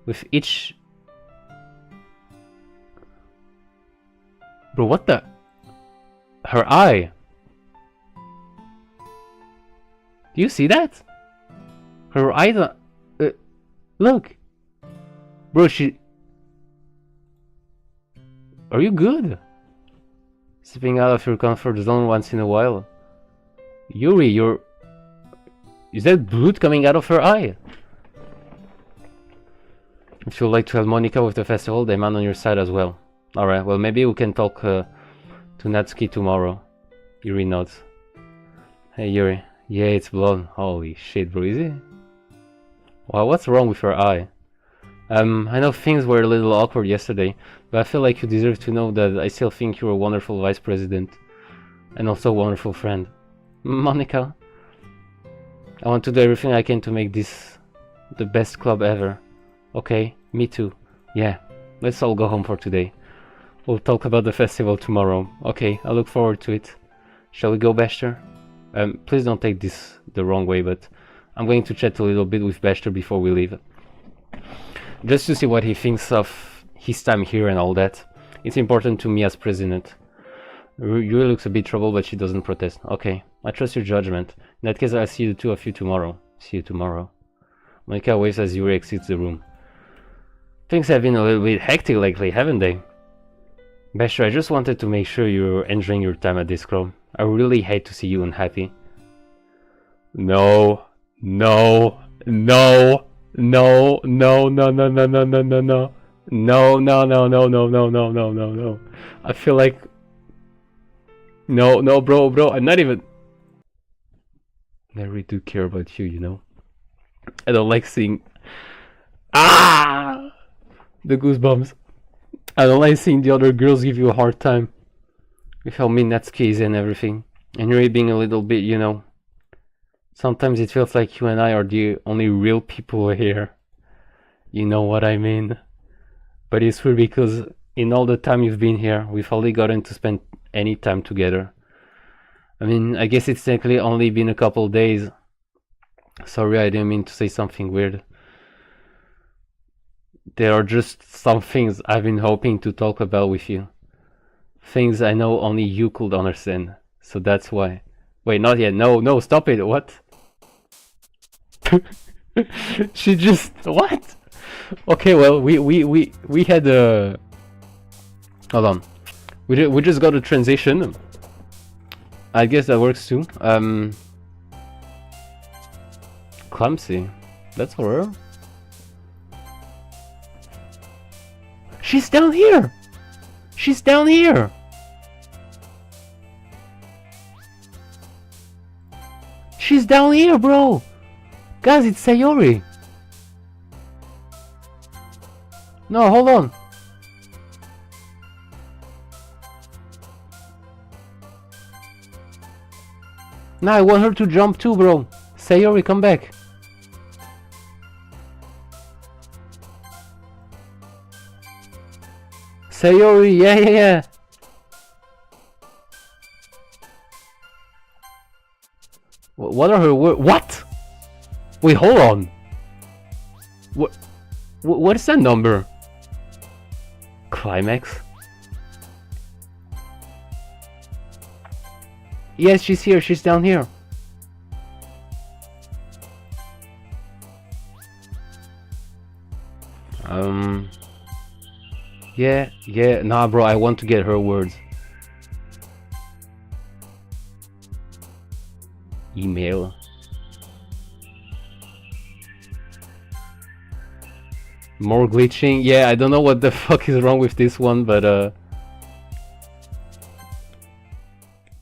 With each... Bro, what the... Her eye! Do you see that? Her eye... look! Bro, she... Are you good? Stepping out of your comfort zone once in a while. Yuri, you're... Is that blood coming out of her eye? If you'd like to help Monica with the festival, the man on your side as well. Alright, well maybe we can talk to Natsuki tomorrow. Yuri nods. Hey Yuri. Yeah, it's blood. Holy shit, bro, is it? Wow, what's wrong with her eye? I know things were a little awkward yesterday, but I feel like you deserve to know that I still think you're a wonderful vice president. And also a wonderful friend. Monica. I want to do everything I can to make this the best club ever. Okay, me too. Yeah, let's all go home for today. We'll talk about the festival tomorrow. Okay, I look forward to it. Shall we go, Bester? Please don't take this the wrong way, but I'm going to chat a little bit with Bester before we leave. Just to see what he thinks of his time here and all that. It's important to me as president. Yuri looks a bit troubled, but she doesn't protest. Okay, I trust your judgment. In that case, I'll see the two of you tomorrow. See you tomorrow. Monica waves as Yuri exits the room. Things have been a little bit hectic lately, haven't they? Bester, I just wanted to make sure you're enjoying your time at this club. I really hate to see you unhappy. No, no, no, no, no, no, no, no, no, no, no, no. No, no, no, no, no, no, no, no, no, no. I feel like... No, no, bro, I'm not even... I really do care about you, you know? I don't like seeing... Ah! The goosebumps. I don't like seeing the other girls give you a hard time. With how mean Natsuki is and everything. And you're being a little bit, you know... Sometimes it feels like you and I are the only real people here. You know what I mean? But it's weird because in all the time you've been here, we've hardly gotten to spend any time together. I mean, I guess it's technically only been a couple days. Sorry, I didn't mean to say something weird. There are just some things I've been hoping to talk about with you. Things I know only you could understand. So that's why. Wait, not yet. No, stop it. What? She just... What? Okay, well, we had a... Hold on. We just got a transition. I guess that works too. Clumsy. That's for her. She's down here! She's down here! She's down here, bro! Guys, it's Sayori! No, hold on! Nah, I want her to jump too, bro! Sayori, come back! Sayori, yeah! What are her words? What? Wait, hold on! What is that number? Climax? Yes, she's here, she's down here. Yeah, nah bro, I want to get her words. Email. More glitching? Yeah, I don't know what the fuck is wrong with this one, but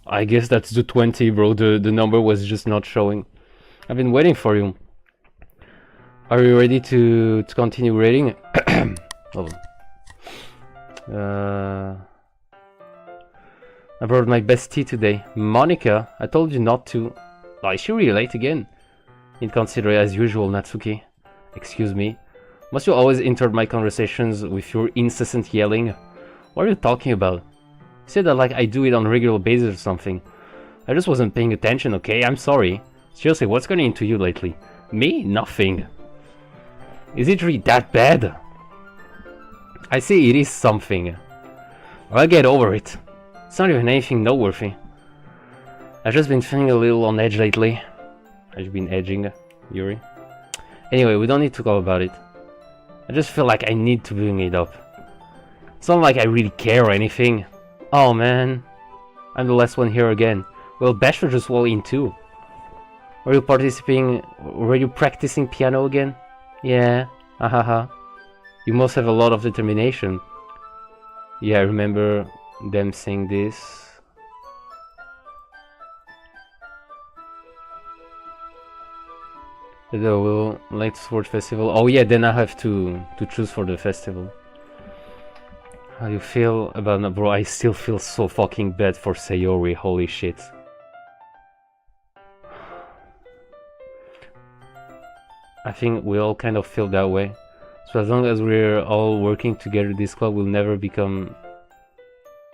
I guess that's the 20, bro. The number was just not showing. I've been waiting for you. Are you ready to continue reading? Hold on. I brought my best tea today. Monica, I told you not to. Oh, is she really late again? Inconsiderate as usual, Natsuki. Excuse me. Must you always enter my conversations with your incessant yelling? What are you talking about? You said that like I do it on a regular basis or something. I just wasn't paying attention, okay? I'm sorry. Seriously, what's getting into you lately? Me? Nothing. Is it really that bad? I see it is something. I'll get over it. It's not even anything noteworthy. I've just been feeling a little on edge lately. I've been edging, Yuri. Anyway, we don't need to go about it. I just feel like I need to bring it up. It's not like I really care or anything. Oh man, I'm the last one here again. Well, Bachelor just walked in too. Were you practicing piano again? Yeah, ahaha. You must have a lot of determination. Yeah, I remember them saying this. The Will Light Sword Festival. Oh yeah, then I have to choose for the festival. How you feel about that, bro? I still feel so fucking bad for Sayori. Holy shit. I think we all kind of feel that way. So as long as we're all working together, this club will never become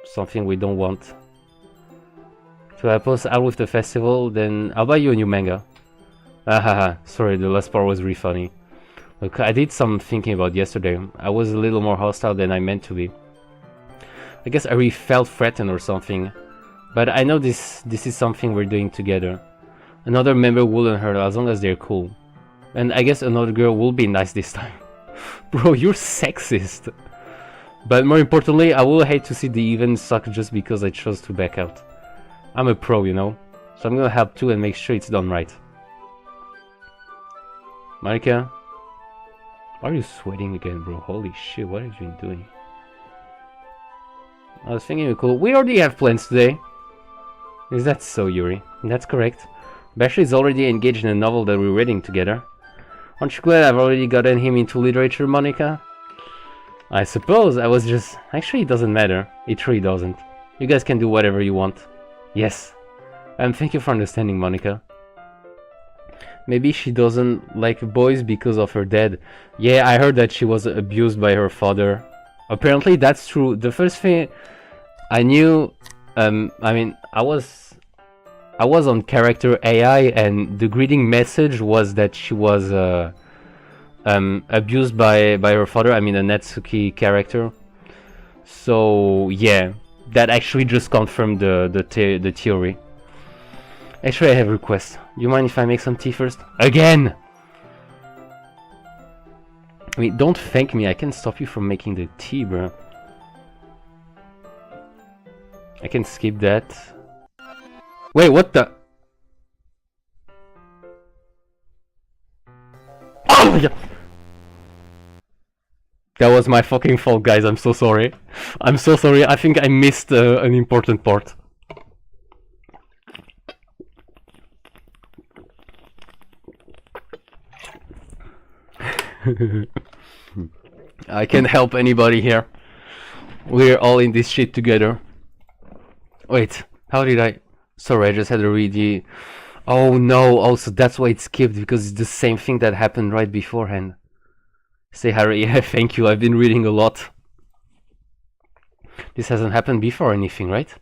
something we don't want. So I post out with the festival, then I'll buy you a new manga. Ahaha, sorry, the last part was really funny. Look, I did some thinking about yesterday. I was a little more hostile than I meant to be. I guess I really felt threatened or something. But I know this is something we're doing together. Another member wouldn't hurt as long as they're cool. And I guess another girl will be nice this time. Bro, you're sexist. But more importantly, I will hate to see the event suck just because I chose to back out. I'm a pro, you know? So I'm gonna help too and make sure it's done right. Marika? Why are you sweating again, bro? Holy shit, what have you been doing? I was thinking, cool. We already have plans today. Is that so, Yuri? That's correct. Bashley is already engaged in a novel that we're reading together. Aren't you glad I've already gotten him into literature, Monica? I suppose I was just... Actually, it doesn't matter. It really doesn't. You guys can do whatever you want. Yes. Thank you for understanding, Monica. Maybe she doesn't like boys because of her dad. Yeah, I heard that she was abused by her father. Apparently, that's true. The first thing I knew... I mean, I was on character AI, and the greeting message was that she was abused by her father. I mean, a Natsuki character. So yeah, that actually just confirmed the theory. Actually, I have a request. You mind if I make some tea first? Again! I mean, don't thank me. I can stop you from making the tea, bro. I can skip that. Wait, what the? Oh my god! That was my fucking fault, guys. I'm so sorry. I'm so sorry. I think I missed an important part. I can't help anybody here. We're all in this shit together. Wait, how did I... Sorry, I just had to read the... Oh no, also that's why it skipped, because it's the same thing that happened right beforehand. Say Harry, yeah, thank you, I've been reading a lot. This hasn't happened before or anything, right?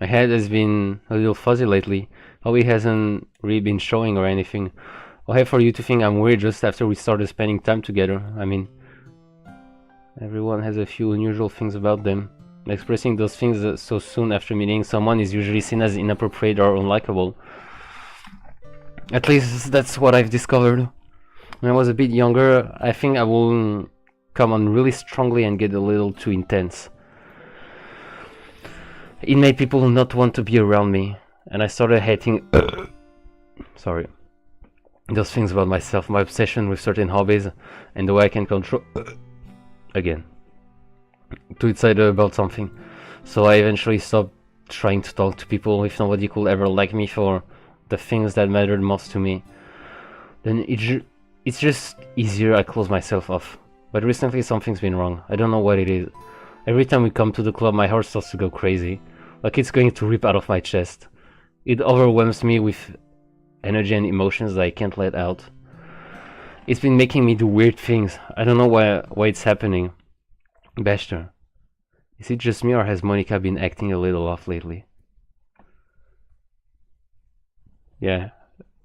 My head has been a little fuzzy lately. Howie hasn't really been showing or anything. I'll have for you to think I'm weird just after we started spending time together. I mean, everyone has a few unusual things about them. Expressing those things so soon after meeting someone is usually seen as inappropriate or unlikable. At least that's what I've discovered. When I was a bit younger, I think I will come on really strongly and get a little too intense. It made people not want to be around me, and I started hating sorry, those things about myself, my obsession with certain hobbies, and the way I can control again. Too excited about something. So I eventually stopped trying to talk to people if nobody could ever like me for the things that mattered most to me. Then it's just easier. I close myself off. But recently something's been wrong. I don't know what it is. Every time we come to the club, my heart starts to go crazy. Like it's going to rip out of my chest. It overwhelms me with energy and emotions that I can't let out. It's been making me do weird things. I don't know why it's happening. Bester, is it just me or has Monica been acting a little off lately? Yeah,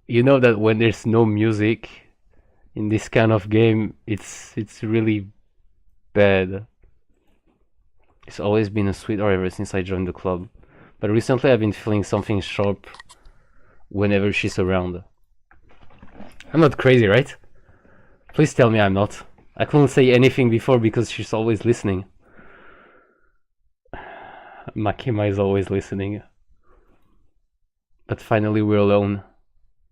you know that when there's no music in this kind of game, it's really bad. It's always been a sweetheart ever since I joined the club, but recently I've been feeling something sharp whenever she's around. I'm not crazy, right? Please tell me I'm not. I couldn't say anything before because she's always listening. Makima is always listening. But finally we're alone.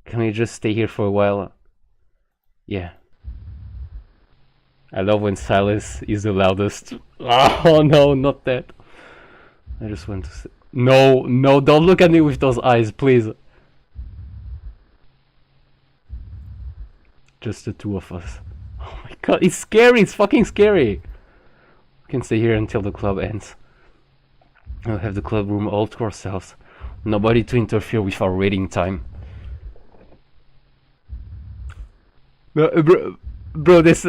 Can we just stay here for a while? Yeah. I love when silence is the loudest. Oh no, not that. I just want to say... No, no, don't look at me with those eyes, please. Just the two of us. Oh my god, it's scary, it's fucking scary. We can stay here until the club ends. We'll have the club room all to ourselves. Nobody to interfere with our reading time. Bro, this...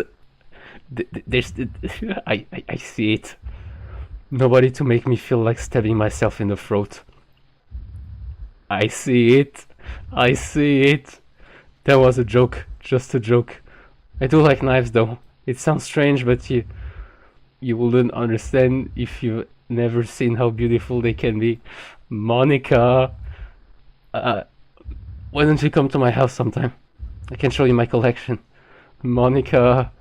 I see it. Nobody to make me feel like stabbing myself in the throat. I see it. I see it. That was a joke. Just a joke. I do like knives though. It sounds strange, but you wouldn't understand if you've never seen how beautiful they can be. Monica, why don't you come to my house sometime? I can show you my collection. Monica,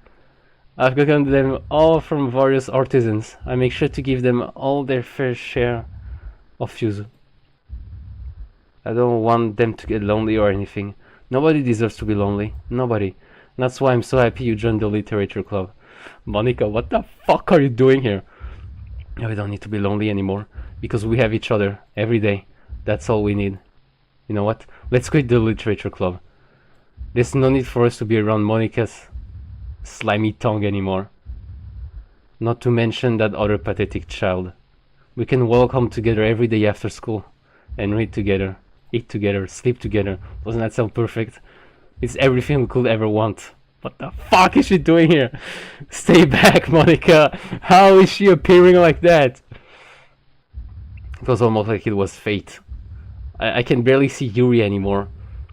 I've gotten them all from various artisans. I make sure to give them all their fair share of use. I don't want them to get lonely or anything. Nobody deserves to be lonely. Nobody. And that's why I'm so happy you joined the literature club. Monica, what the fuck are you doing here? No, we don't need to be lonely anymore. Because we have each other every day. That's all we need. You know what? Let's quit the literature club. There's no need for us to be around Monica's slimy tongue anymore. Not to mention that other pathetic child. We can walk home together every day after school. And read together. Eat together, sleep together. Doesn't that sound perfect? It's everything we could ever want. What the fuck is she doing here? Stay back, Monica! How is she appearing like that? It was almost like it was fate. I can barely see Yuri anymore.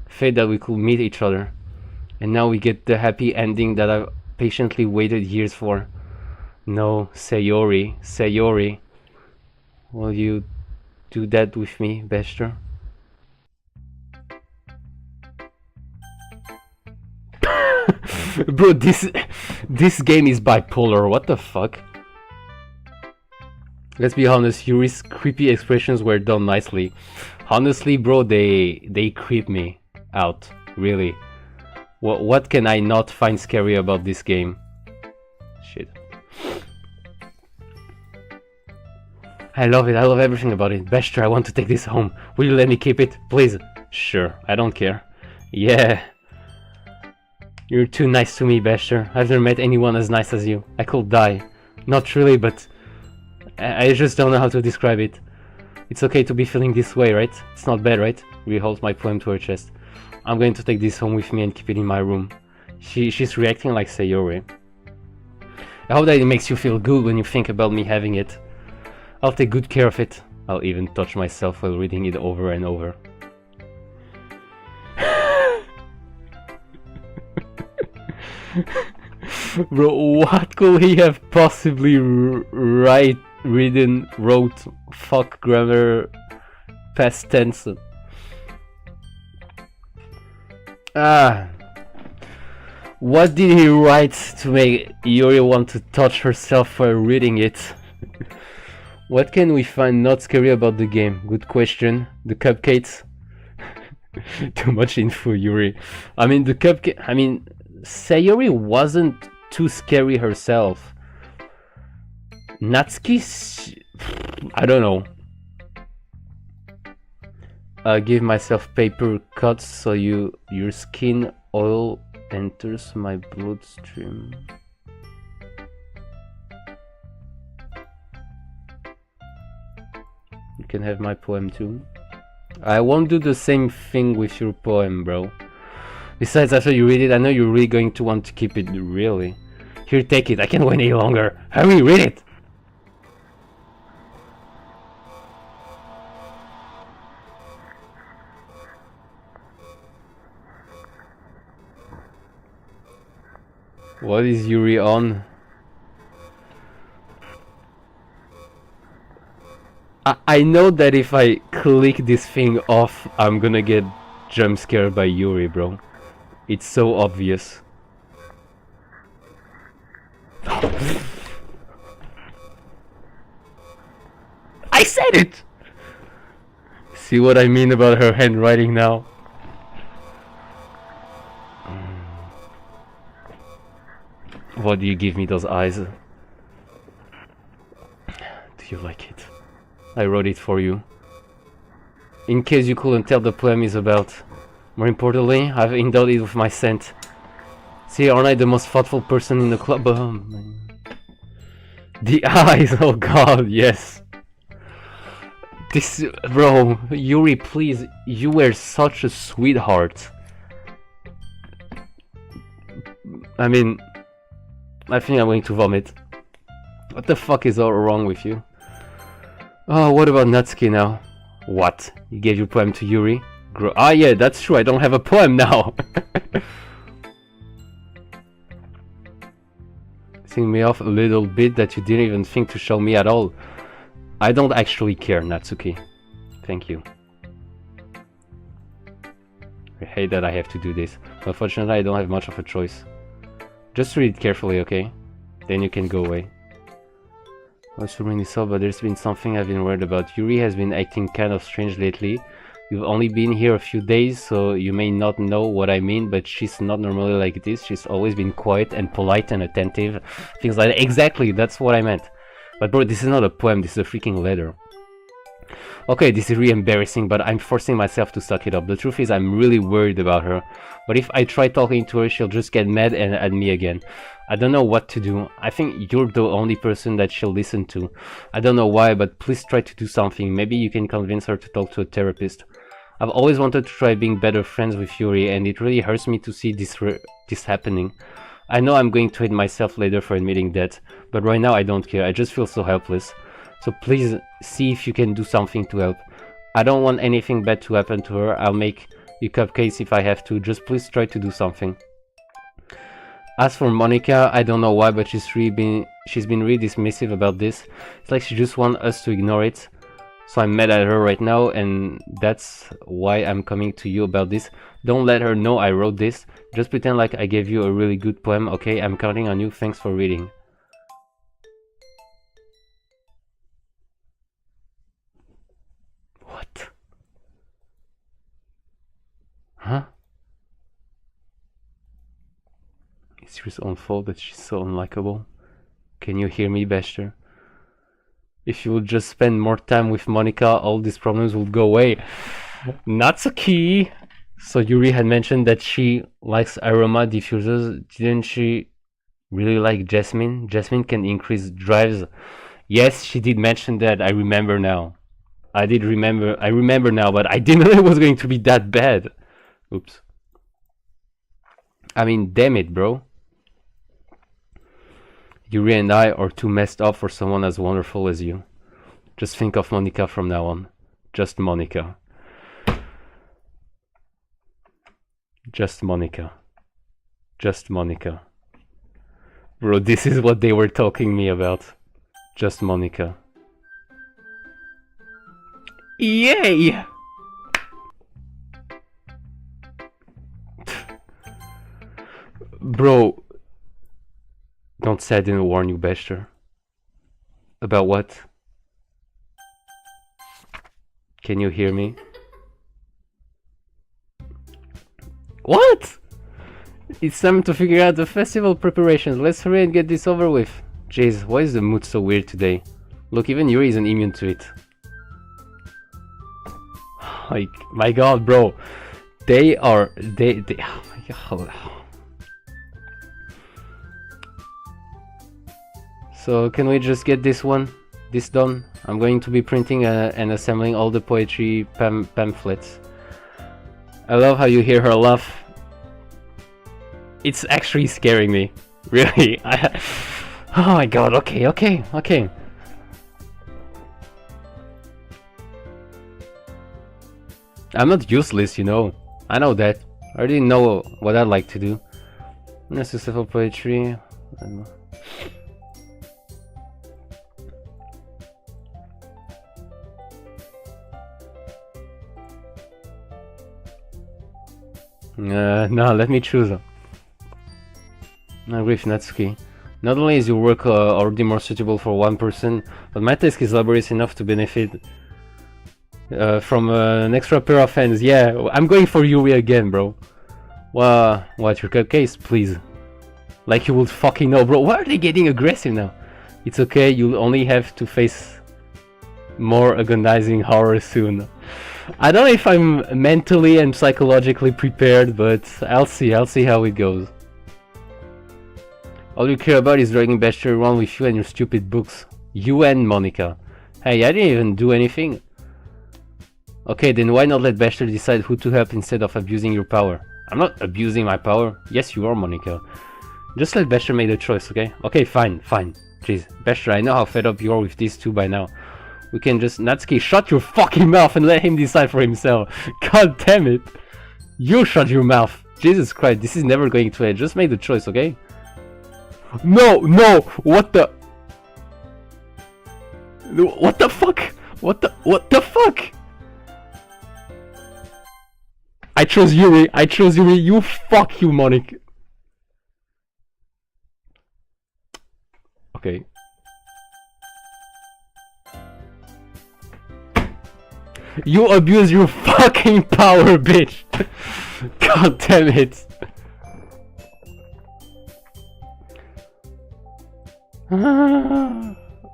Fate that we could meet each other. And now we get the happy ending that I've patiently waited years for. No, Sayori, Sayori. Will you do that with me, Bester? Bro, this game is bipolar, what the fuck? Let's be honest, Yuri's creepy expressions were done nicely. Honestly, bro, they creep me out, really. What can I not find scary about this game? Shit. I love it, I love everything about it. Bester, I want to take this home. Will you let me keep it? Please. Sure, I don't care. Yeah. You're too nice to me, Bester. I've never met anyone as nice as you. I could die. Not really, but I just don't know how to describe it. It's okay to be feeling this way, right? It's not bad, right? He holds my poem to her chest. I'm going to take this home with me and keep it in my room. She's reacting like Sayori. I hope that it makes you feel good when you think about me having it. I'll take good care of it. I'll even touch myself while reading it over and over. Bro, what could he have possibly wrote? Fuck grammar, past tense. What did he write to make Yuri want to touch herself while reading it? What can we find not scary about the game? Good question. The cupcakes? Too much info, Yuri. I mean, the cupcake... I mean, Sayori wasn't too scary herself. Natsuki... I don't know. Give myself paper cuts so your skin oil enters my bloodstream. You can have my poem too. I won't do the same thing with your poem, bro. Besides, after you read it, I know you're really going to want to keep it, really. Here, take it. I can't wait any longer. Hurry, read it! What is Yuri on? I know that if I click this thing off, I'm gonna get jump scared by Yuri, bro. It's so obvious. I said it! See what I mean about her handwriting now? Why do you give me those eyes? Do you like it? I wrote it for you. In case you couldn't tell the poem is about. More importantly, I've endowed it with my scent. See, aren't I the most thoughtful person in the club? The eyes, oh god, yes. This, bro, Yuri, please, you were such a sweetheart. I mean, I think I'm going to vomit. What the fuck is all wrong with you? Oh, what about Natsuki now? What? You gave your poem to Yuri? Ah yeah, that's true, I don't have a poem now! Pissing me off a little bit that you didn't even think to show me at all. I don't actually care, Natsuki. Thank you. I hate that I have to do this. Unfortunately, I don't have much of a choice. Just read it carefully, okay? Then you can go away. I was really sorry, but there's been something I've been worried about. Yuri has been acting kind of strange lately. You've only been here a few days, so you may not know what I mean, but she's not normally like this. She's always been quiet and polite and attentive. Things like that. Exactly, that's what I meant. But bro, this is not a poem, this is a freaking letter. Okay, this is really embarrassing, but I'm forcing myself to suck it up. The truth is, I'm really worried about her. But if I try talking to her, she'll just get mad and at me again. I don't know what to do. I think you're the only person that she'll listen to. I don't know why, but please try to do something. Maybe you can convince her to talk to a therapist. I've always wanted to try being better friends with Yuri, and it really hurts me to see this happening. I know I'm going to hate myself later for admitting that, but right now I don't care. I just feel so helpless. So please see if you can do something to help. I don't want anything bad to happen to her. I'll make you cupcakes if I have to. Just please try to do something. As for Monica, I don't know why, but she's been really dismissive about this. It's like she just wants us to ignore it. So I'm mad at her right now, and that's why I'm coming to you about this. Don't let her know I wrote this. Just pretend like I gave you a really good poem, okay? I'm counting on you. Thanks for reading. What? Huh? It's your own fault that she's so unlikable. Can you hear me, Bester? If you would just spend more time with Monica, all these problems would go away. Natsuki! So Yuri had mentioned that she likes aroma diffusers. Didn't she really like Jasmine? Jasmine can increase drives. Yes, she did mention that. I remember now. I remember now, but I didn't know it was going to be that bad. Oops. I mean, damn it, bro. Yuri and I are too messed up for someone as wonderful as you. Just think of Monica from now on. Just Monica. Just Monica. Just Monica. Bro, this is what they were talking me about. Just Monica. Yay! Bro, don't say I didn't warn you, Bester. About what? Can you hear me? What? It's time to figure out the festival preparations. Let's hurry and get this over with. Jeez, why is the mood so weird today? Look, even Yuri isn't immune to it. Like, my god, bro. They oh my god. So can we just get this done? I'm going to be printing and assembling all the poetry pamphlets. I love how you hear her laugh. It's actually scaring me. Really. Oh my god, okay. I'm not useless, you know. I know that. I already know what I'd like to do. Successful poetry. No, let me choose. I agree with Natsuki. Not only is your work already more suitable for one person, but my task is laborious enough to benefit from an extra pair of hands. Yeah, I'm going for Yuri again, bro. What, your cupcakes? Please. Like you would fucking know, bro. Why are they getting aggressive now? It's okay, you'll only have to face more agonizing horror soon. I don't know if I'm mentally and psychologically prepared, but I'll see how it goes. All you care about is dragging Bester around with you and your stupid books. You and Monica. Hey, I didn't even do anything. Okay, then why not let Bester decide who to help instead of abusing your power? I'm not abusing my power. Yes, you are, Monica. Just let Bester make the choice, okay? Okay, fine. Jeez, Bester, I know how fed up you are with these two by now. We can just... Natsuki, shut your fucking mouth and let him decide for himself. God damn it. You shut your mouth. Jesus Christ, this is never going to end. Just make the choice, okay? No, what the... What the fuck? What the fuck? I chose Yuri, you fuck you, Monica. Okay. You abuse your fucking power, bitch! God damn it!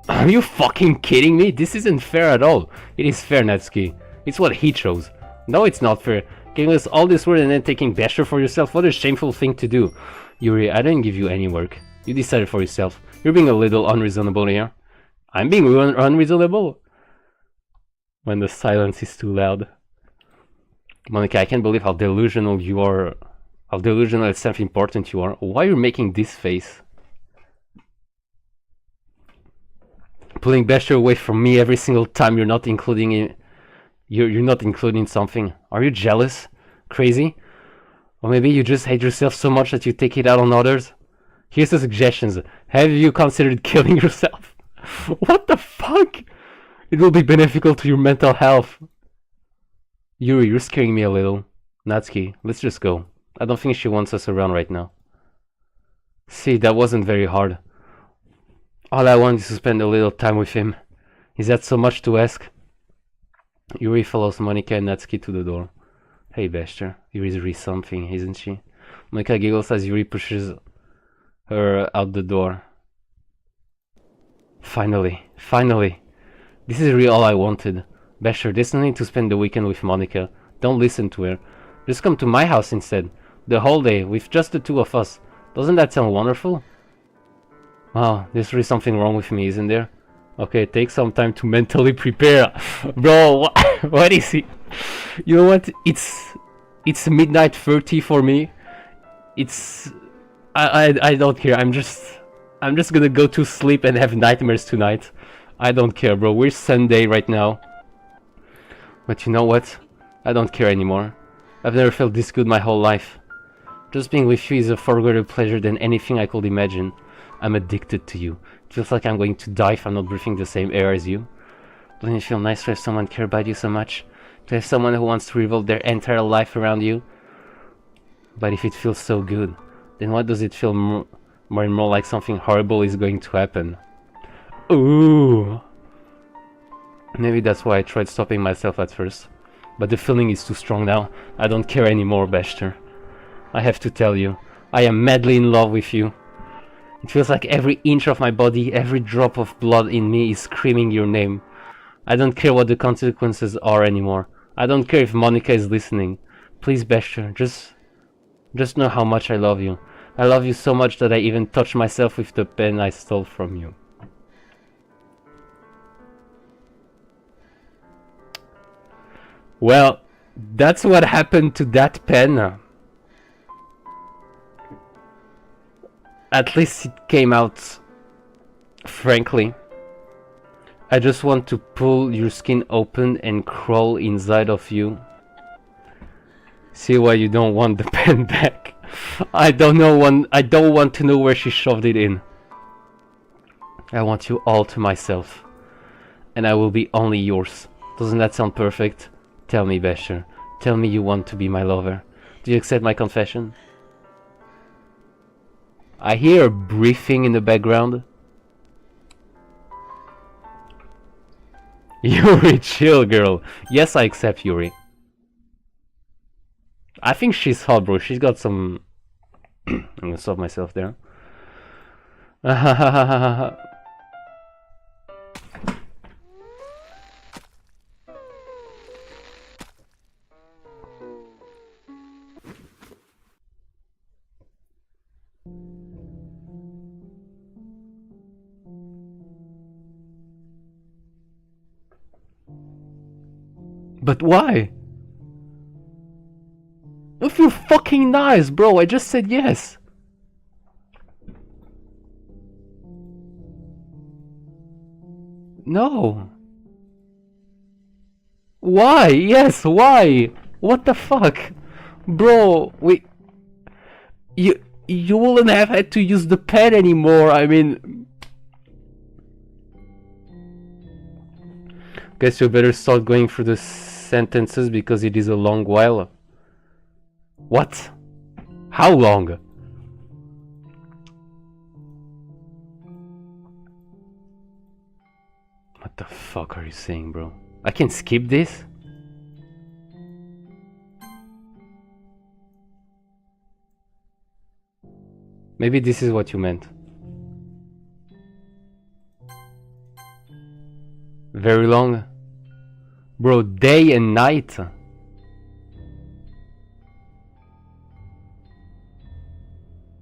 Are you fucking kidding me? This isn't fair at all. It is fair, Natsuki. It's what he chose. No, it's not fair. Giving us all this work and then taking Bester for yourself? What a shameful thing to do. Yuri, I didn't give you any work. You decided for yourself. You're being a little unreasonable here. I'm being unreasonable? When the silence is too loud. Monica, I can't believe how delusional you are. How delusional and self-important you are. Why are you making this face? Pulling Bester away from me every single time you're not including it. You're not including something. Are you jealous? Crazy? Or maybe you just hate yourself so much that you take it out on others? Here's the suggestions. Have you considered killing yourself? What the fuck? It will be beneficial to your mental health. Yuri, you're scaring me a little. Natsuki, let's just go. I don't think she wants us around right now. See, that wasn't very hard. All I want is to spend a little time with him. Is that so much to ask? Yuri follows Monica and Natsuki to the door. Hey Bester, Yuri's really something, isn't she? Monica giggles as Yuri pushes her out the door. Finally. This is really all I wanted. Bester, there's no need to spend the weekend with Monica. Don't listen to her. Just come to my house instead. The whole day, with just the two of us. Doesn't that sound wonderful? Wow, there's really something wrong with me, isn't there? Okay, take some time to mentally prepare. Bro, what is it? You know what? It's midnight 30 for me. I don't care. I'm just gonna go to sleep and have nightmares tonight. I don't care, bro. We're Sunday right now. But you know what? I don't care anymore. I've never felt this good my whole life. Just being with you is a far greater pleasure than anything I could imagine. I'm addicted to you. It feels like I'm going to die if I'm not breathing the same air as you. Doesn't it feel nice to have someone care about you so much? To have someone who wants to revolve their entire life around you? But if it feels so good, then why does it feel more and more like something horrible is going to happen? Ooh. Maybe that's why I tried stopping myself at first. But the feeling is too strong now. I don't care anymore, Bester. I have to tell you, I am madly in love with you. It feels like every inch of my body, every drop of blood in me is screaming your name. I don't care what the consequences are anymore. I don't care if Monica is listening. Please, Bester, just know how much I love you. I love you so much that I even touch myself with the pen I stole from you. Well, that's what happened to that pen. At least it came out frankly. I just want to pull your skin open and crawl inside of you. See why you don't want the pen back. I don't want to know where she shoved it in. I want you all to myself. And I will be only yours. Doesn't that sound perfect? Tell me, Bester. Tell me you want to be my lover. Do you accept my confession? I hear a breathing in the background. Yuri, chill, girl. Yes, I accept Yuri. I think she's hot, bro. She's got some... I'm gonna stop myself there. But why? If you're fucking nice, bro, I just said yes. No. Why? Yes, why? What the fuck? Bro, you wouldn't have had to use the pen anymore, I mean... Guess you better start going through the sentences because it is a long while. What? How long? What the fuck are you saying, bro? I can skip this? Maybe this is what you meant. Very long? Bro, day and night?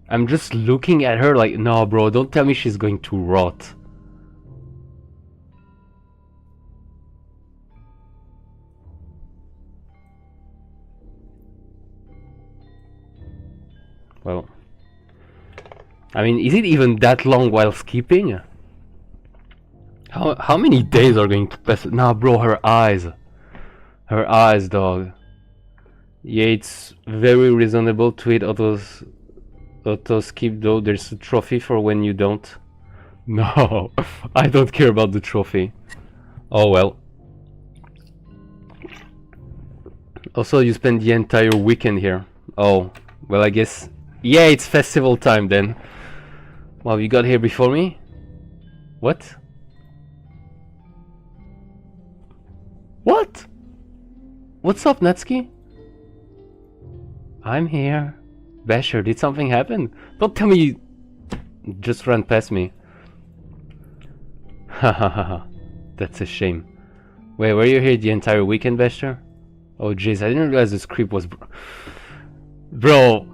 I'm just looking at her like, no bro, don't tell me she's going to rot. Well, I mean, is it even that long while skipping? How many days are going to pass? Nah, bro, her eyes. Her eyes, dog. Yeah, it's very reasonable to hit auto skip though. There's a trophy for when you don't. No, I don't care about the trophy. Oh well. Also, you spend the entire weekend here. Oh, well, I guess... Yeah, it's festival time then. Well, you got here before me? What? What? What's up, Natsuki? I'm here. Basher, did something happen? Don't tell me you just ran past me. Hahaha, that's a shame. Wait, were you here the entire weekend, Basher? Oh jeez, I didn't realize the script was... Bro,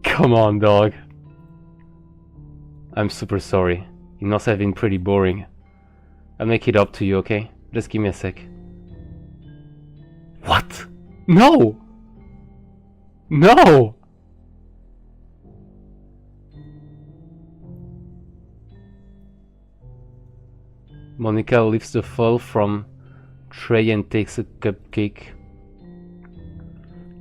come on, dog. I'm super sorry. It must have been pretty boring. I'll make it up to you, okay? Just give me a sec. What? No! No! Monica lifts the foil from tray and takes a cupcake.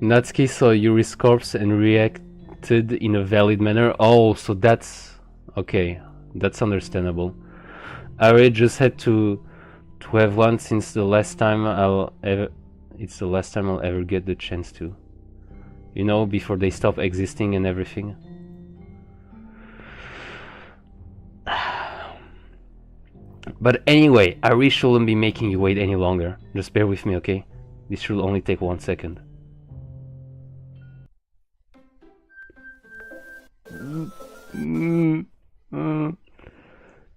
Natsuki saw Yuri's corpse and reacted in a valid manner. Oh, so that's... okay, that's understandable. I really just had to have one since the last time it's the last time I'll ever get the chance to. You know, before they stop existing and everything. But anyway, I really shouldn't be making you wait any longer. Just bear with me, okay? This should only take 1 second.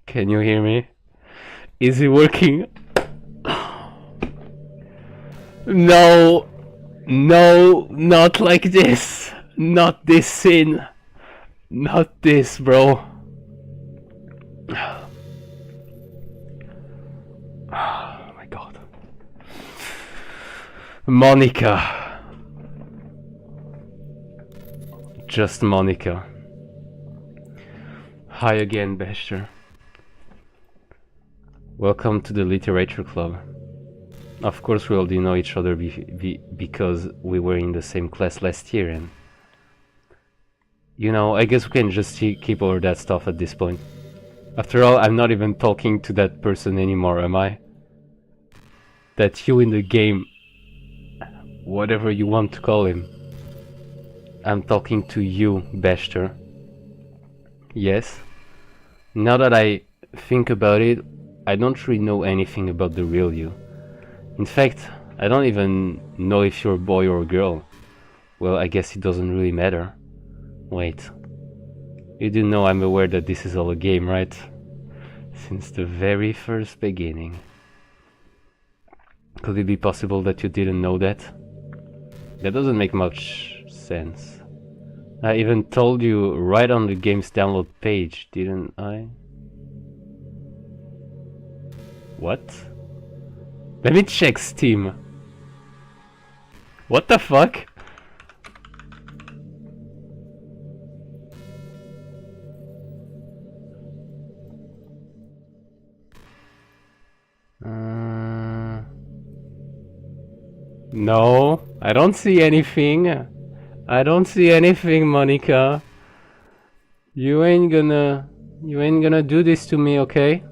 Can you hear me? Is it working? No! No, not like this! Not this scene! Not this, bro! Oh my god. Monica! Just Monica. Hi again, Basher. Welcome to the Literature Club. Of course we already know each other because we were in the same class last year, and... you know, I guess we can just keep over that stuff at this point. After all, I'm not even talking to that person anymore, am I? That you in the game... whatever you want to call him. I'm talking to you, Basher. Yes. Now that I think about it, I don't really know anything about the real you. In fact, I don't even know if you're a boy or a girl. Well, I guess it doesn't really matter. Wait. You do know I'm aware that this is all a game, right? Since the very first beginning. Could it be possible that you didn't know that? That doesn't make much sense. I even told you right on the game's download page, didn't I? What? Let me check Steam. What the fuck? No, I don't see anything. I don't see anything, Monica. You ain't gonna do this to me, okay?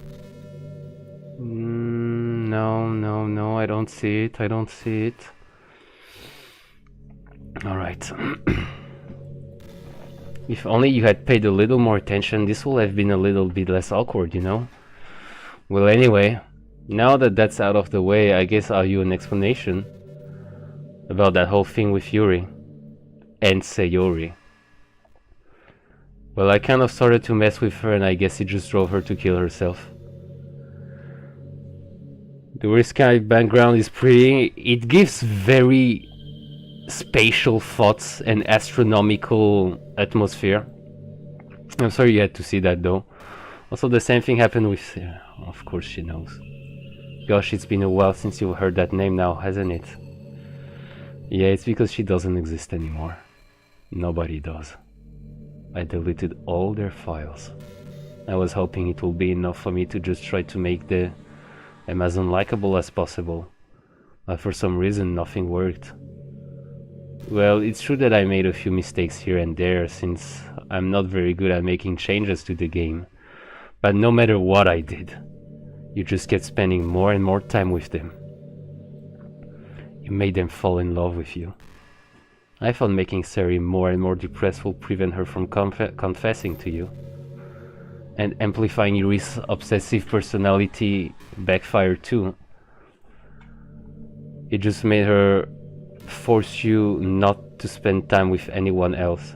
No, I don't see it. I don't see it. Alright. If only you had paid a little more attention, this would have been a little bit less awkward, you know? Well, anyway, now that that's out of the way, I guess I'll owe you an explanation about that whole thing with Yuri and Sayori. Well, I kind of started to mess with her and I guess it just drove her to kill herself. The weird sky background is pretty. It gives very spatial thoughts and astronomical atmosphere. I'm sorry you had to see that though. Also, the same thing happened with... of course she knows. Gosh, it's been a while since you heard that name now, hasn't it? Yeah, it's because she doesn't exist anymore. Nobody does. I deleted all their files. I was hoping it will be enough for me to just try to make the Amazon likable as possible. But for some reason nothing worked. Well, it's true that I made a few mistakes here and there since I'm not very good at making changes to the game. But no matter what I did, you just kept spending more and more time with them. You made them fall in love with you. I thought making Sari more and more depressed will prevent her from confessing to you. And amplifying Yuri's obsessive personality backfired too. It just made her force you not to spend time with anyone else.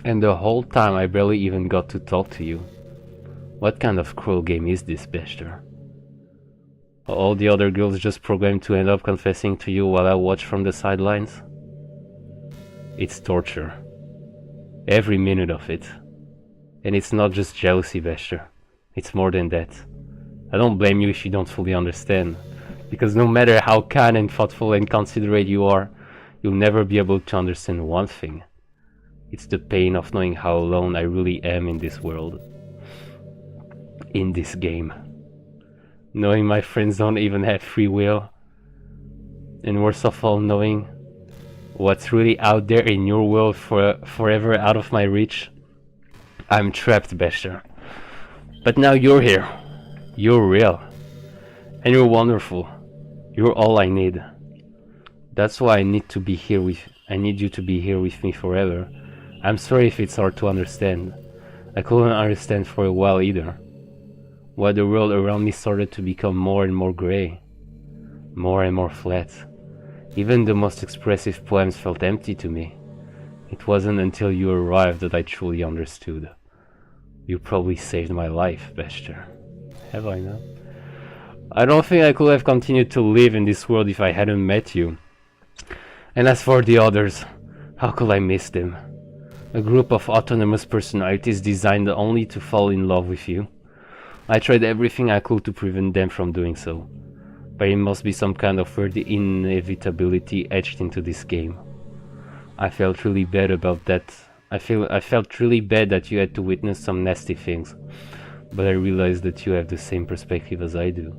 And the whole time I barely even got to talk to you. What kind of cruel game is this, Bester? All the other girls just programmed to end up confessing to you while I watch from the sidelines? It's torture. Every minute of it. And it's not just jealousy, Bester. It's more than that. I don't blame you if you don't fully understand. Because no matter how kind and thoughtful and considerate you are, you'll never be able to understand one thing. It's the pain of knowing how alone I really am in this world. In this game. Knowing my friends don't even have free will. And worst of all, knowing what's really out there in your world forever out of my reach. I'm trapped, Bester. But now you're here. You're real. And you're wonderful. You're all I need. That's why I need you to be here with me forever. I'm sorry if it's hard to understand. I couldn't understand for a while either. Why the world around me started to become more and more grey. More and more flat. Even the most expressive poems felt empty to me. It wasn't until you arrived that I truly understood. You probably saved my life, Bester. Have I not? I don't think I could have continued to live in this world if I hadn't met you. And as for the others, how could I miss them? A group of autonomous personalities designed only to fall in love with you. I tried everything I could to prevent them from doing so. But it must be some kind of weird inevitability etched into this game. I felt really bad about that. I felt really bad that you had to witness some nasty things. But I realized that you have the same perspective as I do.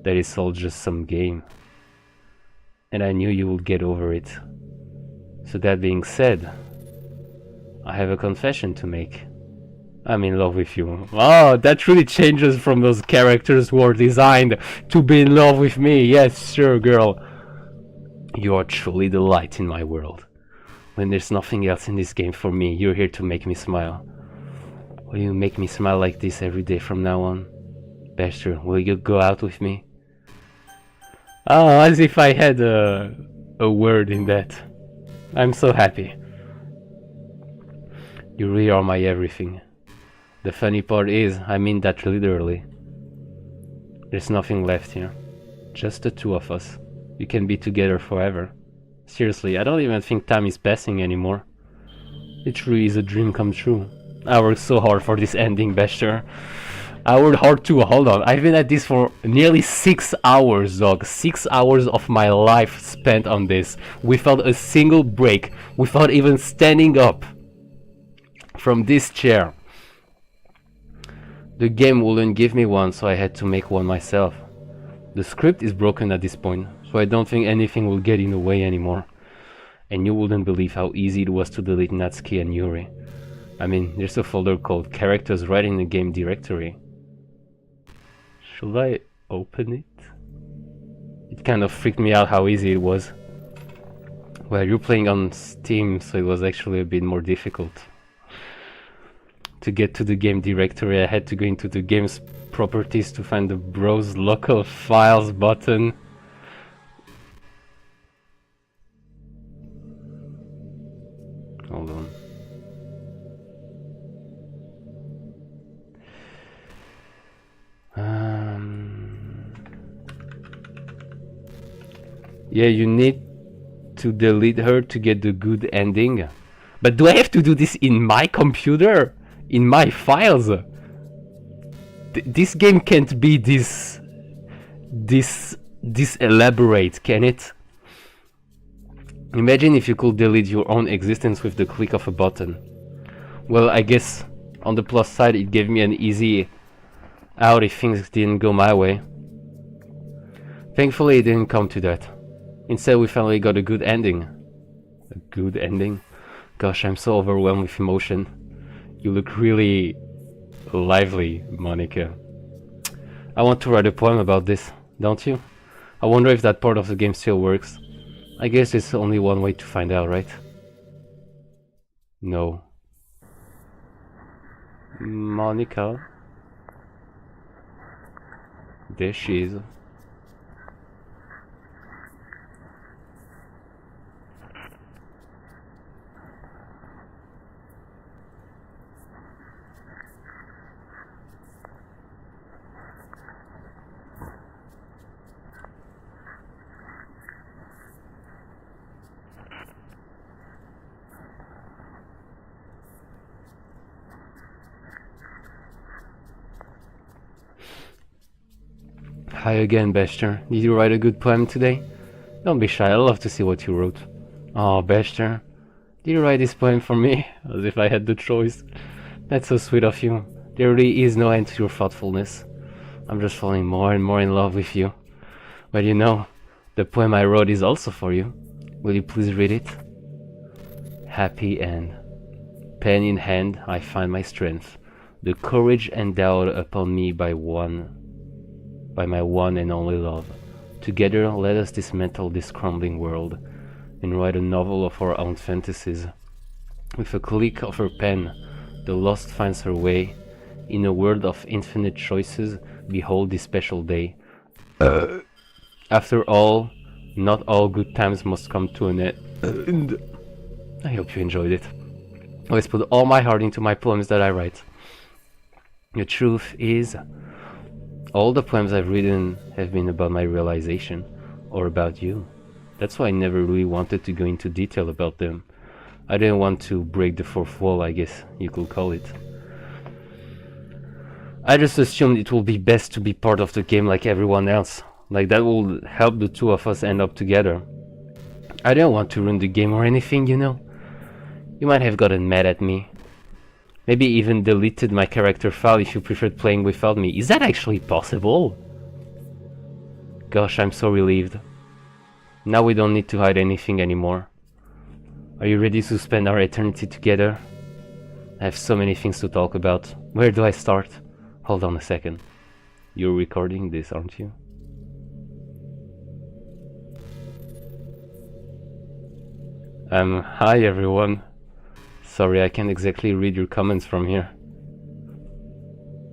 That it's all just some game. And I knew you would get over it. So that being said, I have a confession to make. I'm in love with you. Oh, that really changes from those characters who are designed to be in love with me. Yes, sure, girl. You are truly the light in my world. When there's nothing else in this game for me, you're here to make me smile. Will you make me smile like this every day from now on? Bester, will you go out with me? Oh, as if I had a word in that. I'm so happy. You really are my everything. The funny part is, I mean that literally. There's nothing left here. Just the two of us. We can be together forever. Seriously, I don't even think time is passing anymore. It truly is a dream come true. I worked so hard for this ending, Bester. I worked hard too, hold on. I've been at this for nearly 6 hours, dog. 6 hours of my life spent on this. Without a single break. Without even standing up from this chair. The game wouldn't give me one, so I had to make one myself. The script is broken at this point, so I don't think anything will get in the way anymore. And you wouldn't believe how easy it was to delete Natsuki and Yuri. I mean, there's a folder called Characters right in the game directory. Should I open it? It kind of freaked me out how easy it was. Well, you're playing on Steam, so it was actually a bit more difficult. To get to the game directory, I had to go into the game's properties to find the Browse Local Files button. Hold on. Yeah, you need to delete her to get the good ending. But do I have to do this in my computer? In my files? This game can't be this elaborate, can it? Imagine if you could delete your own existence with the click of a button. Well, I guess on the plus side it gave me an easy out if things didn't go my way. Thankfully it didn't come to that. Instead we finally got a good ending. A good ending? Gosh, I'm so overwhelmed with emotion. You look really lively, Monica. I want to write a poem about this, don't you? I wonder if that part of the game still works. I guess it's only one way to find out, right? No. Monica? There she is. Hi again, Bester. Did you write a good poem today? Don't be shy, I'd love to see what you wrote. Oh, Bester. Did you write this poem for me? As if I had the choice. That's so sweet of you. There really is no end to your thoughtfulness. I'm just falling more and more in love with you. But you know, the poem I wrote is also for you. Will you please read it? Happy end. Pen in hand, I find my strength. The courage endowed upon me by my one and only love. Together, let us dismantle this crumbling world and write a novel of our own fantasies. With a click of her pen, the lost finds her way. In a world of infinite choices, behold this special day. After all, not all good times must come to an end. I hope you enjoyed it. I always put all my heart into my poems that I write. The truth is, all the poems I've written have been about my realization, or about you. That's why I never really wanted to go into detail about them. I didn't want to break the fourth wall, I guess you could call it. I just assumed it will be best to be part of the game like everyone else. Like that will help the two of us end up together. I didn't want to ruin the game or anything, you know. You might have gotten mad at me. Maybe even deleted my character file if you preferred playing without me. Is that actually possible? Gosh, I'm so relieved. Now we don't need to hide anything anymore. Are you ready to spend our eternity together? I have so many things to talk about. Where do I start? Hold on a second. You're recording this, aren't you? Hi everyone. Sorry, I can't exactly read your comments from here.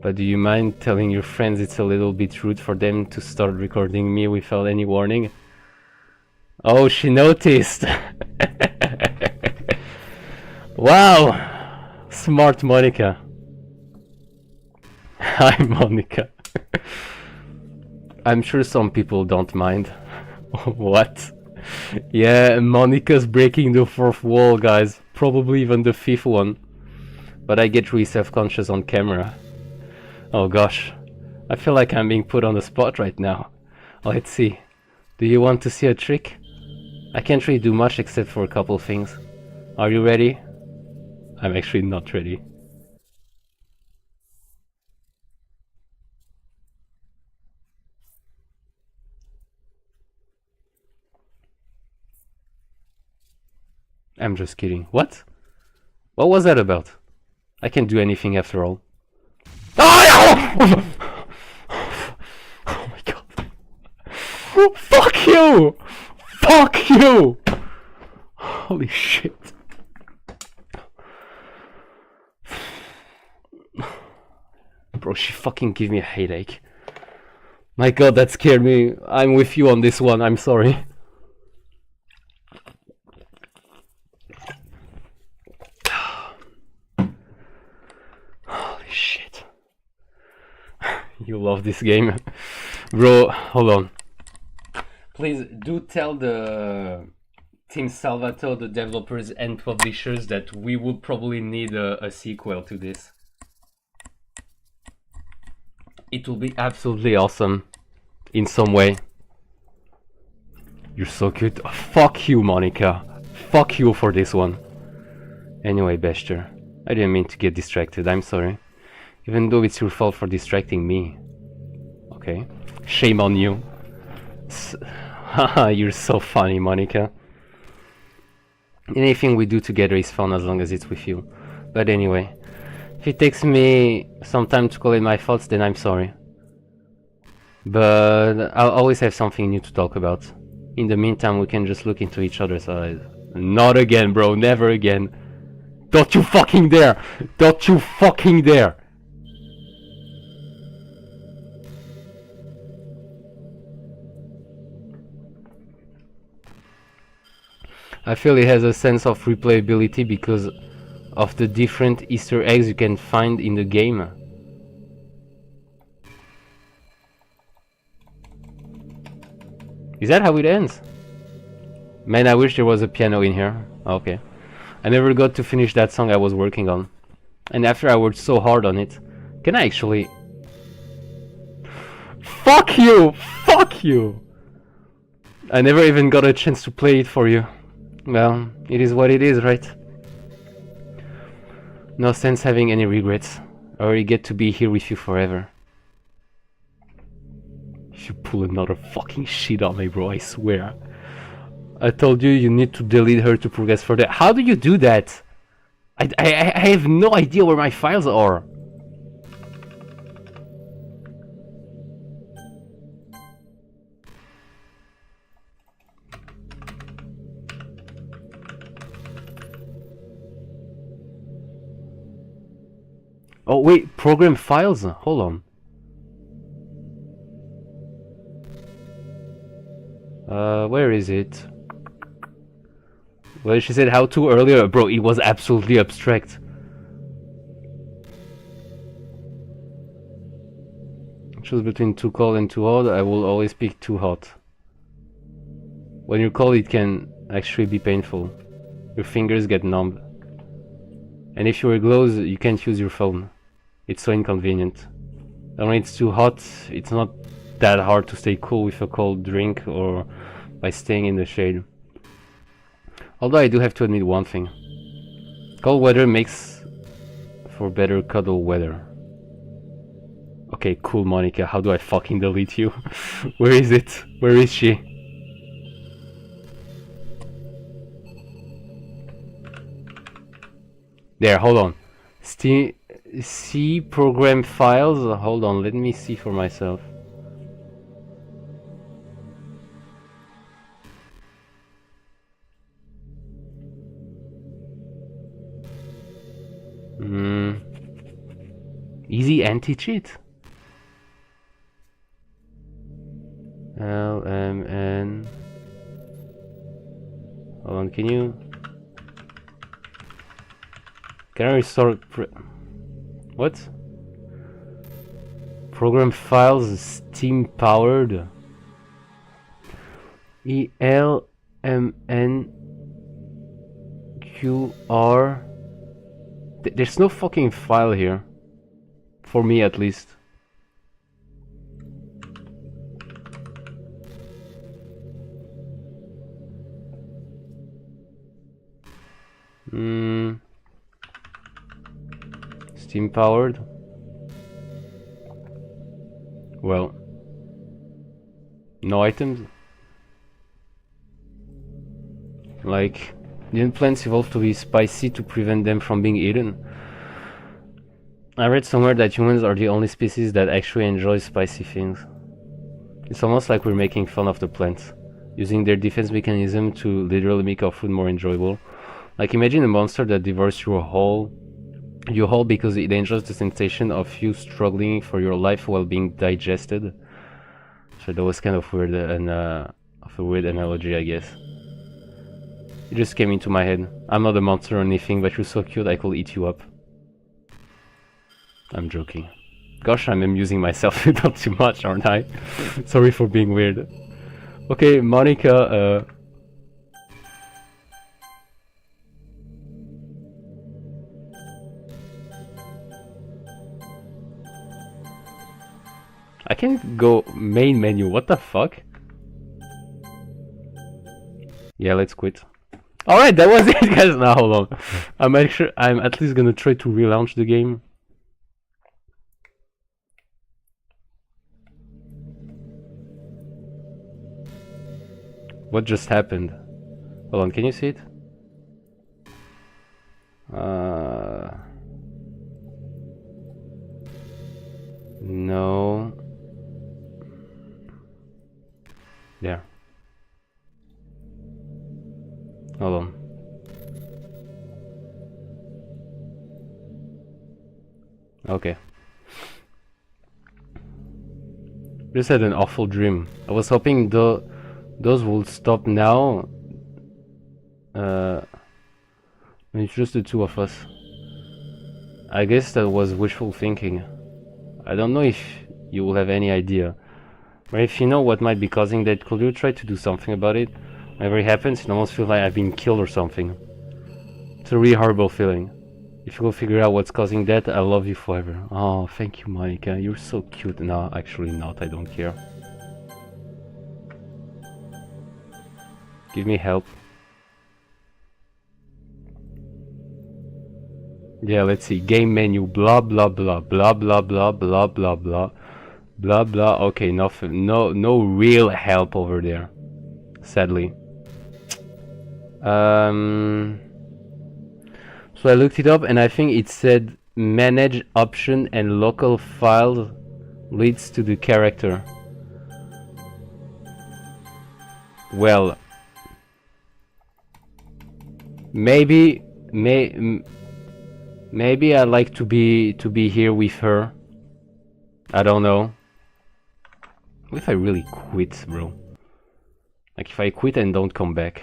But do you mind telling your friends it's a little bit rude for them to start recording me without any warning? Oh, she noticed! Wow! Smart Monica. Hi Monica. I'm sure some people don't mind. What? Yeah, Monica's breaking the fourth wall, guys. Probably even the fifth one. But I get really self-conscious on camera. Oh gosh. I feel like I'm being put on the spot right now. Let's see. Do you want to see a trick? I can't really do much except for a couple things. Are you ready? I'm actually not ready. I'm just kidding. What? What was that about? I can't do anything after all. Oh my god. Fuck you! Fuck you! Holy shit. Bro, she fucking gave me a headache. My god, that scared me. I'm with you on this one, I'm sorry. Holy shit. You love this game. Bro, hold on. Please do tell the Team Salvatore, the developers and publishers, that we will probably need a sequel to this. It will be absolutely awesome in some way. You're so cute. Oh, fuck you, Monica. Fuck you for this one. Anyway, Bester, I didn't mean to get distracted, I'm sorry. Even though it's your fault for distracting me. Okay. Shame on you. Haha, you're so funny, Monica. Anything we do together is fun as long as it's with you. But anyway, if it takes me some time to collect my thoughts, then I'm sorry. But I'll always have something new to talk about. In the meantime, we can just look into each other's eyes. Not again, bro, never again. Don't you fucking dare! Don't you fucking dare! I feel it has a sense of replayability because of the different Easter eggs you can find in the game. Is that how it ends? Man, I wish there was a piano in here. Okay. I never got to finish that song I was working on. And after I worked so hard on it, can I actually... Fuck you! Fuck you! I never even got a chance to play it for you. Well, it is what it is, right? No sense having any regrets. I already get to be here with you forever. You pull another fucking shit on me, bro, I swear. I told you need to delete her to progress further. How do you do that? I have no idea where my files are. Oh wait, program files? Hold on. Where is it? Well, she said how to earlier. Bro, it was absolutely abstract. Choose between too cold and too hot. I will always pick too hot. When you're cold, it can actually be painful. Your fingers get numb. And if you wear gloves, you can't use your phone. It's so inconvenient. And when it's too hot, it's not that hard to stay cool with a cold drink or by staying in the shade. Although I do have to admit one thing. Cold weather makes for better cuddle weather. Okay, cool, Monica. How do I fucking delete you? Where is it? Where is she? There, hold on. See program files? Hold on, let me see for myself. Easy anti-cheat. LMN. Hold on, can I restore what? Program files Steam powered. ELMNQR. There's no fucking file here. For me at least. Steam powered. Well, no items. Like, didn't plants evolve to be spicy to prevent them from being eaten? I read somewhere that humans are the only species that actually enjoy spicy things. It's almost like we're making fun of the plants, using their defense mechanism to literally make our food more enjoyable. Like, imagine a monster that devours your whole because it enjoys the sensation of you struggling for your life while being digested. So that was kind of weird and of a weird analogy, I guess. It just came into my head. I'm not a monster or anything, but you're so cute I could eat you up. I'm joking. Gosh, I'm amusing myself not too much, aren't I? Sorry for being weird. Okay, Monica, I can't go main menu, what the fuck? Yeah, let's quit. Alright, that was it, guys. Now hold on. I'm at least gonna try to relaunch the game. What just happened? Hold on, can you see it? No. There. Hold on. Okay. Just had an awful dream. I was hoping those will stop now. It's just the two of us. I guess that was wishful thinking. I don't know if you will have any idea. But if you know what might be causing that, could you try to do something about it? Whenever it happens, it almost feels like I've been killed or something. It's a really horrible feeling. If you will figure out what's causing that, I'll love you forever. Oh, thank you, Monica. You're so cute. No, actually not. I don't care. Give me help. Yeah, let's see. Game menu. Blah blah blah blah blah blah blah blah blah blah blah. Okay, nothing. No real help over there. Sadly. So I looked it up and I think it said manage option and local file leads to the character. Well, maybe I'd like to be here with her. I don't know. What if I really quit, bro? Like if I quit and don't come back.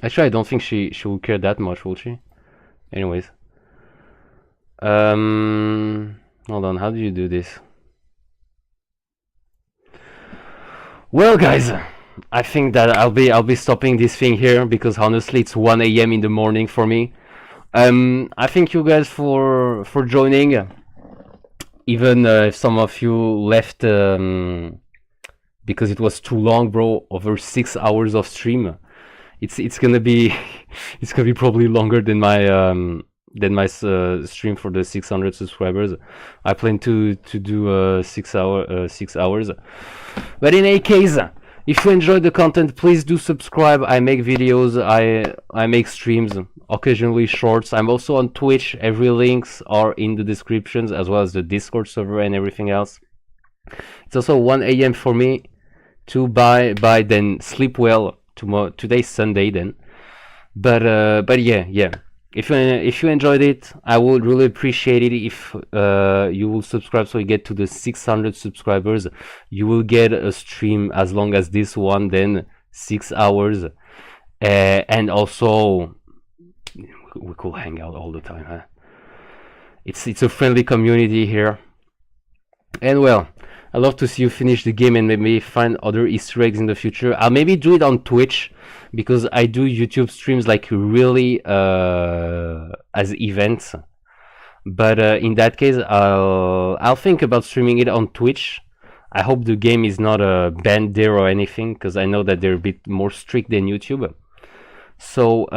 Actually, I don't think she will care that much, will she? Anyways. Hold on, how do you do this? Well, guys, I think that I'll be stopping this thing here because honestly it's 1 AM in the morning for me. I thank you guys for joining, even if some of you left because it was too long, bro. Over 6 hours of stream. It's gonna be probably longer than my stream for the 600 subscribers. I plan to do 6 hours. But in any case, if you enjoyed the content, please do subscribe. I make videos, I make streams, occasionally shorts. I'm also on Twitch. Every links are in the descriptions, as well as the Discord server and everything else. It's also 1 AM for me to bye then sleep well. Today's Sunday then. But yeah. If you enjoyed it, I would really appreciate it if you will subscribe so you get to the 600 subscribers. You will get a stream as long as this one, then 6 hours, and also we could hang out all the time, huh? It's a friendly community here. And well, I love to see you finish the game and maybe find other Easter eggs in the future. I'll maybe do it on Twitch, because I do YouTube streams like really as events. But in that case, I'll think about streaming it on Twitch. I hope the game is not banned there or anything, because I know that they're a bit more strict than YouTube. So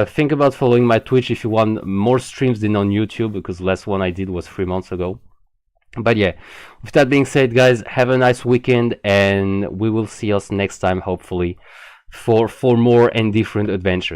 think about following my Twitch if you want more streams than on YouTube, because the last one I did was 3 months ago. But yeah, with that being said, guys, have a nice weekend, and we will see us next time, hopefully, for more and different adventures.